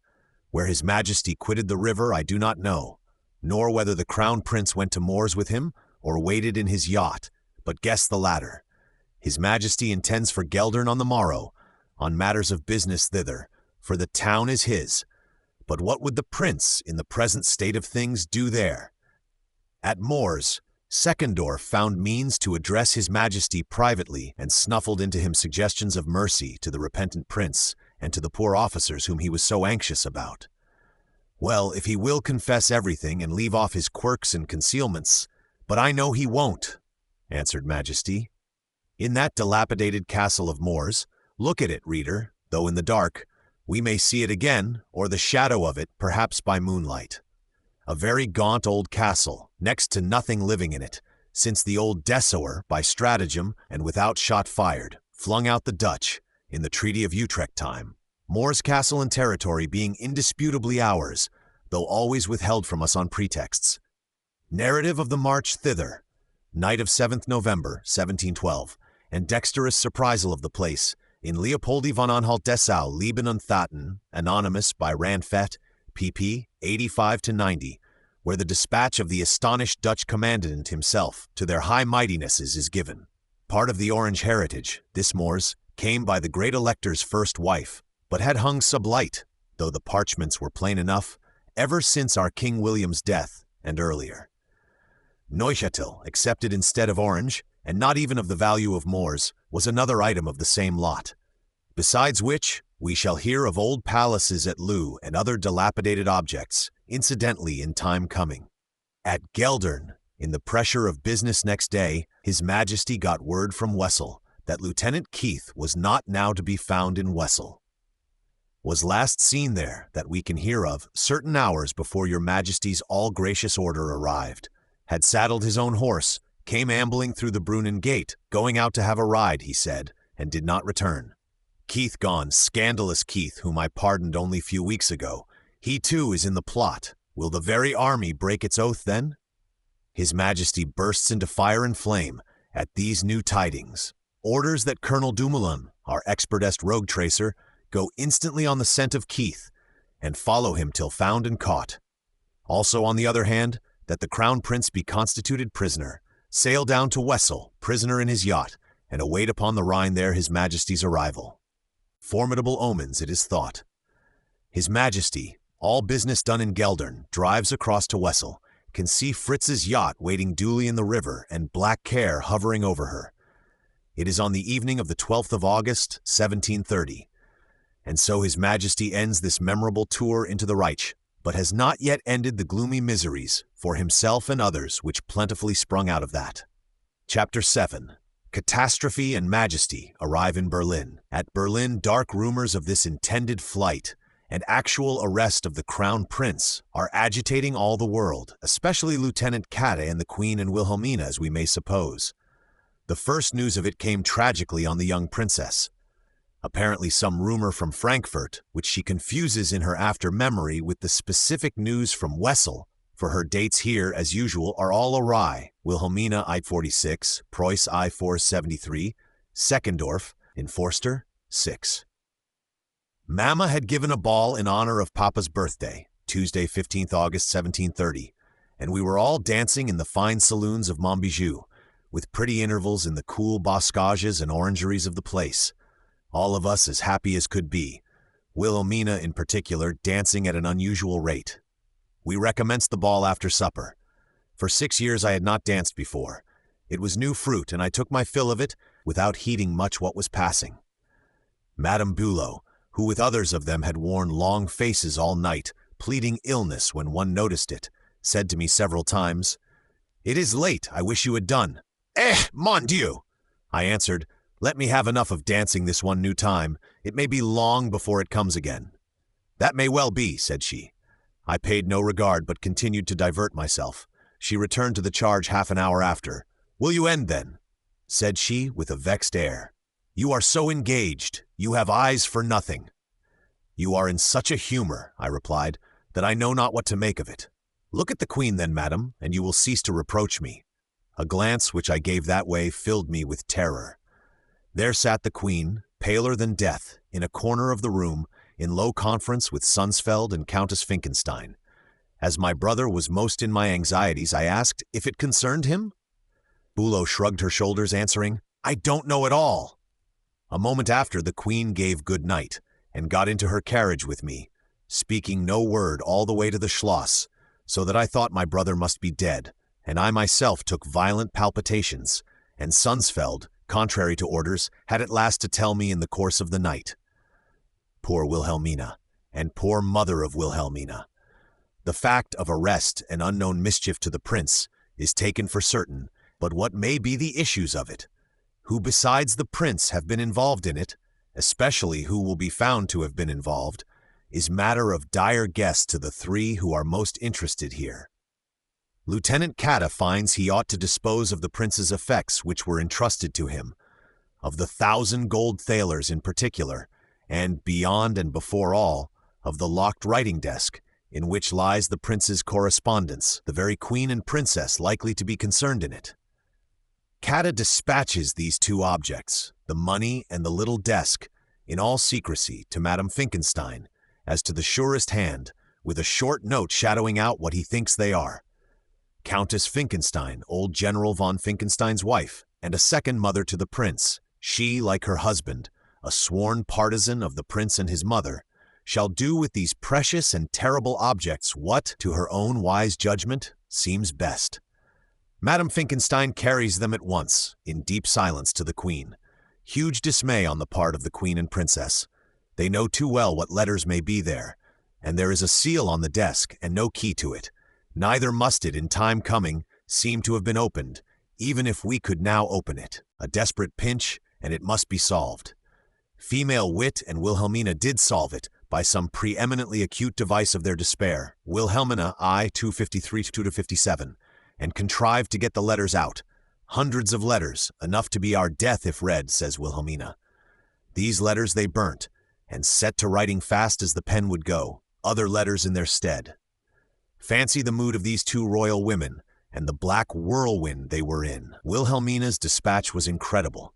Where His Majesty quitted the river I do not know, nor whether the Crown Prince went to Moors with him, or waited in his yacht, but guess the latter. His Majesty intends for Geldern on the morrow, on matters of business thither, for the town is his. But what would the Prince, in the present state of things, do there? At Moors, Seckendorf found means to address His Majesty privately and snuffled into him suggestions of mercy to the repentant prince and to the poor officers whom he was so anxious about. Well, if he will confess everything and leave off his quirks and concealments, but I know he won't, answered Majesty. In that dilapidated castle of Moors, look at it, reader, though in the dark, we may see it again, or the shadow of it, perhaps by moonlight. A very gaunt old castle, next to nothing living in it, since the old Dessauer, by stratagem and without shot fired, flung out the Dutch, in the Treaty of Utrecht time. Moors castle and territory being indisputably ours, though always withheld from us on pretexts. Narrative of the march thither, night of 7th November, 1712, and dexterous surprisal of the place, in Leopoldi von Anhalt-Dessau, Leben und Thaten, anonymous by Ranfet, pp. 85-90, where the dispatch of the astonished Dutch commandant himself to their high mightinesses is given. Part of the Orange heritage, this Moors, came by the great elector's first wife, but had hung sublight, though the parchments were plain enough, ever since our King William's death, and earlier. Neuchâtel, accepted instead of Orange, and not even of the value of Moors, was another item of the same lot. Besides which, we shall hear of old palaces at Loo and other dilapidated objects, incidentally in time coming. At Geldern, in the pressure of business next day, His Majesty got word from Wessel that Lieutenant Keith was not now to be found in Wessel. Was last seen there, that we can hear of, certain hours before your Majesty's all-gracious order arrived, had saddled his own horse, came ambling through the Brunnen Gate, going out to have a ride, he said, and did not return. Keith gone, scandalous Keith, whom I pardoned only few weeks ago. He too is in the plot. Will the very army break its oath then? His Majesty bursts into fire and flame at these new tidings. Orders that Colonel Dumoulin, our expertest rogue tracer, go instantly on the scent of Keith, and follow him till found and caught. Also, on the other hand, that the Crown Prince be constituted prisoner, sail down to Wessel, prisoner in his yacht, and await upon the Rhine there His Majesty's arrival. Formidable omens, it is thought. His Majesty, all business done in Geldern, drives across to Wessel, can see Fritz's yacht waiting duly in the river and black care hovering over her. It is on the evening of the 12th of August, 1730. And so His Majesty ends this memorable tour into the Reich, but has not yet ended the gloomy miseries for himself and others which plentifully sprung out of that. Chapter 7. Catastrophe and Majesty arrive in Berlin. At Berlin, dark rumors of this intended flight and actual arrest of the Crown Prince are agitating all the world, especially Lieutenant Kade and the Queen and Wilhelmina, as we may suppose. The first news of it came tragically on the young princess. Apparently some rumor from Frankfurt, which she confuses in her after-memory with the specific news from Wessel, for her dates here, as usual, are all awry. Wilhelmina I-46, Preuss I-473, Seckendorf, in Forster, 6. Mamma had given a ball in honor of Papa's birthday, Tuesday, 15th August, 1730, and we were all dancing in the fine saloons of Montbijou, with pretty intervals in the cool boscages and orangeries of the place. All of us as happy as could be, Wilhelmina in particular dancing at an unusual rate. We recommenced the ball after supper. For 6 years I had not danced before. It was new fruit, and I took my fill of it without heeding much what was passing. Madame Bülow, who with others of them had worn long faces all night, pleading illness when one noticed it, said to me several times, "It is late, I wish you had done." "Eh, mon Dieu!" I answered, "Let me have enough of dancing this one new time. It may be long before it comes again." "That may well be," said she. I paid no regard, but continued to divert myself. She returned to the charge half an hour after. "Will you end, then?" said she, with a vexed air. "You are so engaged. You have eyes for nothing." "You are in such a humor," I replied, "that I know not what to make of it. Look at the Queen, then, madam, and you will cease to reproach me." A glance which I gave that way filled me with terror. There sat the Queen, paler than death, in a corner of the room, in low conference with Sunsfeld and Countess Finkenstein. As my brother was most in my anxieties, I asked if it concerned him. Bülow shrugged her shoulders, answering, "I don't know at all." A moment after, the Queen gave good night, and got into her carriage with me, speaking no word all the way to the Schloss, so that I thought my brother must be dead, and I myself took violent palpitations, and Sunsfeld, contrary to orders, had at last to tell me in the course of the night. Poor Wilhelmina, and poor mother of Wilhelmina. The fact of arrest and unknown mischief to the prince is taken for certain, but what may be the issues of it? Who besides the prince have been involved in it, especially who will be found to have been involved, is matter of dire guess to the three who are most interested here. Lieutenant Kade finds he ought to dispose of the prince's effects which were entrusted to him, of the 1,000 gold thalers in particular, and beyond and before all, of the locked writing desk, in which lies the prince's correspondence, the very queen and princess likely to be concerned in it. Kade dispatches these two objects, the money and the little desk, in all secrecy to Madame Finkenstein, as to the surest hand, with a short note shadowing out what he thinks they are. Countess Finkenstein, old General von Finkenstein's wife, and a second mother to the prince, she, like her husband, a sworn partisan of the prince and his mother, shall do with these precious and terrible objects what, to her own wise judgment, seems best. Madame Finkenstein carries them at once, in deep silence, to the Queen. Huge dismay on the part of the Queen and Princess. They know too well what letters may be there, and there is a seal on the desk and no key to it. Neither must it in time coming seem to have been opened, even if we could now open it. A desperate pinch, and it must be solved. Female wit and Wilhelmina did solve it by some preeminently acute device of their despair. Wilhelmina, I. 253-257, and contrived to get the letters out. Hundreds of letters, enough to be our death if read, says Wilhelmina. These letters they burnt, and set to writing fast as the pen would go, other letters in their stead. Fancy the mood of these two royal women, and the black whirlwind they were in. Wilhelmina's dispatch was incredible.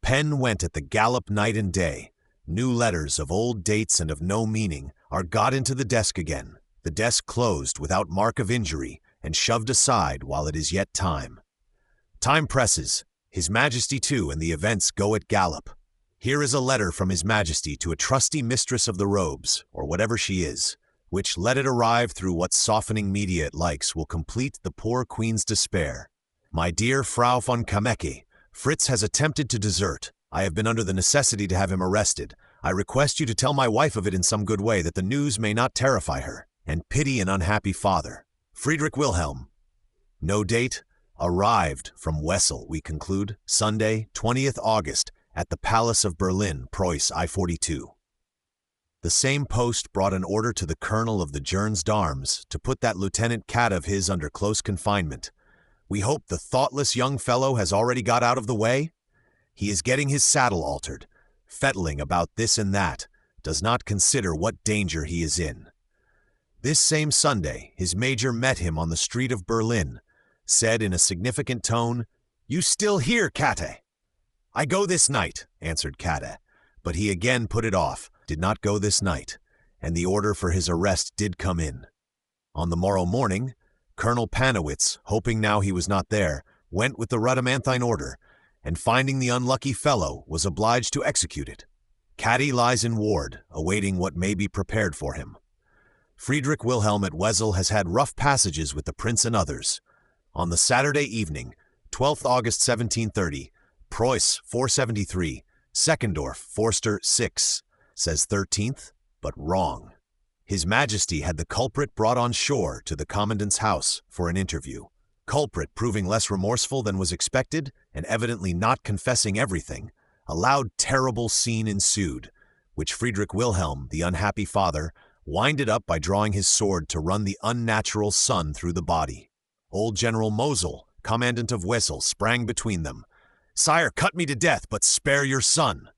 Pen went at the gallop night and day. New letters of old dates and of no meaning are got into the desk again. The desk closed without mark of injury and shoved aside while it is yet time. Time presses. His Majesty too, and the events go at gallop. Here is a letter from His Majesty to a trusty mistress of the robes, or whatever she is, which, let it arrive through what softening media it likes, will complete the poor queen's despair. My dear Frau von Kamecke, Fritz has attempted to desert. I have been under the necessity to have him arrested. I request you to tell my wife of it in some good way, that the news may not terrify her, and pity an unhappy father. Friedrich Wilhelm. No date. Arrived from Wessel, we conclude, Sunday, 20th August, at the Palace of Berlin, Preuss, I-42. The same post brought an order to the colonel of the Gendarmes to put that Lieutenant Cat of his under close confinement. We hope the thoughtless young fellow has already got out of the way? He is getting his saddle altered, fettling about this and that, does not consider what danger he is in. This same Sunday, his major met him on the street of Berlin, said in a significant tone, "You still here, Kate?" "I go this night," answered Kate, but he again put it off, did not go this night, and the order for his arrest did come in. On the morrow morning, Colonel Panowitz, hoping now he was not there, went with the Rhadamanthine order, and finding the unlucky fellow, was obliged to execute it. Caddy lies in ward, awaiting what may be prepared for him. Friedrich Wilhelm at Wesel has had rough passages with the prince and others. On the Saturday evening, 12th August 1730, Preuss 473, Seckendorf, Forster 6, says 13th, but wrong. His Majesty had the culprit brought on shore to the commandant's house for an interview. Culprit proving less remorseful than was expected, and evidently not confessing everything, a loud terrible scene ensued, which Friedrich Wilhelm, the unhappy father, winded up by drawing his sword to run the unnatural son through the body. Old General Mosel, commandant of Wesel, sprang between them. "Sire, cut me to death, but spare your son!"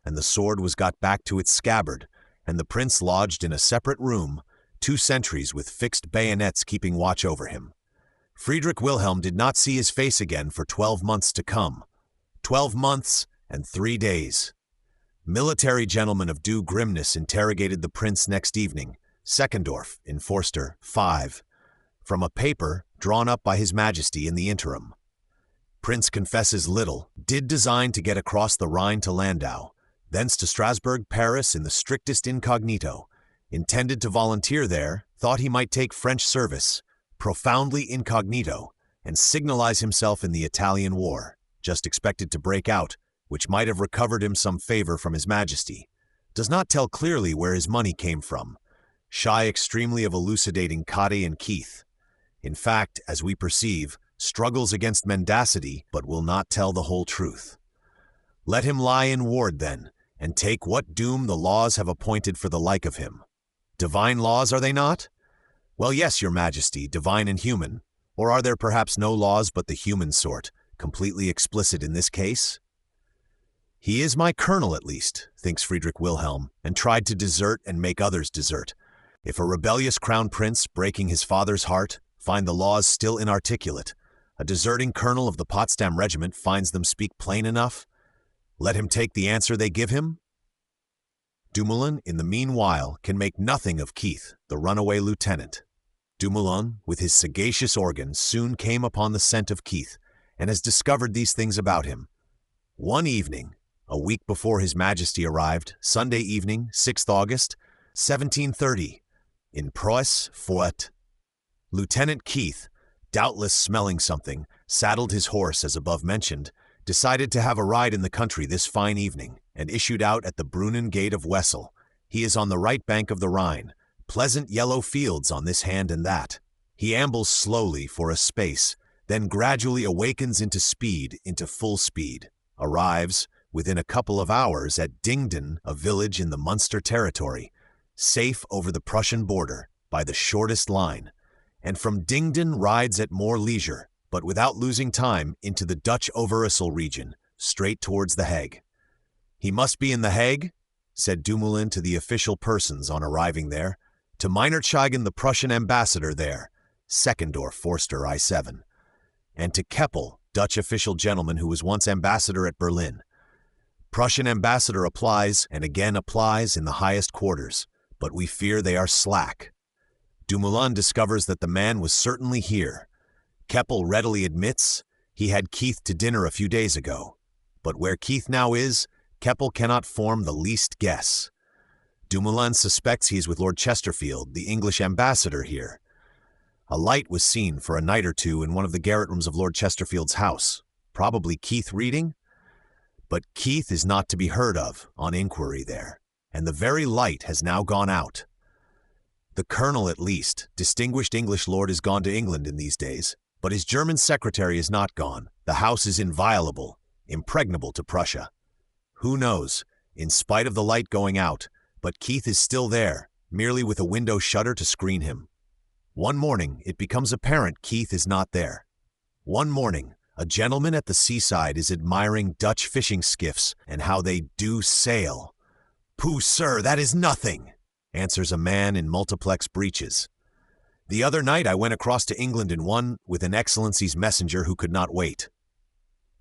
And the sword was got back to its scabbard, and the prince lodged in a separate room, 2 sentries with fixed bayonets keeping watch over him. Friedrich Wilhelm did not see his face again for 12 months to come. 12 months and 3 days. Military gentlemen of due grimness interrogated the prince next evening, Seckendorf, in Forster 5, from a paper drawn up by His Majesty in the interim. Prince confesses little, did design to get across the Rhine to Landau, thence to Strasbourg, Paris in the strictest incognito, intended to volunteer there, thought he might take French service, profoundly incognito, and signalize himself in the Italian War, just expected to break out, which might have recovered him some favor from His Majesty. Does not tell clearly where his money came from, shy extremely of elucidating Cade and Keith. In fact, as we perceive, struggles against mendacity, but will not tell the whole truth. Let him lie in ward then, and take what doom the laws have appointed for the like of him. Divine laws, are they not? Well, yes, your Majesty, divine and human. Or are there perhaps no laws but the human sort, completely explicit in this case? He is my colonel, at least, thinks Friedrich Wilhelm, and tried to desert and make others desert. If a rebellious crown prince, breaking his father's heart, find the laws still inarticulate, a deserting colonel of the Potsdam regiment finds them speak plain enough, let him take the answer they give him? Dumoulin, in the meanwhile, can make nothing of Keith, the runaway lieutenant. Dumoulin, with his sagacious organs, soon came upon the scent of Keith, and has discovered these things about him. One evening, a week before His Majesty arrived, Sunday evening, 6th August, 1730, in Preuss Fort, Lieutenant Keith, doubtless smelling something, saddled his horse as above mentioned, decided to have a ride in the country this fine evening, and issued out at the Brunnen Gate of Wesel. He is on the right bank of the Rhine, Pleasant yellow fields on this hand and that. He ambles slowly for a space, then gradually awakens into speed, into full speed. Arrives, within a couple of hours, at Dingden, a village in the Munster territory, safe over the Prussian border, by the shortest line. And from Dingden rides at more leisure, but without losing time, into the Dutch Overijssel region, straight towards The Hague. "He must be in The Hague," said Dumoulin to the official persons on arriving there, "to Meinertscheigen, the Prussian ambassador there, Seckendorf, Forster I-7, and to Keppel, Dutch official gentleman who was once ambassador at Berlin. Prussian ambassador applies and again applies in the highest quarters, but we fear they are slack." Dumoulin discovers that the man was certainly here. Keppel readily admits he had Keith to dinner a few days ago, but where Keith now is, Keppel cannot form the least guess. Dumoulin suspects he is with Lord Chesterfield, the English ambassador here. A light was seen for a night or two in one of the garret rooms of Lord Chesterfield's house. Probably Keith reading? But Keith is not to be heard of on inquiry there, and the very light has now gone out. The colonel, at least, distinguished English lord, is gone to England in these days, but his German secretary is not gone. The house is inviolable, impregnable to Prussia. Who knows, in spite of the light going out, but Keith is still there, merely with a window shutter to screen him. One morning, it becomes apparent Keith is not there. One morning, a gentleman at the seaside is admiring Dutch fishing skiffs and how they do sail. "Pooh, sir, that is nothing," answers a man in multiplex breeches. "The other night I went across to England in one with an Excellency's messenger who could not wait."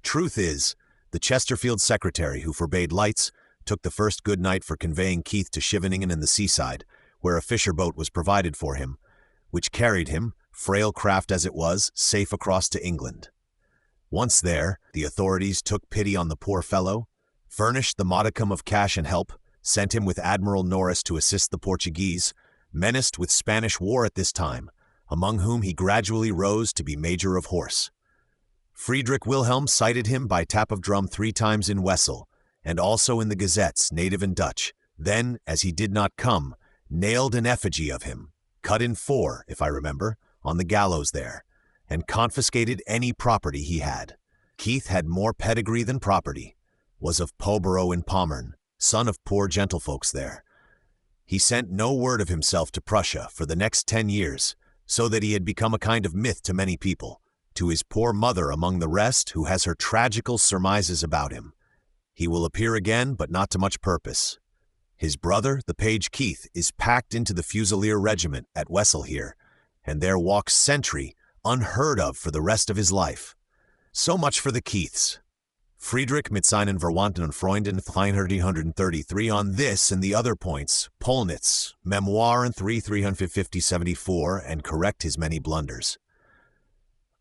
Truth is, the Chesterfield secretary who forbade lights took the first good night for conveying Keith to Scheveningen and the seaside, where a fisher boat was provided for him, which carried him, frail craft as it was, safe across to England. Once there, the authorities took pity on the poor fellow, furnished the modicum of cash and help, sent him with Admiral Norris to assist the Portuguese, menaced with Spanish war at this time, among whom he gradually rose to be major of horse. Frederick Wilhelm cited him by tap of drum 3 times in Wessel, and also in the gazettes, native and Dutch, then, as he did not come, nailed an effigy of him, cut in 4, if I remember, on the gallows there, and confiscated any property he had. Keith had more pedigree than property, was of Poborough in Pommern, son of poor gentlefolks there. He sent no word of himself to Prussia for the next 10 years, so that he had become a kind of myth to many people, to his poor mother among the rest, who has her tragical surmises about him. He will appear again, but not to much purpose. His brother, the page Keith, is packed into the Fusilier regiment at Wessel here, and there walks sentry, unheard of for the rest of his life. So much for the Keiths. Friedrich mit seinen Verwandten und Freunden 333 on this and the other points, Polnitz, Memoir and 350-74, and correct his many blunders.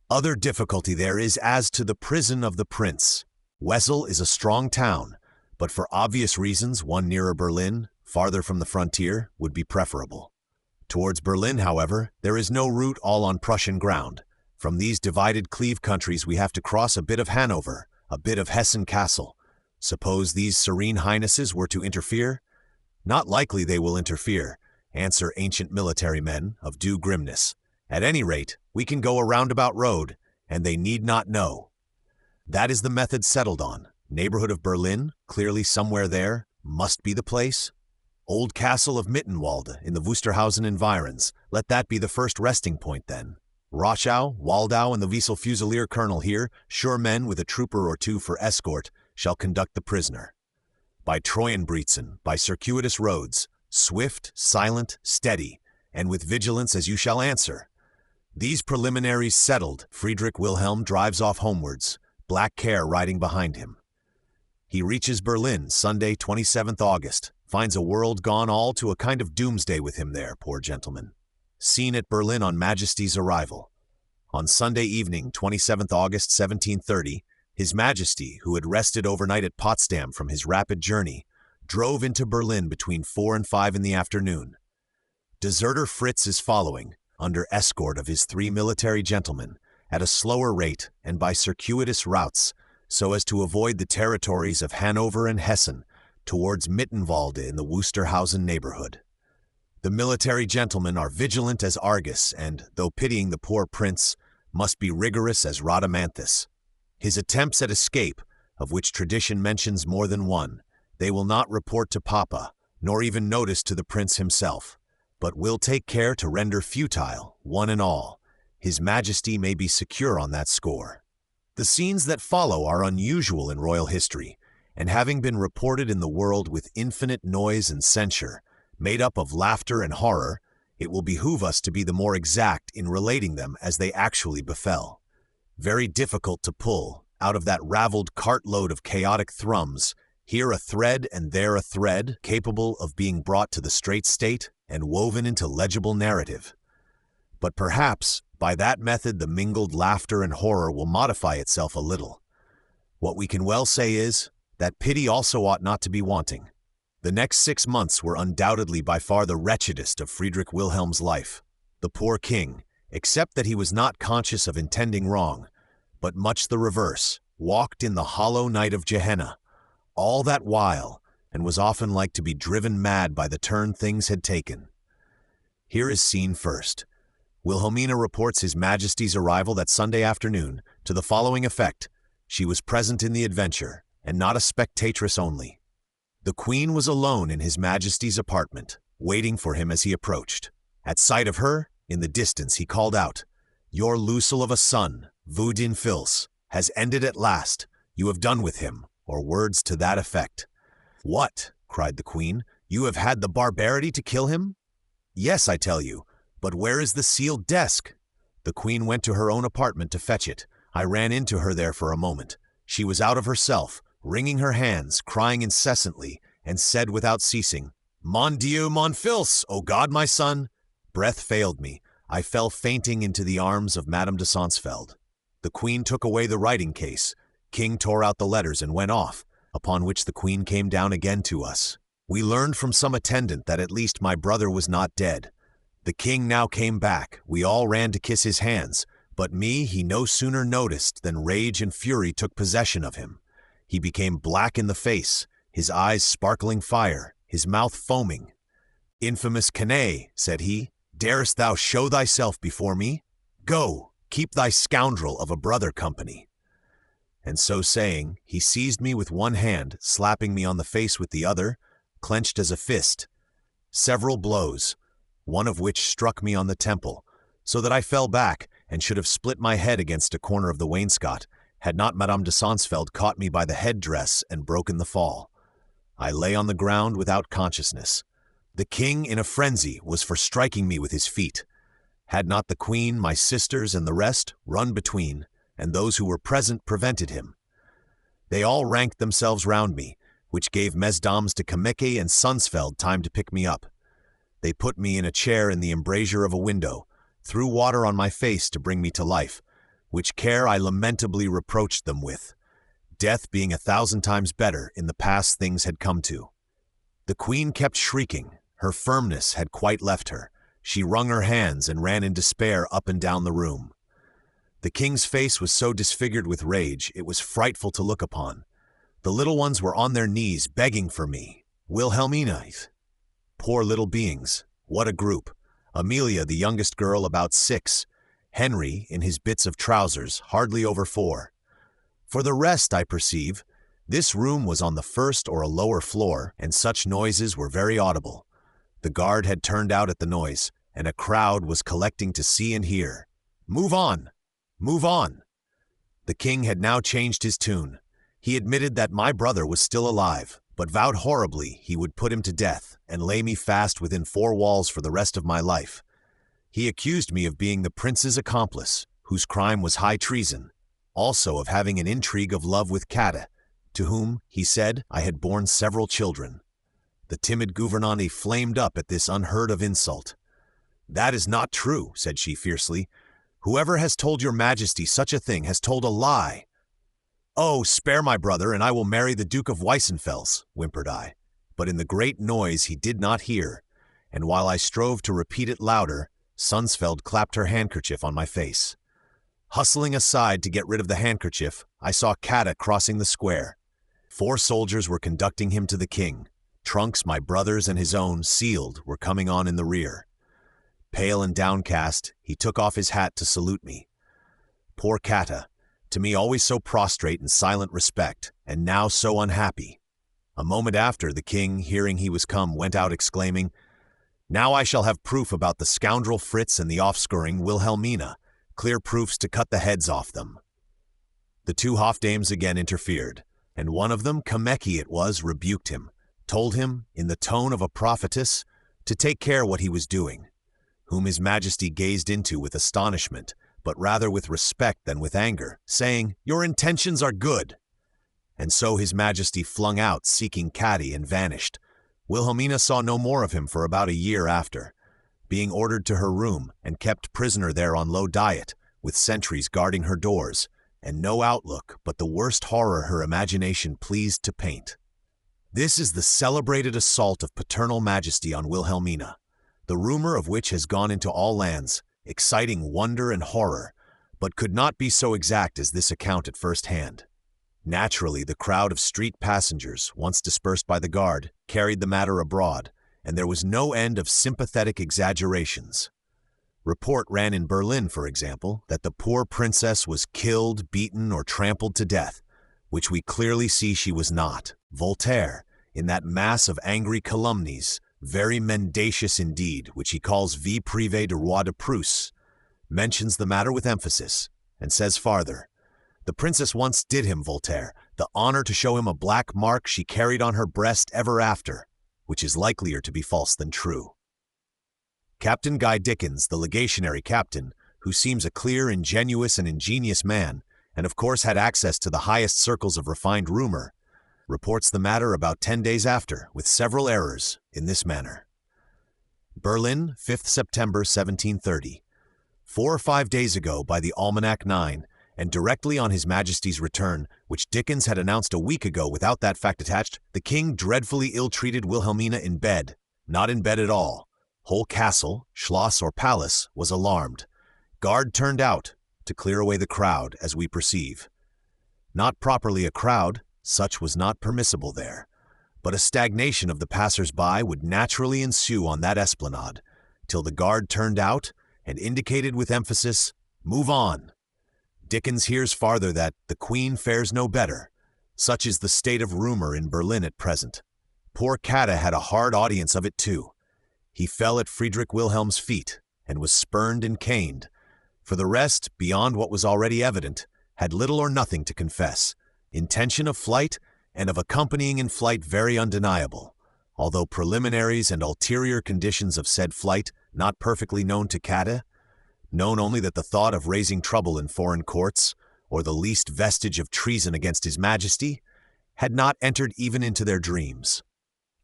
Other difficulty there is as to the prison of the prince. Wessel is a strong town, but for obvious reasons one nearer Berlin, farther from the frontier, would be preferable. Towards Berlin, however, there is no route all on Prussian ground. From these divided Cleve countries we have to cross a bit of Hanover, a bit of Hessen Castle. Suppose these serene highnesses were to interfere? Not likely they will interfere, answer ancient military men of due grimness. At any rate, we can go a roundabout road, and they need not know. That is the method settled on. Neighborhood of Berlin, clearly somewhere there, must be the place. Old castle of Mittenwalde in the Wusterhausen environs, let that be the first resting point then. Roschau, Waldau, and the Wiesel Fusilier colonel here, sure men with a trooper or two for escort, shall conduct the prisoner. By Treuenbrietzen, by circuitous roads, swift, silent, steady, and with vigilance as you shall answer. These preliminaries settled, Friedrich Wilhelm drives off homewards, black care riding behind him. He reaches Berlin Sunday, 27th August, finds a world gone all to a kind of doomsday with him there, poor gentleman. Seen at Berlin on Majesty's arrival. On Sunday evening, 27th August 1730, His Majesty, who had rested overnight at Potsdam from his rapid journey, drove into Berlin between 4 and 5 in the afternoon. Deserter Fritz is following, under escort of his 3 military gentlemen, at a slower rate and by circuitous routes, so as to avoid the territories of Hanover and Hessen, towards Mittenwalde in the Wusterhausen neighborhood. The military gentlemen are vigilant as Argus, and, though pitying the poor prince, must be rigorous as Rhadamanthus. His attempts at escape, of which tradition mentions more than one, they will not report to Papa, nor even notice to the prince himself, but will take care to render futile, one and all. His Majesty may be secure on that score. The scenes that follow are unusual in royal history, and having been reported in the world with infinite noise and censure, made up of laughter and horror, it will behoove us to be the more exact in relating them as they actually befell. Very difficult to pull, out of that raveled cartload of chaotic thrums, here a thread and there a thread, capable of being brought to the straight state and woven into legible narrative. But perhaps, by that method the mingled laughter and horror will modify itself a little. What we can well say is, that pity also ought not to be wanting. The next 6 months were undoubtedly by far the wretchedest of Friedrich Wilhelm's life. The poor king, except that he was not conscious of intending wrong, but much the reverse, walked in the hollow night of Gehenna, all that while, and was often like to be driven mad by the turn things had taken. Here is scene first. Wilhelmina reports His Majesty's arrival that Sunday afternoon, to the following effect: she was present in the adventure, and not a spectatress only. The Queen was alone in His Majesty's apartment, waiting for him as he approached. At sight of her, in the distance he called out, "Your Lucille of a son, Vudin Fils, has ended at last. You have done with him," or words to that effect. "What?" cried the Queen. "You have had the barbarity to kill him?" "Yes, I tell you. But where is the sealed desk?" The Queen went to her own apartment to fetch it. I ran into her there for a moment. She was out of herself, wringing her hands, crying incessantly, and said without ceasing, "Mon Dieu, mon fils! O God, my son!" Breath failed me. I fell fainting into the arms of Madame de Sansfeld. The Queen took away the writing case. King tore out the letters and went off, upon which the Queen came down again to us. We learned from some attendant that at least my brother was not dead. The King now came back. We all ran to kiss his hands, but me he no sooner noticed than rage and fury took possession of him. He became black in the face, his eyes sparkling fire, his mouth foaming. "Infamous canaille," said he, "darest thou show thyself before me? Go, keep thy scoundrel of a brother company." And so saying, he seized me with one hand, slapping me on the face with the other, clenched as a fist. Several blows, one of which struck me on the temple, so that I fell back and should have split my head against a corner of the wainscot, had not Madame de Sansfeld caught me by the head-dress and broken the fall. I lay on the ground without consciousness. The King, in a frenzy, was for striking me with his feet. Had not the Queen, my sisters, and the rest run between, and those who were present prevented him. They all ranked themselves round me, which gave Mesdames de Kameke and Sansfeld time to pick me up. They put me in a chair in the embrasure of a window, threw water on my face to bring me to life, which care I lamentably reproached them with, death being 1,000 times better in the pass things had come to. The Queen kept shrieking. Her firmness had quite left her. She wrung her hands and ran in despair up and down the room. The King's face was so disfigured with rage, it was frightful to look upon. The little ones were on their knees begging for me. Wilhelmina. Poor little beings, what a group. Amelia, the youngest girl, about 6. Henry, in his bits of trousers, hardly over 4. For the rest, I perceive, this room was on the first or a lower floor, and such noises were very audible. The guard had turned out at the noise, and a crowd was collecting to see and hear. "Move on! Move on!" The King had now changed his tune. He admitted that my brother was still alive, but vowed horribly he would put him to death and lay me fast within 4 walls for the rest of my life. He accused me of being the prince's accomplice, whose crime was high treason, also of having an intrigue of love with Cata, to whom, he said, I had borne several children. The timid gouvernante flamed up at this unheard-of insult. "That is not true," said she fiercely. "Whoever has told your Majesty such a thing has told a lie." "Oh, spare my brother, and I will marry the Duke of Weissenfels," whimpered I. But in the great noise he did not hear, and while I strove to repeat it louder, Sansfeld clapped her handkerchief on my face. Hustling aside to get rid of the handkerchief, I saw Cata crossing the square. 4 soldiers were conducting him to the King. Trunks, my brother's and his own, sealed, were coming on in the rear. Pale and downcast, he took off his hat to salute me. Poor Cata, to me always so prostrate in silent respect, and now so unhappy. A moment after, the king, hearing he was come, went out exclaiming, "Now I shall have proof about the scoundrel Fritz and the offscouring Wilhelmina, clear proofs to cut the heads off them." The two Hofdames again interfered, and one of them, Kameki it was, rebuked him, told him, in the tone of a prophetess, to take care what he was doing, whom his majesty gazed into with astonishment, but rather with respect than with anger, saying, "Your intentions are good." And so his majesty flung out, seeking Cady, and vanished. Wilhelmina saw no more of him for about a year after, being ordered to her room and kept prisoner there on low diet, with sentries guarding her doors, and no outlook but the worst horror her imagination pleased to paint. This is the celebrated assault of paternal majesty on Wilhelmina, the rumor of which has gone into all lands, exciting wonder and horror, but could not be so exact as this account at first hand. Naturally, the crowd of street passengers, once dispersed by the guard, carried the matter abroad, and there was no end of sympathetic exaggerations. Report ran in Berlin, for example, that the poor princess was killed, beaten, or trampled to death, which we clearly see she was not. Voltaire, in that mass of angry calumnies, very mendacious indeed, which he calls Vie privée du roi de Prusse, mentions the matter with emphasis, and says farther, "The princess once did him, Voltaire, the honor to show him a black mark she carried on her breast ever after, which is likelier to be false than true." Captain Guy Dickens, the legationary captain, who seems a clear, ingenuous, and ingenious man, and of course had access to the highest circles of refined rumor, reports the matter about 10 days after, with several errors, in this manner. Berlin, 5th September 1730. 4 or 5 days ago, by the Almanac 9, and directly on His Majesty's return, which Dickens had announced a week ago without that fact attached, the king dreadfully ill-treated Wilhelmina in bed, not in bed at all. Whole castle, schloss or palace, was alarmed. Guard turned out, to clear away the crowd, as we perceive. Not properly a crowd, such was not permissible there, but a stagnation of the passers-by would naturally ensue on that esplanade, till the guard turned out, and indicated with emphasis, "Move on." Dickens hears farther that the Queen fares no better. Such is the state of rumor in Berlin at present. Poor Cata had a hard audience of it too. He fell at Friedrich Wilhelm's feet, and was spurned and caned. For the rest, beyond what was already evident, had little or nothing to confess. Intention of flight, and of accompanying in flight very undeniable, although preliminaries and ulterior conditions of said flight not perfectly known to Cata, known only that the thought of raising trouble in foreign courts, or the least vestige of treason against His Majesty, had not entered even into their dreams.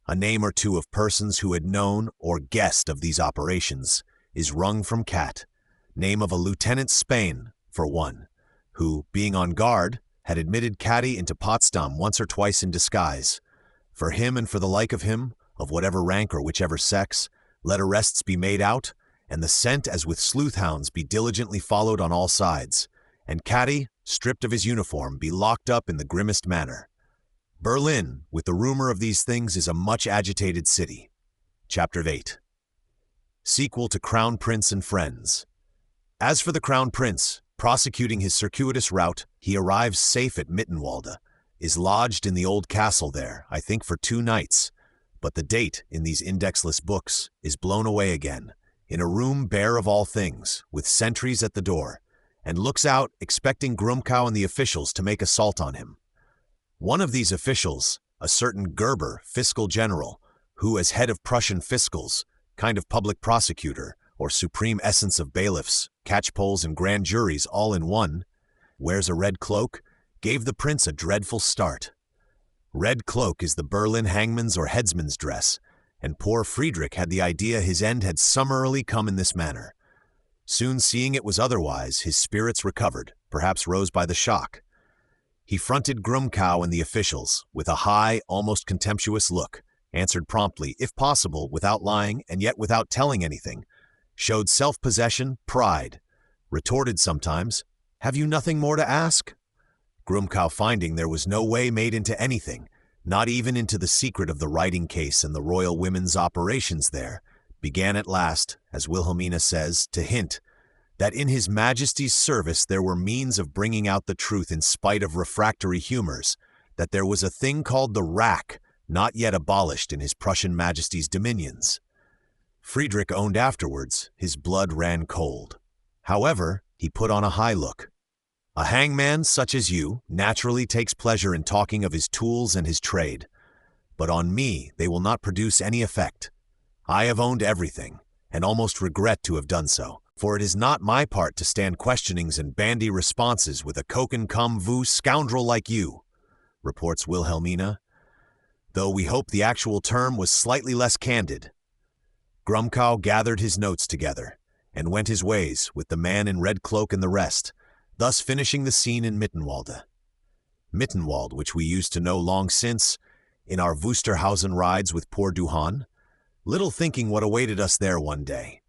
A name or two of persons who had known or guessed of these operations is wrung from Cat, name of a Lieutenant Spain, for one, who, being on guard, had admitted Cady into Potsdam once or twice in disguise. For him and for the like of him, of whatever rank or whichever sex, let arrests be made out, and the scent as with sleuth-hounds be diligently followed on all sides, and Cady, stripped of his uniform, be locked up in the grimmest manner. Berlin, with the rumor of these things, is a much agitated city. Chapter 8. Sequel to Crown Prince and Friends. As for the Crown Prince, prosecuting his circuitous route, he arrives safe at Mittenwalde, is lodged in the old castle there, I think for 2 nights, but the date in these indexless books is blown away again, in a room bare of all things, with sentries at the door, and looks out expecting Grumkow and the officials to make assault on him. One of these officials, a certain Gerber, fiscal general, who as head of Prussian fiscals, kind of public prosecutor, or supreme essence of bailiffs, catchpoles and grand juries all in one, wears a red cloak, gave the prince a dreadful start. Red cloak is the Berlin hangman's or headsman's dress, and poor Friedrich had the idea his end had summarily come in this manner. Soon seeing it was otherwise, his spirits recovered, perhaps rose by the shock. He fronted Grumkow and the officials with a high, almost contemptuous look, answered promptly, if possible, without lying and yet without telling anything, showed self-possession, pride, retorted sometimes, "Have you nothing more to ask?" Grumkow, finding there was no way made into anything, not even into the secret of the writing case and the royal women's operations there, began at last, as Wilhelmina says, to hint that in His Majesty's service there were means of bringing out the truth in spite of refractory humors, that there was a thing called the rack, not yet abolished in His Prussian Majesty's dominions. Frederick owned afterwards his blood ran cold. However, he put on a high look. A hangman such as you naturally takes pleasure in talking of his tools and his trade, but on me they will not produce any effect. I have owned everything, and almost regret to have done so, for it is not my part to stand questionings and bandy responses with a coquin-cum-vous scoundrel like you, reports Wilhelmina, though we hope the actual term was slightly less candid. Grumkow gathered his notes together, and went his ways with the man in red cloak and the rest, thus finishing the scene in Mittenwalde. Mittenwald, which we used to know long since, in our Wusterhausen rides with poor Duhan, little thinking what awaited us there one day.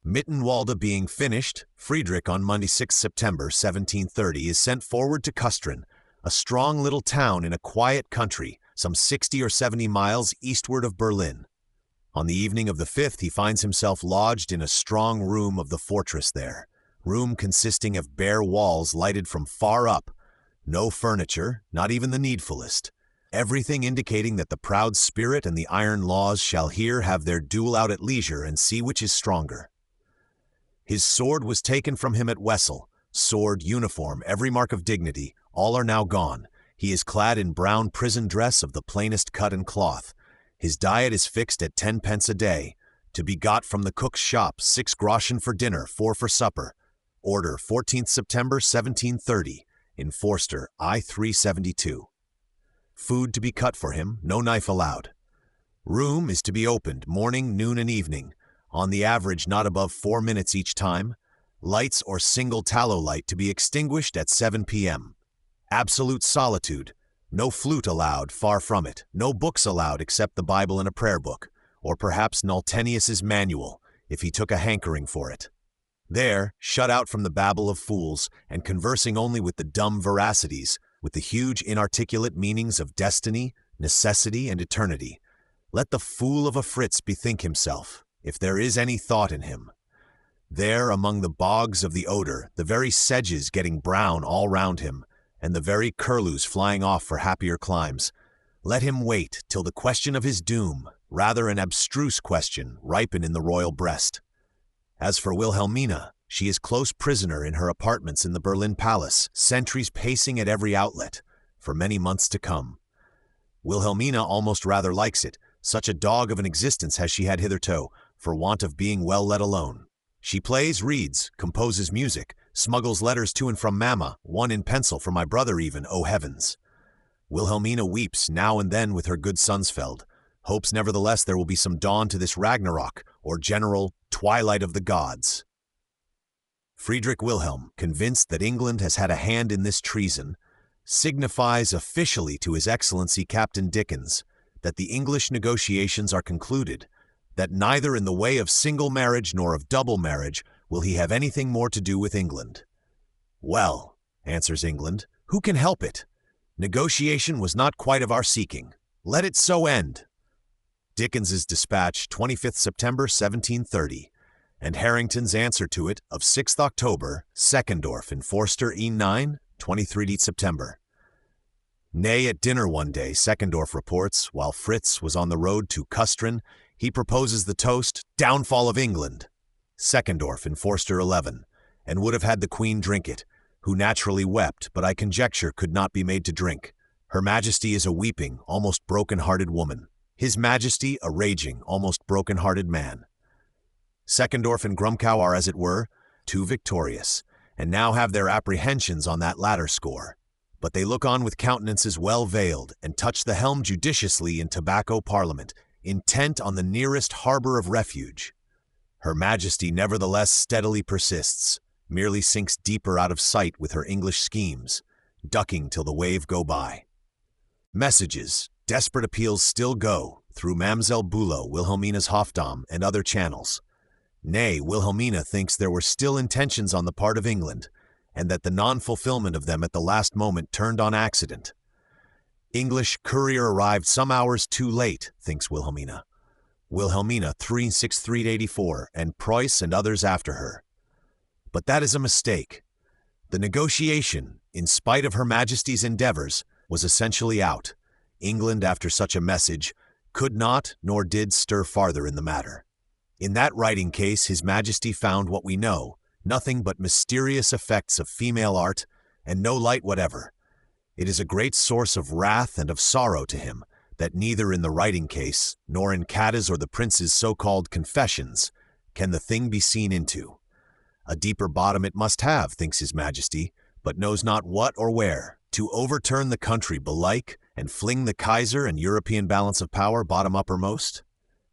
Mittenwalde being finished, Frederick on Monday 6 September 1730 is sent forward to Kustrin, a strong little town in a quiet country, some 60 or 70 miles eastward of Berlin. On the evening of the 5th he finds himself lodged in a strong room of the fortress there, room consisting of bare walls lighted from far up, no furniture, not even the needfulest, everything indicating that the proud spirit and the iron laws shall here have their duel out at leisure and see which is stronger. His sword was taken from him at Wessel, sword, uniform, every mark of dignity, all are now gone. He is clad in brown prison dress of the plainest cut and cloth. His diet is fixed at 10 pence a day, to be got from the cook's shop, 6 groschen for dinner, 4 for supper. Order 14th September 1730, in Forster, I 372. Food to be cut for him, no knife allowed. Room is to be opened morning, noon, and evening, on the average not above 4 minutes each time. Lights or single tallow light to be extinguished at 7 p.m. Absolute solitude. No flute allowed, far from it. No books allowed except the Bible and a prayer book, or perhaps Nultenius's manual, if he took a hankering for it. There, shut out from the babble of fools, and conversing only with the dumb veracities, with the huge inarticulate meanings of destiny, necessity, and eternity, let the fool of a Fritz bethink himself, if there is any thought in him. There, among the bogs of the Oder, the very sedges getting brown all round him, and the very curlews flying off for happier climes, let him wait till the question of his doom, rather an abstruse question, ripen in the royal breast. As for Wilhelmina, she is close prisoner in her apartments in the Berlin Palace, sentries pacing at every outlet, for many months to come. Wilhelmina almost rather likes it, such a dog of an existence has she had hitherto, for want of being well let alone. She plays, reads, composes music, smuggles letters to and from Mamma, one in pencil for my brother even, oh heavens. Wilhelmina weeps now and then with her good Sunsfeld, hopes nevertheless there will be some dawn to this Ragnarok, or general twilight of the gods. Friedrich Wilhelm, convinced that England has had a hand in this treason, signifies officially to His Excellency Captain Dickens that the English negotiations are concluded, that neither in the way of single marriage nor of double marriage will he have anything more to do with England. Well, answers England, who can help it? Negotiation was not quite of our seeking. Let it so end. Dickens's dispatch, 25th September 1730, and Harrington's answer to it of 6th October, Seckendorf in Forster E9, 23 September. Nay, at dinner one day, Seckendorf reports, while Fritz was on the road to Kustrin, he proposes the toast, Downfall of England. Seckendorf in Forster 11, and would have had the Queen drink it, who naturally wept, but I conjecture could not be made to drink. Her Majesty is a weeping, almost broken-hearted woman. His Majesty a raging, almost broken-hearted man. Seckendorf and Grumkow are, as it were, too victorious, and now have their apprehensions on that latter score. But they look on with countenances well veiled, and touch the helm judiciously in tobacco parliament, intent on the nearest harbor of refuge. Her Majesty nevertheless steadily persists, merely sinks deeper out of sight with her English schemes, ducking till the wave go by. Messages, desperate appeals still go, through Mamselle Bülow, Wilhelmina's Hofdam, and other channels. Nay, Wilhelmina thinks there were still intentions on the part of England, and that the non-fulfillment of them at the last moment turned on accident. English courier arrived some hours too late, thinks Wilhelmina. Wilhelmina 36384, and Preuss and others after her. But that is a mistake. The negotiation, in spite of Her Majesty's endeavors, was essentially out. England, after such a message, could not nor did stir farther in the matter. In that writing case, His Majesty found what we know, nothing but mysterious effects of female art, and no light whatever. It is a great source of wrath and of sorrow to him that neither in the writing case, nor in Kata's or the prince's so-called confessions, can the thing be seen into. A deeper bottom it must have, thinks His Majesty, but knows not what or where, to overturn the country belike and fling the Kaiser and European balance of power bottom uppermost.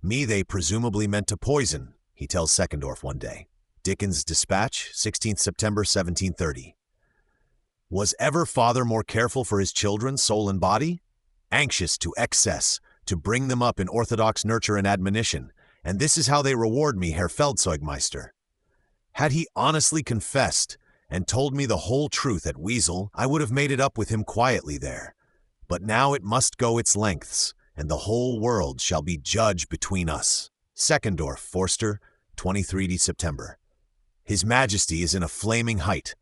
Me they presumably meant to poison, he tells Seckendorf one day. Dickens' Dispatch, 16th September 1730. Was ever father more careful for his children, soul and body? Anxious to excess, to bring them up in orthodox nurture and admonition, and this is how they reward me, Herr Feldzeugmeister. Had he honestly confessed and told me the whole truth at Wesel, I would have made it up with him quietly there. But now it must go its lengths, and the whole world shall be judge between us. Seckendorf, Forster, 23 September. His Majesty is in a flaming height.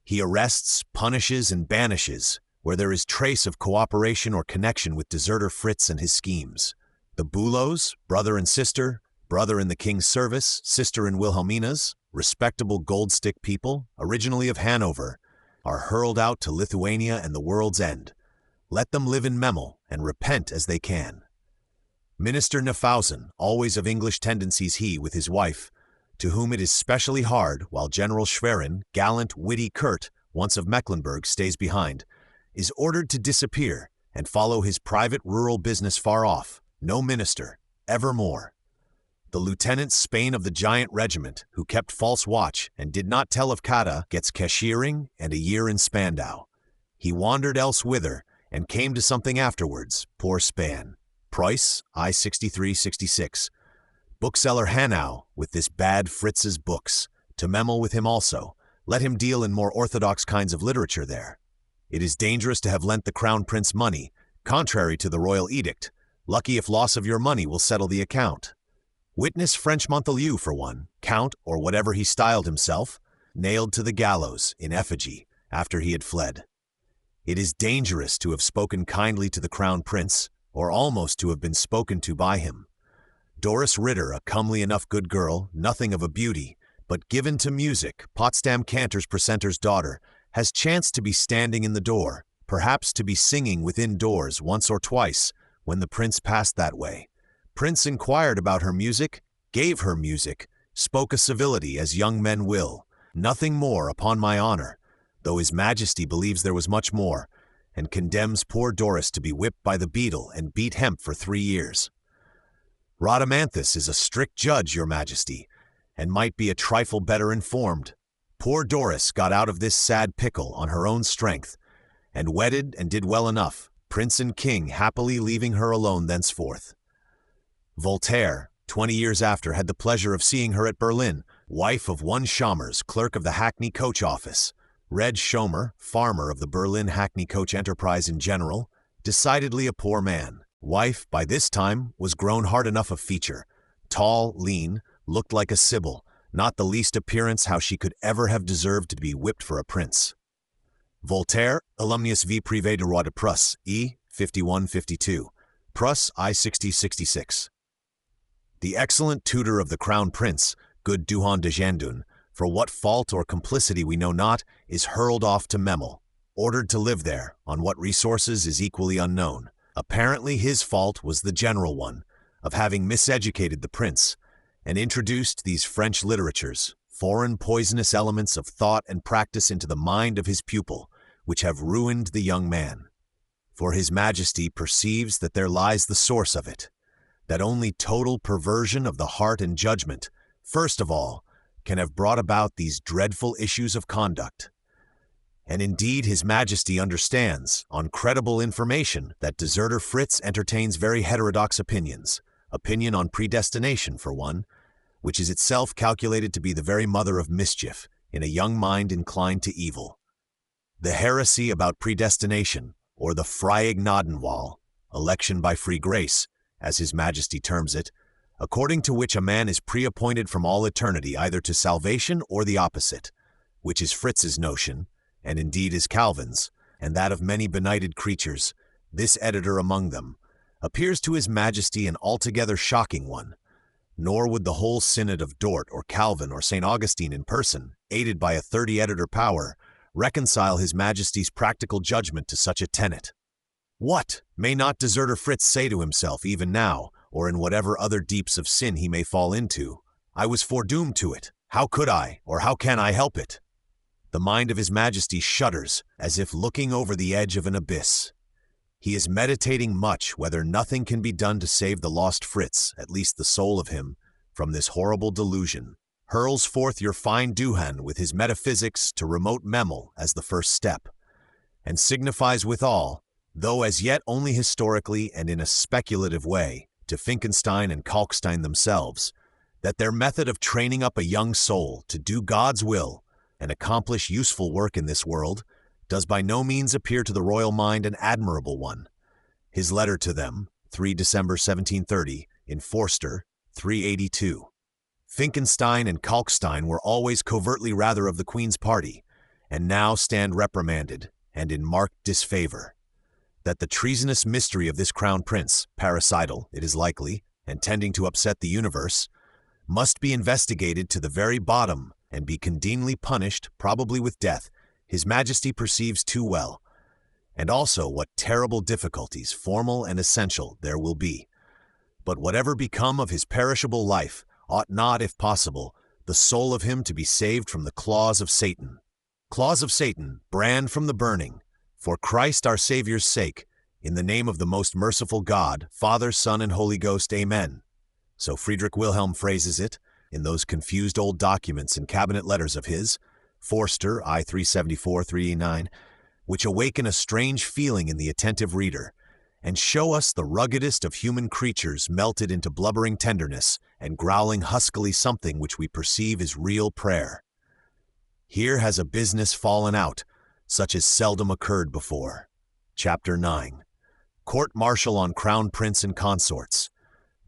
He arrests, punishes, and banishes where there is trace of cooperation or connection with deserter Fritz and his schemes. The Bülows, brother and sister, brother in the king's service, sister in Wilhelmina's, respectable gold-stick people, originally of Hanover, are hurled out to Lithuania and the world's end. Let them live in Memel and repent as they can. Minister Nefausen, always of English tendencies he with his wife, to whom it is specially hard, while General Schwerin, gallant, witty, curt, once of Mecklenburg, stays behind, is ordered to disappear and follow his private rural business far off, no minister, evermore. The Lieutenant Spain of the giant regiment, who kept false watch and did not tell of Kata, gets cashiering and a year in Spandau. He wandered elsewhither and came to something afterwards, poor Span. Preuss, I 6366. Bookseller Hanau, with this bad Fritz's books, to Memel with him also. Let him deal in more orthodox kinds of literature there. It is dangerous to have lent the Crown Prince money, contrary to the royal edict. Lucky if loss of your money will settle the account. Witness French Montelieu for one, Count, or whatever he styled himself, nailed to the gallows in effigy after he had fled. It is dangerous to have spoken kindly to the Crown Prince, or almost to have been spoken to by him. Doris Ritter, a comely enough good girl, nothing of a beauty, but given to music, Potsdam cantor's precentor's daughter, has chanced to be standing in the door, perhaps to be singing within doors once or twice, when the prince passed that way. Prince inquired about her music, gave her music, spoke a civility as young men will, nothing more upon my honor, though His Majesty believes there was much more, and condemns poor Doris to be whipped by the beadle and beat hemp for 3 years. Rhadamanthus is a strict judge, Your Majesty, and might be a trifle better informed. Poor Doris got out of this sad pickle on her own strength, and wedded and did well enough, prince and king happily leaving her alone thenceforth. Voltaire, 20 years after, had the pleasure of seeing her at Berlin, wife of one Schommers, clerk of the Hackney coach office. Red Schomer, farmer of the Berlin Hackney coach enterprise in general, decidedly a poor man. Wife, by this time, was grown hard enough of feature, tall, lean, looked like a sibyl, not the least appearance how she could ever have deserved to be whipped for a prince. Voltaire, alumnus vie privée du roi de Prusse, E. 5152. Prusse, I 6066. The excellent tutor of the Crown Prince, good Duhan de Jandun, for what fault or complicity we know not, is hurled off to Memel, ordered to live there, on what resources is equally unknown. Apparently his fault was the general one, of having miseducated the prince, and introduced these French literatures, foreign poisonous elements of thought and practice into the mind of his pupil, which have ruined the young man. For His Majesty perceives that there lies the source of it, that only total perversion of the heart and judgment, first of all, can have brought about these dreadful issues of conduct. And indeed His Majesty understands, on credible information, that deserter Fritz entertains very heterodox opinions, opinion on predestination for one, which is itself calculated to be the very mother of mischief in a young mind inclined to evil. The heresy about predestination, or the Freignadenwahl, election by free grace, as His Majesty terms it, according to which a man is pre-appointed from all eternity either to salvation or the opposite, which is Fritz's notion, and indeed is Calvin's, and that of many benighted creatures, this editor among them, appears to His Majesty an altogether shocking one, nor would the whole synod of Dort or Calvin or St. Augustine in person, aided by a 30-editor power, reconcile His Majesty's practical judgment to such a tenet. What may not deserter Fritz say to himself even now, or in whatever other deeps of sin he may fall into? I was foredoomed to it. How could I, or how can I help it? The mind of His Majesty shudders, as if looking over the edge of an abyss. He is meditating much whether nothing can be done to save the lost Fritz, at least the soul of him, from this horrible delusion. Hurls forth your fine Duhan with his metaphysics to remote Memel as the first step, and signifies withal, though as yet only historically and in a speculative way, to Finkenstein and Kalkstein themselves, that their method of training up a young soul to do God's will and accomplish useful work in this world does by no means appear to the royal mind an admirable one. His letter to them, 3 December 1730, in Forster, 382. Finkenstein and Kalkstein were always covertly rather of the Queen's party, and now stand reprimanded and in marked disfavor. That the treasonous mystery of this crown prince, parricidal, it is likely, and tending to upset the universe, must be investigated to the very bottom and be condignly punished, probably with death, His Majesty perceives too well, and also what terrible difficulties, formal and essential, there will be. But whatever become of his perishable life, ought not, if possible, the soul of him to be saved from the claws of Satan. Claws of Satan, brand from the burning, for Christ our Saviour's sake, in the name of the most merciful God, Father, Son, and Holy Ghost, Amen. So Frederick Wilhelm phrases it, in those confused old documents and cabinet letters of his, Forster, I 374-389, which awaken a strange feeling in the attentive reader, and show us the ruggedest of human creatures melted into blubbering tenderness and growling huskily something which we perceive is real prayer. Here has a business fallen out, such as seldom occurred before. Chapter 9. Court-martial on Crown Prince and Consorts.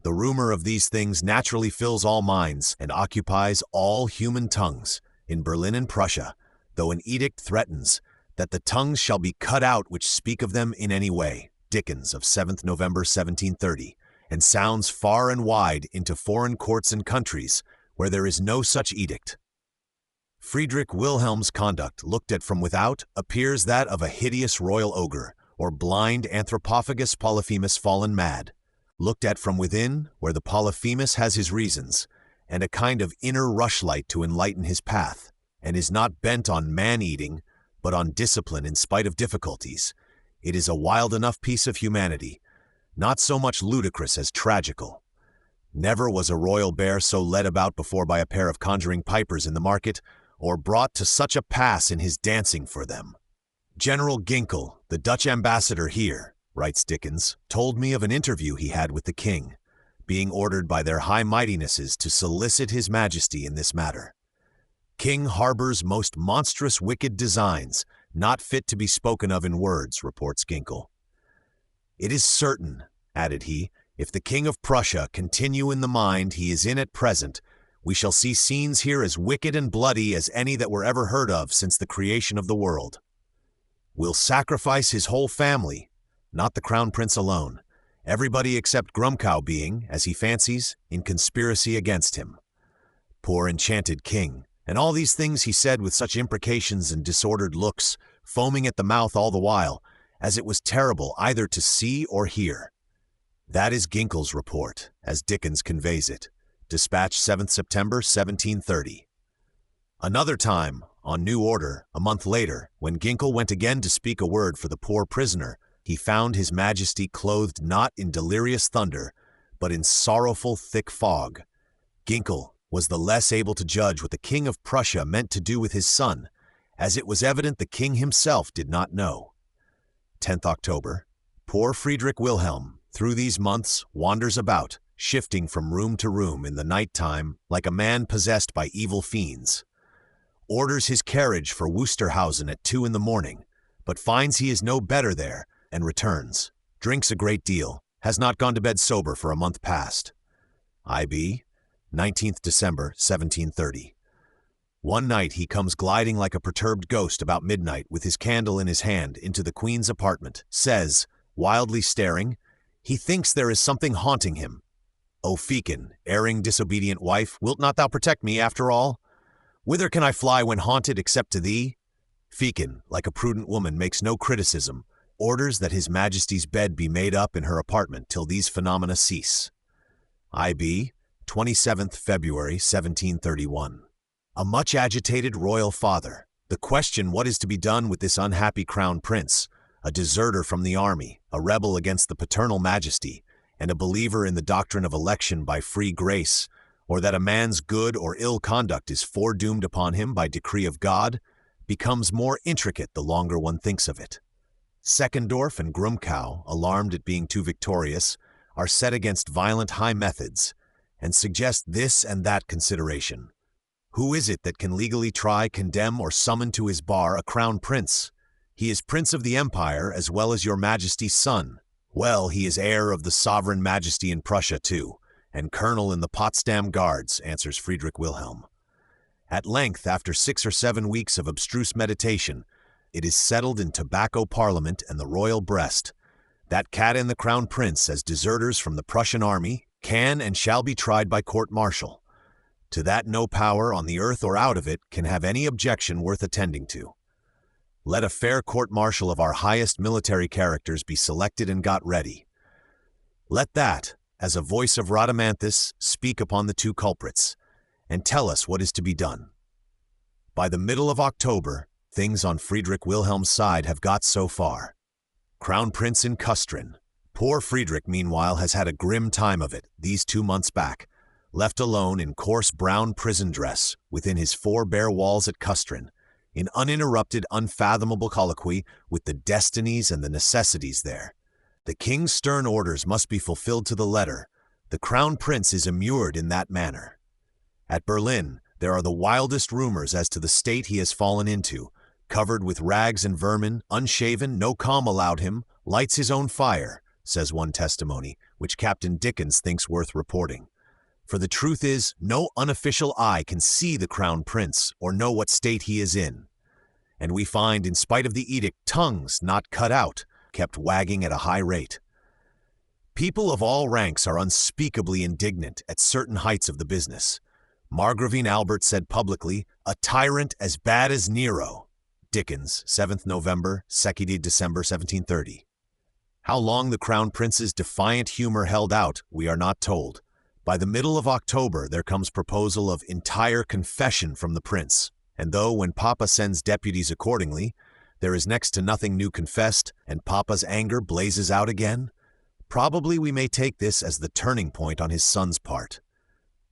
The rumor of these things naturally fills all minds and occupies all human tongues, in Berlin and Prussia, though an edict threatens that the tongues shall be cut out which speak of them in any way. Dickens of 7th November 1730, and sounds far and wide into foreign courts and countries where there is no such edict. Friedrich Wilhelm's conduct, looked at from without, appears that of a hideous royal ogre, or blind Anthropophagus Polyphemus fallen mad. Looked at from within, where the Polyphemus has his reasons, and a kind of inner rushlight to enlighten his path, and is not bent on man-eating, but on discipline in spite of difficulties. It is a wild enough piece of humanity, not so much ludicrous as tragical. Never was a royal bear so led about before by a pair of conjuring pipers in the market, or brought to such a pass in his dancing for them. General Ginkel, the Dutch ambassador here, writes Dickens, told me of an interview he had with the king, being ordered by their high mightinesses to solicit His Majesty in this matter. King harbors most monstrous wicked designs, not fit to be spoken of in words, reports Ginkel. It is certain, added he, if the King of Prussia continue in the mind he is in at present, we shall see scenes here as wicked and bloody as any that were ever heard of since the creation of the world. Will sacrifice his whole family, not the Crown Prince alone, everybody except Grumkow being, as he fancies, in conspiracy against him. Poor enchanted king! And all these things he said with such imprecations and disordered looks, foaming at the mouth all the while, as it was terrible either to see or hear. That is Ginkel's report, as Dickens conveys it. Dispatch 7th September 1730. Another time, on new order, a month later, when Ginkel went again to speak a word for the poor prisoner, he found His Majesty clothed not in delirious thunder, but in sorrowful thick fog. Ginkel was the less able to judge what the King of Prussia meant to do with his son, as it was evident the king himself did not know. 10th October. Poor Friedrich Wilhelm, through these months, wanders about, shifting from room to room in the night time like a man possessed by evil fiends. Orders his carriage for Wusterhausen at 2 in the morning, but finds he is no better there, and returns. Drinks a great deal. Has not gone to bed sober for a month past. IB, 19th December, 1730. One night he comes gliding like a perturbed ghost about midnight with his candle in his hand into the Queen's apartment, says, wildly staring, he thinks there is something haunting him. O Fecin, erring disobedient wife, wilt not thou protect me after all? Whither can I fly when haunted except to thee? Fecin, like a prudent woman, makes no criticism, orders that His Majesty's bed be made up in her apartment till these phenomena cease. IB, 27th February, 1731. A much agitated royal father. The question what is to be done with this unhappy crown prince, a deserter from the army, a rebel against the paternal majesty, and a believer in the doctrine of election by free grace, or that a man's good or ill conduct is foredoomed upon him by decree of God, becomes more intricate the longer one thinks of it. Seckendorf and Grumkow, alarmed at being too victorious, are set against violent high methods, and suggest this and that consideration. Who is it that can legally try, condemn, or summon to his bar a crown prince? He is prince of the empire as well as your majesty's son. Well, he is heir of the sovereign majesty in Prussia too, and colonel in the Potsdam Guards, answers Friedrich Wilhelm. At length, after 6 or 7 weeks of abstruse meditation, it is settled in tobacco parliament and the royal breast, that cat and the crown prince, as deserters from the Prussian army, can and shall be tried by court-martial. To that no power on the earth or out of it can have any objection worth attending to. Let a fair court-martial of our highest military characters be selected and got ready. Let that, as a voice of Rhadamanthus, speak upon the 2 culprits, and tell us what is to be done. By the middle of October, things on Friedrich Wilhelm's side have got so far. Crown Prince in Custrin. Poor Friedrich, meanwhile, has had a grim time of it these 2 months back, left alone in coarse brown prison dress within his 4 bare walls at Custrin, in uninterrupted, unfathomable colloquy with the destinies and the necessities there. The king's stern orders must be fulfilled to the letter. The crown prince is immured in that manner. At Berlin, there are the wildest rumors as to the state he has fallen into, covered with rags and vermin, unshaven, no calm allowed him, lights his own fire, says one testimony, which Captain Dickens thinks worth reporting. For the truth is, no unofficial eye can see the crown prince or know what state he is in. And we find, in spite of the edict, tongues not cut out, kept wagging at a high rate. People of all ranks are unspeakably indignant at certain heights of the business. Margravine Albert said publicly, "A tyrant as bad as Nero." Dickens, 7th November, 2nd December, 1730. How long the crown prince's defiant humor held out, we are not told. By the middle of October, there comes proposal of entire confession from the prince, and though when Papa sends deputies accordingly, there is next to nothing new confessed, and Papa's anger blazes out again, probably we may take this as the turning point on his son's part.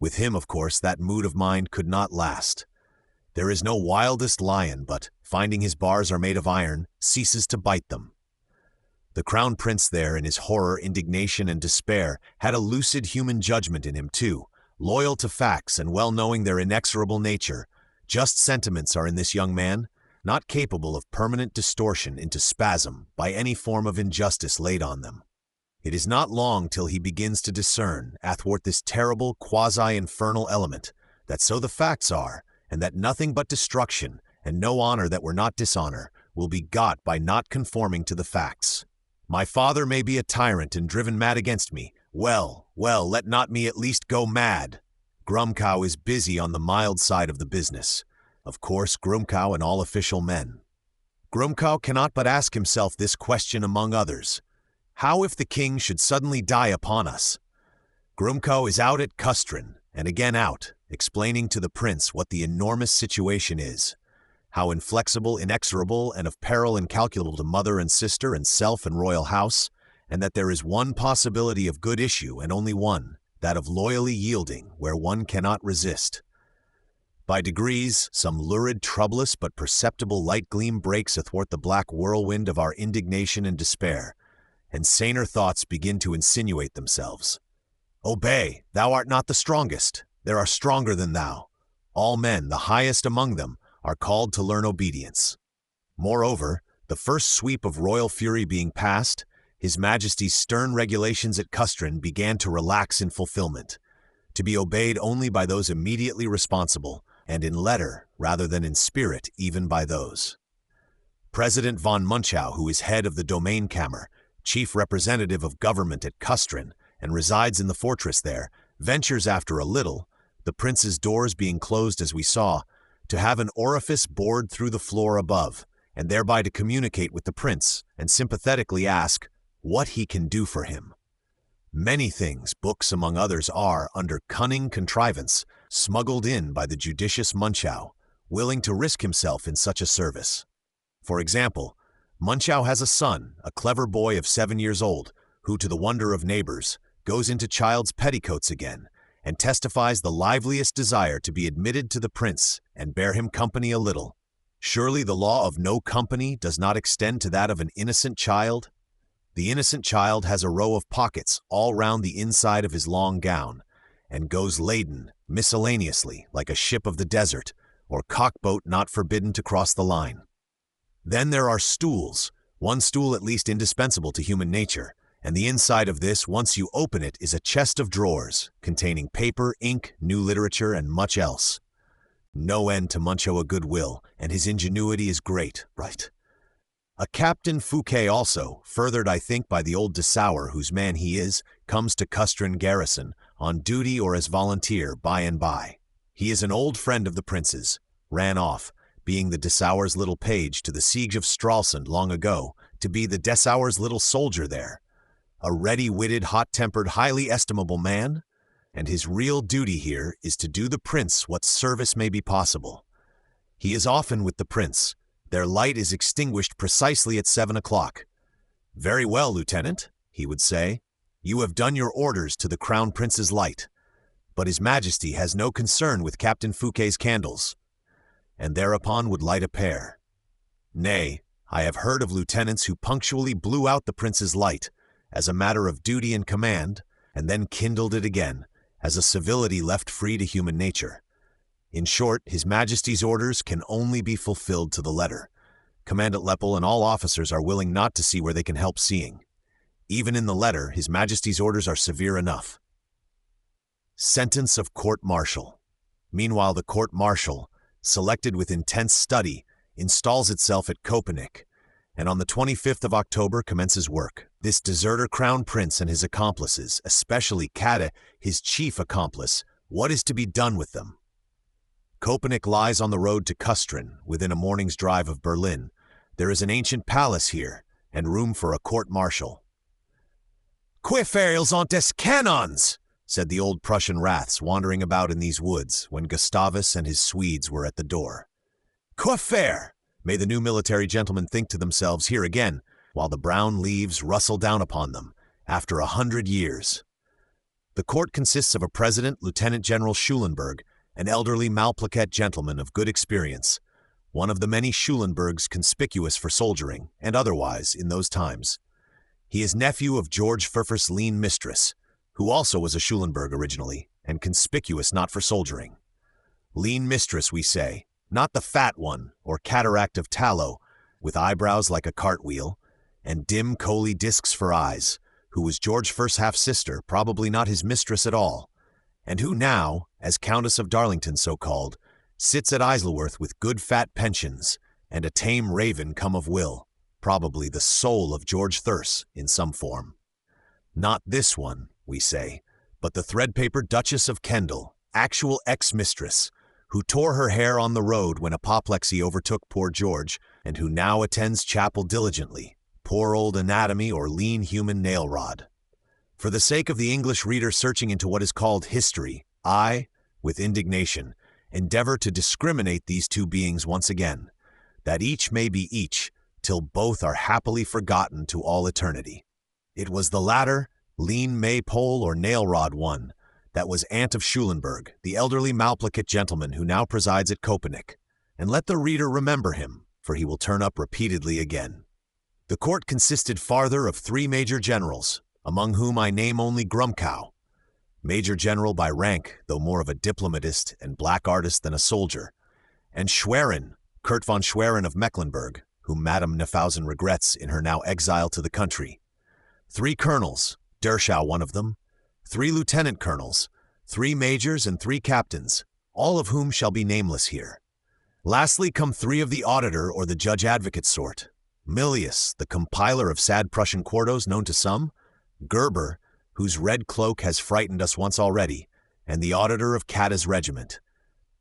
With him, of course, that mood of mind could not last. There is no wildest lion but, finding his bars are made of iron, ceases to bite them. The crown prince there, in his horror, indignation, and despair, had a lucid human judgment in him too, loyal to facts and well knowing their inexorable nature. Just sentiments are in this young man, not capable of permanent distortion into spasm by any form of injustice laid on them. It is not long till he begins to discern, athwart this terrible quasi-infernal element, that so the facts are, and that nothing but destruction, and no honor that were not dishonor, will be got by not conforming to the facts. My father may be a tyrant and driven mad against me. Well, let not me at least go mad. Grumkow is busy on the mild side of the business. Of course, Grumkow and all official men. Grumkow cannot but ask himself this question among others. How if the king should suddenly die upon us? Grumkow is out at Custrin, and again out, explaining to the prince what the enormous situation is. How inflexible, inexorable, and of peril incalculable to mother and sister and self and royal house, and that there is one possibility of good issue and only one, that of loyally yielding where one cannot resist. By degrees, some lurid, troublous, but perceptible light gleam breaks athwart the black whirlwind of our indignation and despair, and saner thoughts begin to insinuate themselves. Obey, thou art not the strongest, there are stronger than thou. All men, the highest among them, are called to learn obedience. Moreover, The first sweep of royal fury being passed, His Majesty's stern regulations at Custrin began to relax in fulfillment, to be obeyed only by those immediately responsible, and in letter rather than in spirit even by those. President von Munchau, who is head of the Domainkammer, chief representative of government at Custrin, and resides in the fortress there, ventures after a little, the prince's doors being closed as we saw, to have an orifice bored through the floor above, and thereby to communicate with the prince, and sympathetically ask what he can do for him. Many things, books among others, are, under cunning contrivance, smuggled in by the judicious Munchau, willing to risk himself in such a service. For example, Munchau has a son, a clever boy of 7 years old, who, to the wonder of neighbors, goes into child's petticoats again, and testifies the liveliest desire to be admitted to the prince and bear him company a little. Surely the law of no company does not extend to that of an innocent child? The innocent child has a row of pockets all round the inside of his long gown, and goes laden, miscellaneously, like a ship of the desert, or cockboat not forbidden to cross the line. Then there are stools, one stool at least indispensable to human nature, and the inside of this, once you open it, is a chest of drawers, containing paper, ink, new literature, and much else. No end to Munchau a good will, and his ingenuity is great, right? A Captain Fouquet also, furthered I think by the old Dessauer, whose man he is, comes to Custrin garrison, on duty or as volunteer, by and by. He is an old friend of the prince's, ran off, being the Dessauer's little page to the siege of Stralsund long ago, to be the Dessauer's little soldier there. A ready-witted, hot-tempered, highly estimable man, and his real duty here is to do the prince what service may be possible. He is often with the prince. Their light is extinguished precisely at 7 o'clock. "Very well, Lieutenant," he would say, "you have done your orders to the Crown Prince's light, but His Majesty has no concern with Captain Fouquet's candles," and thereupon would light a pair. Nay, I have heard of lieutenants who punctually blew out the prince's light, as a matter of duty and command, and then kindled it again, as a civility left free to human nature. In short, His Majesty's orders can only be fulfilled to the letter. Commandant Lepel and all officers are willing not to see where they can help seeing. Even in the letter, His Majesty's orders are severe enough. Sentence of court-martial. Meanwhile, the court-martial, selected with intense study, installs itself at Köpenick, and on the 25th of October commences work. This deserter crown prince and his accomplices, especially Kade, his chief accomplice, what is to be done with them? Köpenick lies on the road to Custrin, within a morning's drive of Berlin. There is an ancient palace here, and room for a court-martial. "Que fails ont des Canons?" said the old Prussian raths wandering about in these woods, when Gustavus and his Swedes were at the door. "Que faire?" may the new military gentlemen think to themselves here again, while the brown leaves rustle down upon them, after 100 years. The court consists of a president, Lieutenant General Schulenburg, an elderly Malplaquet gentleman of good experience, one of the many Schulenburgs conspicuous for soldiering, and otherwise, in those times. He is nephew of George Pfeffer's lean mistress, who also was a Schulenburg originally, and conspicuous not for soldiering. Lean mistress, we say, not the fat one, or cataract of tallow, with eyebrows like a cartwheel, and dim coaly discs for eyes, who was George First's half-sister, probably not his mistress at all, and who now, as Countess of Darlington so-called, sits at Isleworth with good fat pensions, and a tame raven come of will, probably the soul of George Thurse in some form. Not this one, we say, but the threadpaper Duchess of Kendal, actual ex-mistress, who tore her hair on the road when apoplexy overtook poor George, and who now attends chapel diligently, poor old anatomy or lean human nail-rod. For the sake of the English reader searching into what is called history, I, with indignation, endeavor to discriminate these two beings once again, that each may be each, till both are happily forgotten to all eternity. It was the latter, lean maypole or nail-rod one, that was aunt of Schulenburg, the elderly Malplaquet gentleman who now presides at Köpenick, and let the reader remember him, for he will turn up repeatedly again. The court consisted farther of 3 major generals, among whom I name only Grumkow, major general by rank, though more of a diplomatist and black artist than a soldier, and Schwerin, Kurt von Schwerin of Mecklenburg, whom Madame Nefausen regrets in her now exile to the country. 3 colonels, Derschau one of them, 3 lieutenant colonels, 3 majors and 3 captains, all of whom shall be nameless here. Lastly come 3 of the auditor or the judge-advocate sort. Milius, the compiler of sad Prussian quartos known to some, Gerber, whose red cloak has frightened us once already, and the auditor of Kata's regiment.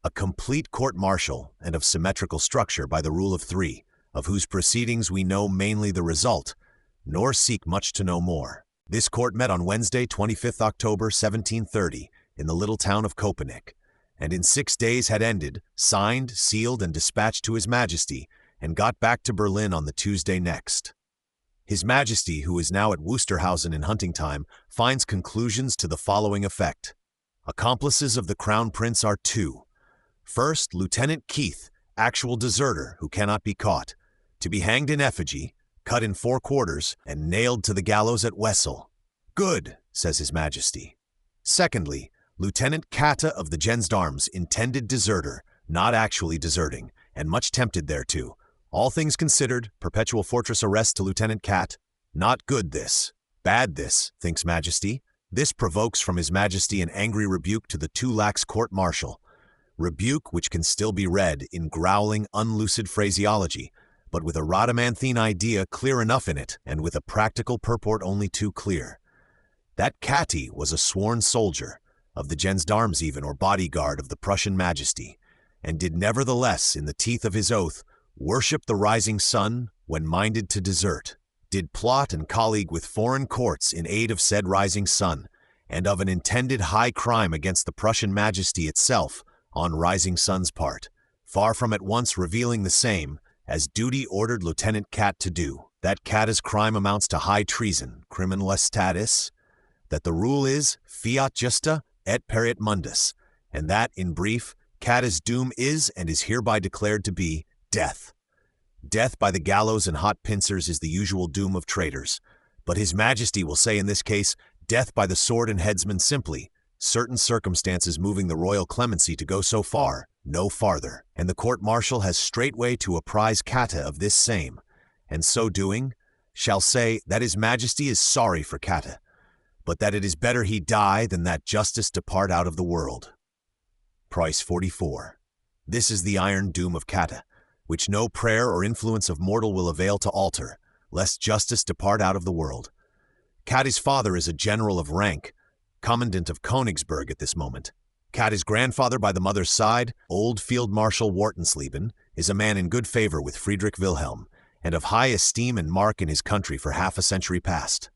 A complete court-martial and of symmetrical structure by the rule of 3, of whose proceedings we know mainly the result, nor seek much to know more. This court met on Wednesday, 25th October, 1730, in the little town of Köpenick, and in 6 days had ended, signed, sealed, and dispatched to His Majesty, and got back to Berlin on the Tuesday next. His Majesty, who is now at Wusterhausen in hunting time, finds conclusions to the following effect. Accomplices of the Crown Prince are 2. First, Lieutenant Keith, actual deserter who cannot be caught, to be hanged in effigy, cut in 4 quarters, and nailed to the gallows at Wessel. Good, says His Majesty. Secondly, Lieutenant Kata of the Gendarmes, intended deserter, not actually deserting, and much tempted thereto. All things considered, perpetual fortress arrest to Lieutenant Cat. Not good this. Bad this, thinks Majesty. This provokes from His Majesty an angry rebuke to the 2 lax court-martial. Rebuke which can still be read in growling, unlucid phraseology, but with a Rhadamanthine idea clear enough in it, and with a practical purport only too clear. That Cati was a sworn soldier, of the Gendarmes even, or bodyguard of the Prussian Majesty, and did nevertheless, in the teeth of his oath, worship the rising sun when minded to desert, did plot and colleague with foreign courts in aid of said rising sun, and of an intended high crime against the Prussian Majesty itself on rising sun's part, far from at once revealing the same, as duty ordered Lieutenant Cat to do. That Cata's crime amounts to high treason, criminal status, that the rule is fiat justa et perit mundus, and that, in brief, Cata's doom is and is hereby declared to be death. Death by the gallows and hot pincers is the usual doom of traitors, but His Majesty will say in this case, death by the sword and headsman simply, certain circumstances moving the royal clemency to go so far, no farther, and the court-martial has straightway to apprise Kata of this same, and so doing, shall say that His Majesty is sorry for Kata, but that it is better he die than that justice depart out of the world. Price 44. This is the iron doom of Kata, which no prayer or influence of mortal will avail to alter, lest justice depart out of the world. Kata's father is a general of rank, commandant of Königsberg at this moment. Kata's grandfather by the mother's side, old Field Marshal Wartensleben, is a man in good favor with Friedrich Wilhelm, and of high esteem and mark in his country for half a century past.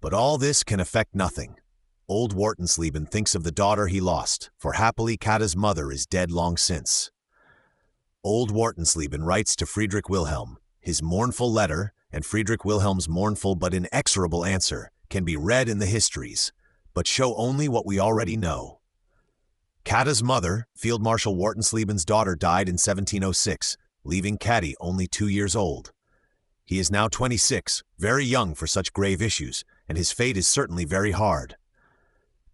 But all this can effect nothing. Old Wartensleben thinks of the daughter he lost, for happily Kata's mother is dead long since. Old Wartensleben writes to Friedrich Wilhelm. His mournful letter, and Friedrich Wilhelm's mournful but inexorable answer, can be read in the histories, but show only what we already know. Kata's mother, Field Marshal Wartensleben's daughter, died in 1706, leaving Kati only 2 years old. He is now 26, very young for such grave issues, and his fate is certainly very hard.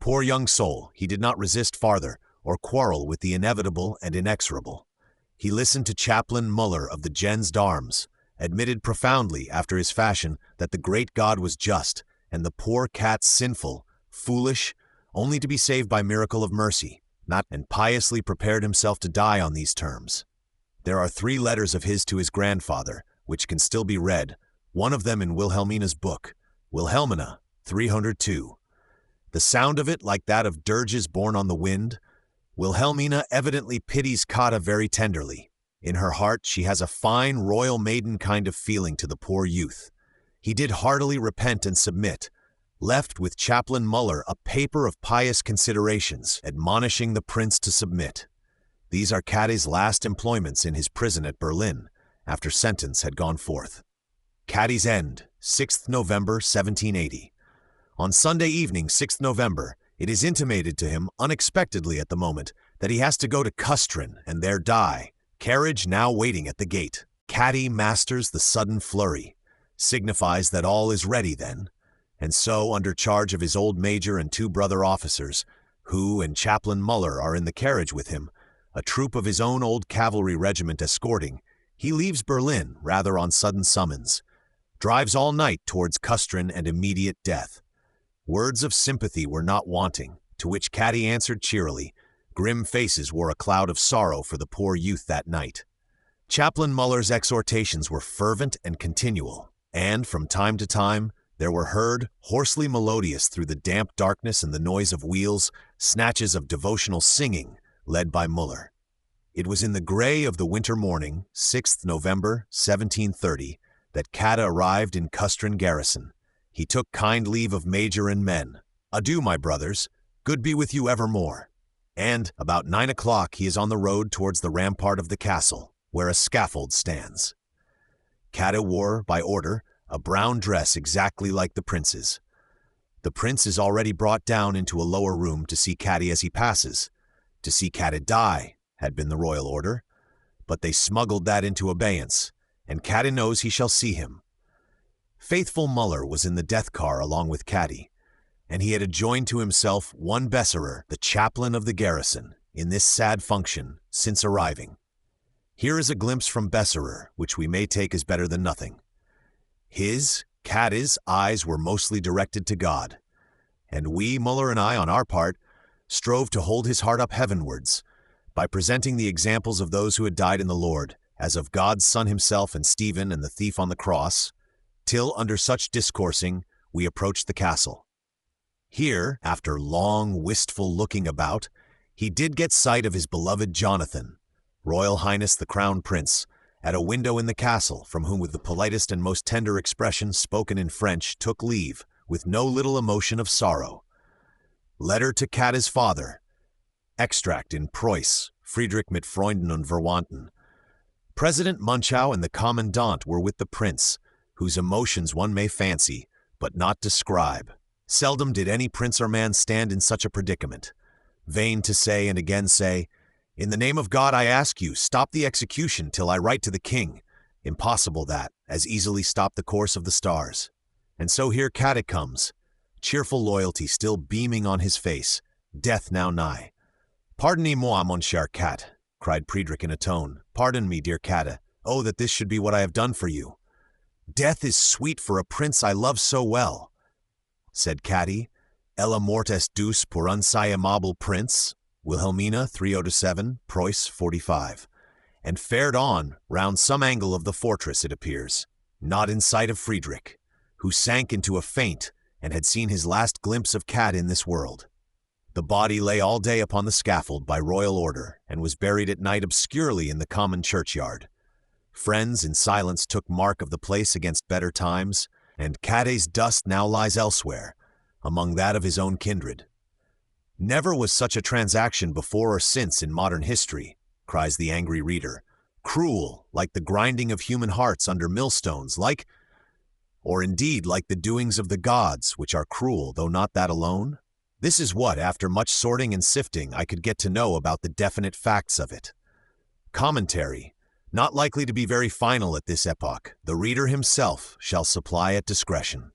Poor young soul, he did not resist farther, or quarrel with the inevitable and inexorable. He listened to Chaplain Muller of the Gendarmes, admitted profoundly, after his fashion, that the great God was just, and the poor cat sinful, foolish, only to be saved by miracle of mercy, and piously prepared himself to die on these terms. There are 3 letters of his to his grandfather, which can still be read, one of them in Wilhelmina's book, Wilhelmina, 302. The sound of it like that of dirges borne on the wind. Wilhelmina evidently pities Kata very tenderly. In her heart she has a fine royal maiden kind of feeling to the poor youth. He did heartily repent and submit, left with Chaplain Muller a paper of pious considerations, admonishing the prince to submit. These are Kati's last employments in his prison at Berlin, after sentence had gone forth. Kati's end, 6th November, 1780. On Sunday evening, 6th November, it is intimated to him, unexpectedly at the moment, that he has to go to Kustrin and there die, carriage now waiting at the gate. Kati masters the sudden flurry, signifies that all is ready then, and so, under charge of his old major and 2 brother officers, who and Chaplain Muller are in the carriage with him, a troop of his own old cavalry regiment escorting, He leaves Berlin rather on sudden summons, drives all night towards Custrin and immediate death. Words of sympathy were not wanting, to which Caddy answered cheerily. Grim faces wore a cloud of sorrow for the poor youth that night. Chaplain Muller's exhortations were fervent and continual, and from time to time there were heard, hoarsely melodious through the damp darkness and the noise of wheels, snatches of devotional singing, led by Muller. It was in the grey of the winter morning, 6th November, 1730, that Caddy arrived in Custrin garrison. He took kind leave of major and men. Adieu, my brothers, good be with you evermore. And about 9 o'clock he is on the road towards the rampart of the castle, where a scaffold stands. Caddy wore, by order, a brown dress exactly like the prince's. The prince is already brought down into a lower room to see Caddy as he passes. To see Caddy die had been the royal order, but they smuggled that into abeyance, and Caddy knows he shall see him. Faithful Muller was in the death car along with Caddy, and he had adjoined to himself one Besserer, the chaplain of the garrison, in this sad function since arriving. Here is a glimpse from Besserer, which we may take as better than nothing. His, Caddy's, eyes were mostly directed to God, and we, Muller and I, on our part, strove to hold his heart up heavenwards, by presenting the examples of those who had died in the Lord, as of God's Son himself and Stephen and the thief on the cross, till, under such discoursing, we approached the castle. Here, after long, wistful looking about, he did get sight of his beloved Jonathan, Royal Highness the Crown Prince, at a window in the castle, from whom with the politest and most tender expression spoken in French took leave, with no little emotion of sorrow. Letter to Caddy's father. Extract in Preuss, Friedrich mit Freunden und Verwandten. President Munchau and the Commandant were with the prince, whose emotions one may fancy, but not describe. Seldom did any prince or man stand in such a predicament. Vain to say and again say, "In the name of God I ask you, stop the execution till I write to the king." Impossible that, as easily stop the course of the stars. And so here Caddy comes, cheerful loyalty still beaming on his face, death now nigh. "Pardonnez-moi, mon cher Cat," cried Friedrich in a tone. "Pardon me, dear Caddy. Oh, that this should be what I have done for you." "Death is sweet for a prince I love so well," said Caddy. "Ella mortes deus pour un si aimable prince," Wilhelmina 307, Preuss 45, and fared on round some angle of the fortress, it appears, not in sight of Friedrich, who sank into a faint and had seen his last glimpse of Caddy in this world. The body lay all day upon the scaffold by royal order, and was buried at night obscurely in the common churchyard. Friends in silence took mark of the place against better times, and Caddy's dust now lies elsewhere, among that of his own kindred. "Never was such a transaction before or since in modern history," cries the angry reader. "Cruel, like the grinding of human hearts under millstones, or indeed like the doings of the gods, which are cruel, though not that alone? This is what, after much sorting and sifting, I could get to know about the definite facts of it. Commentary, not likely to be very final at this epoch, the reader himself shall supply at discretion."